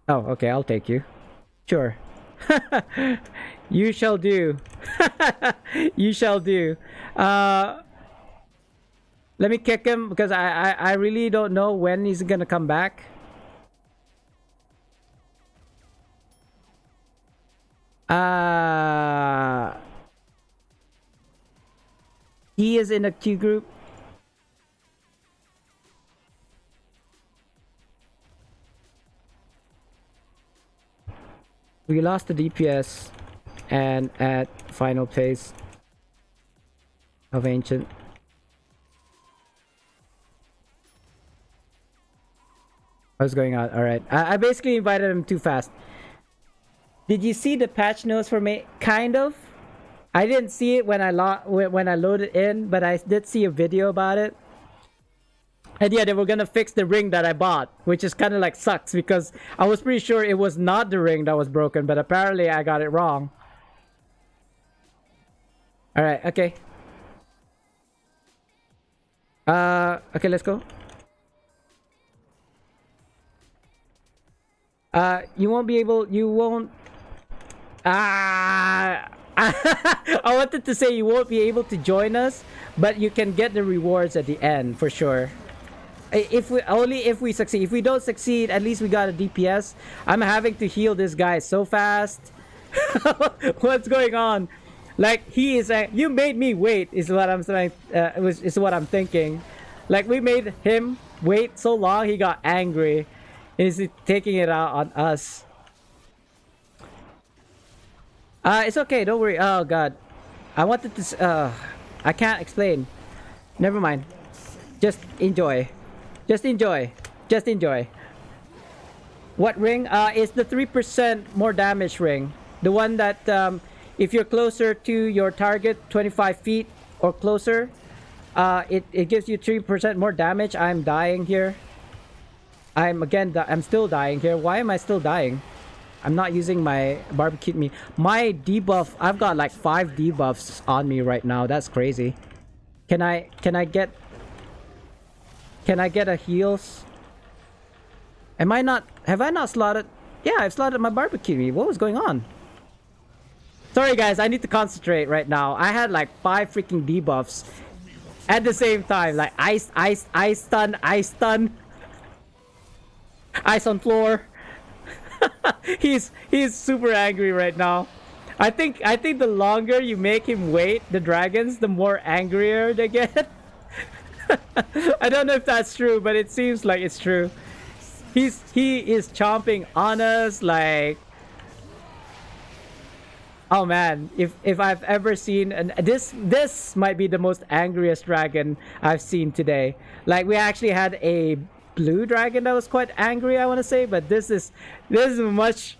Oh, okay, I'll take you. Sure. You shall do. You shall do. Let me kick him because I really don't know when he's gonna come back. He is in a queue group. We lost the DPS and at final phase of Ancient. What's going on? Alright. I basically invited him too fast. Did you see the patch notes for me? Kind of. I didn't see it when I loaded in, but I did see a video about it. And yeah, they were gonna fix the ring that I bought, which is kind of like sucks because I was pretty sure it was not the ring that was broken, but apparently I got it wrong. Alright, okay. Okay, let's go. You won't. I wanted to say you won't be able to join us, but you can get the rewards at the end for sure. If we succeed. If we don't succeed, at least we got a DPS. I'm having to heal this guy so fast. What's going on? Like he is. You made me wait. Is what I'm saying. Is what I'm thinking. Like we made him wait so long. He got angry. Is taking it out on us. It's okay. Don't worry. Oh God, I wanted to. I can't explain. Never mind. Just enjoy. Just enjoy. Just enjoy. What ring? It's the 3% more damage ring. The one that if you're closer to your target, 25 feet or closer, it gives you 3% more damage. I'm dying here. I'm still dying here. Why am I still dying? I'm not using my barbecue meat. My debuff, I've got like 5 debuffs on me right now. That's crazy. Can I get a heals? Have I not slotted? Yeah, I've slotted my barbecue meat. What was going on? Sorry guys, I need to concentrate right now. I had like 5 freaking debuffs at the same time. Like ice stun, ice on floor. he's super angry right now. I think the longer you make him wait, the dragons, the more angrier they get. I don't know if that's true, but it seems like it's true. He is chomping on us like, oh man, if I've ever seen this might be the most angriest dragon I've seen today. Like we actually had a blue dragon that was quite angry, I want to say, but this is much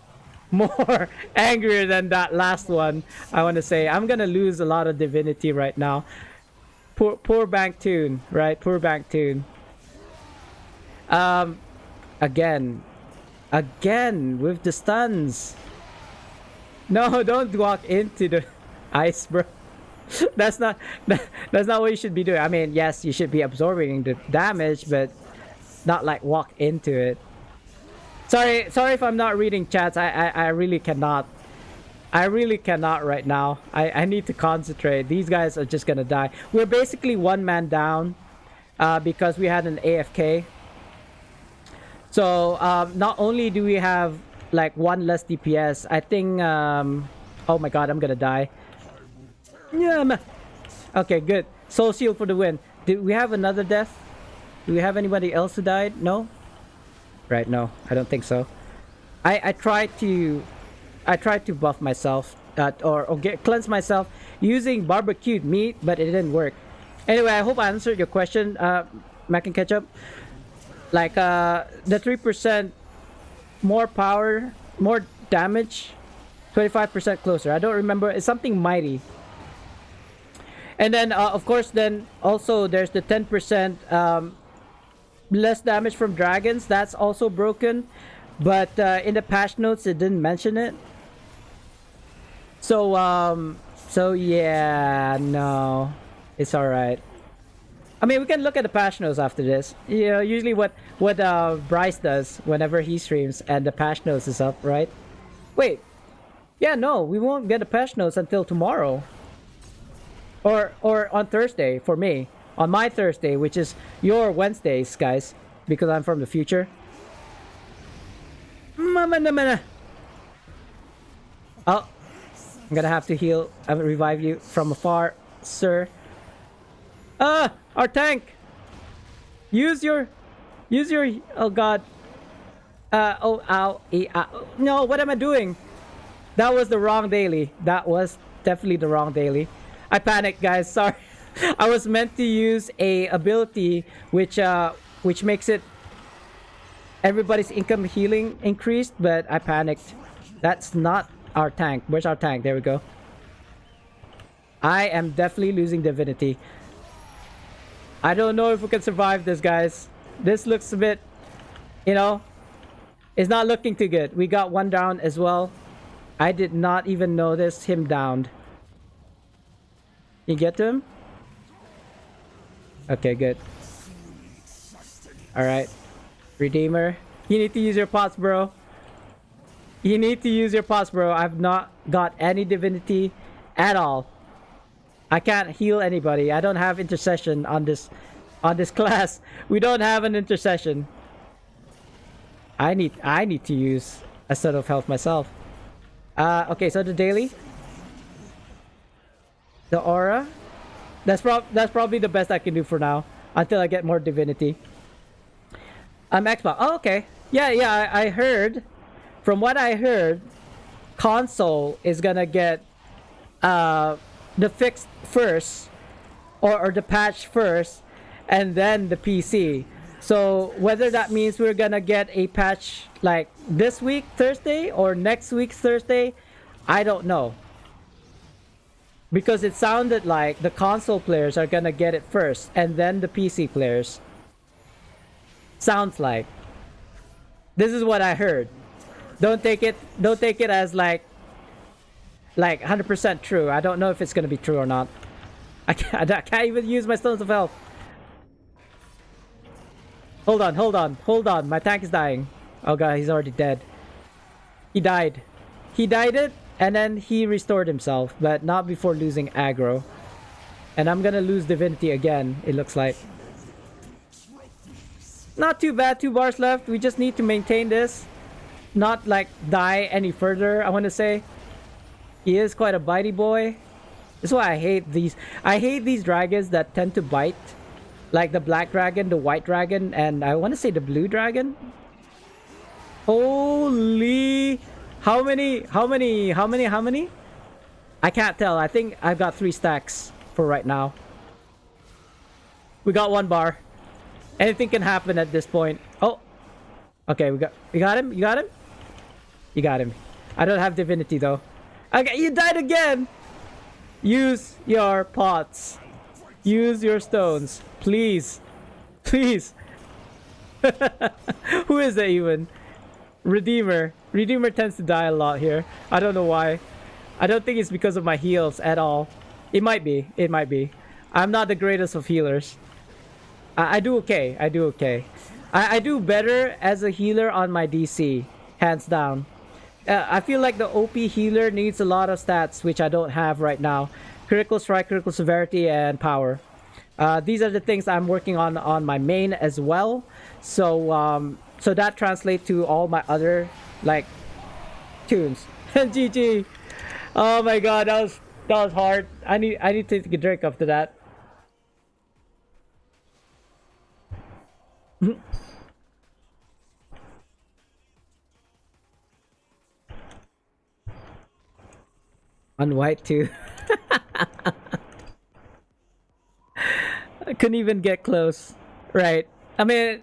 more angrier than that last one. I want to say I'm gonna lose a lot of divinity right now. Poor bank tune, right? Poor bank tune. Again with the stuns. No, don't walk into the ice, bro. That's not what you should be doing. I mean, yes, you should be absorbing the damage, but not like walk into it. Sorry if I'm not reading chats. I really cannot. I really cannot right now. I need to concentrate. These guys are just gonna die. We're basically one man down because we had an AFK. So not only do we have like one less DPS, I think. Oh my god, I'm gonna die. Yeah. Okay, good. Soul Shield for the win. Did we have another death? Do we have anybody else who died? No. Right? No, I don't think so. I tried to buff myself or cleanse myself using barbecued meat, but it didn't work. Anyway, I hope I answered your question, Mac and Ketchup. Like the 3% more power, more damage, 25% closer. I don't remember. It's something mighty. And then of course, then also there's the 10% less damage from dragons. That's also broken, but in the patch notes it didn't mention it. So yeah, no, it's all right. I mean, we can look at the patch notes after this. You know, usually what Bryce does whenever he streams and the patch notes is up, right? Wait, yeah, no, we won't get the patch notes until tomorrow, or on Thursday for me. On my Thursday, which is your Wednesdays, guys, because I'm from the future. Oh, I'm gonna have to heal and revive you from afar, sir. Our tank. Use your. Oh god. Oh, ow, ow. No, what am I doing? That was the wrong daily. That was definitely the wrong daily. I panicked, guys. Sorry. I was meant to use a ability which makes it everybody's income healing increased, but I panicked. That's not our tank. Where's our tank? There we go. I am definitely losing divinity. I don't know if we can survive this, guys. This looks a bit, you know, it's not looking too good. We got one down as well. I did not even notice him downed. You get to him? Okay, good. Alright. Redeemer. You need to use your pots, bro. You need to use your pots, bro. I've not got any divinity at all. I can't heal anybody. I don't have intercession on this class. We don't have an intercession. I need to use a set of health myself. Okay, so the daily. The aura. That's probably the best I can do for now until I get more divinity. Xbox. Oh, okay. Yeah. I heard. From what I heard, console is gonna get the fix first, or the patch first, and then the PC. So whether that means we're gonna get a patch like this week Thursday or next week Thursday, I don't know. Because it sounded like the console players are gonna get it first, and then the PC players. Sounds like. This is what I heard. Don't take it as like 100% true. I don't know if it's gonna be true or not. I can't even use my stones of health. Hold on. My tank is dying. Oh god, he's already dead. He died it, and then he restored himself, but not before losing aggro. And I'm gonna lose divinity again, it looks like. Not too bad, 2 bars left. We just need to maintain this. Not like die any further, I want to say. He is quite a bitey boy. That's why I hate these dragons that tend to bite. Like the black dragon, the white dragon, and I want to say the blue dragon. Holy... How many? I can't tell. I think I've got 3 stacks for right now. We got 1 bar. Anything can happen at this point. Oh. Okay, we got him? You got him? You got him. I don't have divinity though. Okay, you died again! Use your pots. Use your stones. Please. Please. Who is that even? Redeemer. Redeemer tends to die a lot here. I don't know why. I don't think it's because of my heals at all. It might be. It might be. I'm not the greatest of healers. I do okay. I do okay. I do better as a healer on my DC. Hands down. I feel like the OP healer needs a lot of stats, which I don't have right now. Critical strike, critical severity, and power. These are the things I'm working on my main as well. So that translates to all my other like tunes. GG. Oh my god, that was hard. I need to take a drink after that. On white too. I couldn't even get close. Right. I mean,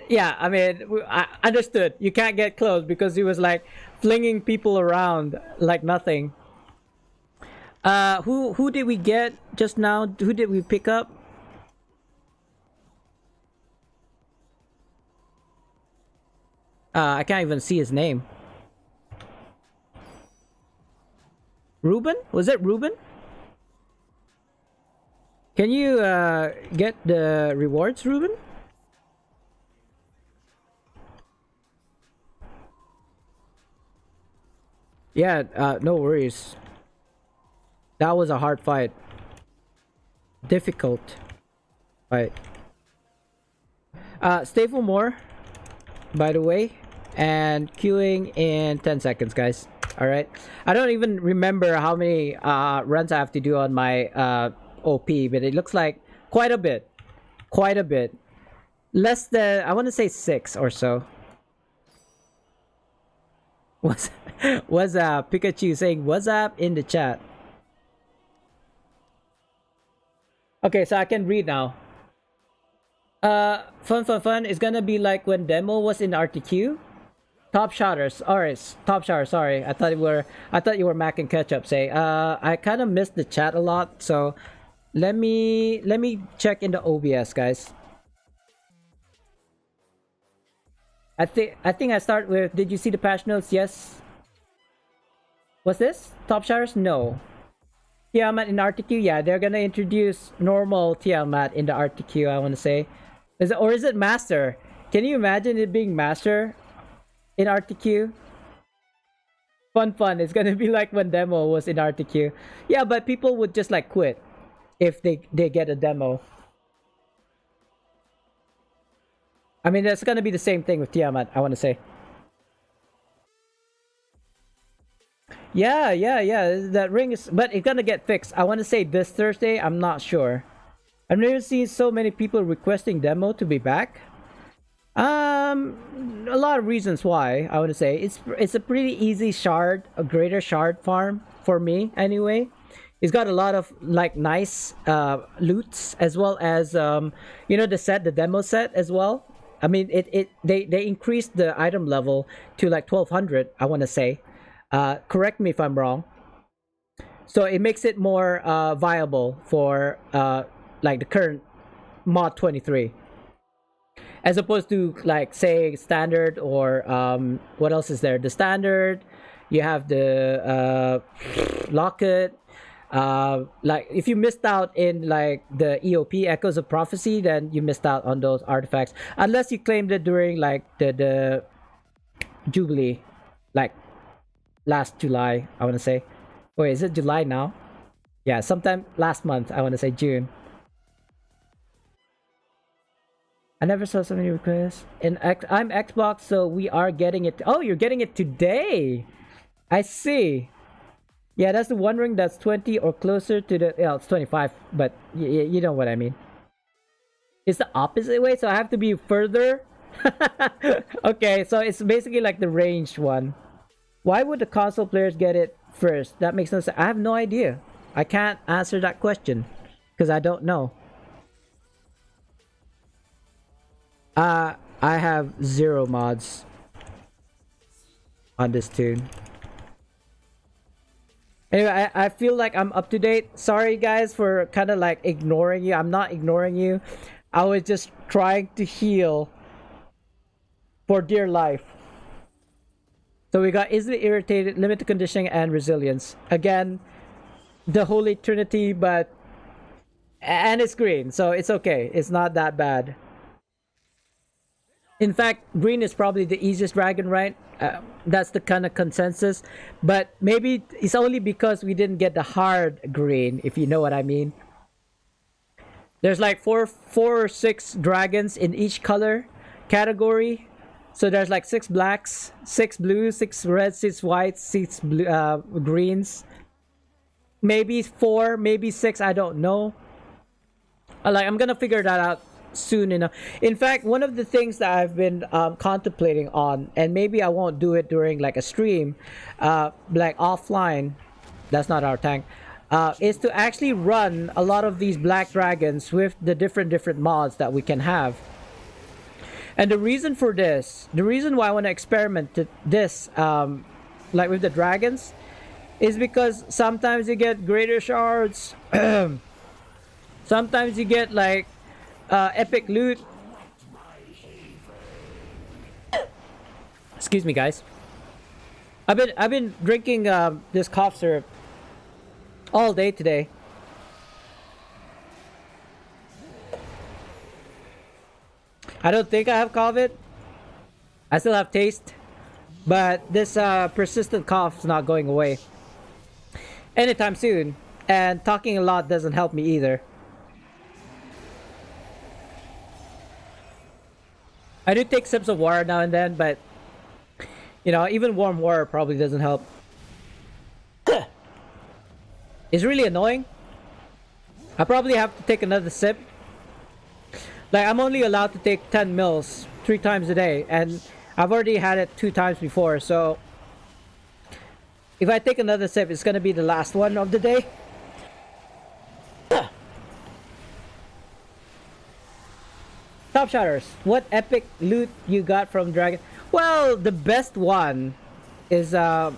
yeah, I mean, I understood. You can't get close because he was like flinging people around like nothing. Who did we get just now? Who did we pick up? I can't even see his name. Ruben? Was it Ruben? Can you get the rewards, Ruben? Yeah, no worries. That was a hard fight. Difficult fight. Stay for more, by the way. And queuing in 10 seconds, guys. Alright? I don't even remember how many runs I have to do on my OP, but it looks like quite a bit. Quite a bit. Less than, I want to say 6 or so. Was Pikachu saying what's up in the chat? Okay, so I can read now. Fun is gonna be like when demo was in RTQ. Top shotters, alright, top shotter. Sorry, I thought you were Mac and Ketchup. Say, I kind of missed the chat a lot, so let me check in the OBS, guys. I think I start with. Did you see the patch notes? Yes. What's this? Top shotters? No. Tiamat in RTQ? Yeah, they're gonna introduce normal Tiamat in the RTQ. I want to say, is it Master? Can you imagine it being Master in RTQ? Fun. It's gonna be like when demo was in RTQ. Yeah, but people would just like quit if they get a demo. I mean, that's gonna be the same thing with Tiamat, I want to say. Yeah. That ring is, but it's gonna get fixed. I want to say this Thursday. I'm not sure. I've never seen so many people requesting demo to be back. A lot of reasons why. I would say it's a pretty easy shard, a greater shard farm for me anyway. It's got a lot of like nice loots as well as the demo set as well. I mean they increased the item level to like 1200. I want to say. Correct me if I'm wrong. So it makes it more viable for like the current mod 23. As opposed to like say standard or what else is there? The standard, you have the locket. Like if you missed out in like the EOP Echoes of Prophecy, then you missed out on those artifacts. Unless you claimed it during like the Jubilee, like last July, I want to say. Wait, is it July now? Yeah, sometime last month, I want to say June. I never saw so many requests. I'm Xbox, so we are getting it. Oh, you're getting it today. I see. Yeah, that's the one ring that's 20 or closer to the... Yeah, it's 25, but you know what I mean. It's the opposite way, so I have to be further. Okay, so it's basically like the ranged one. Why would the console players get it first? That makes no sense. I have no idea. I can't answer that question because I don't know. I have 0 mods on this tune. Anyway, I feel like I'm up to date. Sorry guys for kind of like ignoring you. I'm not ignoring you. I was just trying to heal for dear life. So we got easily irritated, limited conditioning, and resilience. Again, the Holy Trinity, and it's green, so it's okay. It's not that bad. In fact, green is probably the easiest dragon, right? That's the kind of consensus. But maybe it's only because we didn't get the hard green, if you know what I mean. There's like four or six dragons in each color category. So there's like 6 blacks, 6 blues, 6 reds, 6 whites, 6 greens. Maybe 4, maybe 6, I don't know. I'm gonna figure that out soon enough. In fact, one of the things that I've been contemplating on, and maybe I won't do it during like a stream, like offline, that's not our tank, is to actually run a lot of these black dragons with the different mods that we can have. And the reason for this, the reason why I want to experiment this, like with the dragons, is because sometimes you get greater shards, sometimes you get like epic loot. Excuse me, guys. I've been drinking this cough syrup all day today. I don't think I have COVID. I still have taste, but this persistent cough is not going away anytime soon. And talking a lot doesn't help me either. I do take sips of water now and then, but you know, even warm water probably doesn't help. It's really annoying. I probably have to take another sip. Like, I'm only allowed to take 10 mils 3 times a day, and I've already had it 2 times before, so if I take another sip, it's gonna be the last one of the day. Top shotters, what epic loot you got from Dragon? Well, the best one is the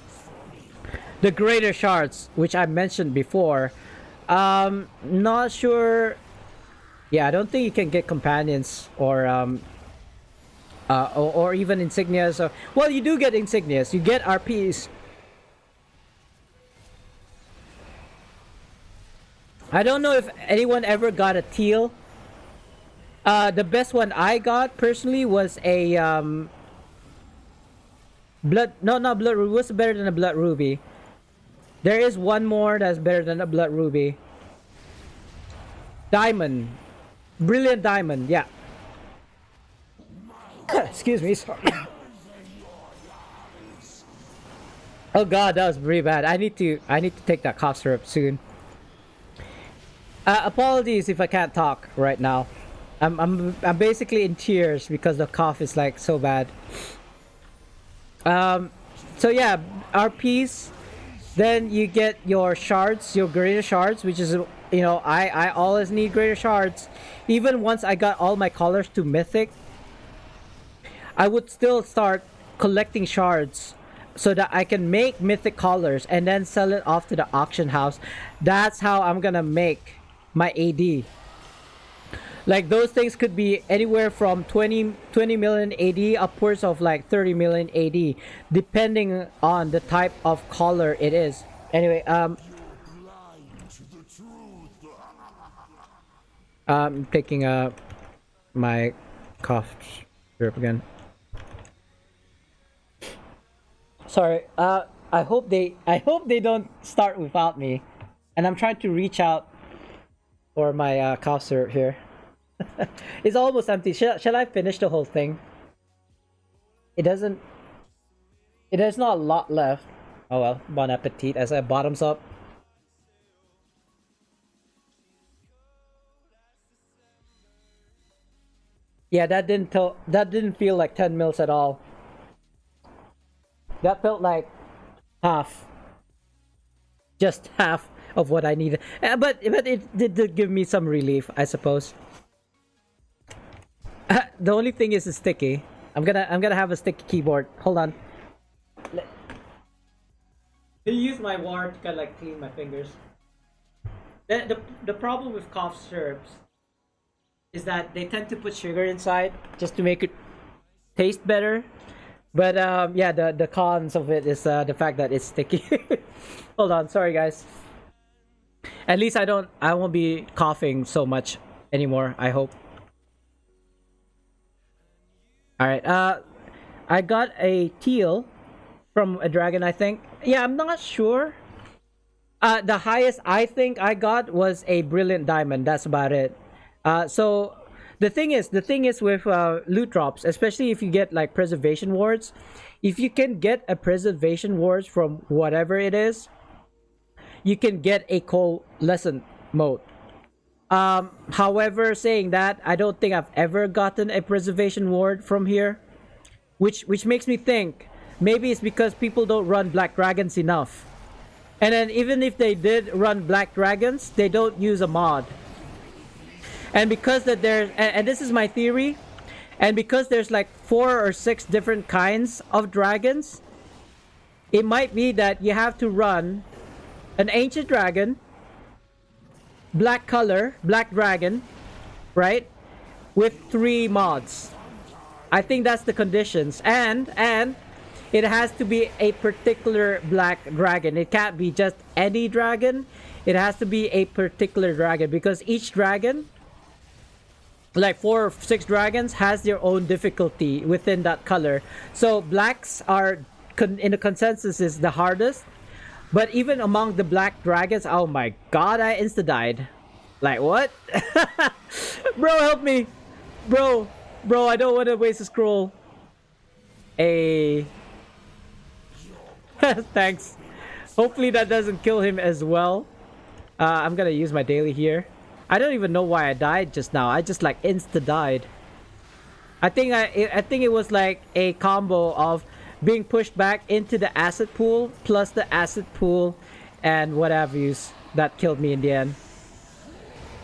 greater shards, which I mentioned before. Not sure. Yeah, I don't think you can get companions or even insignias. Well, you do get insignias. You get RPs. I don't know if anyone ever got a teal. The best one I got personally was a blood. No, not blood ruby. What's better than a blood ruby? There is one more that's better than a blood ruby. Diamond. Brilliant diamond, yeah. Excuse me, sorry. Oh god, that was pretty bad. I need to take that cough syrup soon. Apologies if I can't talk right now. I'm basically in tears because the cough is like so bad. So yeah, RPs. Then you get your shards, your greater shards, which is, you know, I always need greater shards. Even once I got all my colors to mythic, I would still start collecting shards so that I can make mythic colors and then sell it off to the auction house. That's how I'm gonna make my AD. Like, those things could be anywhere from 20 million AD upwards of like 30 million AD, depending on the type of color it is. Anyway, I'm taking my cough syrup again. Sorry. I hope they don't start without me, and I'm trying to reach out for my cough syrup here. It's almost empty. Shall I finish the whole thing? There's not a lot left. Oh well, bon appetit as I bottoms up. Yeah, that didn't feel like 10 mils at all. That felt like half. Just half of what I needed. But it did give me some relief, I suppose. The only thing is it's sticky. I'm gonna have a sticky keyboard. Hold on. Let me use my water to kind of like clean my fingers. The problem with cough syrups is that they tend to put sugar inside just to make it taste better. But yeah, the cons of it is the fact that it's sticky. Hold on, sorry guys. At least I won't be coughing so much anymore, I hope. All right. I got a teal from a dragon, I think. Yeah, I'm not sure. The highest I think I got was a brilliant diamond. That's about it. So the thing is with loot drops, especially if you get like preservation wards, if you can get a preservation wards from whatever it is, you can get a coalescent mode. However, saying that, I don't think I've ever gotten a preservation ward from here, which makes me think maybe it's because people don't run black dragons enough. And then even if they did run black dragons, they don't use a mod. And because that there's and this is my theory, and because there's like 4 or 6 different kinds of dragons, it might be that you have to run an ancient dragon, black color, black dragon, right? With 3 mods. I think that's the conditions. And it has to be a particular black dragon. It can't be just any dragon. It has to be a particular dragon because each dragon, like 4 or 6 dragons, has their own difficulty within that color. So blacks are in the consensus is the hardest. But even among the black dragons, oh my god, I insta died. Like what? Bro, help me. Bro, I don't want to waste a scroll. Thanks. Hopefully that doesn't kill him as well. I'm gonna use my daily here. I don't even know why I died just now. I just like insta died. I think it was like a combo of being pushed back into the asset pool plus the asset pool and what have yous that killed me in the end.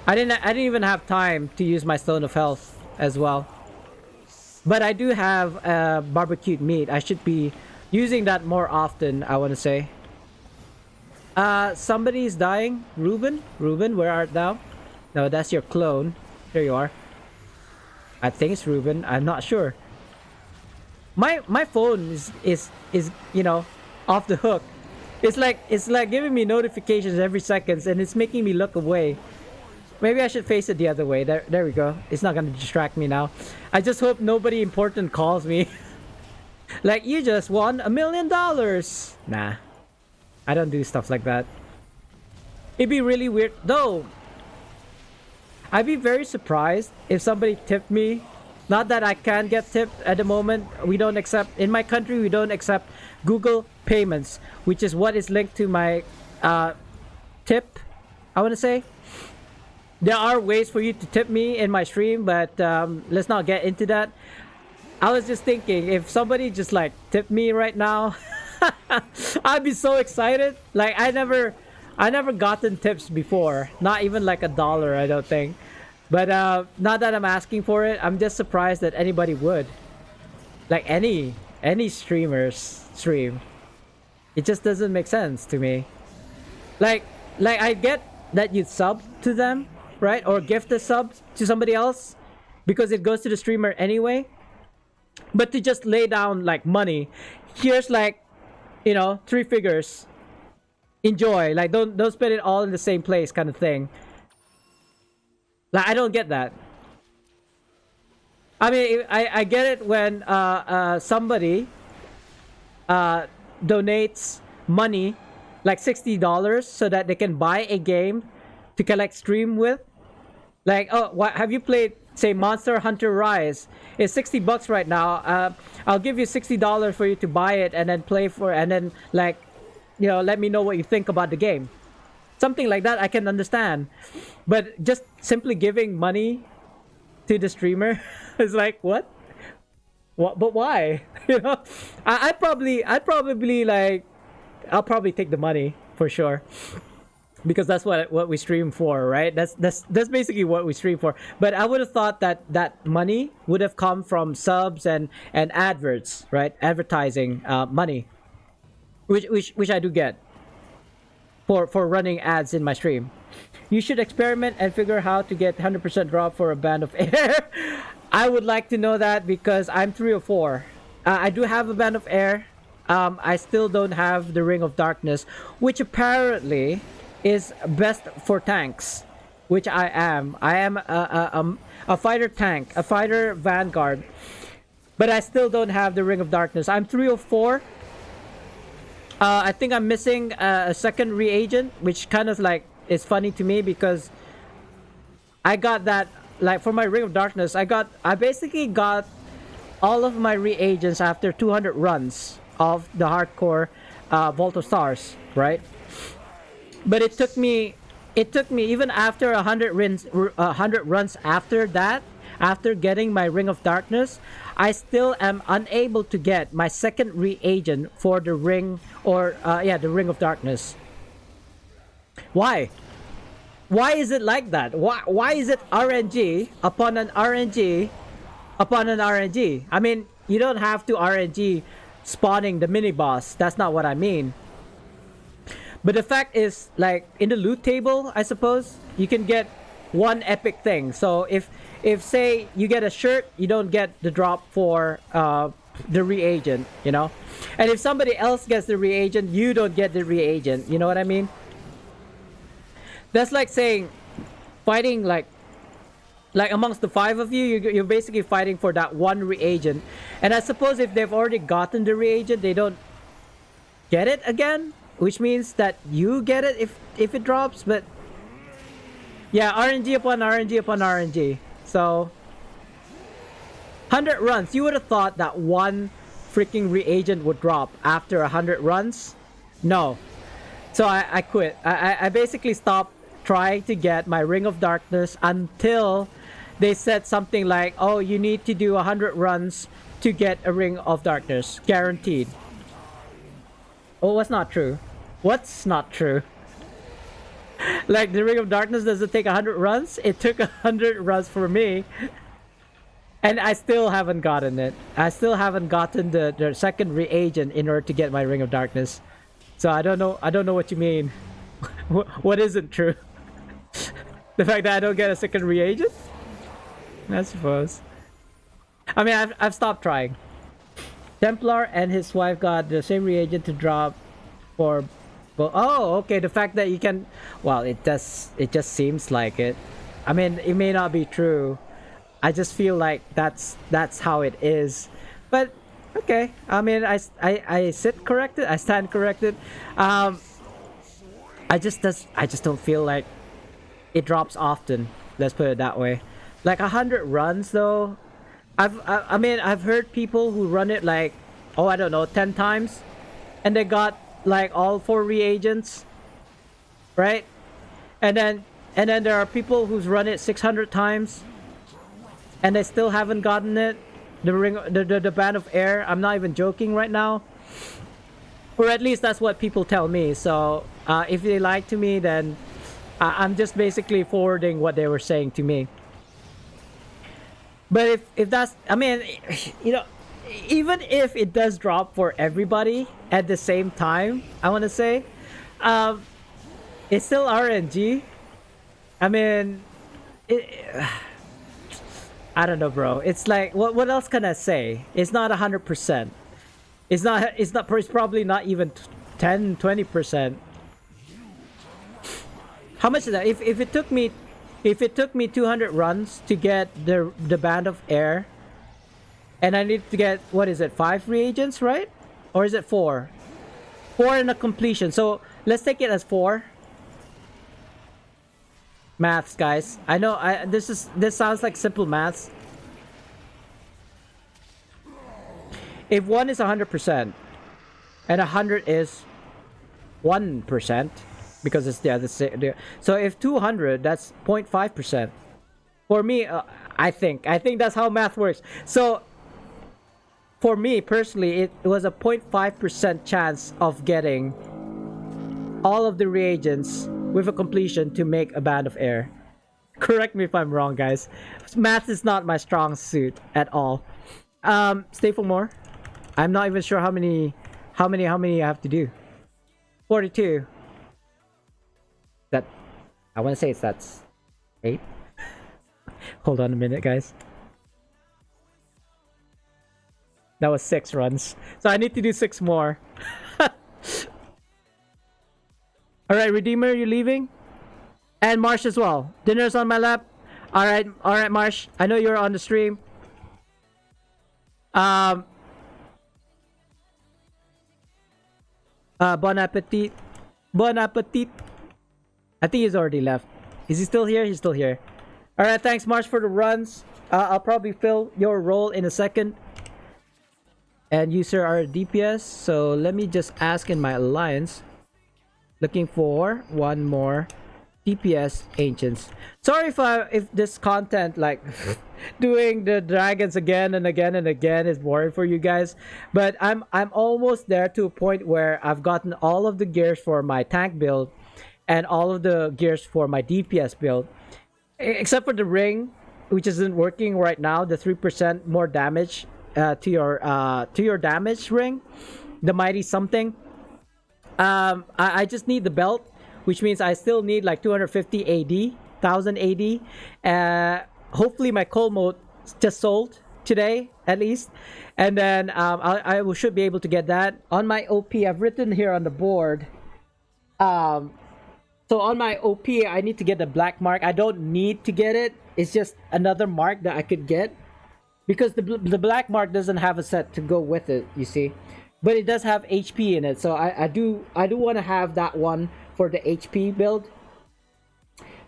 I didn't even have time to use my stone of health as well. But I do have barbecued meat. I should be using that more often, I want to say. Somebody's dying. Ruben, where art thou? No, that's your clone. There you are. I think it's Ruben. I'm not sure. My phone is off the hook. It's like giving me notifications every second, and it's making me look away. Maybe I should face it the other way. There we go. It's not gonna distract me now. I just hope nobody important calls me. Like, you just won $1 million. Nah, I don't do stuff like that. It'd be really weird though. I'd be very surprised if somebody tipped me. Not that I can get tipped at the moment. We don't accept, in my country, we don't accept Google payments, which is what is linked to my tip, I want to say. There are ways for you to tip me in my stream, but let's not get into that. I was just thinking, if somebody just like tipped me right now, I'd be so excited. Like, I never gotten tips before. Not even like $1, I don't think. But not that I'm asking for it. I'm just surprised that anybody would. Like any streamers stream. It just doesn't make sense to me. Like I get that you sub to them, right? Or gift a sub to somebody else because it goes to the streamer anyway. But to just lay down like money, here's like, 3 figures. Enjoy. Like, don't spend it all in the same place, kind of thing. Like, I don't get that. I mean, I get it when somebody donates money, like $60, so that they can buy a game to collect stream with. Like, oh, what have you played? Say Monster Hunter Rise. It's $60 right now. I'll give you $60 for you to buy it and then play for, and then like, let me know what you think about the game. Something like that I can understand. But just simply giving money to the streamer is like, what? But why? I'd probably like, I'll probably take the money for sure. Because that's what we stream for, right? That's basically what we stream for. But I would have thought that money would have come from subs and adverts, right? Advertising money, which I do get for running ads in my stream. You should experiment and figure how to get 100% drop for a band of air. I would like to know that because I'm 3 or 4. I do have a band of air. I still don't have the Ring of Darkness, which apparently is best for tanks, which I am. I am a fighter tank, a fighter vanguard. But I still don't have the Ring of Darkness. I'm 304. I think I'm missing a second reagent, which kind of like is funny to me because I got that, like for my Ring of Darkness, I basically got all of my reagents after 200 runs of the hardcore Vault of Stars, right? But it took me even after 100 runs after that, after getting my Ring of Darkness, I still am unable to get my second reagent for the ring, or the Ring of Darkness. Why? Why is it like that? Why is it RNG upon an RNG upon an RNG? I mean, you don't have to RNG spawning the mini boss. That's not what I mean. But the fact is, like in the loot table, I suppose you can get one epic thing. So if say you get a shirt, you don't get the drop for the reagent, you know. And if somebody else gets the reagent, you don't get the reagent. You know what I mean? That's like saying fighting like amongst the 5 of you, you're basically fighting for that one reagent. And I suppose if they've already gotten the reagent, they don't get it again, which means that you get it if it drops. But yeah, RNG upon RNG upon RNG. So 100 runs, you would have thought that one freaking reagent would drop after 100 runs. No. So I quit. I basically stopped trying to get my Ring of Darkness until they said something like, oh, you need to do 100 runs to get a Ring of Darkness, guaranteed. Oh, what's not true? What's not true? Like the Ring of Darkness doesn't take 100 runs? It took 100 runs for me. And I still haven't gotten it. I still haven't gotten the second reagent in order to get my Ring of Darkness. So I don't know what you mean. What isn't true? The fact that I don't get a second reagent? I suppose. I mean, I've stopped trying. Templar and his wife got the same reagent to drop for... Well, oh, okay. The fact that you can... Well, it just seems like it. I mean, it may not be true. I just feel like that's how it is. But, okay. I mean, I sit corrected. I stand corrected. I just don't feel like it drops often. Let's put it that way. Like 100 runs though. I mean, I've heard people who run it like, oh, I don't know, 10 times, and they got like all 4 reagents, right? And then there are people who's run it 600 times, and they still haven't gotten it. The ring, the band of air. I'm not even joking right now. Or at least that's what people tell me. So if they lie to me, then I'm just basically forwarding what they were saying to me. But if that's, I mean, you know, even if it does drop for everybody at the same time, I want to say, it's still RNG. I mean, I don't know, bro. It's like, what else can I say? It's not 100%. It's probably not even 10, 20%. How much is that? If it took me 200 runs to get the band of air, and I need to get, what is it, 5 reagents, right? Or is it 4? 4 in a completion. So let's take it as 4. Maths, guys. I know this sounds like simple maths. If 1 is 100% and 100 is 1%, because it's the other. So if 200, that's 0.5%. For me, I think that's how math works. So for me personally, it was a 0.5% chance of getting all of the reagents with a completion to make a band of air. Correct me if I'm wrong, guys. Math is not my strong suit at all. Stay for more. I'm not even sure how many I have to do. 42. That, I want to say that's 8. Hold on a minute, guys. That was 6 runs. So I need to do 6 more. Alright, Redeemer, you leaving? And Marsh as well. Dinner's on my lap. Alright, Marsh. I know you're on the stream. Um. Bon appetit. Bon appetit. I think he's already left. Is he still here? He's still here. All right. Thanks, Marsh, for the runs. I'll probably fill your role in a second. And you, sir, are DPS. So let me just ask in my alliance. Looking for one more DPS ancients. Sorry if this content, like doing the dragons again and again and again, is boring for you guys, but I'm almost there to a point where I've gotten all of the gears for my tank build and all of the gears for my DPS build, except for the ring, which isn't working right now. The 3% more damage to your damage ring, the mighty something. I just need the belt, which means I still need like 250 AD, 1000 AD. Hopefully my cold mode just sold today at least, and then should be able to get that on my OP. I've written here on the board. So on my OP, I need to get the black mark. I don't need to get it. It's just another mark that I could get because the black mark doesn't have a set to go with it. You see. But it does have HP in it, so I do want to have that one for the HP build.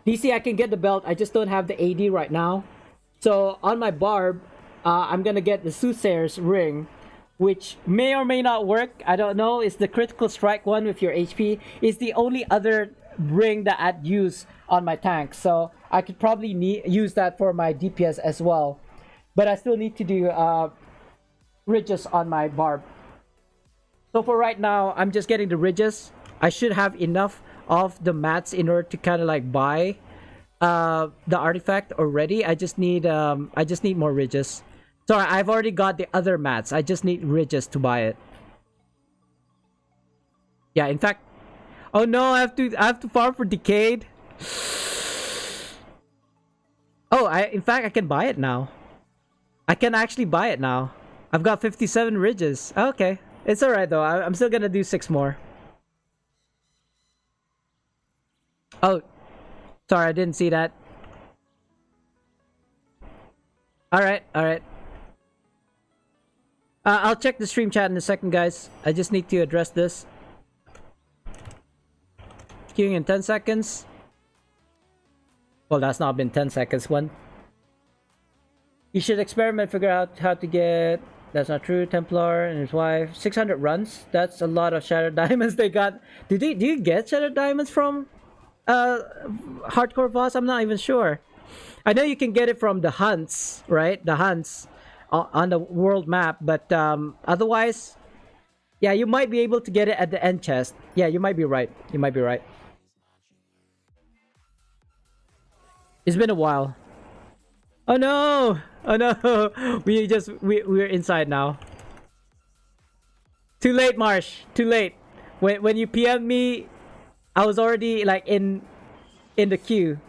DC, I can get the belt, I just don't have the AD right now. So on my barb, I'm gonna get the Soothsayer's ring, which may or may not work. I don't know. It's the critical strike one with your HP. It's the only other ring that I'd use on my tank, so I could probably use that for my DPS as well. But I still need to do ridges on my barb. So for right now, I'm just getting the ridges. I should have enough of the mats in order to kind of like buy the artifact already. I just need more ridges. Sorry, I've already got the other mats. I just need ridges to buy it. Yeah, in fact, oh no, I have to farm for Decayed. Oh, in fact I can buy it now. I can actually buy it now. I've got 57 ridges. Okay. It's alright though, I'm still gonna do 6 more. Oh, sorry, I didn't see that. Alright. I'll check the stream chat in a second, guys. I just need to address this. Queuing in 10 seconds. Well, that's not been 10 seconds. One. You should experiment, figure out how to get... That's not true. Templar and his wife. 600 runs. That's a lot of Shattered Diamonds they got. Do you get Shattered Diamonds from Hardcore Boss? I'm not even sure. I know you can get it from the hunts, right? The hunts on the world map. But otherwise, yeah, you might be able to get it at the end chest. Yeah, you might be right. You might be right. It's been a while. Oh no! Oh no! We're inside now. Too late, Marsh. Too late. When you PM'd me, I was already like in the queue.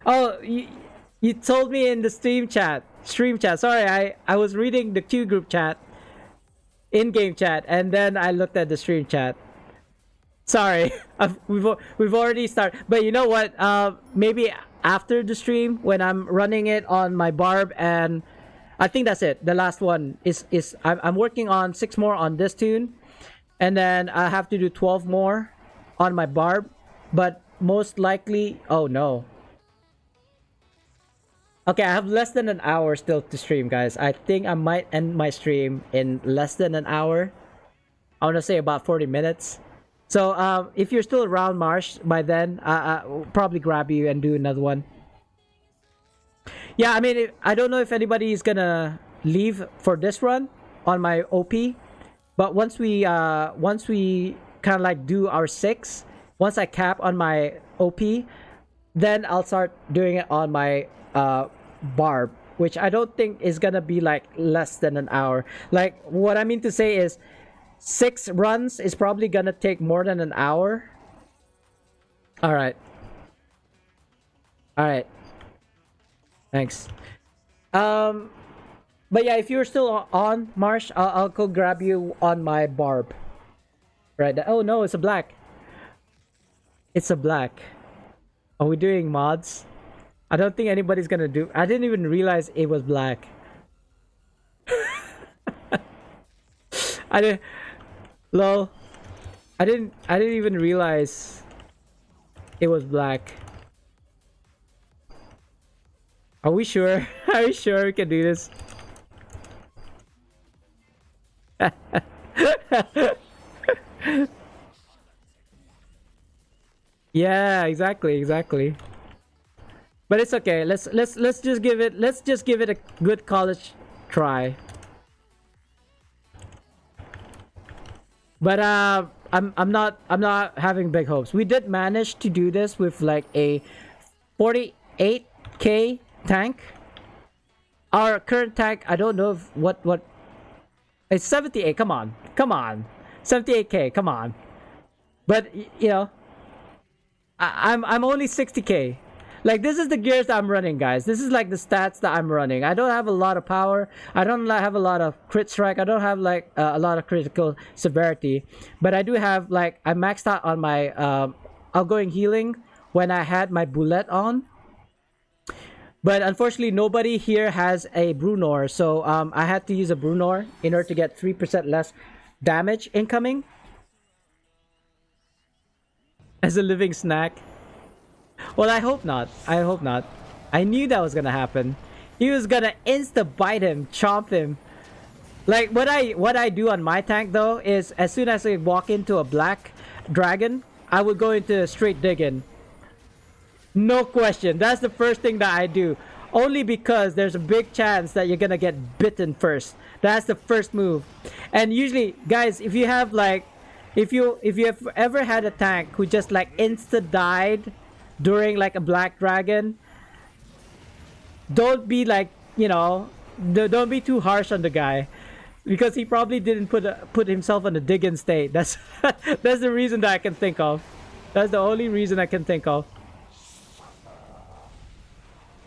Oh, you told me in the stream chat. Sorry, I was reading the queue group chat, in-game chat, and then I looked at the stream chat. Sorry, we've already started. But you know what? Maybe after the stream when I'm running it on my barb, and I think that's it. The last one is I'm working on 6 more on this tune, and then I have to do 12 more on my barb. But most likely, oh no. Okay, I have less than an hour still to stream, guys. I think I might end my stream in less than an hour. I want to say about 40 minutes. So if you're still around, Marsh, by then, I'll probably grab you and do another one. Yeah, I mean, I don't know if anybody is gonna leave for this run on my OP, but once we kind of like do our 6, once I cap on my OP, then I'll start doing it on my barb, which I don't think is gonna be like less than an hour. Like, what I mean to say is 6 runs is probably gonna take more than an hour. All right. Thanks. But yeah, if you're still on, Marsh, I'll go grab you on my barb. Right. Oh no, it's a black. It's a black. Are we doing mods? I don't think anybody's gonna do. I didn't even realize it was black. I didn't. Lol. I didn't even realize it was black. Are we sure? Are we sure we can do this? Yeah, exactly. But it's okay. Let's just give it a good college try. But I'm not having big hopes. We did manage to do this with like a 48k tank. Our current tank, I don't know if what it's 78. Come on, 78k. Come on. But you know, I'm only 60k. Like, this is the gears that I'm running, guys. This is like the stats that I'm running. I don't have a lot of power. I don't have a lot of crit strike. I don't have like a lot of critical severity. But I do have like, I maxed out on my outgoing healing when I had my bullet on. But unfortunately, nobody here has a Brunor. So I had to use a Brunor in order to get 3% less damage incoming. As a living snack. Well, I hope not. I knew that was gonna happen. He was gonna insta-bite him, chomp him. Like, what I do on my tank, though, is as soon as I walk into a black dragon, I would go into straight digging. No question. That's the first thing that I do. Only because there's a big chance that you're gonna get bitten first. That's the first move. And usually, guys, if you have like... If you have ever had a tank who just like insta-died during like a black dragon, don't be like, you know, don't be too harsh on the guy, because he probably didn't put himself in a digging state. That's that's the reason that I can think of. That's the only reason I can think of.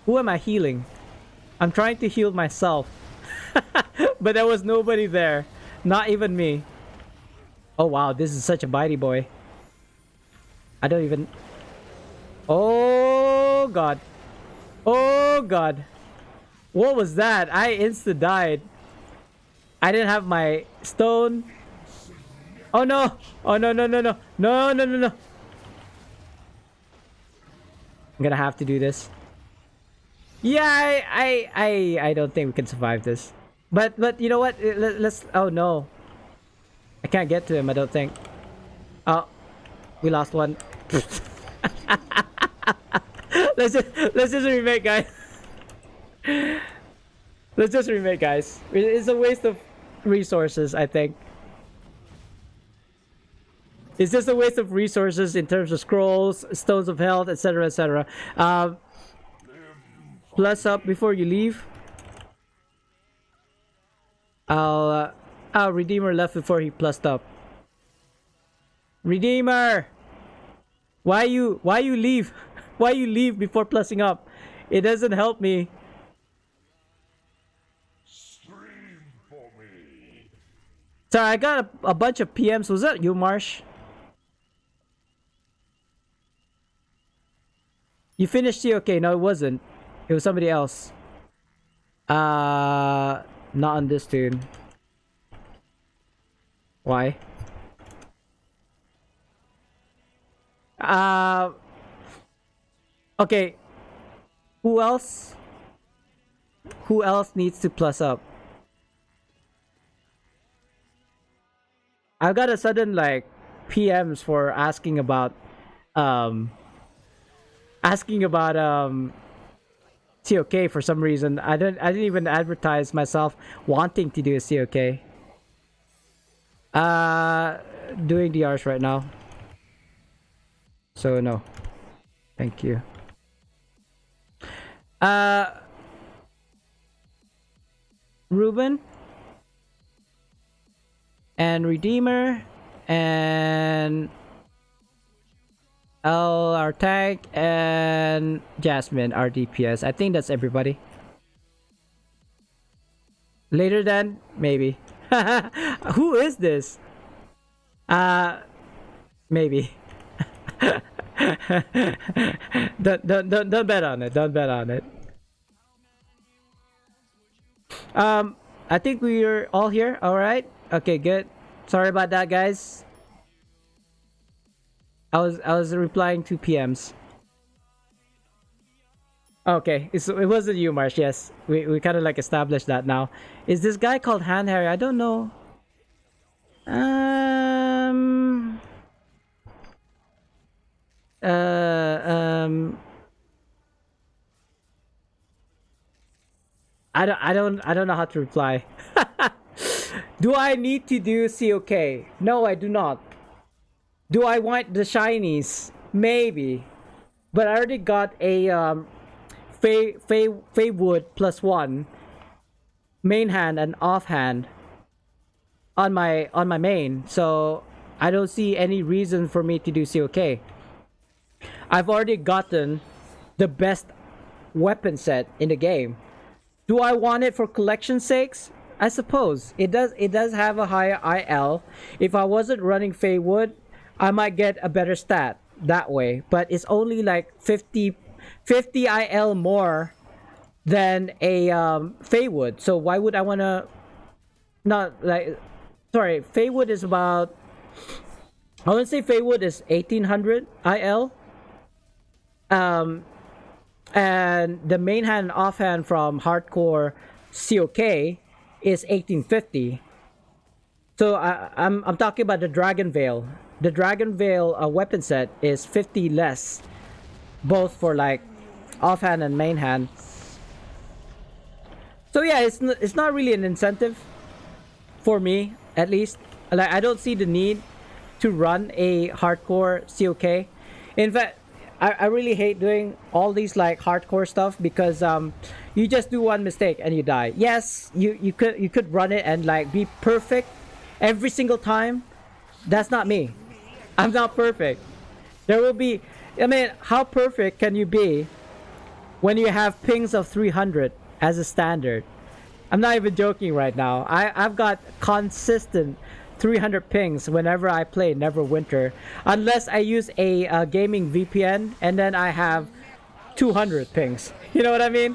Who am I healing? I'm trying to heal myself. But there was nobody there. Not even me. Oh wow, this is such a bitey boy. I don't even... Oh god. Oh god. What was that? I insta-died. I didn't have my stone. Oh no. Oh no. No. I'm gonna have to do this. Yeah, I don't think we can survive this. But you know what? Let's... Oh no. I can't get to him, I don't think. Oh, we lost one. let's just remake, guys. Let's just remake, guys. It's a waste of resources, I think. It's just a waste of resources in terms of scrolls, stones of health, etc., etc. Plus up before you leave. Redeemer left before he plussed up. Redeemer! Why you leave? Why you leave before plussing up? It doesn't help me. Scream for me. Sorry, I got a bunch of PMs. Was that you, Marsh? You finished COK. No, it wasn't. It was somebody else. Not on this tune. Why? Okay. Who else? Who else needs to plus up? I've got a sudden like PMs for asking about COK for some reason. I didn't even advertise myself wanting to do a COK. Doing DRs right now. So no. Thank you. Ruben and Redeemer and L, our tank, and Jasmine, our DPS. I think that's everybody. Later then, maybe. Who is this? Maybe. don't bet on it. Don't bet on it. I think we're all here. All right. Okay, good. Sorry about that, guys. I was replying to PMs. Okay, it wasn't you, Marsh. Yes, we kind of like established that now. Is this guy called Han Harry? I don't know. Um. Uh. Um. I don't know how to reply. Do I need to do COK? No, I do not. Do I want the shinies? Maybe, but I already got a Fey Wood +1 main hand and offhand on my main, so I don't see any reason for me to do COK. I've already gotten the best weapon set in the game. Do I want it for collection sakes? I suppose it does. It does have a higher IL. If I wasn't running Feywood, I might get a better stat that way. But it's only like 50 IL more than a Feywood. So why would I want to? Not like, sorry, Feywood is about. I would say Feywood is 1800 IL. And the main hand and offhand from hardcore COK is 1850. So I'm talking about the Dragon Veil. The Dragon Veil weapon set is 50 less, both for like offhand and main hand. So yeah, it's not really an incentive for me, at least. Like, I don't see the need to run a hardcore COK. In fact, I really hate doing all these like hardcore stuff because you just do one mistake and you die. Yes, you could run it and like be perfect every single time. That's not me. I'm not perfect. There will be, I mean, how perfect can you be when you have pings of 300 as a standard? I'm not even joking right now. I've got consistent 300 pings whenever I play Neverwinter, unless I use a gaming VPN and then I have 200 pings. You know what I mean?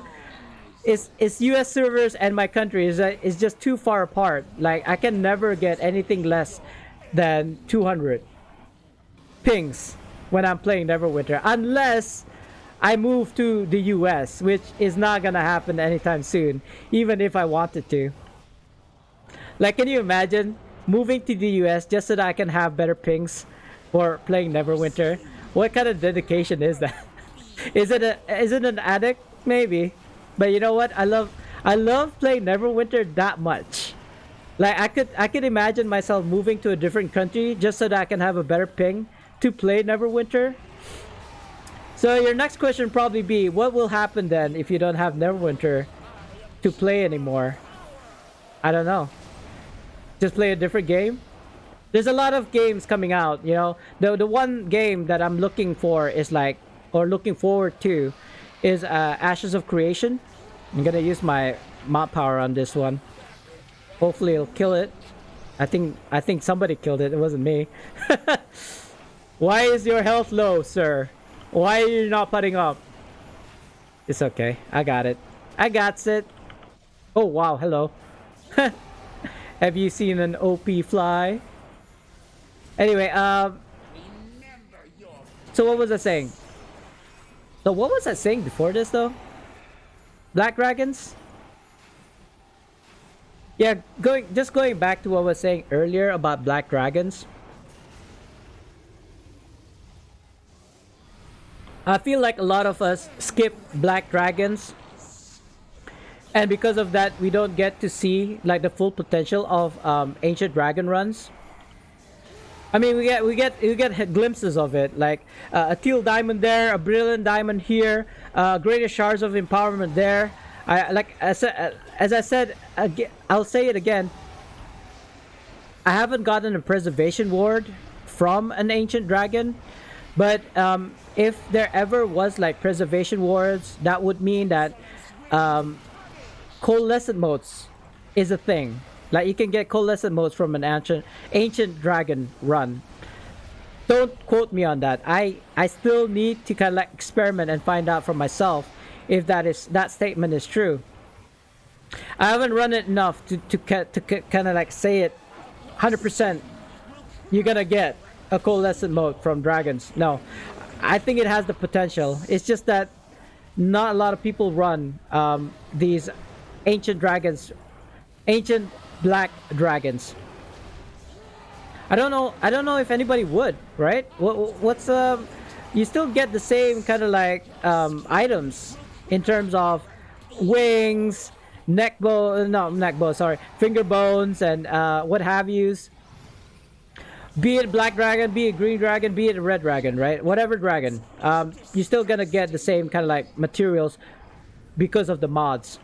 It's US servers and my country is just too far apart. Like, I can never get anything less than 200 pings when I'm playing Neverwinter, unless I move to the US, which is not gonna happen anytime soon, even if I wanted to. Like, can you imagine moving to the US just so that I can have better pings for playing Neverwinter? What kind of dedication is that? Is it an addict? Maybe. But you know what? I love playing Neverwinter that much. Like, I could imagine myself moving to a different country just so that I can have a better ping to play Neverwinter. So your next question probably be, what will happen then if you don't have Neverwinter to play anymore? I don't know. Just play a different game? There's a lot of games coming out, you know. The one game that I'm looking for is like, or looking forward to, is Ashes of Creation. I'm gonna use my mod power on this one. Hopefully it'll kill it. I think somebody killed it. It wasn't me. Why is your health low, sir? Why are you not putting up? It's okay. I got it. I got it. Oh wow, hello. Have you seen an OP fly? Anyway, so what was I saying? So what was I saying before this though? Black Dragons? Yeah, going back to what I was saying earlier about Black Dragons. I feel like a lot of us skip Black Dragons, and because of that we don't get to see like the full potential of Ancient Dragon runs. I mean, we get glimpses of it, like a teal diamond there, a brilliant diamond here, greater shards of empowerment there. As I said, I'll say it again. I haven't gotten a preservation ward from an Ancient Dragon, but if there ever was like preservation wards, that would mean that coalescent motes is a thing. Like, you can get coalescent motes from an ancient dragon run. Don't quote me on that. I still need to kind of like experiment and find out for myself if that statement is true. I haven't run it enough to kind of like say it 100% you're gonna get a coalescent mode from dragons. No, I think it has the potential. It's just that not a lot of people run these ancient dragons, ancient black dragons. I don't know if anybody would, right? What's you still get the same kind of like items in terms of wings, finger bones, and what have yous. Be it black dragon, be it green dragon, be it a red dragon, right? Whatever dragon, you're still gonna get the same kind of like materials because of the mods.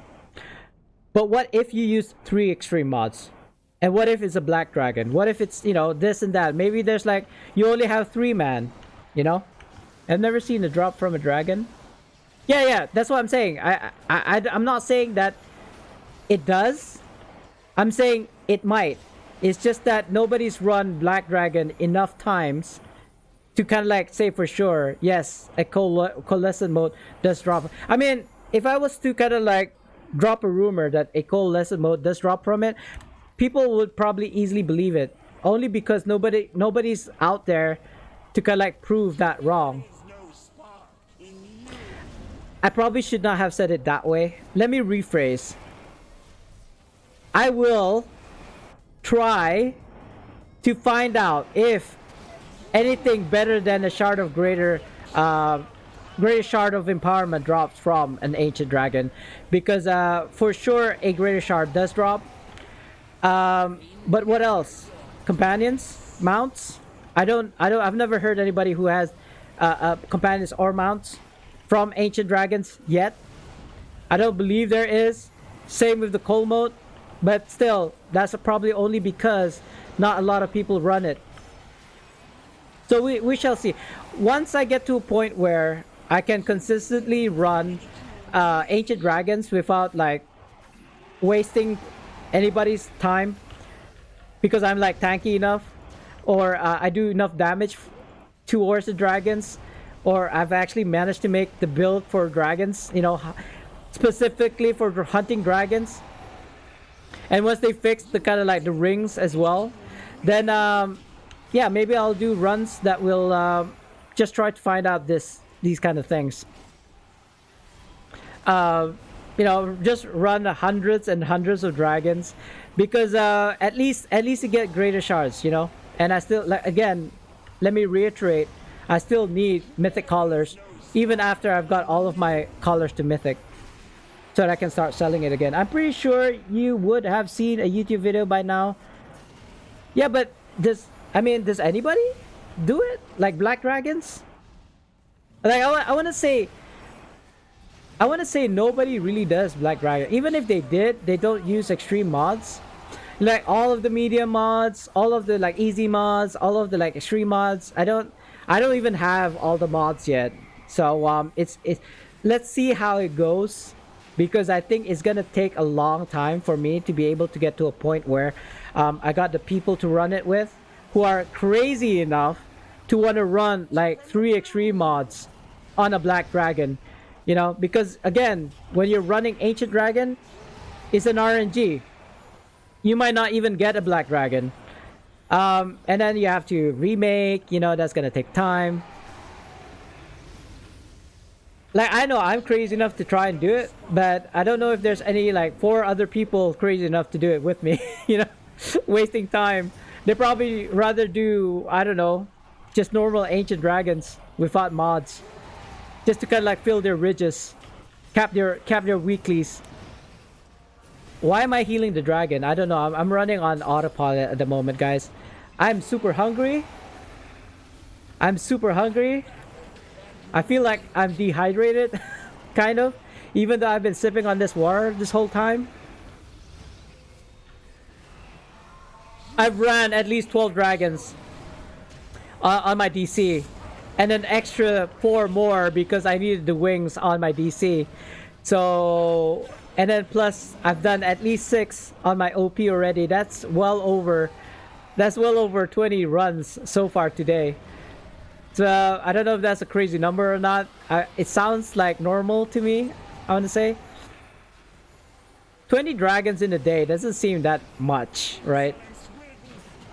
But what if you use 3 extreme mods? And what if it's a black dragon? What if it's, you know, this and that? Maybe there's like, you only have 3 man, you know? I've never seen a drop from a dragon. Yeah, that's what I'm saying. I'm not saying that it does. I'm saying it might. It's just that nobody's run Black Dragon enough times to kind of like say for sure, yes, a coalescent mode does drop. I mean, if I was to kind of like drop a rumor that a coalescent mode does drop from it, people would probably easily believe it. Only because nobody's out there to kind of like prove that wrong. I probably should not have said it that way. Let me rephrase. I will try to find out if anything better than a shard of greater shard of empowerment drops from an ancient dragon, because for sure a greater shard does drop. But what else? Companions, mounts. I've never heard anybody who has companions or mounts from ancient dragons yet. I don't believe there is. Same with the coal mode. But still, that's probably only because not a lot of people run it. So we shall see. Once I get to a point where I can consistently run ancient dragons without like wasting anybody's time, because I'm like tanky enough, or I do enough damage towards the dragons, or I've actually managed to make the build for dragons, you know, specifically for hunting dragons. And once they fix the kind of like the rings as well, then yeah, maybe I'll do runs that will just try to find out these kind of things. You know, just run hundreds and hundreds of dragons, because at least you get greater shards, you know. And I still, like, again, let me reiterate, I still need mythic collars even after I've got all of my collars to mythic, so that I can start selling it again. I'm pretty sure you would have seen a YouTube video by now. Yeah, but does anybody do it? Like black dragons? Like I want to say nobody really does black dragon. Even if they did, they don't use extreme mods. Like all of the medium mods, all of the like easy mods, all of the like extreme mods. I don't even have all the mods yet. So it's let's see how it goes, because I think it's gonna take a long time for me to be able to get to a point where I got the people to run it with who are crazy enough to want to run like 3 extreme mods on a black dragon, you know. Because again, when you're running ancient dragon, it's an RNG. You might not even get a black dragon, and then you have to remake, you know. That's gonna take time. Like, I know I'm crazy enough to try and do it, but I don't know if there's any like 4 other people crazy enough to do it with me. You know, wasting time. They probably rather do, I don't know, just normal ancient dragons without mods, just to kind of like fill their ridges, cap their weeklies. Why am I healing the dragon? I don't know. I'm running on autopilot at the moment, guys. I'm super hungry. I feel like I'm dehydrated, kind of, even though I've been sipping on this water this whole time. I've ran at least 12 dragons on my DC, and an extra 4 more because I needed the wings on my DC. So, and then plus I've done at least 6 on my OP already. That's well over 20 runs so far today. So I don't know if that's a crazy number or not. It sounds like normal to me, I want to say. 20 dragons in a day doesn't seem that much, right?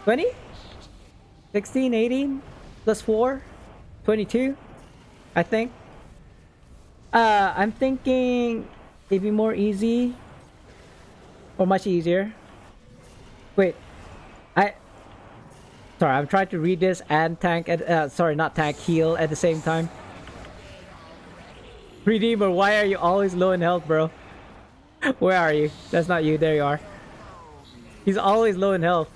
20? 16, 18 plus 4, 22, I think. I'm thinking it'd be more easy or much easier. Wait, I sorry, I'm trying to read this and tank at sorry, not tank, heal at the same time. Redeemer, why are you always low in health, bro? Where are you? That's not you. There you are. He's always low in health.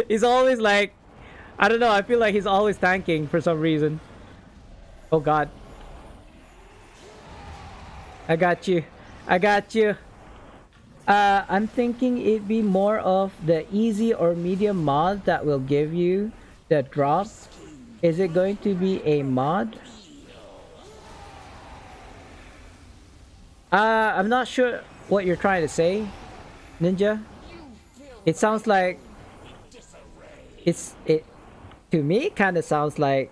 He's always like, I don't know. I feel like he's always tanking for some reason. Oh God. I got you. I got you. I'm thinking it'd be more of the easy or medium mod that will give you the drop. Is it going to be a mod? I'm not sure what you're trying to say, Ninja. It sounds like it to me it kind of sounds like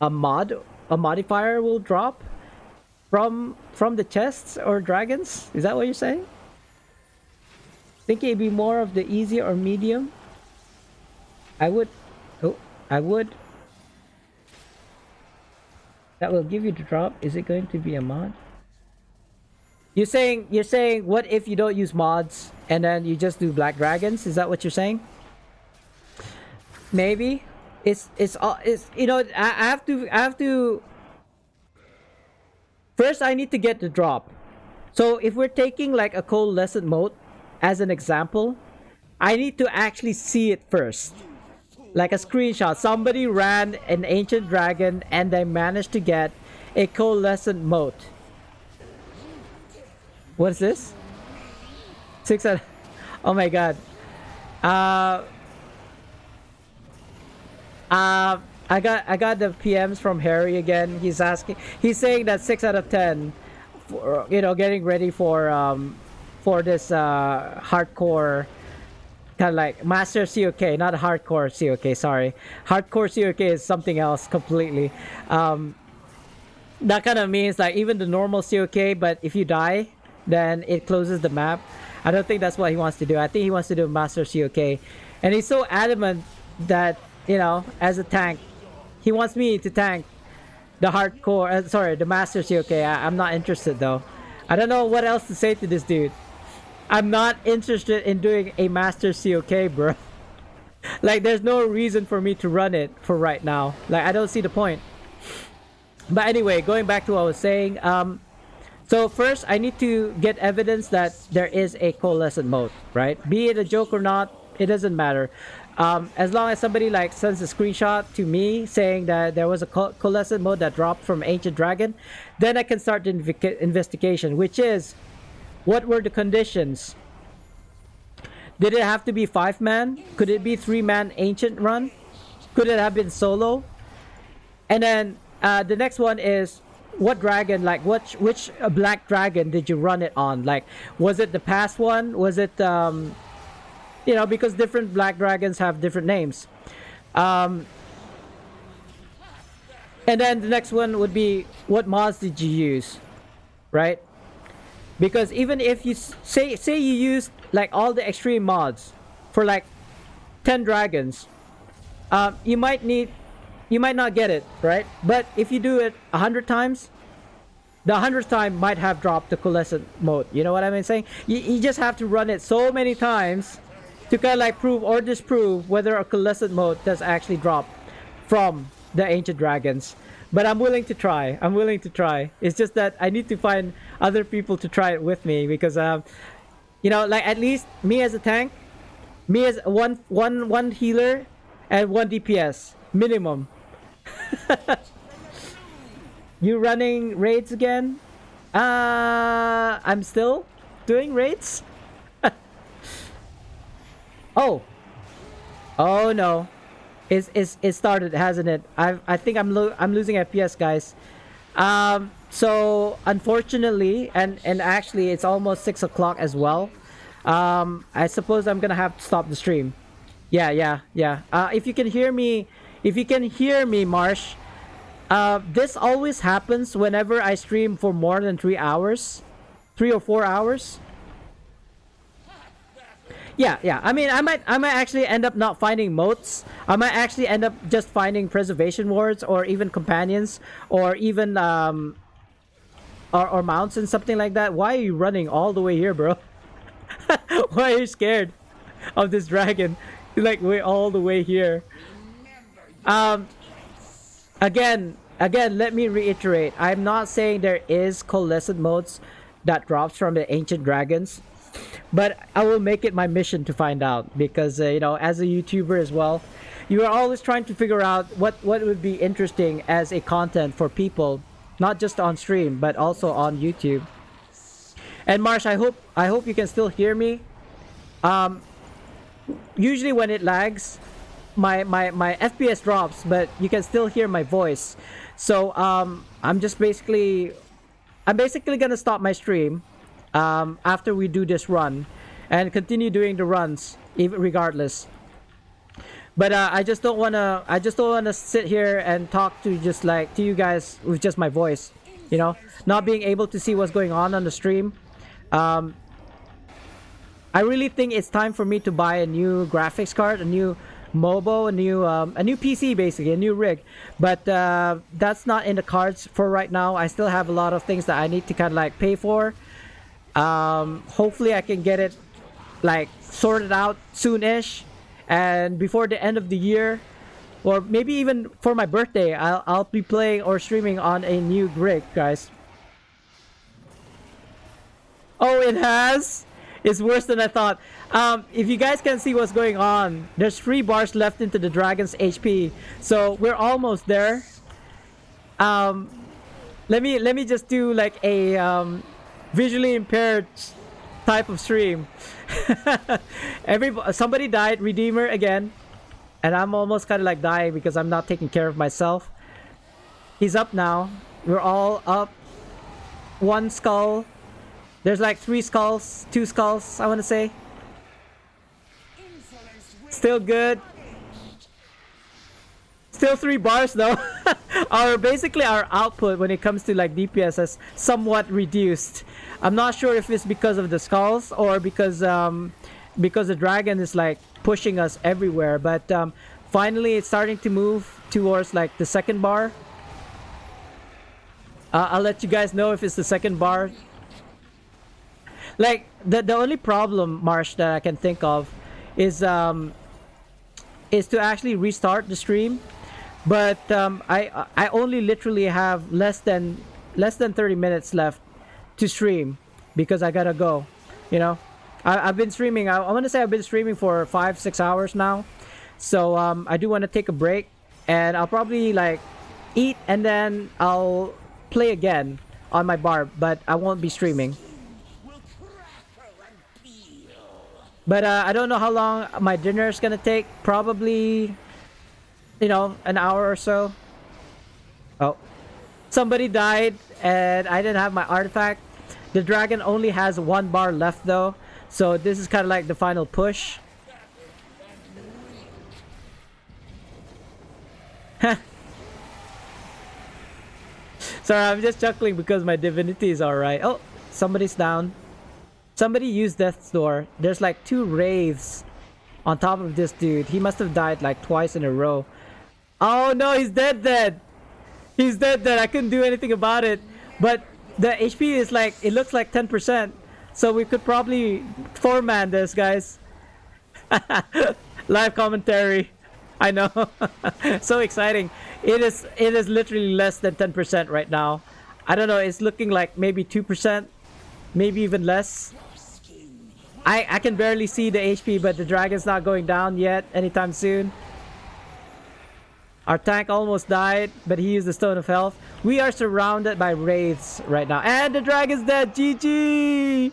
a modifier will drop from the chests or dragons. Is that what you're saying? Think it'd be more of the easy or medium? I would that will give you the drop. Is it going to be a mod? You're saying what if you don't use mods and then you just do black dragons? Is that what you're saying? Maybe it's you know, I have to first I need to get the drop. So if we're taking like a coalescent mode as an example, I need to actually see it first. Like a screenshot. Somebody ran an ancient dragon and they managed to get a coalescent mode. What's this? 6 out. Oh my God. I got the PMs from Harry again. He's saying that 6 out of 10 for, you know, getting ready for this hardcore kind of like master COK, not hardcore COK, sorry. Hardcore COK is something else completely. That kind of means like even the normal COK, but if you die, then it closes the map. I don't think that's what he wants to do. I think he wants to do master COK. And he's so adamant that, you know, as a tank, he wants me to tank the hardcore, sorry, the master COK. I'm not interested though. I don't know what else to say to this dude. I'm not interested in doing a master COK, bro. Like, there's no reason for me to run it for right now. Like, I don't see the point. But anyway, going back to what I was saying, so first I need to get evidence that there is a coalescent mode, right? Be it a joke or not, it doesn't matter. As long as somebody like sends a screenshot to me saying that there was a coalescent mode that dropped from Ancient Dragon, then I can start the investigation, which is, what were the conditions? Did it have to be 5-man? Could it be 3-man Ancient run? Could it have been solo? And then the next one is, what dragon, like which black dragon did you run it on? Like, was it the past one? Was it you know, because different black dragons have different names. And then the next one would be, what mods did you use, right? Because even if you say you used like all the extreme mods for like 10 dragons, you might not get it, right? But if you do it 100 times, the 100th time might have dropped the coalescent mode. You know what I'm saying? You just have to run it so many times to kind of like prove or disprove whether a coalescent mode does actually drop from the ancient dragons. But I'm willing to try. I'm willing to try. It's just that I need to find other people to try it with me, because you know, like, at least me as a tank, me as one healer and 1 DPS minimum. You running raids again? I'm still doing raids. Oh no, it started, hasn't it? I think I'm losing FPS, guys. So unfortunately, and actually it's almost 6 o'clock as well. I suppose I'm gonna have to stop the stream. Yeah. If you can hear me, Marsh, this always happens whenever I stream for more than 3 hours, 3 or 4 hours. Yeah. I mean, I might actually end up not finding moats. I might actually end up just finding preservation wards or even companions or even or mounts and something like that. Why are you running all the way here, bro? Why are you scared of this dragon? You're like way all the way here. Um, again, let me reiterate. I'm not saying there is coalescent modes that drops from the ancient dragons, but I will make it my mission to find out because you know, as a YouTuber as well, you are always trying to figure out what would be interesting as a content for people, not just on stream but also on YouTube. And Marsh, I hope you can still hear me. Usually when it lags, my FPS drops, but you can still hear my voice. So I'm basically gonna stop my stream after we do this run, and continue doing the runs even regardless. But I just don't wanna sit here and talk to just like to you guys with just my voice, you know, not being able to see what's going on the stream. I really think it's time for me to buy a new graphics card, a new MOBO, a new PC, basically a new rig. But that's not in the cards for right now. I still have a lot of things that I need to kind of like pay for. Hopefully I can get it like sorted out soon-ish, and before the end of the year, or maybe even for my birthday, I'll be playing or streaming on a new rig, guys. Oh, it has. It's worse than I thought. If you guys can see what's going on, there's 3 bars left into the dragon's HP, so we're almost there. Let me just do like a visually impaired type of stream. Somebody died, Redeemer again, and I'm almost kind of like dying because I'm not taking care of myself. He's up now. We're all up. 1 skull. There's like 3 skulls, 2 skulls, I want to say. Still good. Still 3 bars though. Basically our output when it comes to like DPS has somewhat reduced. I'm not sure if it's because of the skulls or because the dragon is like pushing us everywhere. But finally it's starting to move towards like the 2nd bar. I'll let you guys know if it's the 2nd bar. Like the only problem, Marsh, that I can think of is to actually restart the stream, but I only literally have less than 30 minutes left to stream because I gotta go. You know, I've been streaming. I want to say I've been streaming for 5-6 hours now, so I do want to take a break, and I'll probably like eat and then I'll play again on my bar, but I won't be streaming. But I don't know how long my dinner is gonna take. Probably, you know, an hour or so. Oh, somebody died and I didn't have my artifact. The dragon only has 1 bar left though, so this is kind of like the final push. Sorry, I'm just chuckling because my divinity is alright. Oh, somebody's down. Somebody used Death's Door. There's like 2 wraiths on top of this dude. He must have died like twice in a row. Oh no, he's dead. He's dead. I couldn't do anything about it. But the HP is like, it looks like 10%. So we could probably 4-man this, guys. Live commentary. I know. So exciting. It is literally less than 10% right now. I don't know, it's looking like maybe 2%. Maybe even less. I can barely see the HP, but the dragon's not going down yet anytime soon. Our tank almost died, but he used the Stone of Health. We are surrounded by wraiths right now, and the dragon's dead. GG.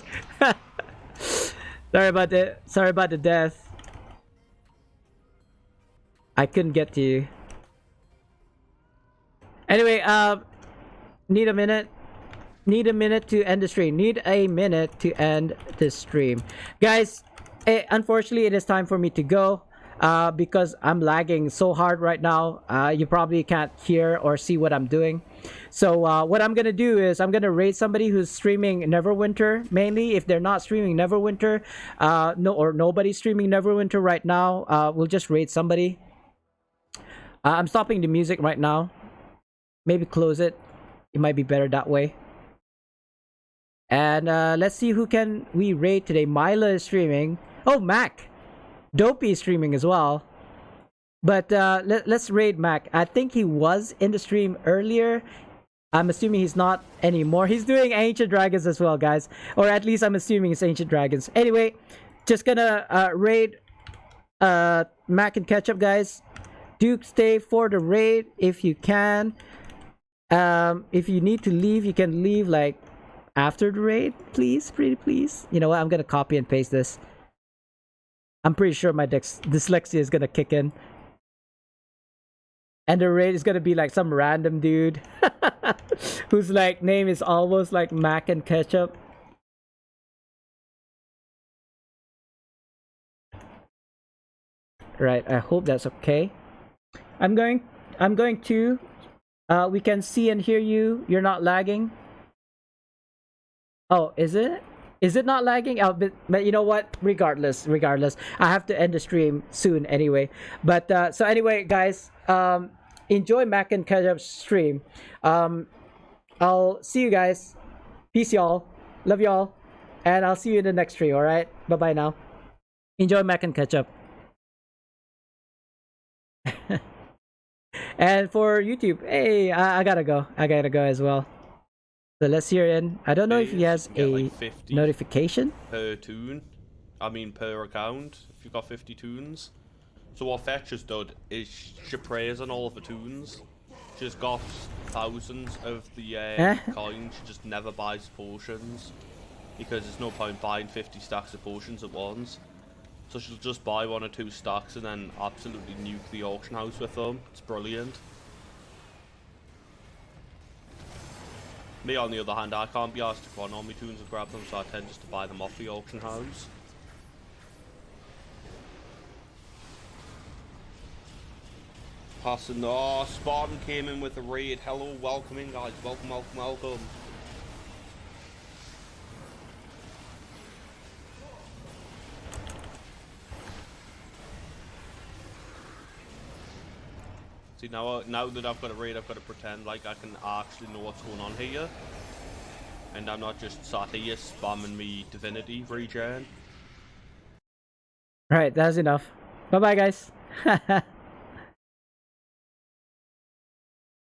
Sorry about the death. I couldn't get to you. Anyway, need a minute to end the stream. Need a minute to end this stream, guys. Unfortunately, it is time for me to go. because I'm lagging so hard right now. You probably can't hear or see what I'm doing. So what I'm gonna do is I'm gonna raid somebody who's streaming Neverwinter mainly. If they're not streaming Neverwinter, nobody's streaming Neverwinter right now, we'll just raid somebody. I'm stopping the music right now. Maybe close it. It might be better that way. And let's see who can we raid today. Mila is streaming. Oh, Mac. Dopey is streaming as well. But let's raid Mac. I think he was in the stream earlier. I'm assuming he's not anymore. He's doing Ancient Dragons as well, guys. Or at least I'm assuming it's Ancient Dragons. Anyway, just gonna raid Mac and Ketchup, guys. Duke, stay for the raid if you can. If you need to leave, you can leave like after the raid, please, pretty please. You know what? I'm gonna copy and paste this. I'm pretty sure my dyslexia is gonna kick in. And the raid is gonna be like some random dude whose like name is almost like Mac and Ketchup. Right, I hope that's okay. I'm going to we can see and hear you. You're not lagging. Oh, is it? Is it not lagging? Oh, but you know what? Regardless, I have to end the stream soon anyway. But so anyway, guys, enjoy Mac and Ketchup's stream. I'll see you guys. Peace, y'all. Love y'all, and I'll see you in the next stream. All right. Bye bye now. Enjoy Mac and Ketchup. And for YouTube, hey, I gotta go. I gotta go as well. So let's hear it. I don't know if he has a like 50 notification per toon. I mean per account. If you've got 50 toons. So what Fetch has done is she preys on all of the toons. She's got thousands of the coins. She just never buys potions because there's no point buying 50 stacks of potions at once. So she'll just buy 1 or 2 stacks and then absolutely nuke the auction house with them. It's brilliant. Me, on the other hand, I can't be asked to go on all my toons and grab them, so I tend just to buy them off the auction house. Passing. Oh, Spartan came in with a raid. Hello, welcome in, guys. Welcome, welcome, welcome. See, now that I've got a raid, I've got to pretend like I can actually know what's going on here. And I'm not just sat here spamming me divinity regen. Right, that's enough. Bye bye, guys.